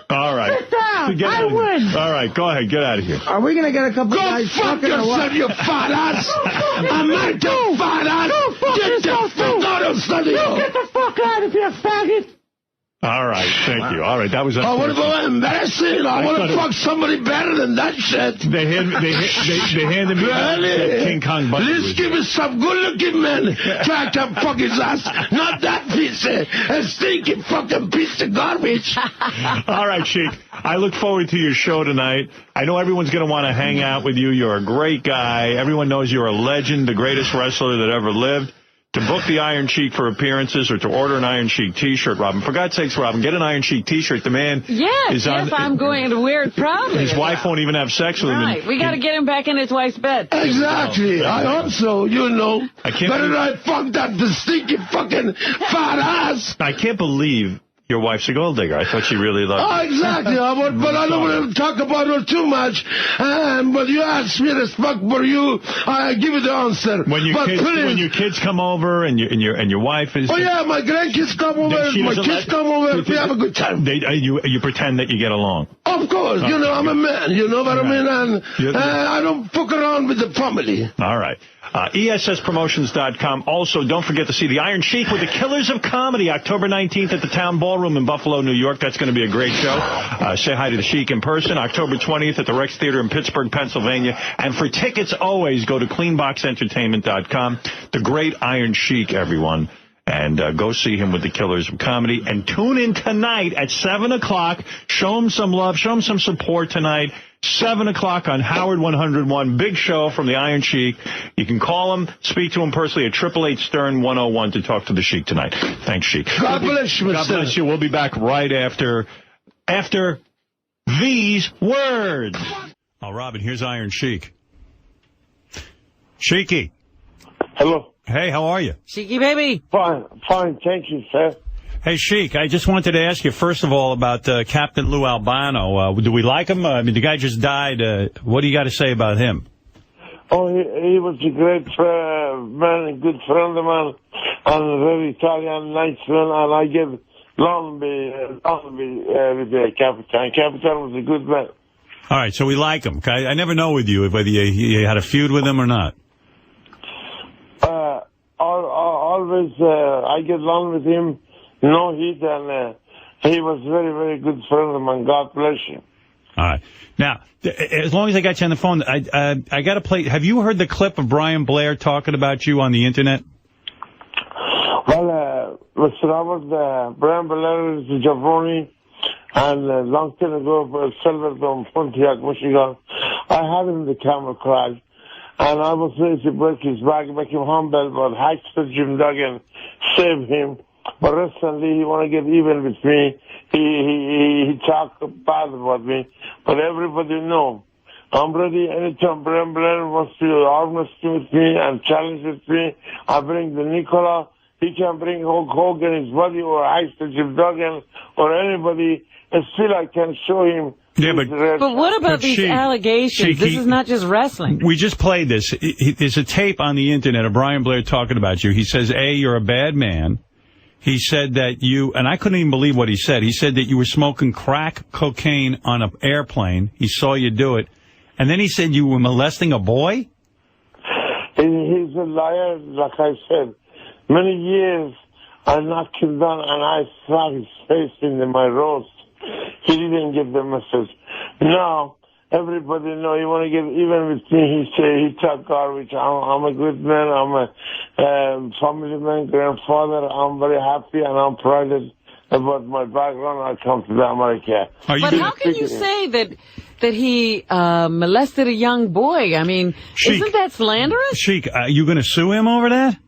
All right. Sit down. I win. All right, go ahead. Get out of here. Are we going to get a couple Go guys fuck fucking yourself, you fat ass. American fat ass. Get the fuck out of studio. Get the fuck out of here, faggot. All right, thank you. All right, that was. What about embarrassing? I want to fuck somebody better than that shit. They handed me King Kong Bundy. Please give me some good-looking men try to fuck his ass, not that piece of stinky fucking piece of garbage. All right, Sheik. I look forward to your show tonight. I know everyone's going to want to hang out with you. You're a great guy. Everyone knows you're a legend, the greatest wrestler that ever lived. To book the Iron Sheik for appearances or to order an Iron Sheik T-shirt, Robin. For God's sakes, Robin, get an Iron Sheik T-shirt. The man is on... Yes, I'm going to wear it proudly. His wife won't even have sex with him. Right, we got to get him back in his wife's bed. Exactly. I hope so, you know. Better not fuck that stinky fucking fat ass. I can't believe your wife's a gold digger. I thought she really loved you. Oh, exactly. But I don't want to talk about her too much. But you asked me to fuck for you. I give you the answer. When your kids come over and your wife is... Oh, yeah, my grandkids come over. My kids come over. We have a good time. You pretend that you get along. Of course. You know, I'm a man. You know what I mean? And I don't fuck around with the family. All right. ESSpromotions.com. Also, don't forget to see the Iron Sheik with the Killers of Comedy, October 19th at the Town Ballroom in Buffalo, New York. That's going to be a great show. Say hi to the Sheik in person. October 20th at the Rex Theater in Pittsburgh, Pennsylvania. And for tickets, always go to cleanboxentertainment.com. The great Iron Sheik, everyone. And go see him with the Killers of Comedy. And tune in tonight at 7 o'clock. Show him some love. Show him some support tonight. 7 o'clock on Howard 101. Big show from the Iron Sheik. You can call him, speak to him personally at 888-STERN-101 to talk to the Sheik tonight. Thanks, Sheik. God bless you, God bless you. We'll be back right after these words. Oh, Robin, here's Iron Sheik. Sheiky. Hello. Hey, how are you? Sheiky, baby. Fine. Thank you, sir. Hey, Sheik, I just wanted to ask you, first of all, about Captain Lou Albano. Do we like him? I mean, the guy just died. What do you got to say about him? Oh, he was a great man, a good friend of mine, and a very Italian, nice man, and I get long with the Capitan. Capitan was a good man. All right, so we like him. I never know with you whether you had a feud with him or not. Always, I get along with him. No heat, and he was very, very good friend of mine. God bless him. All right. Now, as long as I got you on the phone, I got to play. Have you heard the clip of Brian Blair talking about you on the Internet? Well, Mr. Robert, Brian Blair is a jabroni, and a long time ago, Silverdome, Pontiac, Michigan, I had him in the camera crash, and I was ready to break his back, make him humble, but Hackster Jim Duggan saved him. But recently, he want to get even with me. He talked bad about me. But everybody know. I'm ready anytime Brian Blair wants to argue with me and challenge with me. I bring the Nicola. He can bring Hulk Hogan, his buddy, or Hackster Jim Duggan, or anybody. And still I can show him. Yeah, but what about these allegations? This is not just wrestling. We just played this. There's a tape on the Internet of Brian Blair talking about you. He says, A, you're a bad man. He said that you, and I couldn't even believe what he said. He said that you were smoking crack cocaine on an airplane. He saw you do it. And then he said you were molesting a boy? He's a liar, like I said. Many years I knocked him down and I saw his face in my roast. He didn't get the message. Now, everybody know you want to get even with me. He talk garbage. I'm a good man. I'm a family man, grandfather. I'm very happy and I'm proud about my background. I come to America. But how can you say that he molested a young boy? I mean, Sheik, isn't that slanderous? Sheik, are you going to sue him over that?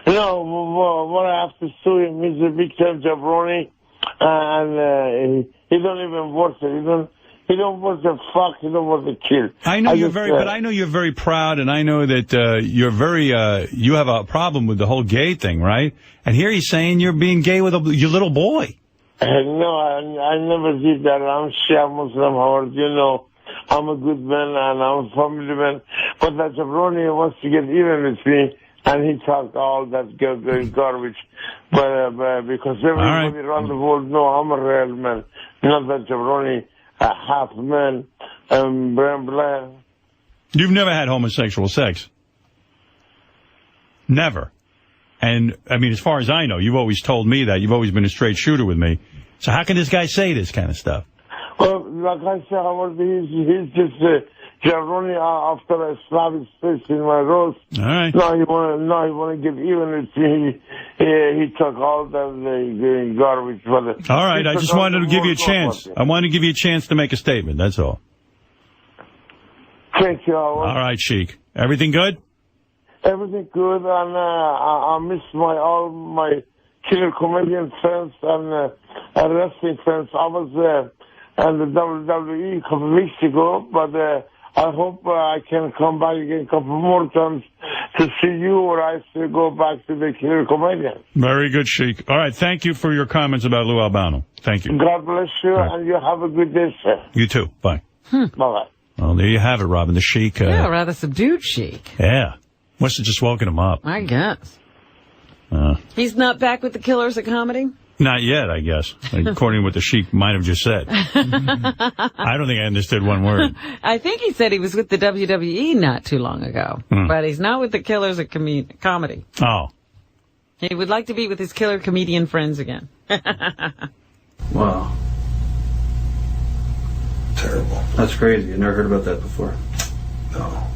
No, what I have to sue him, he's a big time jabroni, and he don't even worth it. He don't want to fuck. He don't want to kill. I know but I know you're very proud, and I know that you're very. You have a problem with the whole gay thing, right? And here he's saying you're being gay with your little boy. No, I never did that. I'm Shia Muslim, Howard. You know, I'm a good man and I'm a family man. But that jabroni wants to get even with me, and he talked all that garbage. But because everybody around the world know I'm a real man, not that jabroni. A half man, Brian Blair. You've never had homosexual sex? Never. And, I mean, as far as I know, you've always told me that. You've always been a straight shooter with me. So how can this guy say this kind of stuff? Well, like I said, Howard, he's just jabroni after I slapped his face in my roast. All right. Now he want to get even with me. He took all the garbage. All right, I just wanted to give you a chance. I wanted to give you a chance to make a statement, that's all. Thank you, Howard. All right, Sheik. Everything good? Everything good, and I miss all my killer comedian friends and wrestling friends. I was at the WWE a couple of weeks ago, but I hope I can come back again a couple more times to see you, or I should go back to the killer comedian. Very good, Sheik. All right, thank you for your comments about Lou Albano. Thank you. God bless you, and you have a good day, sir. You too. Bye. Bye-bye. Well, there you have it, Robin. The Sheik. Yeah, rather subdued Sheik. Yeah. Must have just woken him up. I guess. He's not back with the Killers of Comedy? Not yet, I guess, according to what the Sheik might have just said. I don't think I understood one word. I think he said he was with the WWE not too long ago, but he's not with the Killers of Comedy. Oh. He would like to be with his killer comedian friends again. Wow. Terrible. That's crazy. I never heard about that before. No.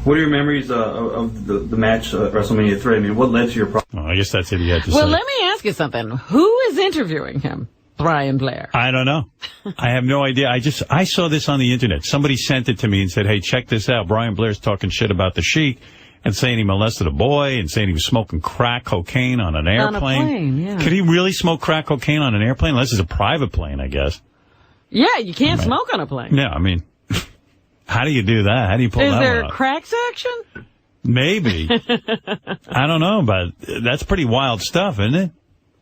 What are your memories of the match at WrestleMania 3? I mean, what led to your problem? Oh, I guess that's it he had to say. Well, let me ask you something. Who is interviewing him? Brian Blair. I don't know. I have no idea. I saw this on the internet. Somebody sent it to me and said, hey, check this out. Brian Blair's talking shit about the Sheik and saying he molested a boy and saying he was smoking crack cocaine on an airplane. On a plane, yeah. Could he really smoke crack cocaine on an airplane? Unless it's a private plane, I guess. Yeah, you can't smoke on a plane. Yeah, I mean, how do you do that? How do you pull that one Is there out? crack section? Maybe. I don't know, but that's pretty wild stuff, isn't it?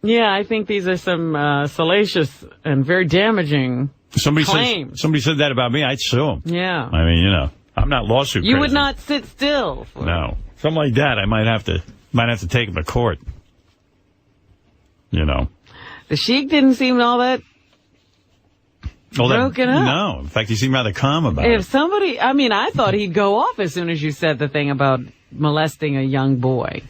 Yeah, I think these are some salacious and very damaging claims. Somebody said that about me, I'd sue him. Yeah. I mean, you know, I'm not lawsuit crazy. You would not sit still. No. Something like that, I might have to take him to court. You know. The Sheik didn't seem all that broken up. No. In fact, he seemed rather calm about it. If somebody, I mean, I thought he'd go off as soon as you said the thing about molesting a young boy.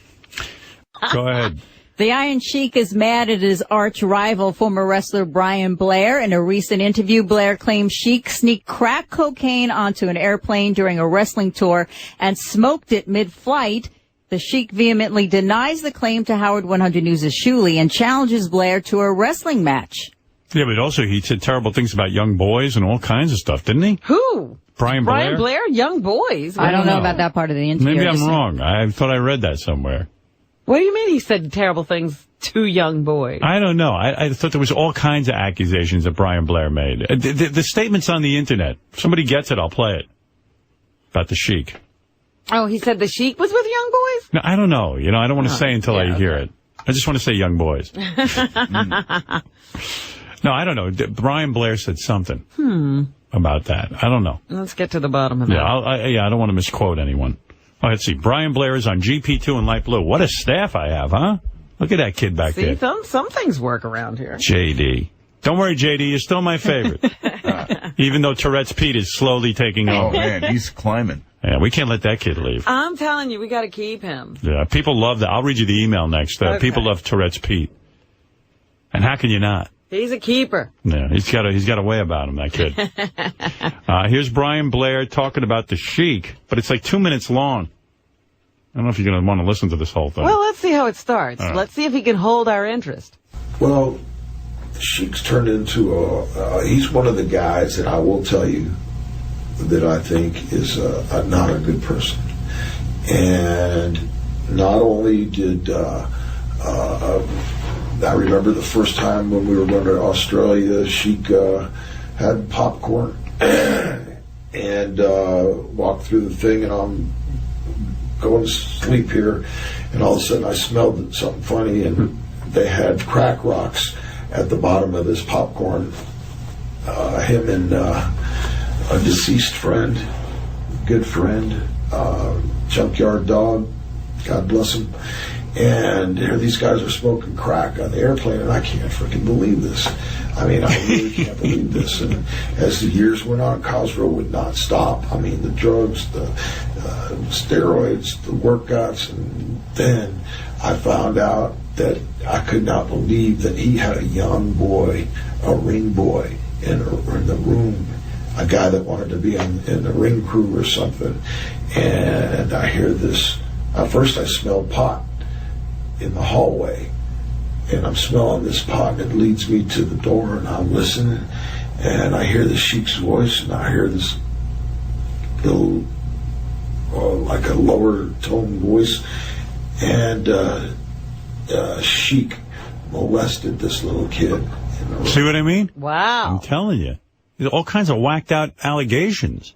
Go ahead. The Iron Sheik is mad at his arch rival, former wrestler Brian Blair. In a recent interview, Blair claimed Sheik sneaked crack cocaine onto an airplane during a wrestling tour and smoked it mid-flight. The Sheik vehemently denies the claim to Howard 100 News' Shuley and challenges Blair to a wrestling match. Yeah, but also he said terrible things about young boys and all kinds of stuff, didn't he? Who? Brian Blair? Brian Blair? Young boys? I don't know about that part of the interview. Maybe I'm wrong. I thought I read that somewhere. What do you mean he said terrible things to young boys? I don't know. I thought there was all kinds of accusations that Brian Blair made. The statement's on the internet. If somebody gets it, I'll play it. About the Sheik. Oh, he said the Sheik was with young boys? No, I don't know. You know, I don't want to say until I hear it. I just want to say young boys. No, I don't know. Brian Blair said something about that. I don't know. Let's get to the bottom of that. I don't want to misquote anyone. Oh, let's see. Brian Blair is on GP2 in light blue. What a staff I have, huh? Look at that kid back there. Some things work around here. JD. Don't worry, JD. You're still my favorite. Even though Tourette's Pete is slowly taking over. Oh, man, he's climbing. Yeah, we can't let that kid leave. I'm telling you, we got to keep him. Yeah, people love that. I'll read you the email next. Okay. People love Tourette's Pete. And how can you not? He's a keeper. Yeah, he's got a way about him, that kid. Here's Brian Blair talking about the Sheik, but it's like 2 minutes long. I don't know if you're going to want to listen to this whole thing. Well, let's see how it starts. Right. Let's see if he can hold our interest. Well, the Sheik's turned into he's one of the guys that I will tell you that I think is not a good person. And not only did I remember the first time when we were going to Australia, Sheik had popcorn and walked through the thing, and I'm going to sleep here, and all of a sudden I smelled something funny, and they had crack rocks at the bottom of this popcorn. Him and a deceased friend, good friend, Junkyard Dog, God bless him. And here these guys are smoking crack on the airplane, and I can't freaking believe this. I mean, I really can't believe this. And as the years went on, Khosrow would not stop. I mean, the drugs, the steroids, the workouts, and then I found out that I could not believe that he had a young boy, a ring boy, in the room, a guy that wanted to be in the ring crew or something. And I hear this. At first I smelled pot in the hallway, and I'm smelling this pot, and it leads me to the door, and I'm listening, and I hear the Sheik's voice, and I hear this little like a lower tone voice, and Sheik molested this little kid. See what I mean? Wow. I'm telling you. There's all kinds of whacked out allegations.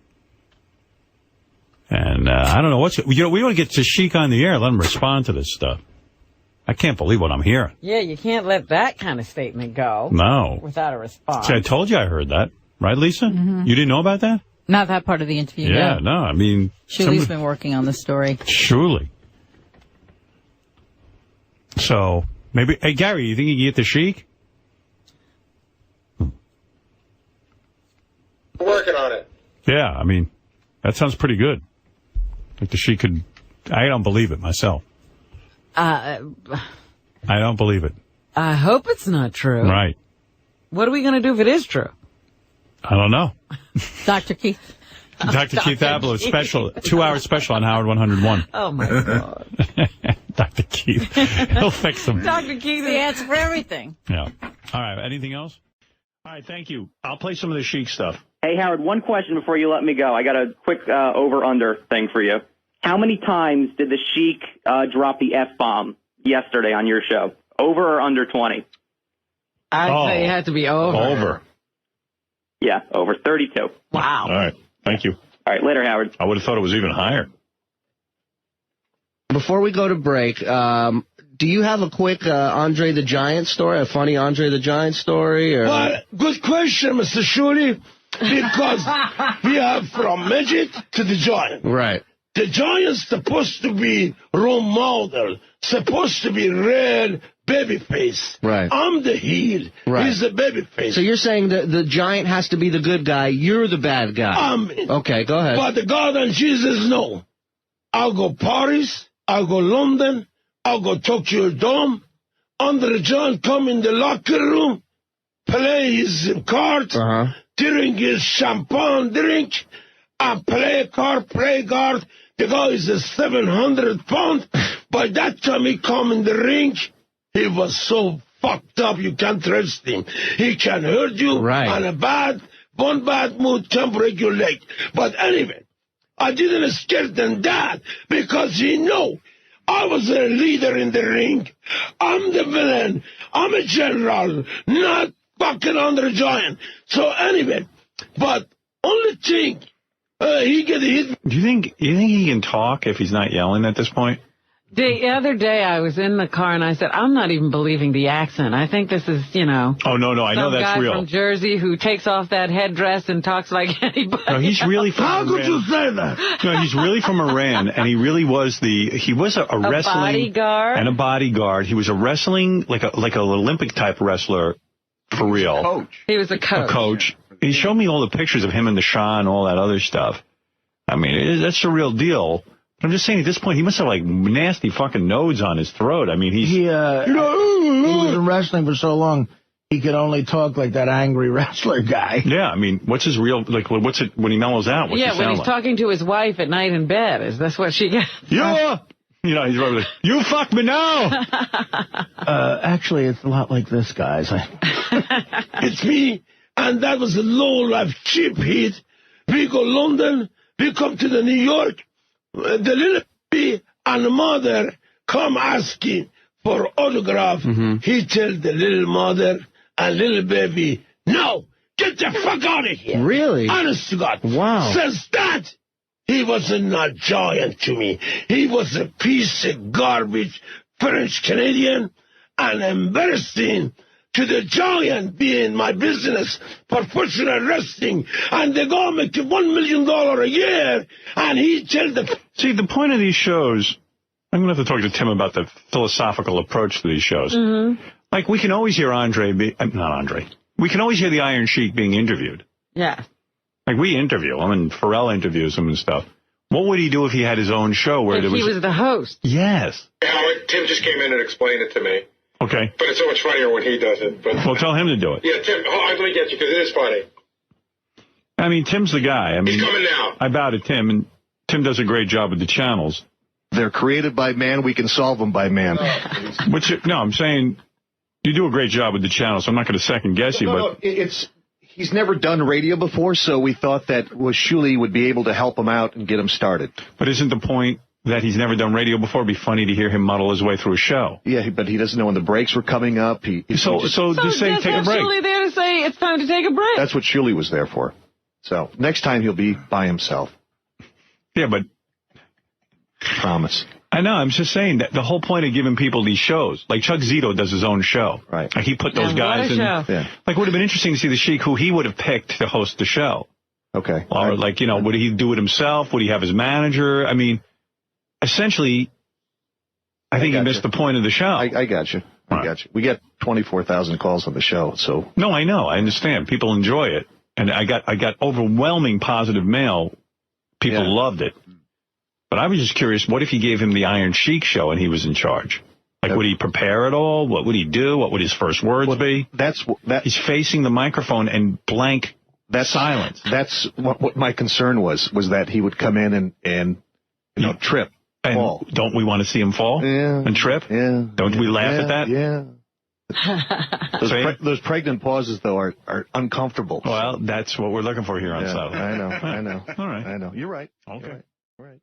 And I don't know what's... we want to get to Sheik on the air, let him respond to this stuff. I can't believe what I'm hearing. Yeah, you can't let that kind of statement go. No. Without a response. See, I told you I heard that. Right, Lisa? Mm-hmm. You didn't know about that? Not that part of the interview. Yeah, no, I mean... Shuli's been working on the story. Surely. So, maybe... Hey, Gary, you think you can get the Sheik? Working on it. Yeah, I mean, that sounds pretty good. Like the Sheik could... I don't believe it myself. I don't believe it. I hope it's not true. Right. What are we going to do if it is true? I don't know. Dr. Keith. Dr. Keith Abloh special, 2-hour special on Howard 101. Oh, my God. Dr. Keith. He'll fix them. Dr. Keith, the answer for everything. Yeah. All right, anything else? All right, thank you. I'll play some of the Sheik stuff. Hey, Howard, one question before you let me go. I got a quick over-under thing for you. How many times did the Sheik drop the F-bomb yesterday on your show? Over or under 20? I'd say it had to be over. Over. Yeah, over 32. Wow. All right, thank you. All right, later, Howard. I would have thought it was even higher. Before we go to break, do you have a quick Andre the Giant story, a funny Andre the Giant story? Or... Well, good question, Mr. Shuley, because we have from Midget to the Giant. Right. The Giant's supposed to be role model, supposed to be red babyface. Right. I'm the heel. Right. He's the babyface. So you're saying that the Giant has to be the good guy, you're the bad guy. Okay, go ahead. But the God and Jesus know. I'll go Paris, I'll go London, I'll go Tokyo Dome. Andre Giant come in the locker room, play his card, drink his champagne drink, and play card, play guard. The guy is a 700 pound. By that time he come in the ring, he was so fucked up you can't trust him. He can hurt you, and one bad move can break your leg. But anyway, I didn't scare than that because he know I was a leader in the ring. I'm the villain. I'm a general, not fucking Andre Giant. So anyway, but only thing. He get hit. Do you think he can talk if he's not yelling at this point? The other day I was in the car and I said, I'm not even believing the accent. I think this is, Oh, no, I know that's guy real. from Jersey who takes off that headdress and talks like anybody. No, he's really from How Iran. could you say that? No, he's really from Iran, and he really was he was a wrestling bodyguard and a bodyguard. He was a wrestling like an Olympic type wrestler for real. He was a coach. A coach. He showed me all the pictures of him and the Shah and all that other stuff. I mean, that's the real deal. I'm just saying, at this point, he must have, like, nasty fucking nodes on his throat. I mean, he was in wrestling for so long, he could only talk like that angry wrestler guy. Yeah, I mean, what's his real, like, what's it, when he mellows out, what's he sound when he's like? talking to his wife at night in bed, that's what she gets. Yeah! He's probably like, you fuck me now! Actually, it's a lot like this, guys. It's me, and that was a low-life cheap hit. We go London, we come to the New York, the little baby and the mother come asking for autograph. He tells the little mother and little baby, no, get the fuck out of here. Really? Honest to God. Wow. Says that. He was not giant to me. He was a piece of garbage, French-Canadian, and embarrassing to the giant being my business, professional wrestling, and the guy make $1 million a year, and he tells the... See, the point of these shows, I'm going to have to talk to Tim about the philosophical approach to these shows. Like, we can always hear we can always hear the Iron Sheik being interviewed. Yeah. Like, we interview him, and Pharrell interviews him and stuff. What would he do if he had his own show where If he was the host? Yes. Howard, Tim just came in and explained it to me. Okay. But it's so much funnier when he does it. But Well, tell him to do it. yeah, Tim, let me get you, because it is funny. I mean, Tim's the guy. I mean, He's coming now. I bow to Tim, and Tim does a great job with the channels. They're created by man. We can solve them by man. I'm saying you do a great job with the channels, so I'm not going to second guess you. But He's never done radio before, so we thought that Shuli would be able to help him out and get him started. But isn't the point that he's never done radio before? It'd be funny to hear him muddle his way through a show. Yeah, but he doesn't know when the breaks were coming up. So just say take a break. Shuli there to say it's time to take a break. That's what Shuli was there for. So next time he'll be by himself. Yeah, but Promise. I know. I'm just saying that the whole point of giving people these shows, like Chuck Zito does his own show. Right. Like he put those guys in. Yeah. Like, would have been interesting to see the Sheik, who he would have picked to host the show. Okay. Or, like, you know, would he do it himself? Would he have his manager? I mean, essentially, I think he missed the point of the show. I got you. I got you. We get 24,000 calls on the show, so. No, I know. I understand. People enjoy it. And I got overwhelming positive mail. People loved it. But I was just curious, what if you gave him the Iron Sheik show and he was in charge? Like, would he prepare at all? What would he do? What would his first words be? He's facing the microphone and blank silence. That's what my concern was that he would come in and you know, trip, fall. Don't we want to see him fall and trip? Yeah. Don't we laugh at that? Yeah. Those pregnant pauses, though, are uncomfortable. Well, that's what we're looking for here on Saturday. I know. All right. I know. You're right. Okay. All right.